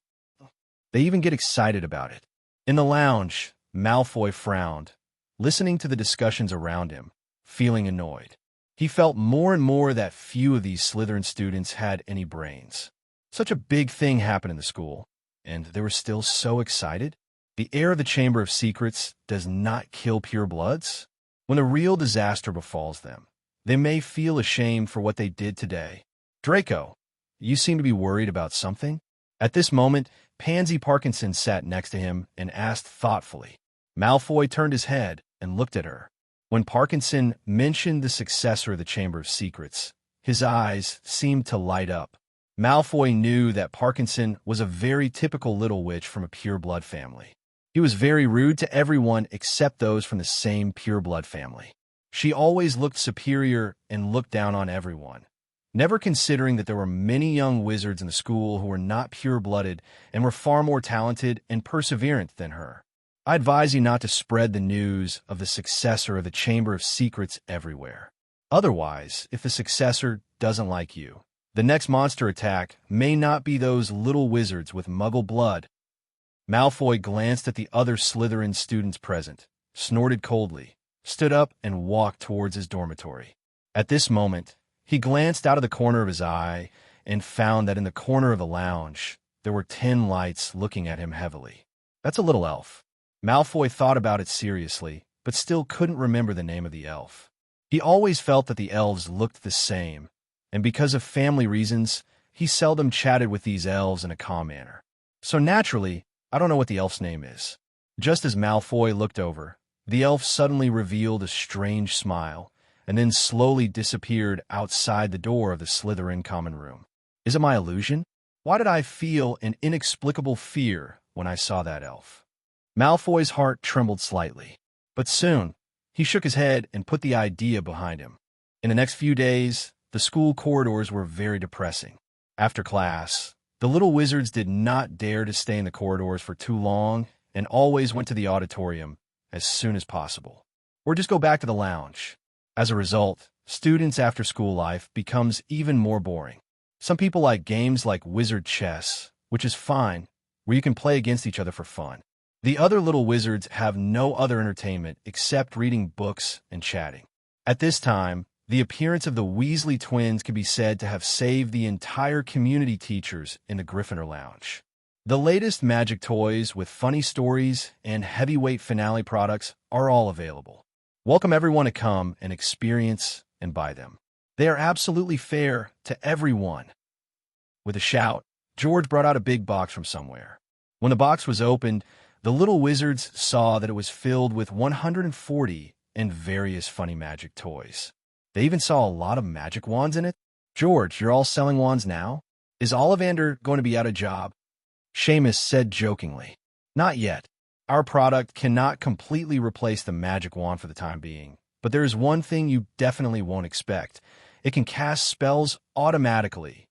They even get excited about it. In the lounge, Malfoy frowned, listening to the discussions around him, feeling annoyed. He felt more and more that few of these Slytherin students had any brains. Such a big thing happened in the school, and they were still so excited. The heir of the Chamber of Secrets does not kill purebloods. When a real disaster befalls them, they may feel ashamed for what they did today. Draco, you seem to be worried about something? At this moment, Pansy Parkinson sat next to him and asked thoughtfully. Malfoy turned his head and looked at her. When Parkinson mentioned the successor of the Chamber of Secrets, his eyes seemed to light up. Malfoy knew that Parkinson was a very typical little witch from a pure-blood family. He was very rude to everyone except those from the same pure-blood family. She always looked superior and looked down on everyone, never considering that there were many young wizards in the school who were not pure-blooded and were far more talented and perseverant than her. I advise you not to spread the news of the successor of the Chamber of Secrets everywhere. Otherwise, if the successor doesn't like you, the next monster attack may not be those little wizards with muggle blood. Malfoy glanced at the other Slytherin students present, snorted coldly, stood up, and walked towards his dormitory. At this moment, he glanced out of the corner of his eye and found that in the corner of the lounge, there were 10 lights looking at him heavily. That's a little elf. Malfoy thought about it seriously, but still couldn't remember the name of the elf. He always felt that the elves looked the same, and because of family reasons, he seldom chatted with these elves in a calm manner. So naturally, I don't know what the elf's name is. Just as Malfoy looked over, the elf suddenly revealed a strange smile, and then slowly disappeared outside the door of the Slytherin common room. Is it my illusion? Why did I feel an inexplicable fear when I saw that elf? Malfoy's heart trembled slightly, but soon he shook his head and put the idea behind him. In the next few days, the school corridors were very depressing. After class, the little wizards did not dare to stay in the corridors for too long and always went to the auditorium as soon as possible, or just go back to the lounge. As a result, students' after-school life becomes even more boring. Some people like games like wizard chess, which is fine, where you can play against each other for fun. The other little wizards have no other entertainment except reading books and chatting. At this time, the appearance of the Weasley twins can be said to have saved the entire community teachers in the Gryffindor Lounge. The latest magic toys with funny stories and heavyweight finale products are all available. Welcome everyone to come and experience and buy them. They are absolutely fair to everyone. With a shout, George brought out a big box from somewhere. When the box was opened, the little wizards saw that it was filled with 140 and various funny magic toys. They even saw a lot of magic wands in it. George, you're all selling wands now? Is Ollivander going to be out of job? Seamus said jokingly. Not yet. Our product cannot completely replace the magic wand for the time being, but there is one thing you definitely won't expect. It can cast spells automatically.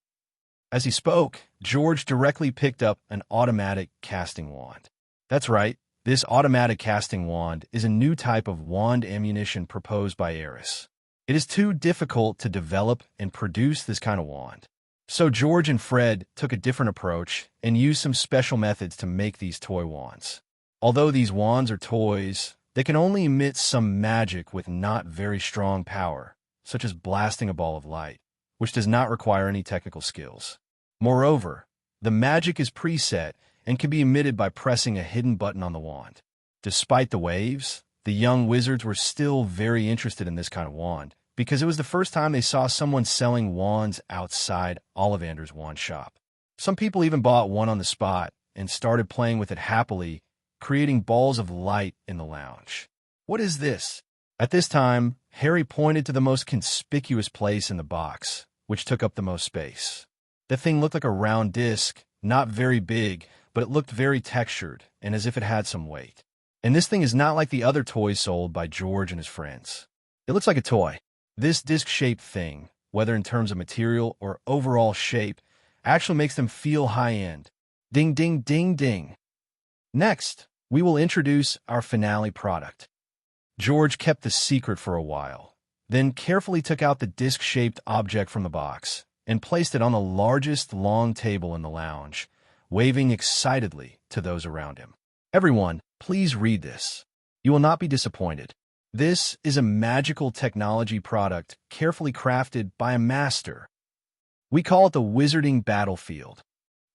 As he spoke, George directly picked up an automatic casting wand. That's right, this automatic casting wand is a new type of wand ammunition proposed by Aris. It is too difficult to develop and produce this kind of wand. So George and Fred took a different approach and used some special methods to make these toy wands. Although these wands are toys, they can only emit some magic with not very strong power, such as blasting a ball of light, which does not require any technical skills. Moreover, the magic is preset and can be emitted by pressing a hidden button on the wand. Despite the waves, the young wizards were still very interested in this kind of wand, because it was the first time they saw someone selling wands outside Ollivander's wand shop. Some people even bought one on the spot and started playing with it happily, creating balls of light in the lounge. What is this? At this time, Harry pointed to the most conspicuous place in the box, which took up the most space. The thing looked like a round disc, not very big, but it looked very textured and as if it had some weight. And this thing is not like the other toys sold by George and his friends. It looks like a toy. This disc-shaped thing, whether in terms of material or overall shape, actually makes them feel high-end. Ding, ding, ding, ding. Next, we will introduce our finale product. George kept the secret for a while, then carefully took out the disc-shaped object from the box and placed it on the largest long table in the lounge, waving excitedly to those around him. Everyone, please read this. You will not be disappointed. This is a magical technology product carefully crafted by a master. We call it the Wizarding Battlefield.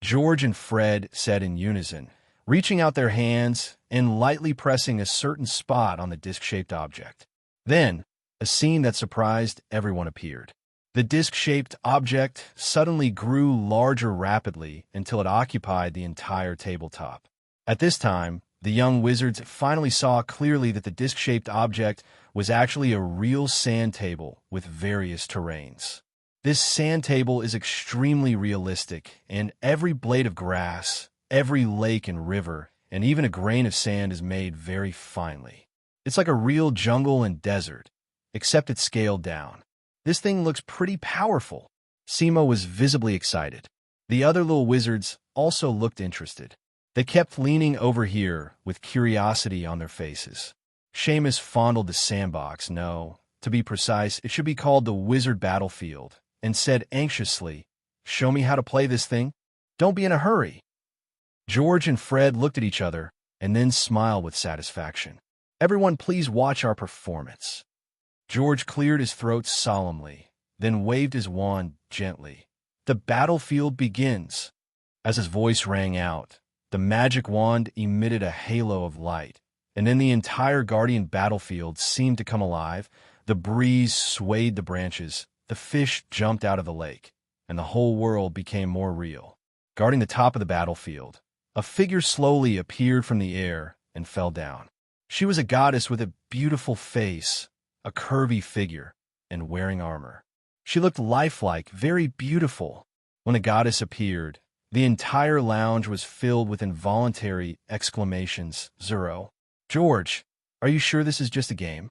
George and Fred said in unison, reaching out their hands and lightly pressing a certain spot on the disc-shaped object. Then, a scene that surprised everyone appeared. The disc-shaped object suddenly grew larger rapidly until it occupied the entire tabletop. At this time, the young wizards finally saw clearly that the disc-shaped object was actually a real sand table with various terrains. This sand table is extremely realistic, and every blade of grass, every lake and river, and even a grain of sand is made very finely. It's like a real jungle and desert, except it's scaled down. This thing looks pretty powerful. Simo was visibly excited. The other little wizards also looked interested. They kept leaning over here with curiosity on their faces. Seamus fondled the sandbox. No, To be precise, it should be called the Wizard Battlefield, and said anxiously, "Show me how to play this thing? Don't be in a hurry." George and Fred looked at each other and then smiled with satisfaction. "Everyone, please watch our performance." George cleared his throat solemnly, then waved his wand gently. "The battlefield begins." As his voice rang out, the magic wand emitted a halo of light, and then the entire Guardian battlefield seemed to come alive. The breeze swayed the branches, the fish jumped out of the lake, and the whole world became more real. Guarding the top of the battlefield, a figure slowly appeared from the air and fell down. She was a goddess with a beautiful face, a curvy figure, and wearing armor. She looked lifelike, very beautiful. When the goddess appeared, the entire lounge was filled with involuntary exclamations. "Zero. George, are you sure this is just a game?"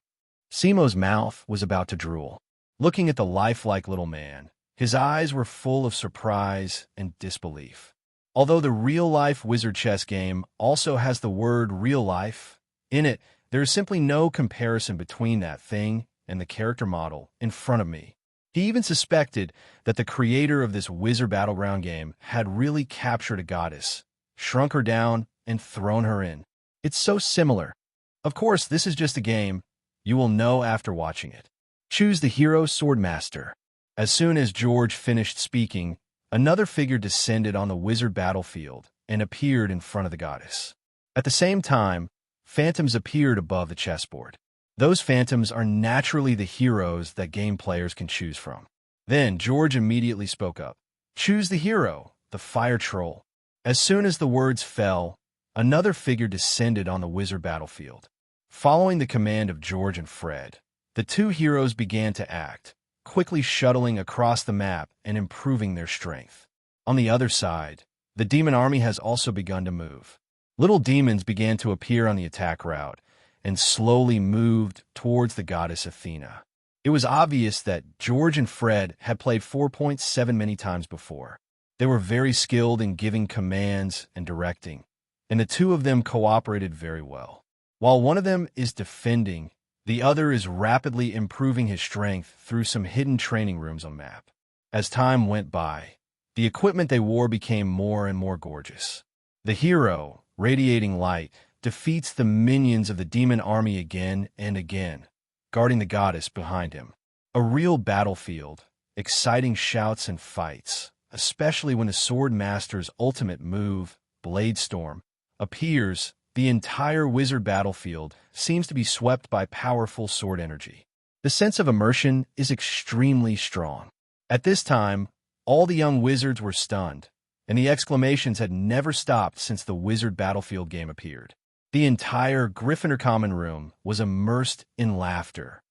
Simo's mouth was about to drool. Looking at the lifelike little man, his eyes were full of surprise and disbelief. Although the real-life wizard chess game also has the word real life in it, there is simply no comparison between that thing and the character model in front of me. He even suspected that the creator of this wizard battleground game had really captured a goddess, shrunk her down, and thrown her in. It's so similar. Of course, this is just a game. You will know after watching it. Choose the hero Swordmaster. As soon as George finished speaking, another figure descended on the wizard battlefield and appeared in front of the goddess. At the same time, phantoms appeared above the chessboard. Those phantoms are naturally the heroes that game players can choose from. Then George immediately spoke up. "Choose the hero, the fire troll." As soon as the words fell, another figure descended on the wizard battlefield. Following the command of George and Fred, the two heroes began to act, quickly shuttling across the map and improving their strength. On the other side, the demon army has also begun to move. Little demons began to appear on the attack route and slowly moved towards the goddess Athena. It was obvious that George and Fred had played 4.7 many times before. They were very skilled in giving commands and directing, and the two of them cooperated very well. While one of them is defending, the other is rapidly improving his strength through some hidden training rooms on the map. As time went by, the equipment they wore became more and more gorgeous. The hero, radiating light, defeats the minions of the demon army again and again, guarding the goddess behind him. A real battlefield, exciting shouts and fights, especially when the Sword Master's ultimate move, Blade Storm, appears. The entire wizard battlefield seems to be swept by powerful sword energy. The sense of immersion is extremely strong. At this time, all the young wizards were stunned, and the exclamations had never stopped since the wizard battlefield game appeared. The entire Gryffindor common room was immersed in laughter.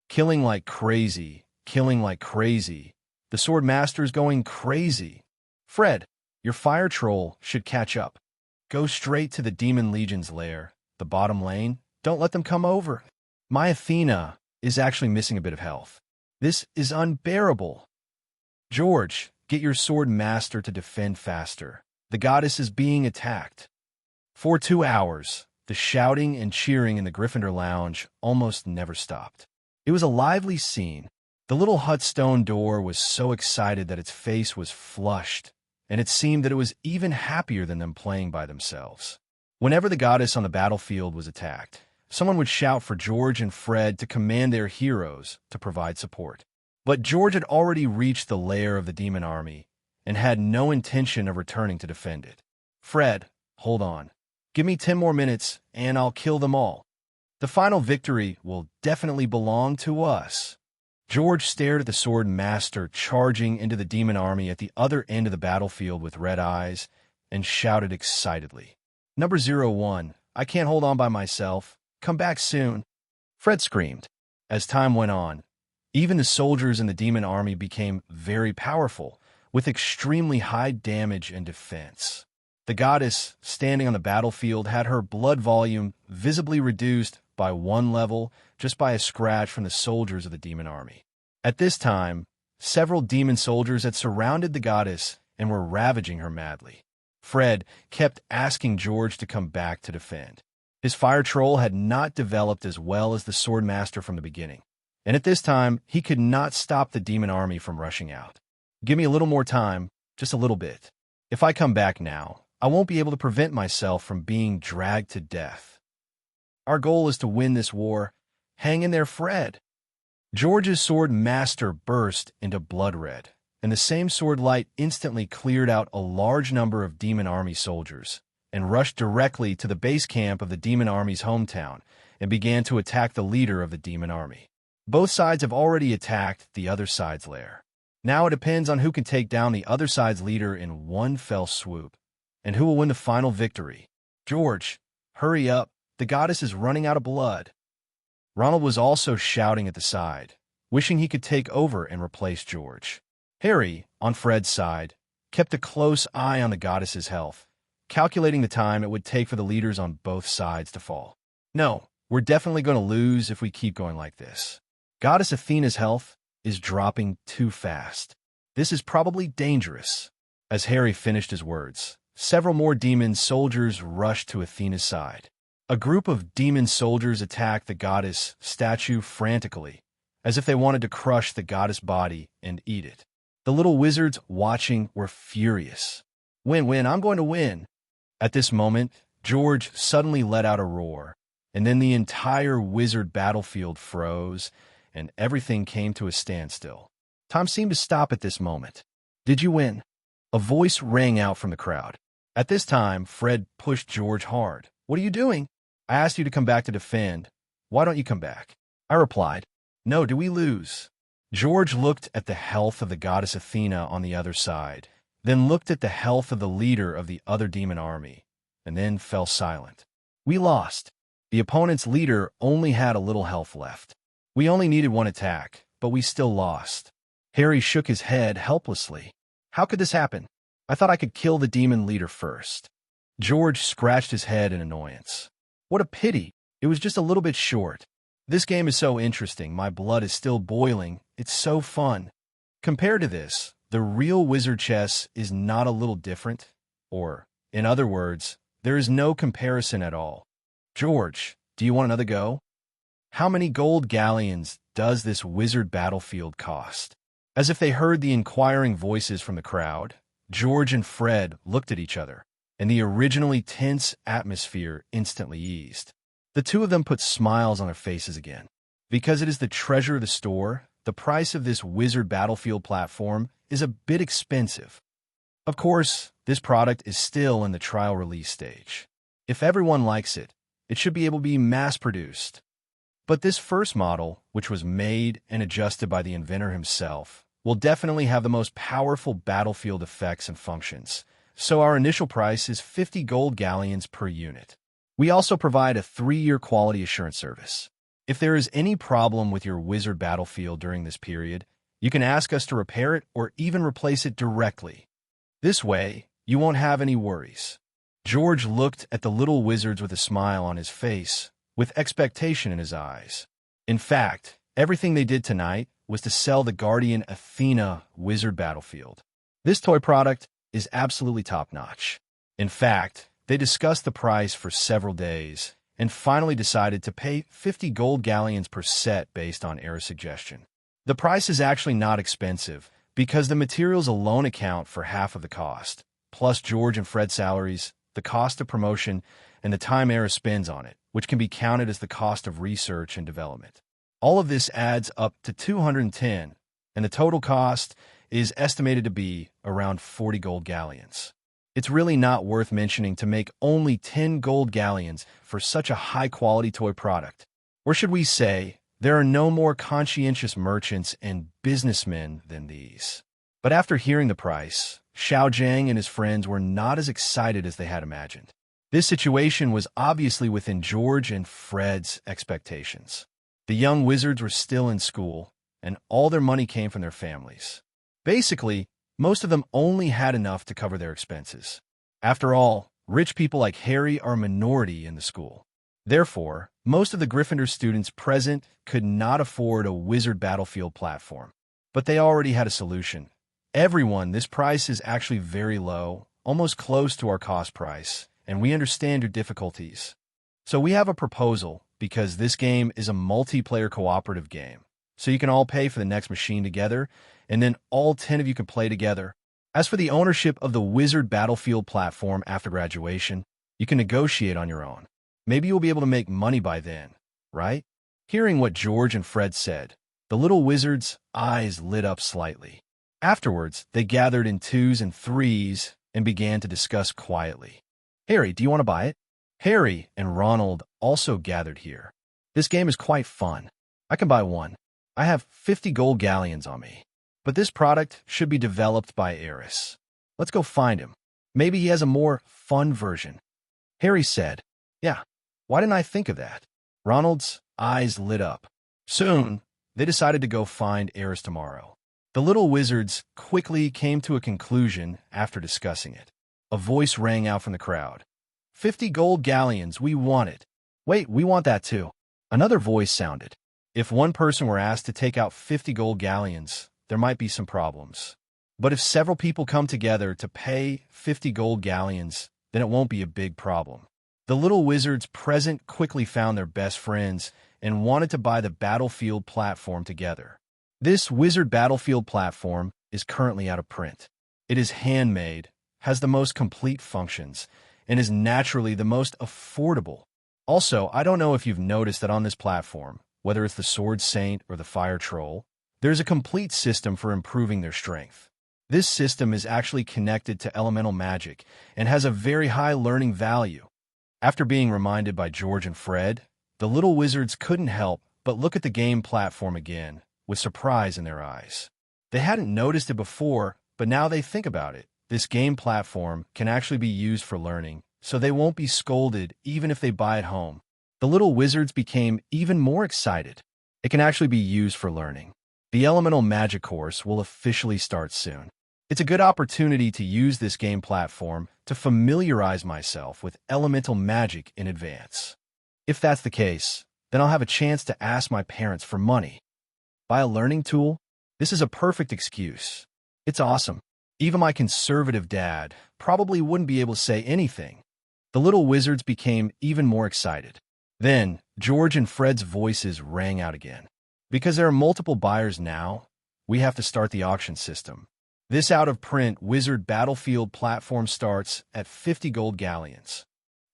Killing like crazy, killing like crazy. The Sword Master's going crazy. Fred, your fire troll should catch up. Go straight to the Demon Legion's lair, the bottom lane. Don't let them come over. My Athena is actually missing a bit of health. This is unbearable. George, get your Sword Master to defend faster. The goddess is being attacked. For 2 hours, the shouting and cheering in the Gryffindor lounge almost never stopped. It was a lively scene. The little hut stone door was so excited that its face was flushed, and it seemed that it was even happier than them playing by themselves. Whenever the goddess on the battlefield was attacked, someone would shout for George and Fred to command their heroes to provide support. But George had already reached the lair of the demon army and had no intention of returning to defend it. "Fred, hold on. Give me 10 more minutes, and I'll kill them all. The final victory will definitely belong to us." George stared at the Sword Master charging into the demon army at the other end of the battlefield with red eyes and shouted excitedly, "Number 01, I can't hold on by myself. Come back soon." Fred screamed. As time went on, even the soldiers in the demon army became very powerful, with extremely high damage and defense. The goddess, standing on the battlefield, had her blood volume visibly reduced by 1 level just by a scratch from the soldiers of the demon army. At this time, several demon soldiers had surrounded the goddess and were ravaging her madly. Fred kept asking George to come back to defend. His fire troll had not developed as well as the sword master from the beginning, and at this time, he could not stop the demon army from rushing out. Give me a little more time, just a little bit. If I come back now, I won't be able to prevent myself from being dragged to death. Our goal is to win this war. Hang in there, Fred. George's sword master burst into blood red, and the same sword light instantly cleared out a large number of demon army soldiers and rushed directly to the base camp of the demon army's hometown and began to attack the leader of the demon army. Both sides have already attacked the other side's lair. Now it depends on who can take down the other side's leader in one fell swoop, and who will win the final victory. George, hurry up, the goddess is running out of blood. Ronald was also shouting at the side, wishing he could take over and replace George. Harry, on Fred's side, kept a close eye on the goddess's health, calculating the time it would take for the leaders on both sides to fall. No, we're definitely going to lose if we keep going like this. Goddess Athena's health is dropping too fast. This is probably dangerous. As Harry finished his words, several more demon soldiers rushed to Athena's side. A group of demon soldiers attacked the goddess statue frantically, as if they wanted to crush the goddess body and eat it. The little wizards watching were furious. Win, I'm going to win. At this moment, George suddenly let out a roar, and then the entire wizard battlefield froze, and everything came to a standstill. Time seemed to stop at this moment. Did you win? A voice rang out from the crowd. At this time, Fred pushed George hard. What are you doing? I asked you to come back to defend. Why don't you come back? I replied. No, do we lose? George looked at the health of the goddess Athena on the other side, then looked at the health of the leader of the other demon army, and then fell silent. We lost. The opponent's leader only had a little health left. We only needed one attack, but we still lost. Harry shook his head helplessly. How could this happen? I thought I could kill the demon leader first. George scratched his head in annoyance. What a pity. It was just a little bit short. This game is so interesting. My blood is still boiling. It's so fun. Compared to this, the real wizard chess is not a little different. Or, in other words, there is no comparison at all. George, do you want another go? How many gold galleons does this wizard battlefield cost? As if they heard the inquiring voices from the crowd, George and Fred looked at each other, and the originally tense atmosphere instantly eased. The two of them put smiles on their faces again. Because it is the treasure of the store, the price of this wizard battlefield platform is a bit expensive. Of course, this product is still in the trial release stage. If everyone likes it, it should be able to be mass-produced. But this first model, which was made and adjusted by the inventor himself, will definitely have the most powerful battlefield effects and functions, so our initial price is 50 gold galleons per unit. We also provide a 3-year quality assurance service. If there is any problem with your wizard battlefield during this period, you can ask us to repair it or even replace it directly. This way, you won't have any worries. George looked at the little wizards with a smile on his face, with expectation in his eyes. In fact, everything they did tonight was to sell the Guardian Athena wizard battlefield. This toy product is absolutely top-notch. In fact, they discussed the price for several days and finally decided to pay 50 gold galleons per set based on Aerys' suggestion. The price is actually not expensive because the materials alone account for half of the cost, plus George and Fred's salaries, the cost of promotion, and the time Aerys spends on it, which can be counted as the cost of research and development. All of this adds up to 210, and the total cost is estimated to be around 40 gold galleons. It's really not worth mentioning to make only 10 gold galleons for such a high-quality toy product. Or should we say, there are no more conscientious merchants and businessmen than these. But after hearing the price, Xiao Zhang and his friends were not as excited as they had imagined. This situation was obviously within George and Fred's expectations. The young wizards were still in school, and all their money came from their families. Basically, most of them only had enough to cover their expenses. After all, rich people like Harry are a minority in the school. Therefore, most of the Gryffindor students present could not afford a wizard battlefield platform. But they already had a solution. Everyone, this price is actually very low, almost close to our cost price, and we understand your difficulties. So we have a proposal, because this game is a multiplayer cooperative game. So you can all pay for the next machine together, and then all 10 of you can play together. As for the ownership of the Wizard Battlefield platform after graduation, you can negotiate on your own. Maybe you'll be able to make money by then, right? Hearing what George and Fred said, the little wizard's eyes lit up slightly. Afterwards, they gathered in twos and threes and began to discuss quietly. Harry, do you want to buy it? Harry and Ronald also gathered here. This game is quite fun. I can buy one. I have 50 gold galleons on me. But this product should be developed by Aris. Let's go find him. Maybe he has a more fun version. Harry said, Yeah, why didn't I think of that? Ronald's eyes lit up. Soon, they decided to go find Aris tomorrow. The little wizards quickly came to a conclusion after discussing it. A voice rang out from the crowd. 50 gold galleons, we want it. Wait, we want that too. Another voice sounded. If one person were asked to take out 50 gold galleons, there might be some problems. But if several people come together to pay 50 gold galleons, then it won't be a big problem. The little wizards present quickly found their best friends and wanted to buy the Battlefield platform together. This Wizard Battlefield platform is currently out of print. It is handmade, has the most complete functions, and is naturally the most affordable. Also, I don't know if you've noticed that on this platform, whether it's the Sword Saint or the Fire Troll, there's a complete system for improving their strength. This system is actually connected to elemental magic and has a very high learning value. After being reminded by George and Fred, the little wizards couldn't help but look at the game platform again, with surprise in their eyes. They hadn't noticed it before, but now they think about it. This game platform can actually be used for learning, so they won't be scolded even if they buy it home. The little wizards became even more excited. It can actually be used for learning. The Elemental Magic course will officially start soon. It's a good opportunity to use this game platform to familiarize myself with elemental magic in advance. If that's the case, then I'll have a chance to ask my parents for money. Buy a learning tool? This is a perfect excuse. It's awesome. Even my conservative dad probably wouldn't be able to say anything. The little wizards became even more excited. Then, George and Fred's voices rang out again. Because there are multiple buyers now, we have to start the auction system. This out-of-print Wizard Battlefield platform starts at 50 gold galleons.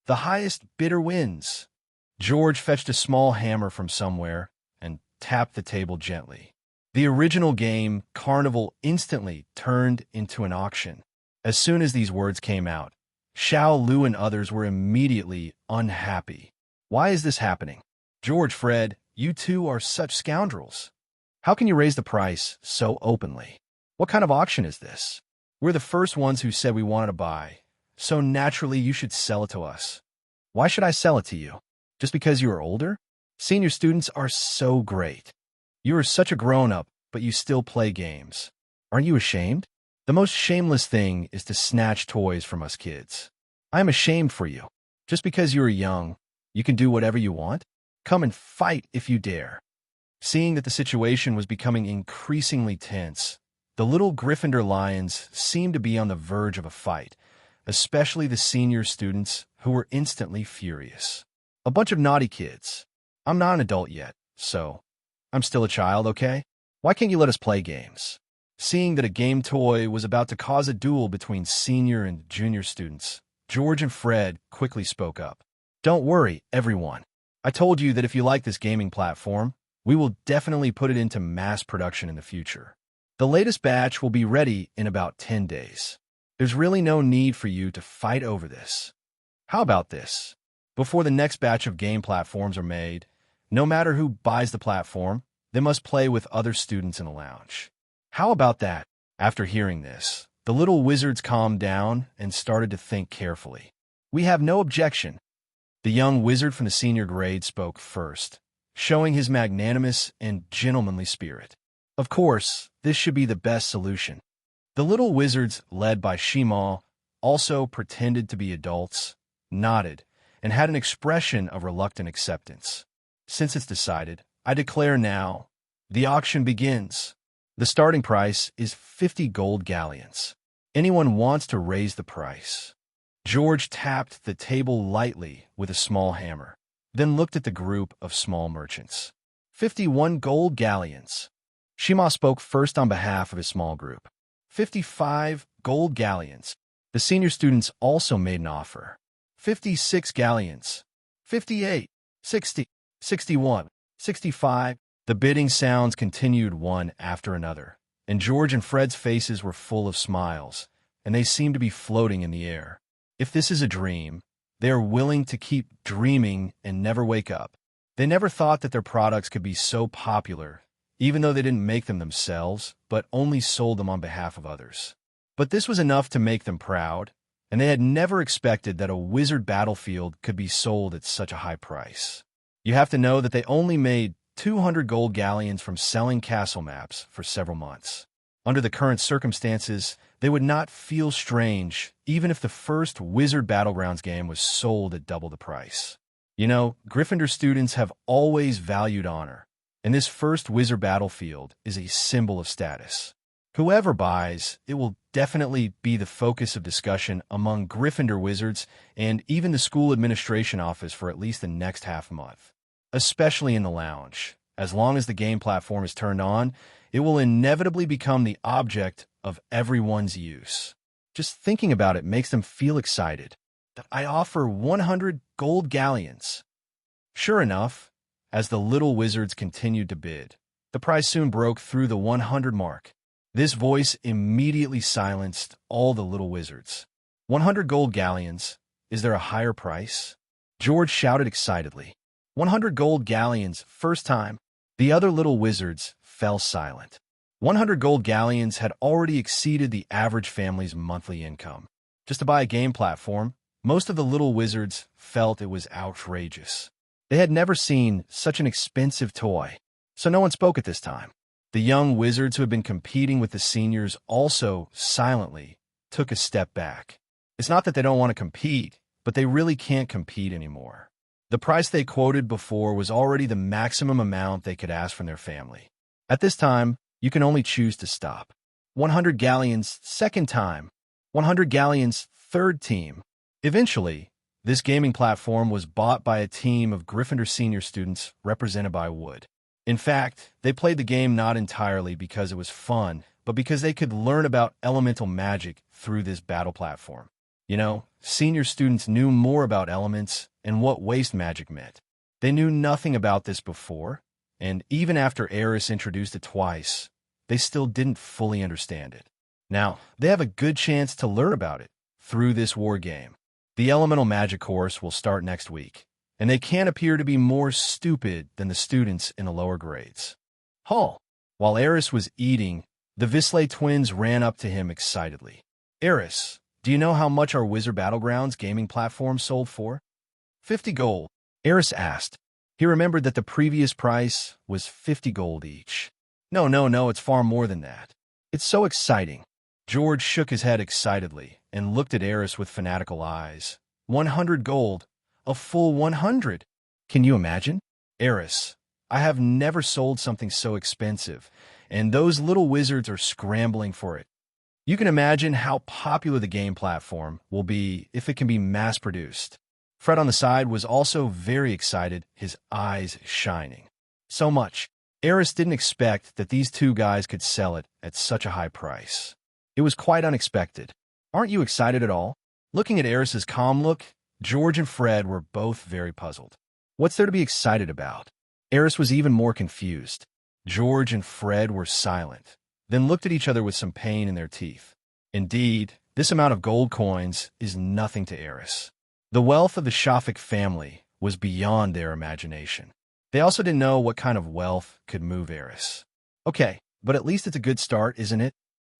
The highest bidder wins. George fetched a small hammer from somewhere and tapped the table gently. The original game, Carnival, instantly turned into an auction. As soon as these words came out, Xiao Lu and others were immediately unhappy. Why is this happening? George, Fred, you two are such scoundrels. How can you raise the price so openly? What kind of auction is this? We're the first ones who said we wanted to buy, so naturally you should sell it to us. Why should I sell it to you? Just because you are older? Senior students are so great. You are such a grown-up, but you still play games. Aren't you ashamed? The most shameless thing is to snatch toys from us kids. I am ashamed for you. Just because you are young, you can do whatever you want? Come and fight if you dare. Seeing that the situation was becoming increasingly tense, the little Gryffindor lions seemed to be on the verge of a fight, especially the senior students who were instantly furious. A bunch of naughty kids. I'm not an adult yet, so I'm still a child, okay? Why can't you let us play games? Seeing that a game toy was about to cause a duel between senior and junior students, George and Fred quickly spoke up. Don't worry, everyone. I told you that if you like this gaming platform, we will definitely put it into mass production in the future. The latest batch will be ready in about 10 days. There's really no need for you to fight over this. How about this? Before the next batch of game platforms are made, no matter who buys the platform, they must play with other students in the lounge. How about that? After hearing this, the little wizards calmed down and started to think carefully. We have no objection. The young wizard from the senior grade spoke first, showing his magnanimous and gentlemanly spirit. Of course, this should be the best solution. The little wizards, led by Shimal, also pretended to be adults, nodded, and had an expression of reluctant acceptance. Since it's decided, I declare now, the auction begins. The starting price is 50 gold galleons. Anyone wants to raise the price. George tapped the table lightly with a small hammer, then looked at the group of small merchants. 51 gold galleons. Shima spoke first on behalf of his small group. 55 gold galleons. The senior students also made an offer. 56 galleons. 58, 60, 61, 65. The bidding sounds continued one after another, and George and Fred's faces were full of smiles, and they seemed to be floating in the air. If this is a dream, they are willing to keep dreaming and never wake up. They never thought that their products could be so popular, even though they didn't make them themselves, but only sold them on behalf of others. But this was enough to make them proud, and they had never expected that a wizard battlefield could be sold at such a high price. You have to know that they only made 200 gold galleons from selling castle maps for several months. Under the current circumstances, they would not feel strange even if the first Wizard Battlegrounds game was sold at double the price. You know, Gryffindor students have always valued honor, and this first Wizard Battlefield is a symbol of status. Whoever buys, it will definitely be the focus of discussion among Gryffindor wizards and even the school administration office for at least the next half month. Especially in the lounge. As long as the game platform is turned on, it will inevitably become the object of everyone's use. Just thinking about it makes them feel excited. That I offer 100 gold galleons. Sure enough, as the little wizards continued to bid, the price soon broke through the 100 mark. This voice immediately silenced all the little wizards. 100 gold galleons. Is there a higher price? George shouted excitedly. 100 gold galleons, first time. The other little wizards fell silent. 100 gold galleons had already exceeded the average family's monthly income. Just to buy a game platform, most of the little wizards felt it was outrageous. They had never seen such an expensive toy, so no one spoke at this time. The young wizards who had been competing with the seniors also silently took a step back. It's not that they don't want to compete, but they really can't compete anymore. The price they quoted before was already the maximum amount they could ask from their family. At this time, you can only choose to stop. 100 galleons, second time. 100 galleons, third team. Eventually, this gaming platform was bought by a team of Gryffindor senior students represented by Wood. In fact, they played the game not entirely because it was fun, but because they could learn about elemental magic through this battle platform. You know, senior students knew more about elements and what waste magic meant. They knew nothing about this before, and even after Aris introduced it twice, they still didn't fully understand it. Now, they have a good chance to learn about it through this war game. The elemental magic course will start next week, and they can't appear to be more stupid than the students in the lower grades. While Aerys was eating, the Visley twins ran up to him excitedly. Aerys, do you know how much our Wizard Battlegrounds gaming platform sold for? 50 gold, Aerys asked. He remembered that the previous price was 50 gold each. No, it's far more than that. It's so exciting. George shook his head excitedly and looked at Aerys with fanatical eyes. 100 gold. A full 100. Can you imagine? Aerys, I have never sold something so expensive, and those little wizards are scrambling for it. You can imagine how popular the game platform will be if it can be mass-produced. Fred on the side was also very excited, his eyes shining. So much. Aerys didn't expect that these two guys could sell it at such a high price. It was quite unexpected. Aren't you excited at all? Looking at Aerys's calm look, George and Fred were both very puzzled. What's there to be excited about? Aerys was even more confused. George and Fred were silent, then looked at each other with some pain in their teeth. Indeed, this amount of gold coins is nothing to Aerys. The wealth of the Shafik family was beyond their imagination. They also didn't know what kind of wealth could move Aerys. Okay, but at least it's a good start, isn't it?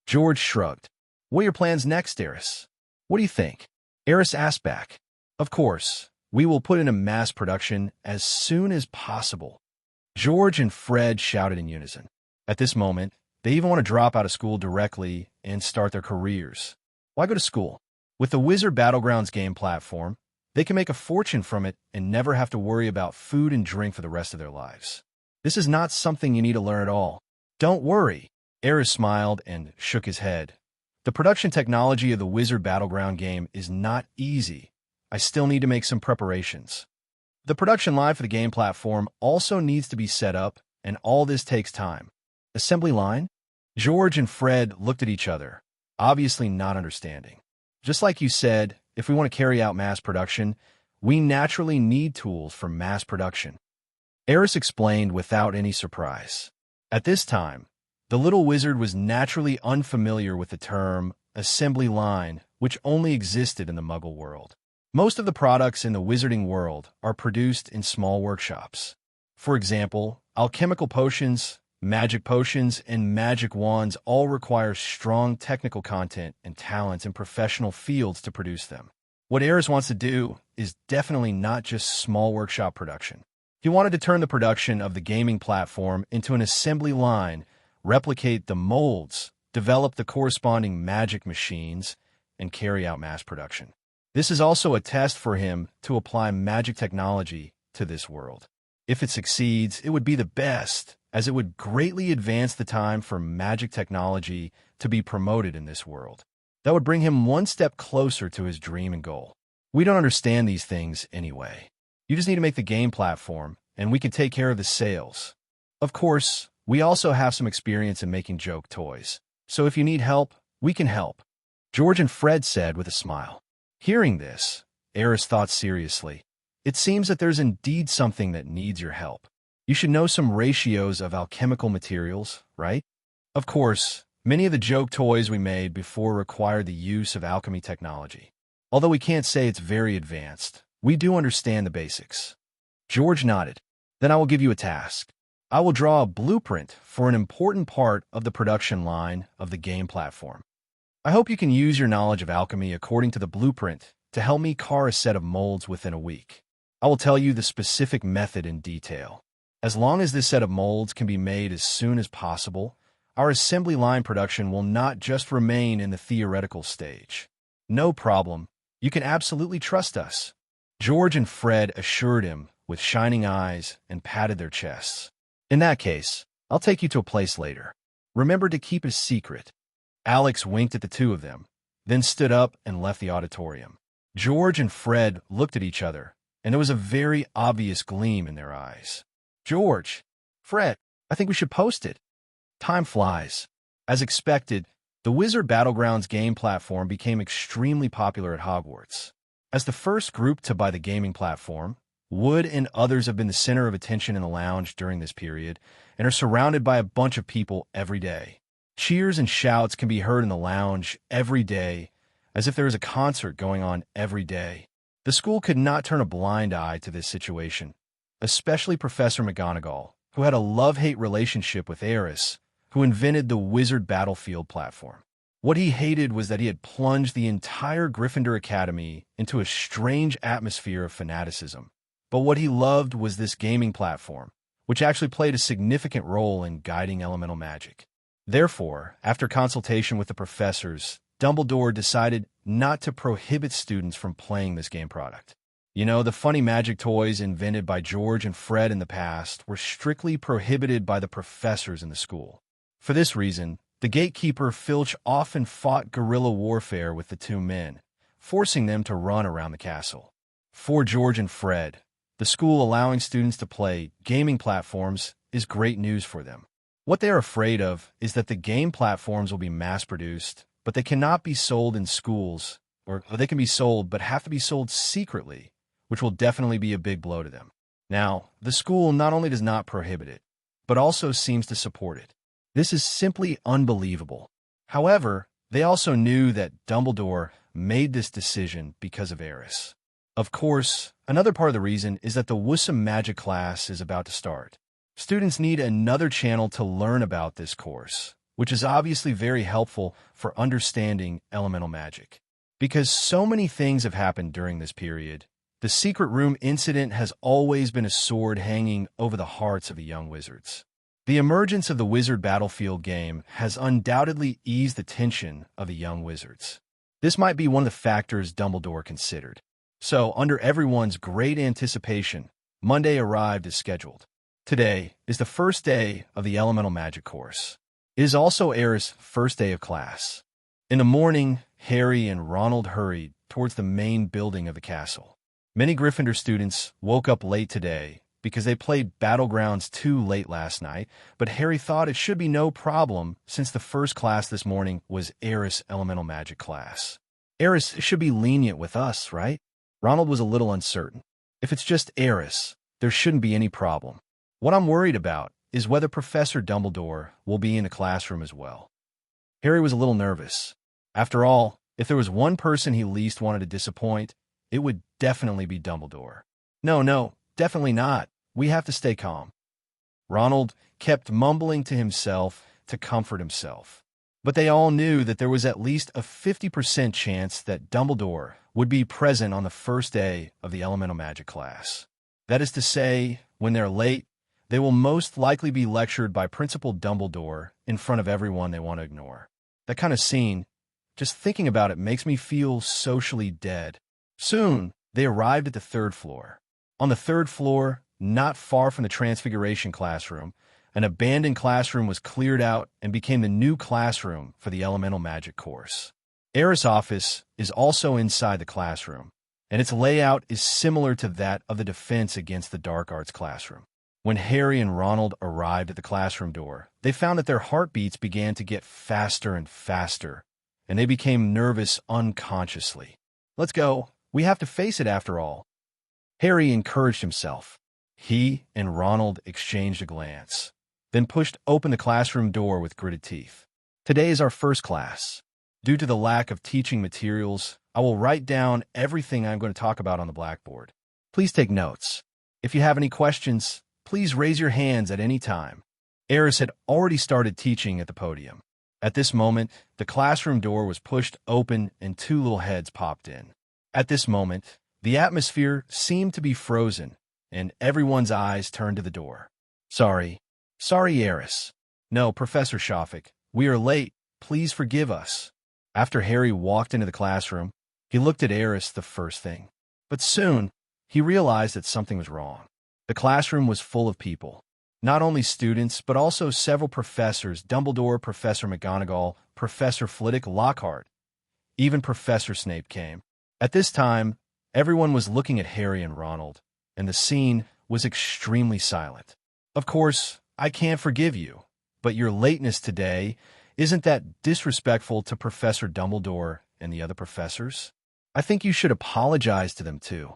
George shrugged. What are your plans next, Aerys? What do you think? Aerys asked back. Of course, we will put in a mass production as soon as possible. George and Fred shouted in unison. At this moment, they even want to drop out of school directly and start their careers. Why go to school? With the Wizard Battlegrounds game platform, they can make a fortune from it and never have to worry about food and drink for the rest of their lives. This is not something you need to learn at all. Don't worry. Aerys smiled and shook his head. The production technology of the Wizard Battleground game is not easy. I still need to make some preparations. The production line for the game platform also needs to be set up, and all this takes time. Assembly line? George and Fred looked at each other, obviously not understanding. Just like you said, if we want to carry out mass production, we naturally need tools for mass production. Aris explained without any surprise. At this time, the little wizard was naturally unfamiliar with the term assembly line, which only existed in the Muggle world. Most of the products in the wizarding world are produced in small workshops. For example, alchemical potions, magic potions, and magic wands all require strong technical content and talent in professional fields to produce them. What Aris wants to do is definitely not just small workshop production. He wanted to turn the production of the gaming platform into an assembly line, replicate the molds, develop the corresponding magic machines, and carry out mass production. This is also a test for him to apply magic technology to this world. If it succeeds, it would be the best, as it would greatly advance the time for magic technology to be promoted in this world. That would bring him one step closer to his dream and goal. We don't understand these things anyway. You just need to make the game platform, and we can take care of the sales. Of course, we also have some experience in making joke toys, so if you need help, we can help, George and Fred said with a smile. Hearing this, Aris thought seriously. It seems that there's indeed something that needs your help. You should know some ratios of alchemical materials, right? Of course, many of the joke toys we made before required the use of alchemy technology. Although we can't say it's very advanced, we do understand the basics. George nodded. Then I will give you a task. I will draw a blueprint for an important part of the production line of the game platform. I hope you can use your knowledge of alchemy according to the blueprint to help me carve a set of molds within a week. I will tell you the specific method in detail. As long as this set of molds can be made as soon as possible, our assembly line production will not just remain in the theoretical stage. No problem. You can absolutely trust us. George and Fred assured him with shining eyes and patted their chests. In that case, I'll take you to a place later. Remember to keep it a secret. Alex winked at the two of them, then stood up and left the auditorium. George and Fred looked at each other, and there was a very obvious gleam in their eyes. George, Fred, I think we should post it. Time flies. As expected, the Wizard Battlegrounds game platform became extremely popular at Hogwarts. As the first group to buy the gaming platform, Wood and others have been the center of attention in the lounge during this period and are surrounded by a bunch of people every day. Cheers and shouts can be heard in the lounge every day, as if there is a concert going on every day. The school could not turn a blind eye to this situation, especially Professor McGonagall, who had a love-hate relationship with Aris, who invented the Wizard Battlefield platform. What he hated was that he had plunged the entire Gryffindor Academy into a strange atmosphere of fanaticism. But what he loved was this gaming platform, which actually played a significant role in guiding elemental magic. Therefore, after consultation with the professors, Dumbledore decided not to prohibit students from playing this game product. You know, the funny magic toys invented by George and Fred in the past were strictly prohibited by the professors in the school. For this reason, the gatekeeper Filch often fought guerrilla warfare with the two men, forcing them to run around the castle. For George and Fred, the school allowing students to play gaming platforms is great news for them. What they are afraid of is that the game platforms will be mass-produced, but they cannot be sold in schools, or they can be sold but have to be sold secretly, which will definitely be a big blow to them. Now, the school not only does not prohibit it, but also seems to support it. This is simply unbelievable. However, they also knew that Dumbledore made this decision because of Aerys. Of course, another part of the reason is that the Wussum Magic class is about to start. Students need another channel to learn about this course, which is obviously very helpful for understanding elemental magic. Because so many things have happened during this period, the secret room incident has always been a sword hanging over the hearts of the young wizards. The emergence of the Wizard Battlefield game has undoubtedly eased the tension of the young wizards. This might be one of the factors Dumbledore considered. So, under everyone's great anticipation, Monday arrived as scheduled. Today is the first day of the Elemental Magic course. It is also Aerys' first day of class. In the morning, Harry and Ronald hurried towards the main building of the castle. Many Gryffindor students woke up late today because they played Battlegrounds too late last night, but Harry thought it should be no problem since the first class this morning was Aris Elemental Magic class. Aris should be lenient with us, right? Ronald was a little uncertain. If it's just Aris, there shouldn't be any problem. What I'm worried about is whether Professor Dumbledore will be in the classroom as well. Harry was a little nervous. After all, if there was one person he least wanted to disappoint, it would definitely be Dumbledore. No, definitely not. We have to stay calm. Ronald kept mumbling to himself to comfort himself. But they all knew that there was at least a 50% chance that Dumbledore would be present on the first day of the Elemental Magic class. That is to say, when they're late, they will most likely be lectured by Principal Dumbledore in front of everyone they want to ignore. That kind of scene, just thinking about it makes me feel socially dead. Soon, they arrived at the 3rd floor. On the 3rd floor, not far from the Transfiguration classroom, an abandoned classroom was cleared out and became the new classroom for the Elemental Magic course. Aerys' office is also inside the classroom, and its layout is similar to that of the Defense Against the Dark Arts classroom. When Harry and Ronald arrived at the classroom door, they found that their heartbeats began to get faster and faster, and they became nervous unconsciously. Let's go. We have to face it after all. Harry encouraged himself. He and Ronald exchanged a glance, then pushed open the classroom door with gritted teeth. Today is our first class. Due to the lack of teaching materials, I will write down everything I'm going to talk about on the blackboard. Please take notes. If you have any questions, please raise your hands at any time. Aris had already started teaching at the podium. At this moment, the classroom door was pushed open and 2 little heads popped in. At this moment, the atmosphere seemed to be frozen, and everyone's eyes turned to the door. Sorry, Aris. No, Professor Shafik, we are late. Please forgive us. After Harry walked into the classroom, he looked at Aris the first thing. But soon, he realized that something was wrong. The classroom was full of people. Not only students, but also several professors: Dumbledore, Professor McGonagall, Professor Flitwick, Lockhart. Even Professor Snape came. At this time, everyone was looking at Harry and Ronald, and the scene was extremely silent. Of course, I can't forgive you, but your lateness today, isn't that disrespectful to Professor Dumbledore and the other professors? I think you should apologize to them too.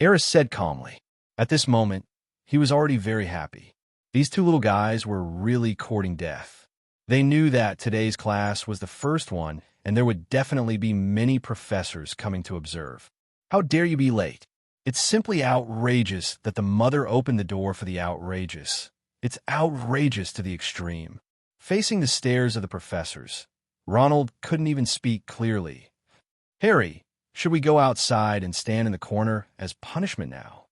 Aris said calmly. At this moment, he was already very happy. These 2 little guys were really courting death. They knew that today's class was the first one, and there would definitely be many professors coming to observe. How dare you be late? It's simply outrageous that the mother opened the door for the outrageous. It's outrageous to the extreme. Facing the stares of the professors, Ronald couldn't even speak clearly. Harry, should we go outside and stand in the corner as punishment now?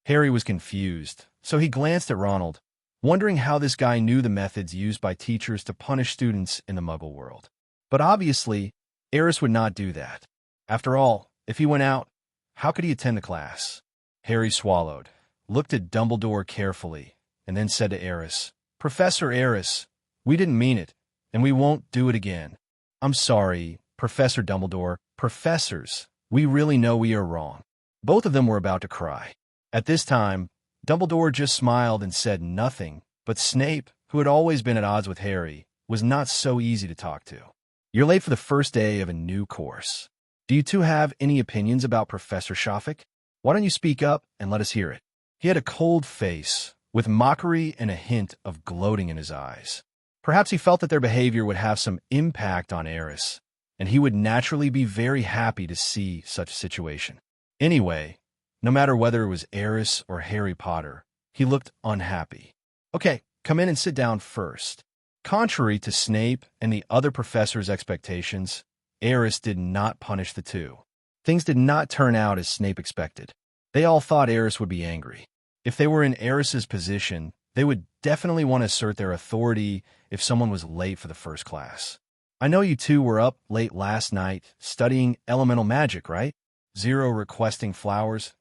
Harry was confused, so he glanced at Ronald, wondering how this guy knew the methods used by teachers to punish students in the Muggle world. But obviously, Aris would not do that. After all, if he went out, how could he attend the class? Harry swallowed, looked at Dumbledore carefully, and then said to Aris, Professor Aris, we didn't mean it, and we won't do it again. I'm sorry, Professor Dumbledore. Professors, we really know we are wrong. Both of them were about to cry. At this time, Dumbledore just smiled and said nothing, but Snape, who had always been at odds with Harry, was not so easy to talk to. You're late for the first day of a new course. Do you two have any opinions about Professor Shafik? Why don't you speak up and let us hear it? He had a cold face, with mockery and a hint of gloating in his eyes. Perhaps he felt that their behavior would have some impact on Aris, and he would naturally be very happy to see such a situation. Anyway, no matter whether it was Aris or Harry Potter, he looked unhappy. Okay, come in and sit down first. Contrary to Snape and the other professors' expectations, Aris did not punish the 2. Things did not turn out as Snape expected. They all thought Aris would be angry. If they were in Aris's position, they would definitely want to assert their authority if someone was late for the first class. I know you 2 were up late last night studying elemental magic, right? 0 requesting flowers.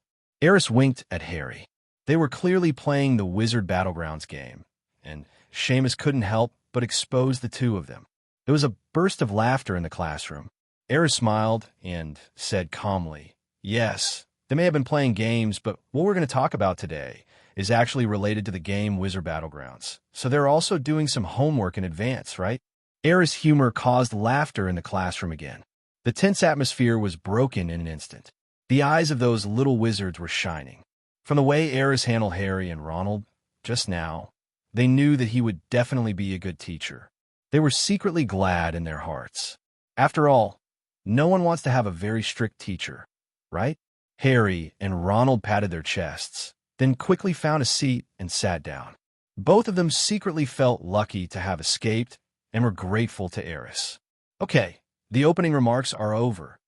Aris winked at Harry. They were clearly playing the Wizard Battlegrounds game, and Seamus couldn't help but expose the 2 of them. There was a burst of laughter in the classroom. Aris smiled and said calmly, "Yes, they may have been playing games, but what we're going to talk about today is actually related to the game Wizard Battlegrounds. So they're also doing some homework in advance, right?" Aris' humor caused laughter in the classroom again. The tense atmosphere was broken in an instant. The eyes of those little wizards were shining. From the way Aris handled Harry and Ronald just now, they knew that he would definitely be a good teacher. They were secretly glad in their hearts. After all, no one wants to have a very strict teacher, right? Harry and Ronald patted their chests, then quickly found a seat and sat down. Both of them secretly felt lucky to have escaped and were grateful to Aris. Okay, the opening remarks are over.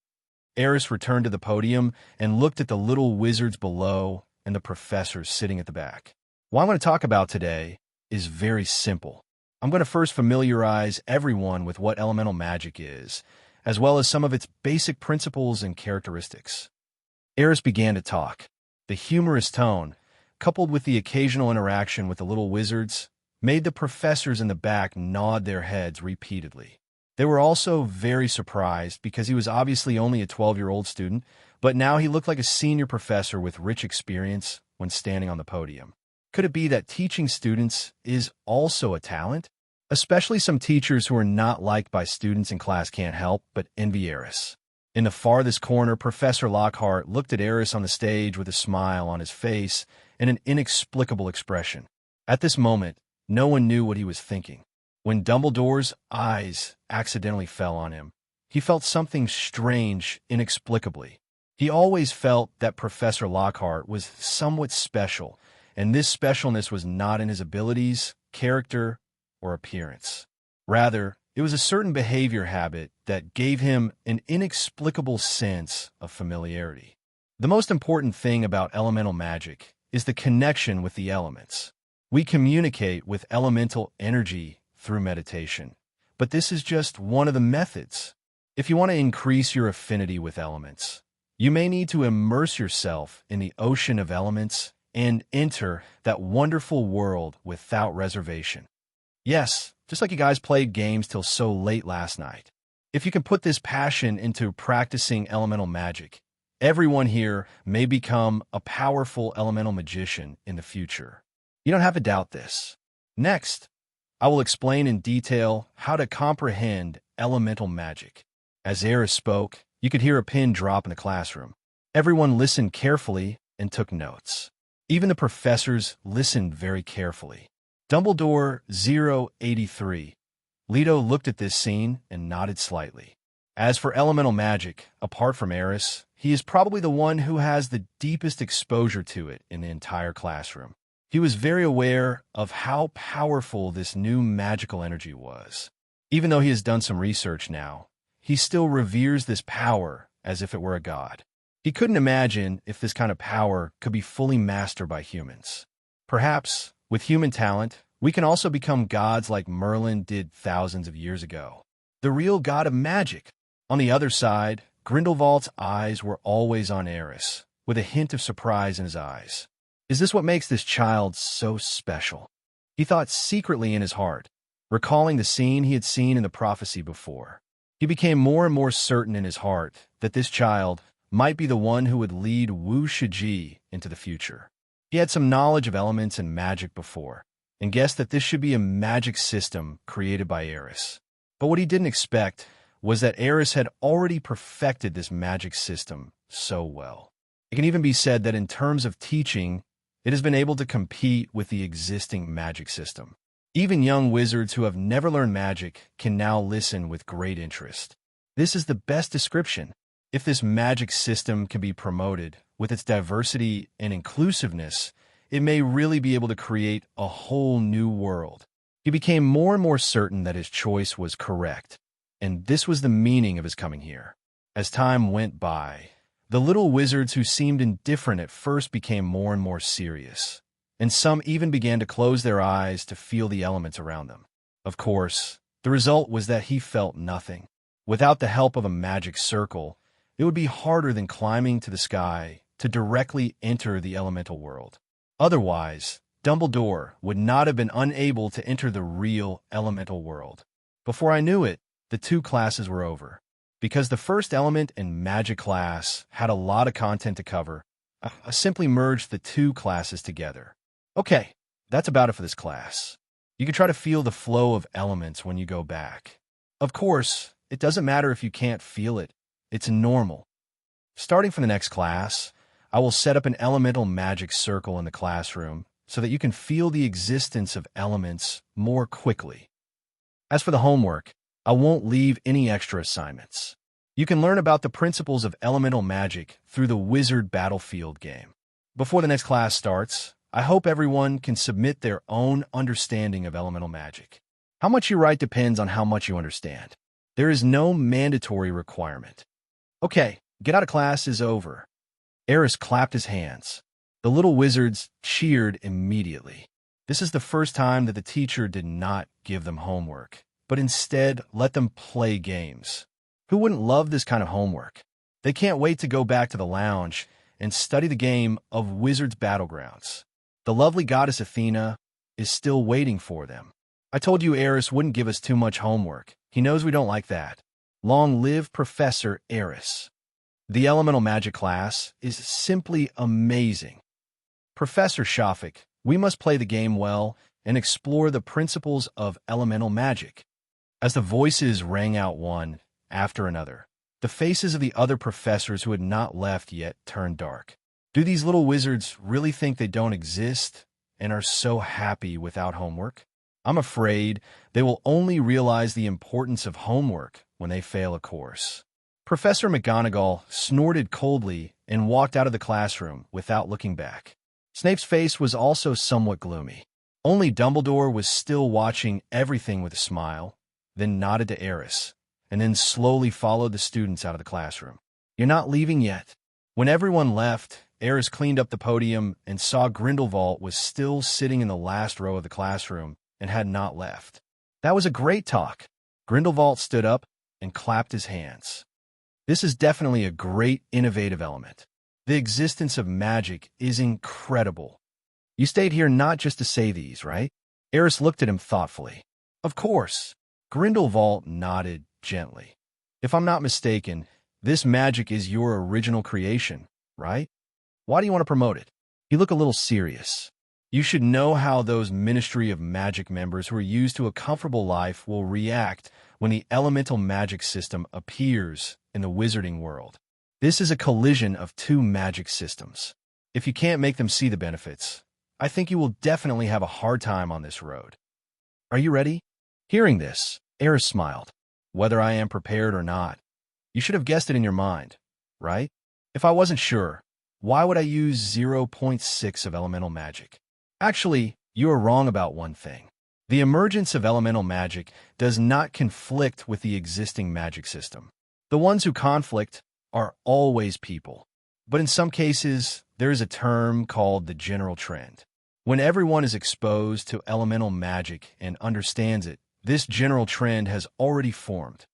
Aris returned to the podium and looked at the little wizards below and the professors sitting at the back. What I'm going to talk about today is very simple. I'm going to first familiarize everyone with what elemental magic is, as well as some of its basic principles and characteristics. Aris began to talk. The humorous tone, coupled with the occasional interaction with the little wizards, made the professors in the back nod their heads repeatedly. They were also very surprised because he was obviously only a 12-year-old student, but now he looked like a senior professor with rich experience when standing on the podium. Could it be that teaching students is also a talent? Especially some teachers who are not liked by students in class can't help but envy Aris. In the farthest corner, Professor Lockhart looked at Aris on the stage with a smile on his face and an inexplicable expression. At this moment, no one knew what he was thinking. When Dumbledore's eyes accidentally fell on him, he felt something strange inexplicably. He always felt that Professor Lockhart was somewhat special, and this specialness was not in his abilities, character, or appearance. Rather, it was a certain behavior habit that gave him an inexplicable sense of familiarity. The most important thing about elemental magic is the connection with the elements. We communicate with elemental energy through meditation, but this is just one of the methods. If you want to increase your affinity with elements, you may need to immerse yourself in the ocean of elements and enter that wonderful world without reservation. Yes, just like you guys played games till so late last night. If you can put this passion into practicing elemental magic, everyone here may become a powerful elemental magician in the future. You don't have to doubt this. Next, I will explain in detail how to comprehend elemental magic. As Aerys spoke, you could hear a pin drop in the classroom. Everyone listened carefully and took notes. Even the professors listened very carefully. Dumbledore 083. Leto looked at this scene and nodded slightly. As for elemental magic, apart from Aerys, he is probably the one who has the deepest exposure to it in the entire classroom. He was very aware of how powerful this new magical energy was. Even though he has done some research now, he still reveres this power as if it were a god. He couldn't imagine if this kind of power could be fully mastered by humans. Perhaps, with human talent, we can also become gods like Merlin did thousands of years ago. The real god of magic. On the other side, Grindelwald's eyes were always on Aerys, with a hint of surprise in his eyes. Is this what makes this child so special? He thought secretly in his heart, recalling the scene he had seen in the prophecy before. He became more and more certain in his heart that this child might be the one who would lead Wu Shiji into the future. He had some knowledge of elements and magic before, and guessed that this should be a magic system created by Aerys. But what he didn't expect was that Aerys had already perfected this magic system so well. It can even be said that in terms of teaching, it has been able to compete with the existing magic system. Even young wizards who have never learned magic can now listen with great interest. This is the best description. If this magic system can be promoted with its diversity and inclusiveness, it may really be able to create a whole new world. He became more and more certain that his choice was correct, and this was the meaning of his coming here. As time went by, the little wizards who seemed indifferent at first became more and more serious, and some even began to close their eyes to feel the elements around them. Of course, the result was that he felt nothing. Without the help of a magic circle, it would be harder than climbing to the sky to directly enter the elemental world. Otherwise, Dumbledore would not have been unable to enter the real elemental world. Before I knew it, the two classes were over. Because the first element and magic class had a lot of content to cover, I simply merged the two classes together. Okay, that's about it for this class. You can try to feel the flow of elements when you go back. Of course, it doesn't matter if you can't feel it. It's normal. Starting from the next class, I will set up an elemental magic circle in the classroom so that you can feel the existence of elements more quickly. As for the homework, I won't leave any extra assignments. You can learn about the principles of elemental magic through the Wizard Battlefield game. Before the next class starts, I hope everyone can submit their own understanding of elemental magic. How much you write depends on how much you understand. There is no mandatory requirement. Okay, get out of class is over. Aris clapped his hands. The little wizards cheered immediately. This is the first time that the teacher did not give them homework, but instead let them play games. Who wouldn't love this kind of homework? They can't wait to go back to the lounge and study the game of Wizards Battlegrounds. The lovely goddess Athena is still waiting for them. I told you Aris wouldn't give us too much homework. He knows we don't like that. Long live Professor Aris. The elemental magic class is simply amazing. Professor Shafik, we must play the game well and explore the principles of elemental magic. As the voices rang out one after another, the faces of the other professors who had not left yet turned dark. Do these little wizards really think they don't exist and are so happy without homework? I'm afraid they will only realize the importance of homework when they fail a course. Professor McGonagall snorted coldly and walked out of the classroom without looking back. Snape's face was also somewhat gloomy. Only Dumbledore was still watching everything with a smile, then nodded to Aerys, and then slowly followed the students out of the classroom. You're not leaving yet. When everyone left, Aerys cleaned up the podium and saw Grindelwald was still sitting in the last row of the classroom and had not left. That was a great talk. Grindelwald stood up and clapped his hands. This is definitely a great innovative element. The existence of magic is incredible. You stayed here not just to say these, right? Aerys looked at him thoughtfully. Of course. Grindelwald nodded gently. If I'm not mistaken, this magic is your original creation, right? Why do you want to promote it? You look a little serious. You should know how those Ministry of Magic members who are used to a comfortable life will react when the elemental magic system appears in the wizarding world. This is a collision of two magic systems. If you can't make them see the benefits, I think you will definitely have a hard time on this road. Are you ready? Hearing this, Aerys smiled. Whether I am prepared or not, you should have guessed it in your mind, right? If I wasn't sure, why would I use 0.6 of elemental magic? Actually, you are wrong about one thing. The emergence of elemental magic does not conflict with the existing magic system. The ones who conflict are always people. But in some cases, there is a term called the general trend. When everyone is exposed to elemental magic and understands it, this general trend has already formed.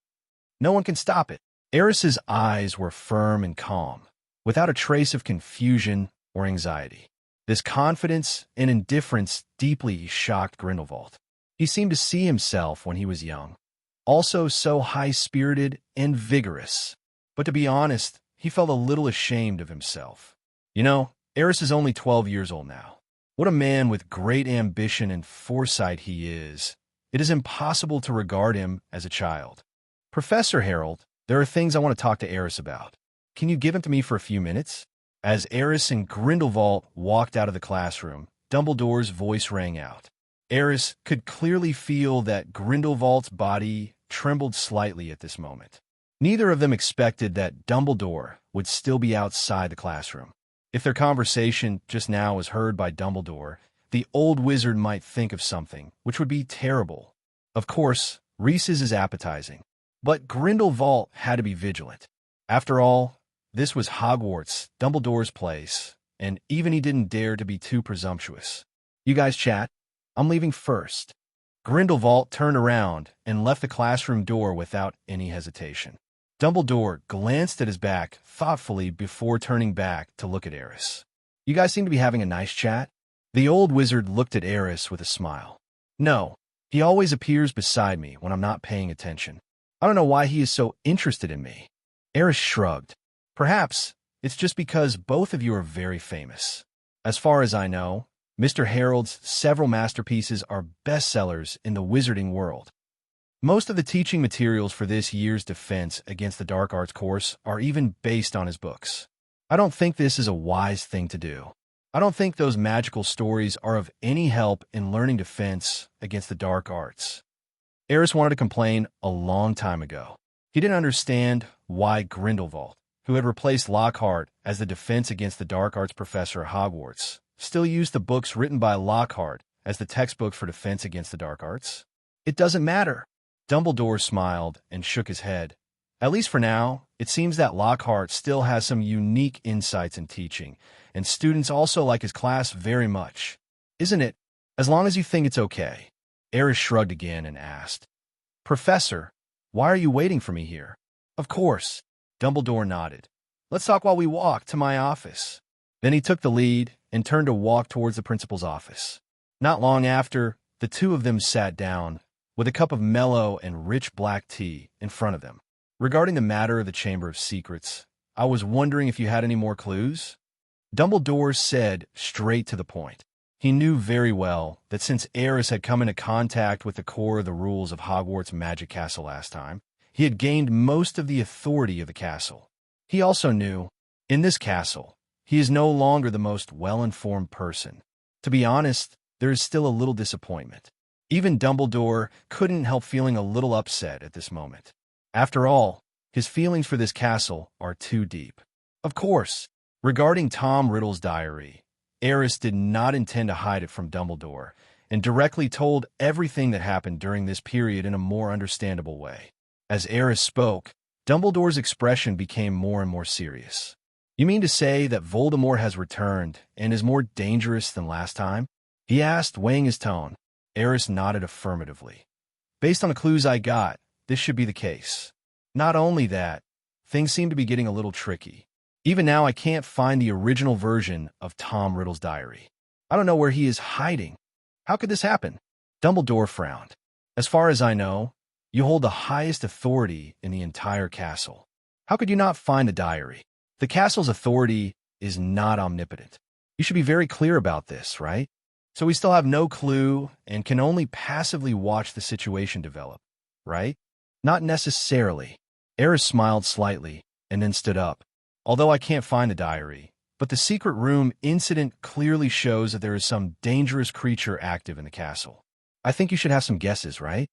No one can stop it. Aerys's eyes were firm and calm, without a trace of confusion or anxiety. This confidence and indifference deeply shocked Grindelwald. He seemed to see himself when he was young, also so high-spirited and vigorous. But to be honest, he felt a little ashamed of himself. You know, Aerys is only 12 years old now. What a man with great ambition and foresight he is. It is impossible to regard him as a child. Professor Harold, there are things I want to talk to Aerys about. Can you give them to me for a few minutes? As Aerys and Grindelwald walked out of the classroom, Dumbledore's voice rang out. Aerys could clearly feel that Grindelwald's body trembled slightly at this moment. Neither of them expected that Dumbledore would still be outside the classroom. If their conversation just now was heard by Dumbledore, the old wizard might think of something, which would be terrible. Of course, Reese's is appetizing, but Grindelwald had to be vigilant. After all, this was Hogwarts, Dumbledore's place, and even he didn't dare to be too presumptuous. You guys chat? I'm leaving first. Grindelwald turned around and left the classroom door without any hesitation. Dumbledore glanced at his back thoughtfully before turning back to look at Aerys. You guys seem to be having a nice chat? The old wizard looked at Aerys with a smile. No, he always appears beside me when I'm not paying attention. I don't know why he is so interested in me. Aris shrugged. Perhaps it's just because both of you are very famous. As far as I know, Mr. Harold's several masterpieces are bestsellers in the wizarding world. Most of the teaching materials for this year's Defense Against the Dark Arts course are even based on his books. I don't think this is a wise thing to do. I don't think those magical stories are of any help in learning defense against the dark arts. Aris wanted to complain a long time ago. He didn't understand why Grindelwald, who had replaced Lockhart as the Defense Against the Dark Arts professor at Hogwarts, still used the books written by Lockhart as the textbook for Defense Against the Dark Arts. It doesn't matter. Dumbledore smiled and shook his head. At least for now, it seems that Lockhart still has some unique insights in teaching, and students also like his class very much. Isn't it? As long as you think it's okay. Aris shrugged again and asked, Professor, why are you waiting for me here? Of course. Dumbledore nodded. Let's talk while we walk to my office. Then he took the lead and turned to walk towards the principal's office. Not long after, the two of them sat down, with a cup of mellow and rich black tea in front of them. Regarding the matter of the Chamber of Secrets, I was wondering if you had any more clues? Dumbledore said straight to the point. He knew very well that since Aris had come into contact with the core of the rules of Hogwarts Magic Castle last time, he had gained most of the authority of the castle. He also knew, in this castle, he is no longer the most well-informed person. To be honest, there is still a little disappointment. Even Dumbledore couldn't help feeling a little upset at this moment. After all, his feelings for this castle are too deep. Of course, regarding Tom Riddle's diary, Aris did not intend to hide it from Dumbledore, and directly told everything that happened during this period in a more understandable way. As Aris spoke, Dumbledore's expression became more and more serious. You mean to say that Voldemort has returned and is more dangerous than last time? He asked, weighing his tone. Aris nodded affirmatively. Based on the clues I got, this should be the case. Not only that, things seem to be getting a little tricky. Even now, I can't find the original version of Tom Riddle's diary. I don't know where he is hiding. How could this happen? Dumbledore frowned. As far as I know, you hold the highest authority in the entire castle. How could you not find the diary? The castle's authority is not omnipotent. You should be very clear about this, right? So we still have no clue and can only passively watch the situation develop, right? Not necessarily. Aris smiled slightly and then stood up. Although I can't find the diary, but the secret room incident clearly shows that there is some dangerous creature active in the castle. I think you should have some guesses, right?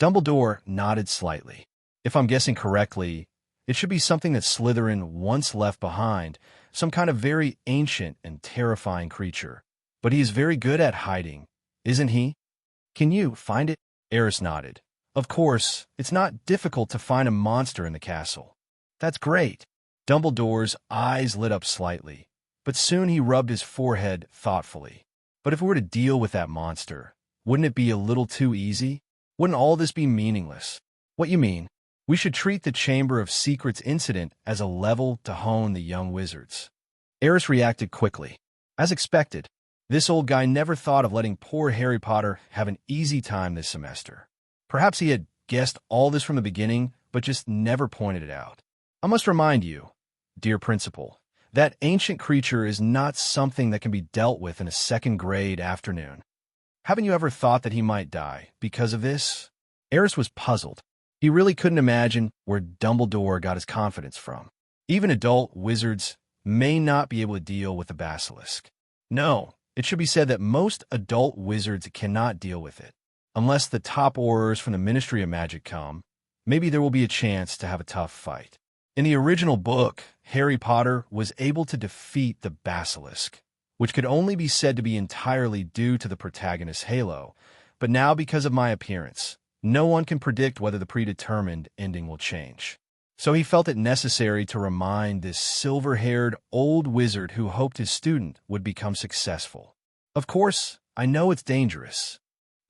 Dumbledore nodded slightly. If I'm guessing correctly, it should be something that Slytherin once left behind, some kind of very ancient and terrifying creature. But he is very good at hiding, isn't he? Can you find it? Aris nodded. Of course, it's not difficult to find a monster in the castle. That's great. Dumbledore's eyes lit up slightly, but soon he rubbed his forehead thoughtfully. But if we were to deal with that monster, wouldn't it be a little too easy? Wouldn't all this be meaningless? What you mean? We should treat the Chamber of Secrets incident as a level to hone the young wizards. Aris reacted quickly. As expected, this old guy never thought of letting poor Harry Potter have an easy time this semester. Perhaps he had guessed all this from the beginning, but just never pointed it out. I must remind you, dear principal, that ancient creature is not something that can be dealt with in a second-grade afternoon. Haven't you ever thought that he might die because of this? Aris was puzzled. He really couldn't imagine where Dumbledore got his confidence from. Even adult wizards may not be able to deal with the basilisk. No, it should be said that most adult wizards cannot deal with it. Unless the top Aurors from the Ministry of Magic come, maybe there will be a chance to have a tough fight. In the original book, Harry Potter was able to defeat the basilisk, which could only be said to be entirely due to the protagonist's halo, but now because of my appearance, no one can predict whether the predetermined ending will change. So he felt it necessary to remind this silver-haired old wizard who hoped his student would become successful. Of course, I know it's dangerous.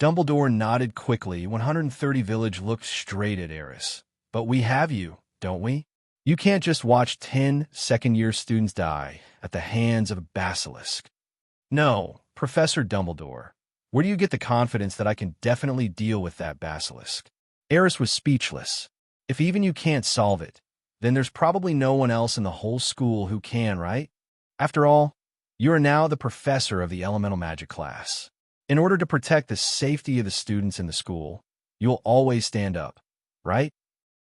Dumbledore nodded quickly. 130 Village looked straight at Aris. But we have you, don't we? You can't just watch 10 second-year students die at the hands of a basilisk. No, Professor Dumbledore. Where do you get the confidence that I can definitely deal with that basilisk? Aris was speechless. If even you can't solve it, then there's probably no one else in the whole school who can, right? After all, you are now the professor of the elemental magic class. In order to protect the safety of the students in the school, you'll always stand up, right?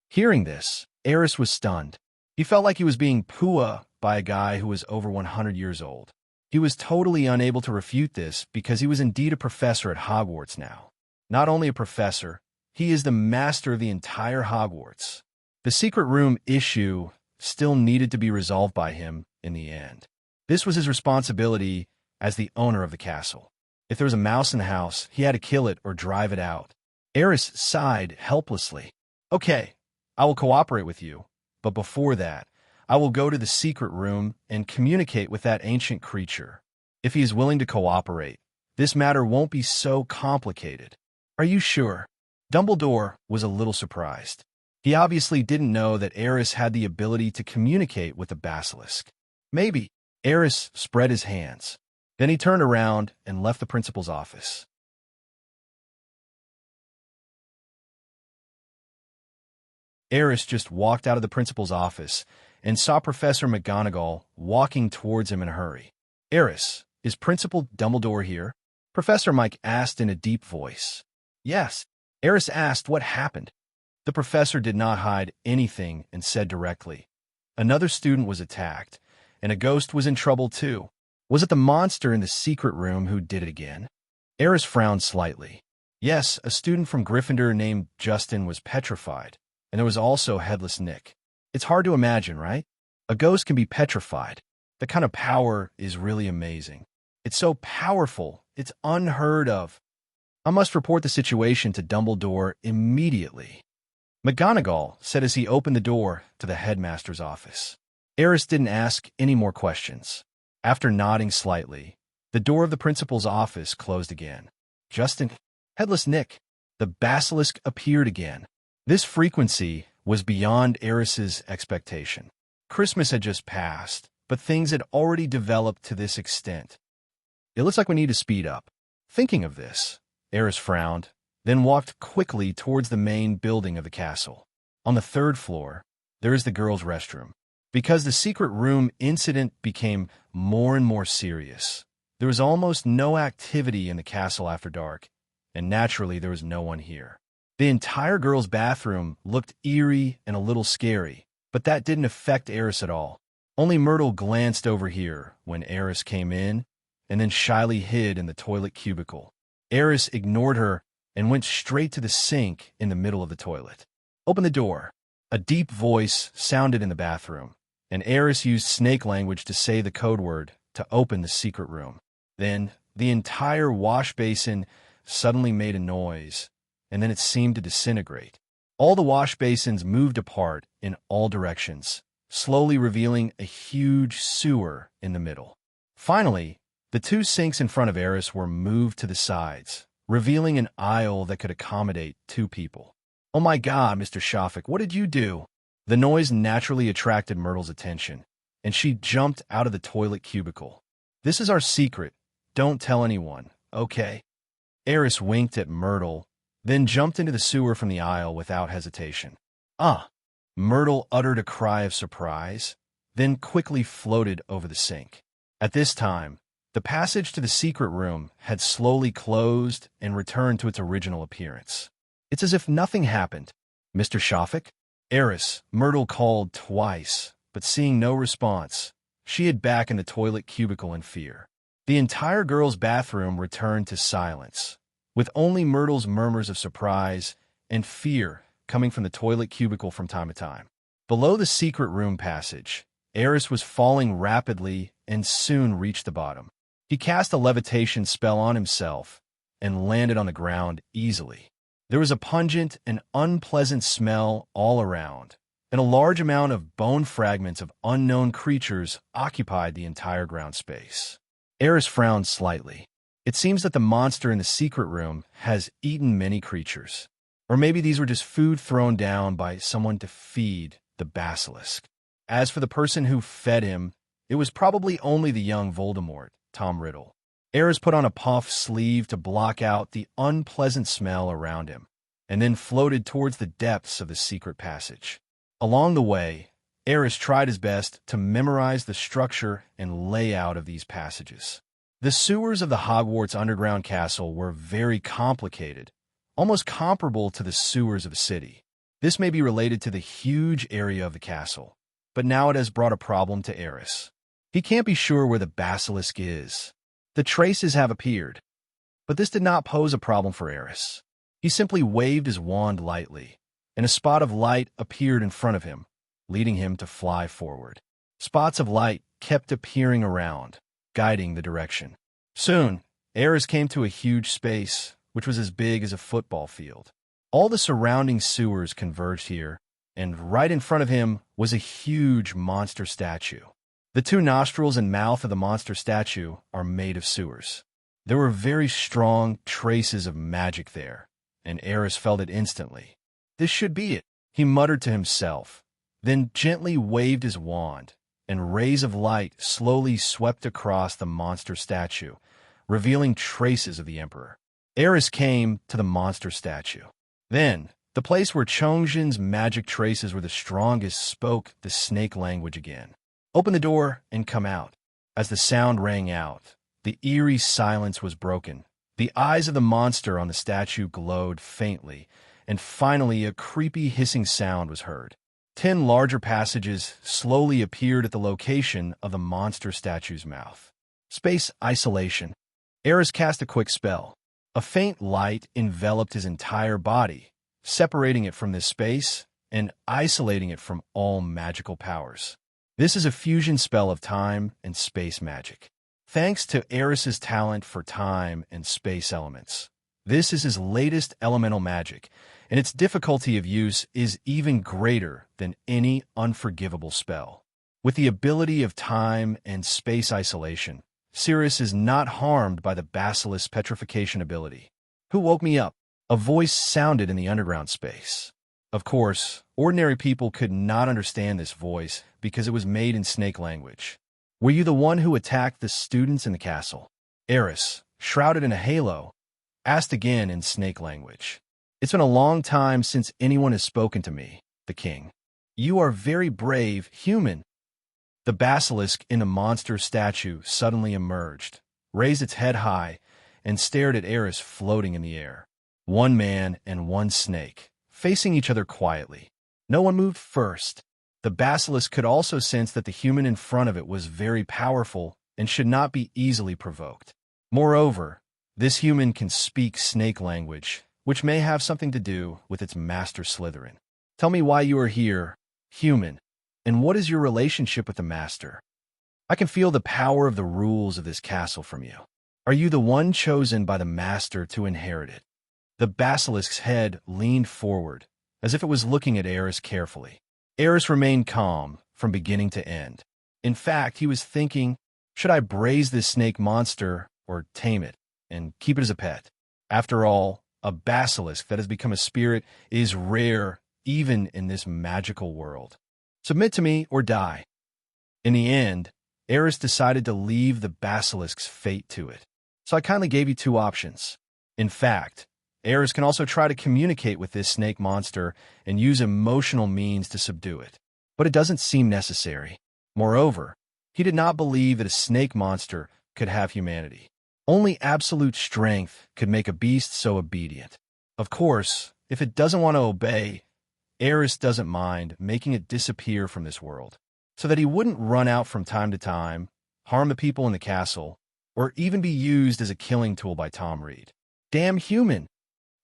Hearing this, Aris was stunned. He felt like he was being pooah by a guy who was over 100 years old. He was totally unable to refute this because he was indeed a professor at Hogwarts now. Not only a professor, he is the master of the entire Hogwarts. The secret room issue still needed to be resolved by him in the end. This was his responsibility as the owner of the castle. If there was a mouse in the house, he had to kill it or drive it out. Aris sighed helplessly. Okay, I will cooperate with you, but before that, I will go to the secret room and communicate with that ancient creature. If he is willing to cooperate, this matter won't be so complicated. Are you sure? Dumbledore was a little surprised. He obviously didn't know that Aris had the ability to communicate with the basilisk. Maybe. Aris spread his hands. Then he turned around and left the principal's office. Aris just walked out of the principal's office and saw Professor McGonagall walking towards him in a hurry. Aris, is Principal Dumbledore here? Professor Mike asked in a deep voice. Yes. Aris asked what happened. The professor did not hide anything and said directly, another student was attacked, and a ghost was in trouble too. Was it the monster in the secret room who did it again? Aris frowned slightly. Yes, a student from Gryffindor named Justin was petrified, and there was also Headless Nick. It's hard to imagine, right? A ghost can be petrified. The kind of power is really amazing. It's so powerful, it's unheard of. I must report the situation to Dumbledore immediately. McGonagall said as he opened the door to the headmaster's office. Aris didn't ask any more questions. After nodding slightly, the door of the principal's office closed again. Justin, Headless Nick, the basilisk appeared again. This frequency was beyond Aris's expectation. Christmas had just passed, but things had already developed to this extent. It looks like we need to speed up. Thinking of this, Aris frowned, then walked quickly towards the main building of the castle. On the third floor, there is the girls' restroom. Because the secret room incident became more and more serious, there was almost no activity in the castle after dark, and naturally there was no one here. The entire girls' bathroom looked eerie and a little scary, but that didn't affect Aris at all. Only Myrtle glanced over here when Aris came in, and then shyly hid in the toilet cubicle. Aris ignored her and went straight to the sink in the middle of the toilet. Open the door. A deep voice sounded in the bathroom, and Aris used snake language to say the code word to open the secret room. Then, the entire wash basin suddenly made a noise, and then it seemed to disintegrate. All the wash basins moved apart in all directions, slowly revealing a huge sewer in the middle. Finally, the two sinks in front of Aris were moved to the sides, revealing an aisle that could accommodate two people. Oh my God, Mr. Shafik, what did you do? The noise naturally attracted Myrtle's attention, and she jumped out of the toilet cubicle. This is our secret. Don't tell anyone, okay? Aris winked at Myrtle, then jumped into the sewer from the aisle without hesitation. Ah! Myrtle uttered a cry of surprise, then quickly floated over the sink. At this time, the passage to the secret room had slowly closed and returned to its original appearance. It's as if nothing happened. Mr. Shafik? Aris, Myrtle called twice, but seeing no response, she hid back in the toilet cubicle in fear. The entire girls' bathroom returned to silence, with only Myrtle's murmurs of surprise and fear coming from the toilet cubicle from time to time. Below the secret room passage, Aris was falling rapidly and soon reached the bottom. He cast a levitation spell on himself and landed on the ground easily. There was a pungent and unpleasant smell all around, and a large amount of bone fragments of unknown creatures occupied the entire ground space. Aris frowned slightly. It seems that the monster in the secret room has eaten many creatures. Or maybe these were just food thrown down by someone to feed the basilisk. As for the person who fed him, it was probably only the young Voldemort, Tom Riddle. Aris put on a puff sleeve to block out the unpleasant smell around him. and then floated towards the depths of the secret passage. Along the way, Aris tried his best to memorize the structure and layout of these passages. The sewers of the Hogwarts underground castle were very complicated, almost comparable to the sewers of a city. This may be related to the huge area of the castle, but now it has brought a problem to Aris. He can't be sure where the basilisk is. The traces have appeared, but this did not pose a problem for Aris. He simply waved his wand lightly, and a spot of light appeared in front of him, leading him to fly forward. Spots of light kept appearing around, guiding the direction. Soon, Aris came to a huge space, which was as big as a football field. All the surrounding sewers converged here, and right in front of him was a huge monster statue. The two nostrils and mouth of the monster statue are made of sewers. There were very strong traces of magic there, and Aris felt it instantly. This should be it, he muttered to himself, then gently waved his wand, and rays of light slowly swept across the monster statue, revealing traces of the Emperor. Aris came to the monster statue. Then, the place where Chongjin's magic traces were the strongest spoke the snake language again. Open the door and come out. As the sound rang out, the eerie silence was broken. The eyes of the monster on the statue glowed faintly, and finally a creepy hissing sound was heard. 10 larger passages slowly appeared at the location of the monster statue's mouth. Space isolation. Aris cast a quick spell. A faint light enveloped his entire body, separating it from this space and isolating it from all magical powers. This is a fusion spell of time and space magic. Thanks to Aris's talent for time and space elements, this is his latest elemental magic, and its difficulty of use is even greater than any unforgivable spell. With the ability of time and space isolation, Sirius is not harmed by the basilisk's petrification ability. Who woke me up? A voice sounded in the underground space. Of course, ordinary people could not understand this voice because it was made in snake language. Were you the one who attacked the students in the castle? Aris, shrouded in a halo, asked again in snake language. It's been a long time since anyone has spoken to me, the king. You are very brave, human. The basilisk in the monster statue suddenly emerged, raised its head high, and stared at Aris floating in the air. One man and one snake, facing each other quietly. No one moved first. The basilisk could also sense that the human in front of it was very powerful and should not be easily provoked. Moreover, this human can speak snake language, which may have something to do with its master Slytherin. Tell me why you are here, human, and what is your relationship with the master? I can feel the power of the rules of this castle from you. Are you the one chosen by the master to inherit it? The basilisk's head leaned forward, as if it was looking at Aris carefully. Aris remained calm from beginning to end. In fact, he was thinking, should I braise this snake monster or tame it and keep it as a pet? After all, a basilisk that has become a spirit is rare even in this magical world. Submit to me or die. In the end, Aris decided to leave the basilisk's fate to it. So I kindly gave you 2 options. In fact, Aris can also try to communicate with this snake monster and use emotional means to subdue it. But it doesn't seem necessary. Moreover, he did not believe that a snake monster could have humanity. Only absolute strength could make a beast so obedient. Of course, if it doesn't want to obey, Aris doesn't mind making it disappear from this world, so that he wouldn't run out from time to time, harm the people in the castle, or even be used as a killing tool by Tom Reed. Damn human!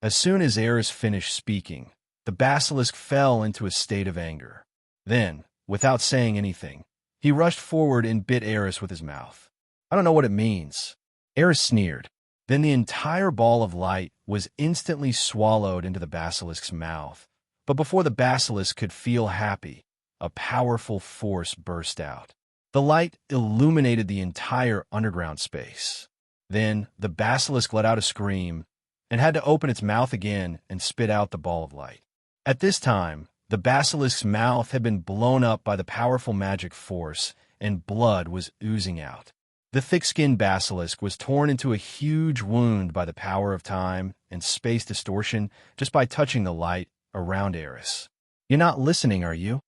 As soon as Aris finished speaking, the basilisk fell into a state of anger. Then, without saying anything, he rushed forward and bit Aris with his mouth. I don't know what it means. Aris sneered. Then the entire ball of light was instantly swallowed into the basilisk's mouth. But before the basilisk could feel happy, a powerful force burst out. The light illuminated the entire underground space. Then the basilisk let out a scream and had to open its mouth again and spit out the ball of light. At this time, the basilisk's mouth had been blown up by the powerful magic force, and blood was oozing out. The thick-skinned basilisk was torn into a huge wound by the power of time and space distortion just by touching the light around Aris. "You're not listening, are you?"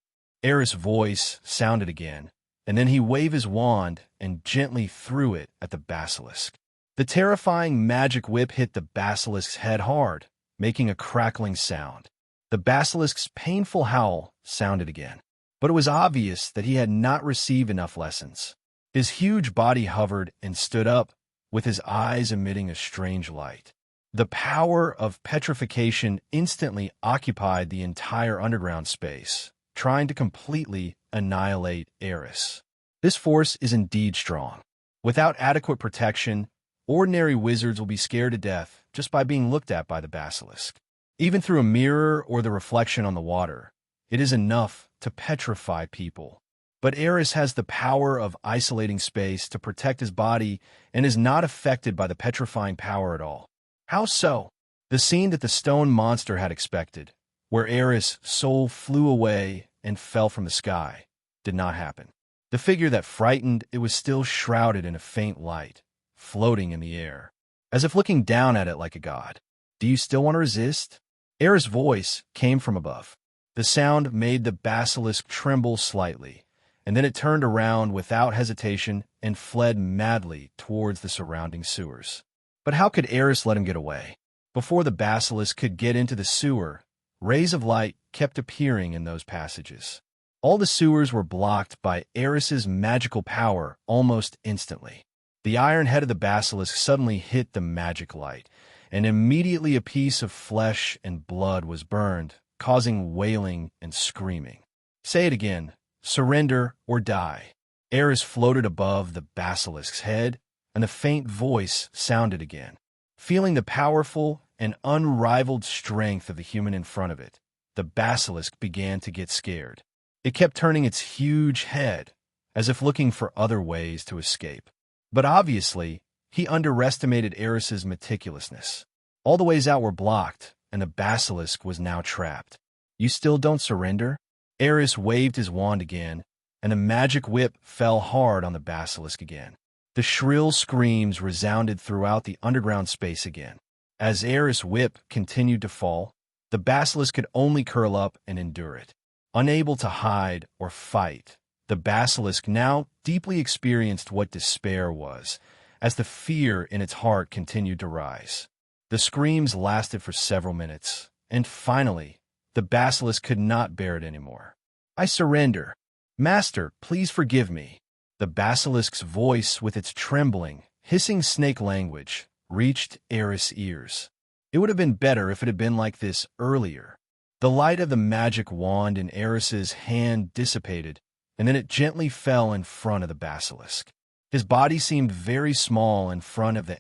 Aris' voice sounded again, and then he waved his wand and gently threw it at the basilisk. The terrifying magic whip hit the basilisk's head hard, making a crackling sound. The basilisk's painful howl sounded again, but it was obvious that he had not received enough lessons. His huge body hovered and stood up, with his eyes emitting a strange light. The power of petrification instantly occupied the entire underground space, trying to completely annihilate Aris. This force is indeed strong. Without adequate protection, ordinary wizards will be scared to death just by being looked at by the basilisk. Even through a mirror or the reflection on the water, it is enough to petrify people. But Aris has the power of isolating space to protect his body and is not affected by the petrifying power at all. How so? The scene that the stone monster had expected, where Aris' soul flew away and fell from the sky, did not happen. The figure that frightened it was still shrouded in a faint light, floating in the air, as if looking down at it like a god. "Do you still want to resist?" Aris' voice came from above. The sound made the basilisk tremble slightly, and then it turned around without hesitation and fled madly towards the surrounding sewers. But how could Aris let him get away? Before the basilisk could get into the sewer, rays of light kept appearing in those passages. All the sewers were blocked by Aris's magical power almost instantly. The iron head of the basilisk suddenly hit the magic light, and immediately a piece of flesh and blood was burned, causing wailing and screaming. "Say it again. Surrender or die." Aris floated above the basilisk's head, and the faint voice sounded again. Feeling the powerful and unrivaled strength of the human in front of it, the basilisk began to get scared. It kept turning its huge head, as if looking for other ways to escape. But obviously, he underestimated Aris's meticulousness. All the ways out were blocked, and the basilisk was now trapped. "You still don't surrender?" Aris waved his wand again, and the magic whip fell hard on the basilisk again. The shrill screams resounded throughout the underground space again. As Aris' whip continued to fall, the basilisk could only curl up and endure it. Unable to hide or fight, the basilisk now deeply experienced what despair was, as the fear in its heart continued to rise. The screams lasted for several minutes, and finally, the basilisk could not bear it anymore. "I surrender. Master, please forgive me." The basilisk's voice, with its trembling, hissing snake language, reached Aris' ears. It would have been better if it had been like this earlier. The light of the magic wand in Aris's hand dissipated, and then it gently fell in front of the basilisk. His body seemed very small in front of the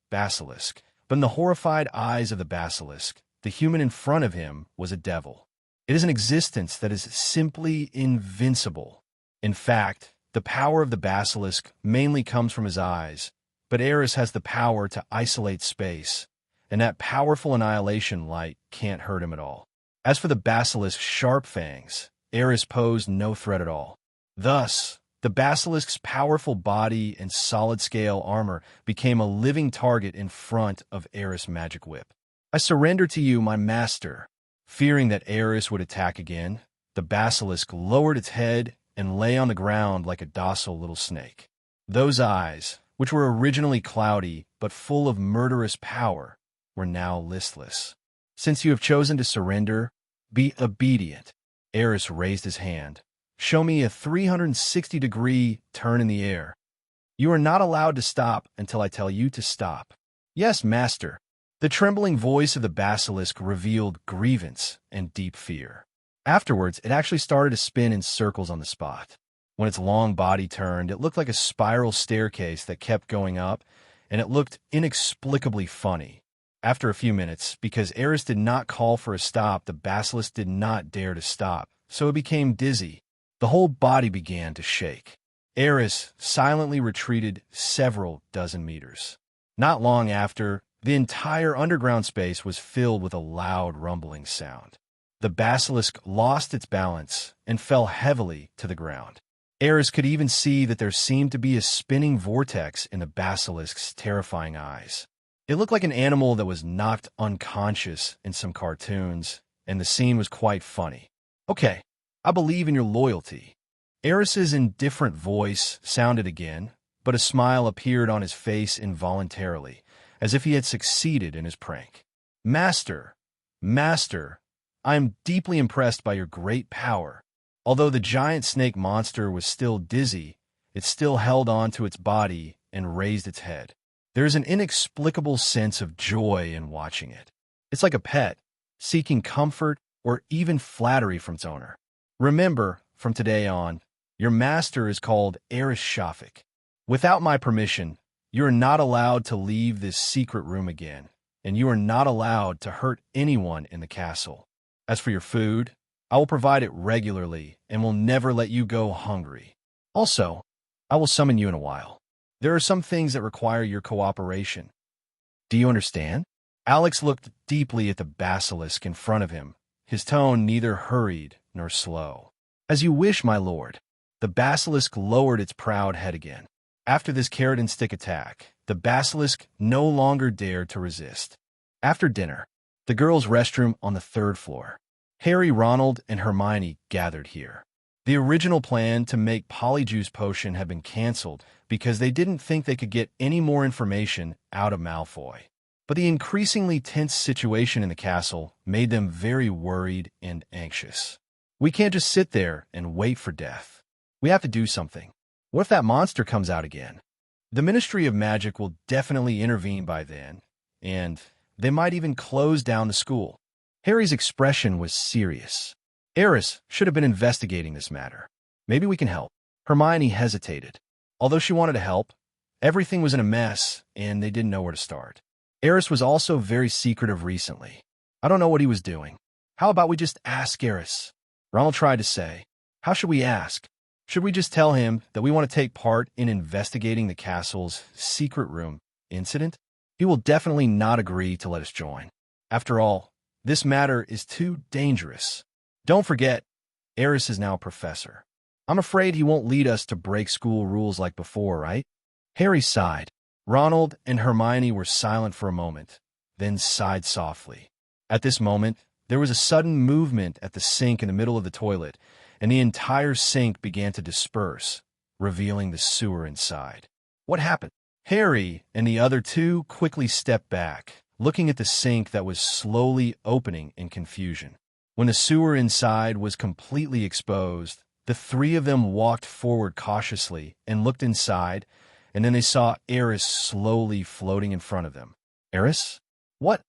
basilisk, but in the horrified eyes of the basilisk, the human in front of him was a devil. It is an existence that is simply invincible. In fact, the power of the basilisk mainly comes from his eyes, but Aris has the power to isolate space, and that powerful annihilation light can't hurt him at all. As for the basilisk's sharp fangs, Aris posed no threat at all. Thus, the basilisk's powerful body and solid-scale armor became a living target in front of Aris' magic whip. "I surrender to you, my master." Fearing that Aris would attack again, the basilisk lowered its head and lay on the ground like a docile little snake. Those eyes, which were originally cloudy but full of murderous power, were now listless. "Since you have chosen to surrender, be obedient." Aris raised his hand. "Show me a 360-degree turn in the air. You are not allowed to stop until I tell you to stop." "Yes, master." The trembling voice of the basilisk revealed grievance and deep fear. Afterwards, it actually started to spin in circles on the spot. When its long body turned, it looked like a spiral staircase that kept going up, and it looked inexplicably funny. After a few minutes, because Aris did not call for a stop, the basilisk did not dare to stop, so it became dizzy. The whole body began to shake. Aris silently retreated several dozen meters. Not long after, the entire underground space was filled with a loud rumbling sound. The basilisk lost its balance and fell heavily to the ground. Aris could even see that there seemed to be a spinning vortex in the basilisk's terrifying eyes. It looked like an animal that was knocked unconscious in some cartoons, and the scene was quite funny. Okay, I believe in your loyalty. Aris's indifferent voice sounded again, but a smile appeared on his face involuntarily, as if he had succeeded in his prank. Master, Master, I am deeply impressed by your great power. Although the giant snake monster was still dizzy, it still held on to its body and raised its head. There is an inexplicable sense of joy in watching it. It's like a pet, seeking comfort or even flattery from its owner. Remember, from today on, your master is called Aris Shafik. Without my permission, you are not allowed to leave this secret room again, and you are not allowed to hurt anyone in the castle. As for your food, I will provide it regularly and will never let you go hungry. Also, I will summon you in a while. There are some things that require your cooperation. Do you understand? Alex looked deeply at the basilisk in front of him, his tone neither hurried nor slow. As you wish, my lord. The basilisk lowered its proud head again. After this carrot and stick attack, the basilisk no longer dared to resist. After dinner, the girls' restroom on the 3rd floor. Harry, Ronald, and Hermione gathered here. The original plan to make Polyjuice Potion had been cancelled because they didn't think they could get any more information out of Malfoy. But the increasingly tense situation in the castle made them very worried and anxious. We can't just sit there and wait for death. We have to do something. What if that monster comes out again? The Ministry of Magic will definitely intervene by then, and they might even close down the school. Harry's expression was serious. Aris should have been investigating this matter. Maybe we can help. Hermione hesitated. Although she wanted to help, everything was in a mess, and they didn't know where to start. Aris was also very secretive recently. I don't know what he was doing. How about we just ask Aris? Ronald tried to say, how should we ask? Should we just tell him that we want to take part in investigating the castle's secret room incident? He will definitely not agree to let us join. After all, this matter is too dangerous. Don't forget, Aris is now a professor. I'm afraid he won't lead us to break school rules like before, right? Harry sighed. Ronald and Hermione were silent for a moment, then sighed softly. At this moment, there was a sudden movement at the sink in the middle of the toilet, and the entire sink began to disperse, revealing the sewer inside. What happened? Harry and the other two quickly stepped back, looking at the sink that was slowly opening in confusion. When the sewer inside was completely exposed, the three of them walked forward cautiously and looked inside, and then they saw Aris slowly floating in front of them. Aris? What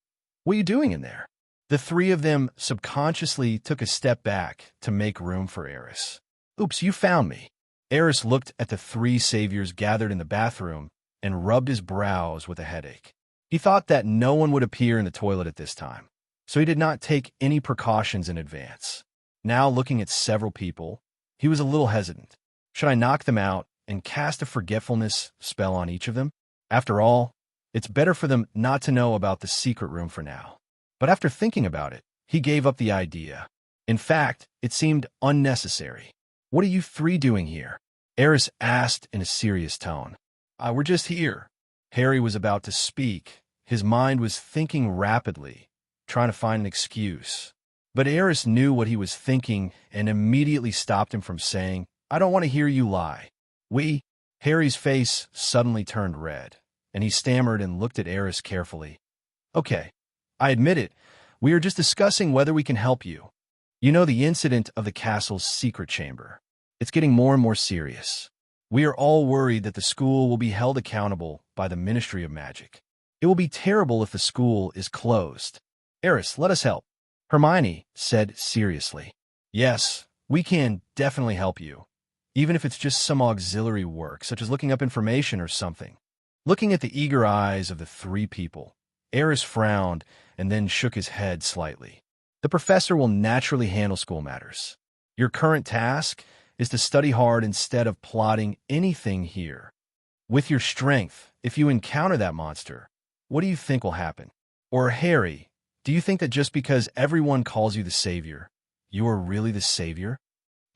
are you doing in there? The three of them subconsciously took a step back to make room for Aris. Oops, you found me. Aris looked at the three saviors gathered in the bathroom and rubbed his brows with a headache. He thought that no one would appear in the toilet at this time, so he did not take any precautions in advance. Now, looking at several people, he was a little hesitant. Should I knock them out and cast a forgetfulness spell on each of them? After all, it's better for them not to know about the secret room for now. But after thinking about it, he gave up the idea. In fact, it seemed unnecessary. What are you three doing here? Aris asked in a serious tone. We're just here. Harry was about to speak. His mind was thinking rapidly, trying to find an excuse. But Aris knew what he was thinking and immediately stopped him from saying, I don't want to hear you lie. Harry's face suddenly turned red, and he stammered and looked at Aris carefully. Okay, I admit it. We are just discussing whether we can help you. You know the incident of the castle's secret chamber. It's getting more and more serious. We are all worried that the school will be held accountable by the Ministry of Magic. It will be terrible if the school is closed. Aris, let us help. Hermione said seriously. Yes, we can definitely help you, even if it's just some auxiliary work, such as looking up information or something. Looking at the eager eyes of the three people, Aris frowned and then shook his head slightly. The professor will naturally handle school matters. Your current task is to study hard instead of plotting anything here. With your strength, if you encounter that monster, what do you think will happen? Or Harry, do you think that just because everyone calls you the savior, you are really the savior?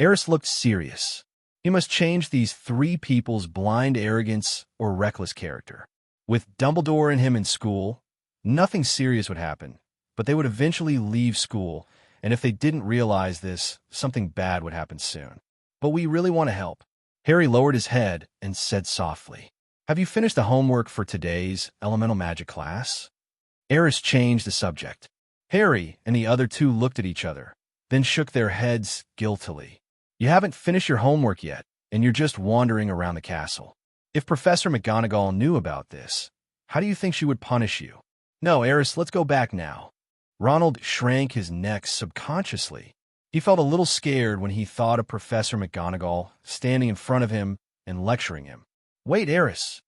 Aris looked serious. He must change these three people's blind arrogance or reckless character. With Dumbledore and him in school, nothing serious would happen, but they would eventually leave school, and if they didn't realize this, something bad would happen soon. But we really want to help. Harry lowered his head and said softly, "Have you finished the homework for today's elemental magic class?" Aris changed the subject. Harry and the other two looked at each other, then shook their heads guiltily. "You haven't finished your homework yet, and you're just wandering around the castle. If Professor McGonagall knew about this, how do you think she would punish you?" "No, Aris, let's go back now." Ronald shrank his neck subconsciously. He felt a little scared when he thought of Professor McGonagall standing in front of him and lecturing him. "Wait, Aris."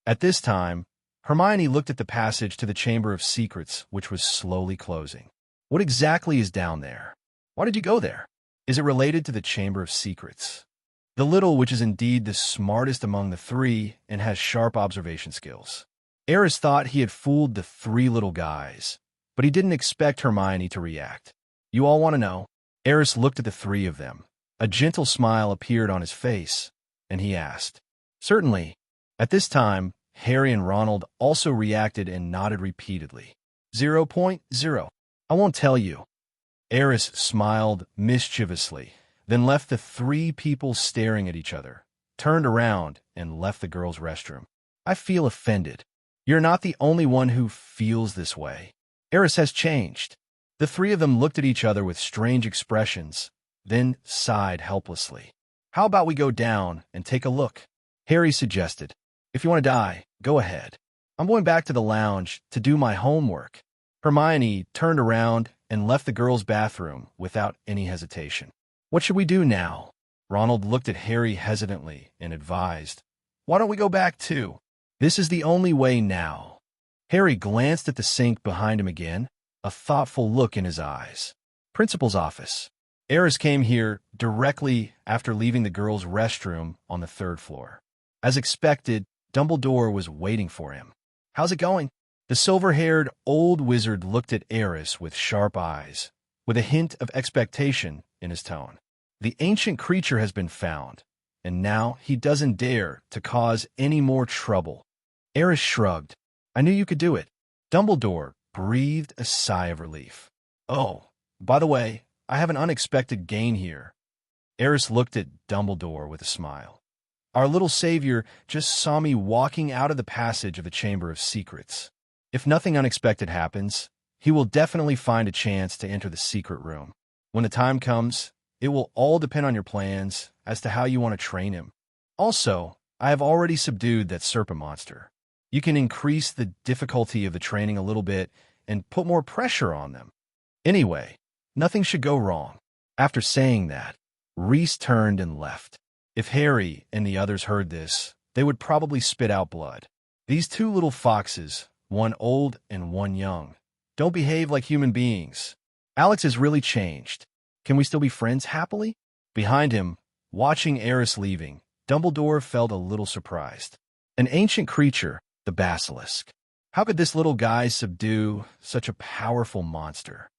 At this time, Hermione looked at the passage to the Chamber of Secrets, which was slowly closing. "What exactly is down there? Why did you go there? Is it related to the Chamber of Secrets?" The little, which is indeed the smartest among the three and has sharp observation skills. Aris thought he had fooled the three little guys, but he didn't expect Hermione to react. "You all want to know?" Aris looked at the three of them. A gentle smile appeared on his face, and he asked, "Certainly." At this time, Harry and Ronald also reacted and nodded repeatedly. 0.0. "I won't tell you." Aris smiled mischievously, then left the three people staring at each other, turned around, and left the girls' restroom. "I feel offended. You're not the only one who feels this way. Aris has changed." The three of them looked at each other with strange expressions, then sighed helplessly. "How about we go down and take a look?" Harry suggested. "If you want to die, go ahead. I'm going back to the lounge to do my homework." Hermione turned around and left the girls' bathroom without any hesitation. "What should we do now?" Ronald looked at Harry hesitantly and advised, "Why don't we go back too? This is the only way now." Harry glanced at the sink behind him again, a thoughtful look in his eyes. "Principal's office." Aris came here directly after leaving the girls' restroom on the third floor. As expected, Dumbledore was waiting for him. "How's it going?" The silver-haired old wizard looked at Aris with sharp eyes, with a hint of expectation in his tone. "The ancient creature has been found, and now he doesn't dare to cause any more trouble." Aris shrugged. "I knew you could do it." Dumbledore breathed a sigh of relief. "Oh, by the way, I have an unexpected gain here." Aris looked at Dumbledore with a smile. "Our little savior just saw me walking out of the passage of the Chamber of Secrets. If nothing unexpected happens, he will definitely find a chance to enter the secret room. When the time comes, it will all depend on your plans as to how you want to train him. Also, I have already subdued that serpent monster. You can increase the difficulty of the training a little bit and put more pressure on them. Anyway, nothing should go wrong." After saying that, Rhys turned and left. If Harry and the others heard this, they would probably spit out blood. These two little foxes, one old and one young, don't behave like human beings. Alex has really changed. Can we still be friends happily? Behind him, watching Aris leaving, Dumbledore felt a little surprised. An ancient creature, the basilisk. How could this little guy subdue such a powerful monster?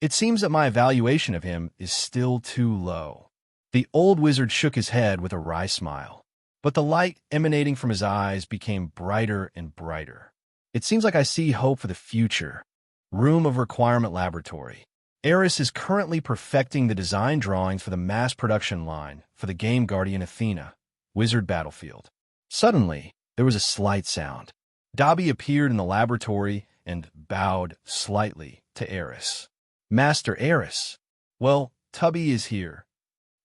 It seems that my evaluation of him is still too low. The old wizard shook his head with a wry smile, but the light emanating from his eyes became brighter and brighter. "It seems like I see hope for the future." Room of Requirement Laboratory. Aris is currently perfecting the design drawings for the mass production line for the game Guardian Athena, Wizard Battlefield. Suddenly, there was a slight sound. Dobby appeared in the laboratory and bowed slightly to Aris. "Master Aris." "Well, Tubby is here."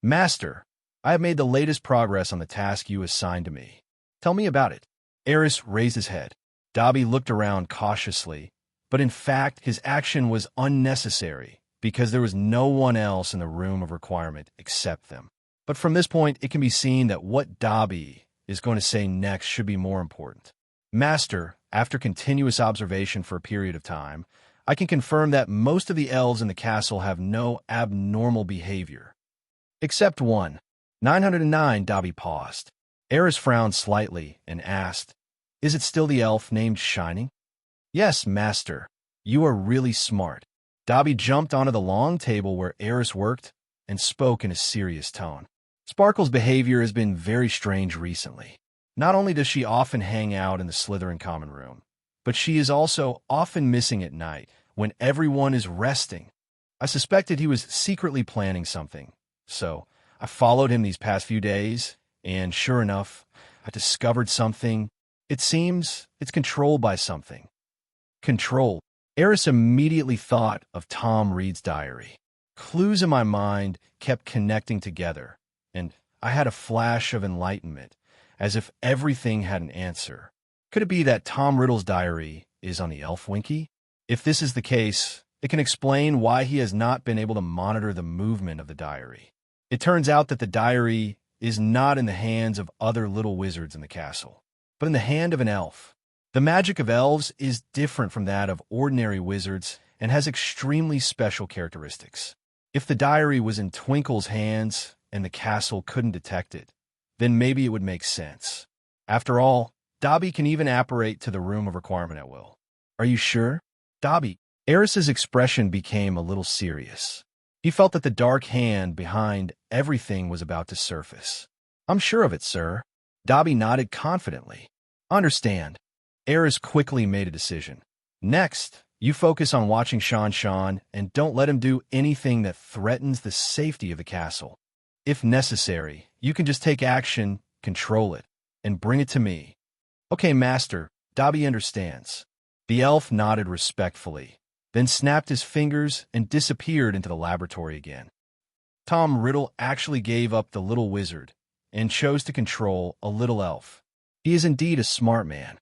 "Master, I have made the latest progress on the task you assigned to me. Tell me about it." Aris raised his head. Dobby looked around cautiously, but in fact his action was unnecessary because there was no one else in the room of requirement except them. But from this point, it can be seen that what Dobby is going to say next should be more important. "Master, after continuous observation for a period of time, I can confirm that most of the elves in the castle have no abnormal behavior. Except one." 909, Dobby paused. Aris frowned slightly and asked, "Is it still the elf named Shining?" "Yes, Master. You are really smart." Dobby jumped onto the long table where Aris worked and spoke in a serious tone. "Sparkle's behavior has been very strange recently. Not only does she often hang out in the Slytherin common room, but she is also often missing at night when everyone is resting. I suspected he was secretly planning something, so I followed him these past few days, and sure enough, I discovered something. It seems it's controlled by something. Controlled. Aris immediately thought of Tom Reed's diary. Clues in my mind kept connecting together, and I had a flash of enlightenment, as if everything had an answer. Could it be that Tom Riddle's diary is on the Elf Winky? If this is the case, it can explain why he has not been able to monitor the movement of the diary. It turns out that the diary is not in the hands of other little wizards in the castle, but in the hand of an elf. The magic of elves is different from that of ordinary wizards and has extremely special characteristics. If the diary was in Twinkle's hands and the castle couldn't detect it, then maybe it would make sense. After all, Dobby can even apparate to the room of requirement at will. Are you sure? Dobby. Aris's expression became a little serious. He felt that the dark hand behind everything was about to surface. I'm sure of it, sir. Dobby nodded confidently. Understand. Aris quickly made a decision. Next, you focus on watching Sean and don't let him do anything that threatens the safety of the castle. If necessary, you can just take action, control it, and bring it to me. Okay, Master, Dobby understands. The elf nodded respectfully, then snapped his fingers and disappeared into the laboratory again. Tom Riddle actually gave up the little wizard and chose to control a little elf. He is indeed a smart man.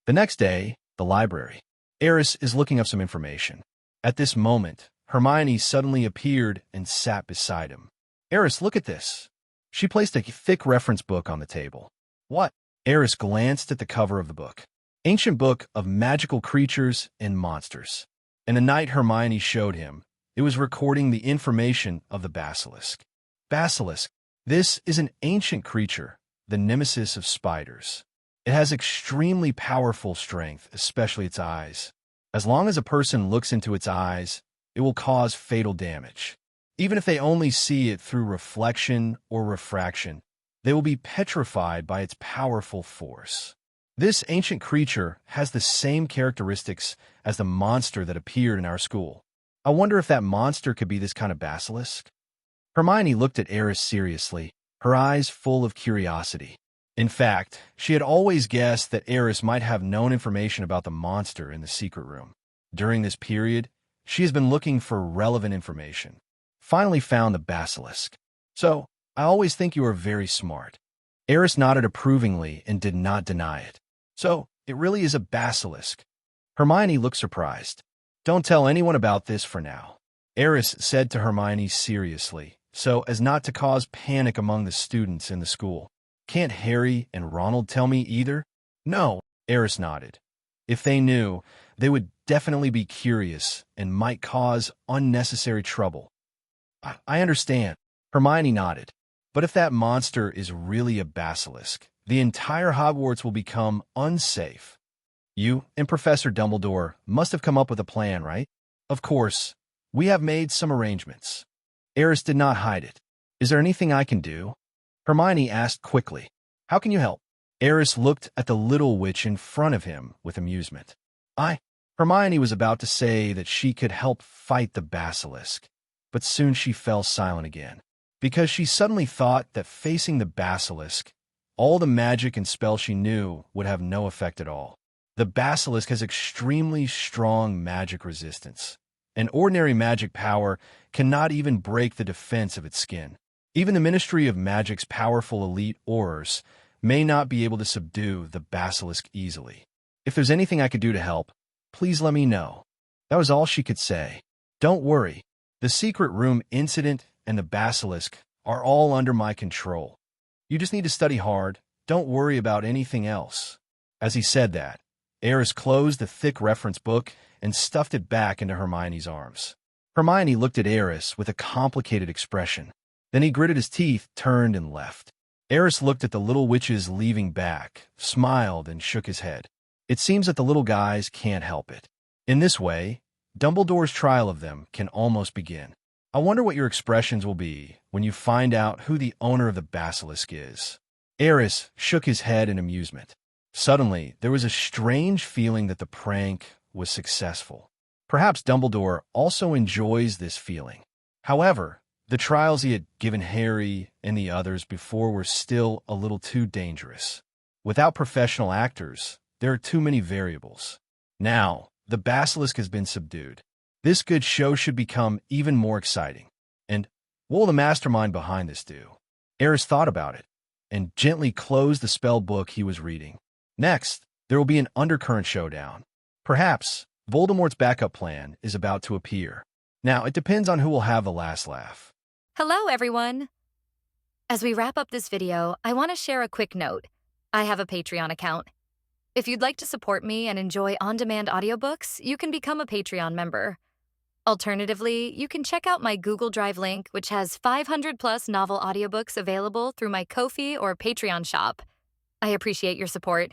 The next day, the library. Aris is looking up some information. At this moment, Hermione suddenly appeared and sat beside him. Aris, look at this. She placed a thick reference book on the table. What? Aris glanced at the cover of the book. Ancient book of magical creatures and monsters. And the night Hermione showed him, it was recording the information of the basilisk. Basilisk. This is an ancient creature, the nemesis of spiders. It has extremely powerful strength, especially its eyes. As long as a person looks into its eyes, it will cause fatal damage. Even if they only see it through reflection or refraction, they will be petrified by its powerful force. This ancient creature has the same characteristics as the monster that appeared in our school. I wonder if that monster could be this kind of basilisk? Hermione looked at Aris seriously, her eyes full of curiosity. In fact, she had always guessed that Aris might have known information about the monster in the secret room. During this period, she has been looking for relevant information. Finally found the basilisk. So, I always think you are very smart. Aris nodded approvingly and did not deny it. So, it really is a basilisk. Hermione looked surprised. Don't tell anyone about this for now, Aris said to Hermione seriously, so as not to cause panic among the students in the school. Can't Harry and Ronald tell me either? No, Aris nodded. If they knew, they would definitely be curious and might cause unnecessary trouble. I understand. Hermione nodded. But if that monster is really a basilisk, the entire Hogwarts will become unsafe. You and Professor Dumbledore must have come up with a plan, right? Of course. We have made some arrangements. Aris did not hide it. Is there anything I can do? Hermione asked quickly. How can you help? Aris looked at the little witch in front of him with amusement. Hermione was about to say that she could help fight the basilisk, but soon she fell silent again, because she suddenly thought that facing the basilisk, all the magic and spells she knew would have no effect at all. The basilisk has extremely strong magic resistance, and ordinary magic power cannot even break the defense of its skin. Even the Ministry of Magic's powerful elite Aurors may not be able to subdue the basilisk easily. If there's anything I could do to help, please let me know. That was all she could say. Don't worry. The secret room incident and the basilisk are all under my control. You just need to study hard. Don't worry about anything else. As he said that, Aris closed the thick reference book and stuffed it back into Hermione's arms. Hermione looked at Aris with a complicated expression. Then he gritted his teeth, turned, and left. Aris looked at the little witches leaving back, smiled, and shook his head. It seems that the little guys can't help it. In this way, Dumbledore's trial of them can almost begin. I wonder what your expressions will be when you find out who the owner of the basilisk is. Aris shook his head in amusement. Suddenly, there was a strange feeling that the prank was successful. Perhaps Dumbledore also enjoys this feeling. However, the trials he had given Harry and the others before were still a little too dangerous. Without professional actors, there are too many variables. Now, the basilisk has been subdued. This good show should become even more exciting. And what will the mastermind behind this do? Aerys thought about it and gently closed the spell book he was reading. Next, there will be an undercurrent showdown. Perhaps Voldemort's backup plan is about to appear. Now, it depends on who will have the last laugh. Hello, everyone. As we wrap up this video, I want to share a quick note. I have a Patreon account. If you'd like to support me and enjoy on-demand audiobooks, you can become a Patreon member. Alternatively, you can check out my Google Drive link, which has 500+ novel audiobooks available through my Ko-fi or Patreon shop. I appreciate your support.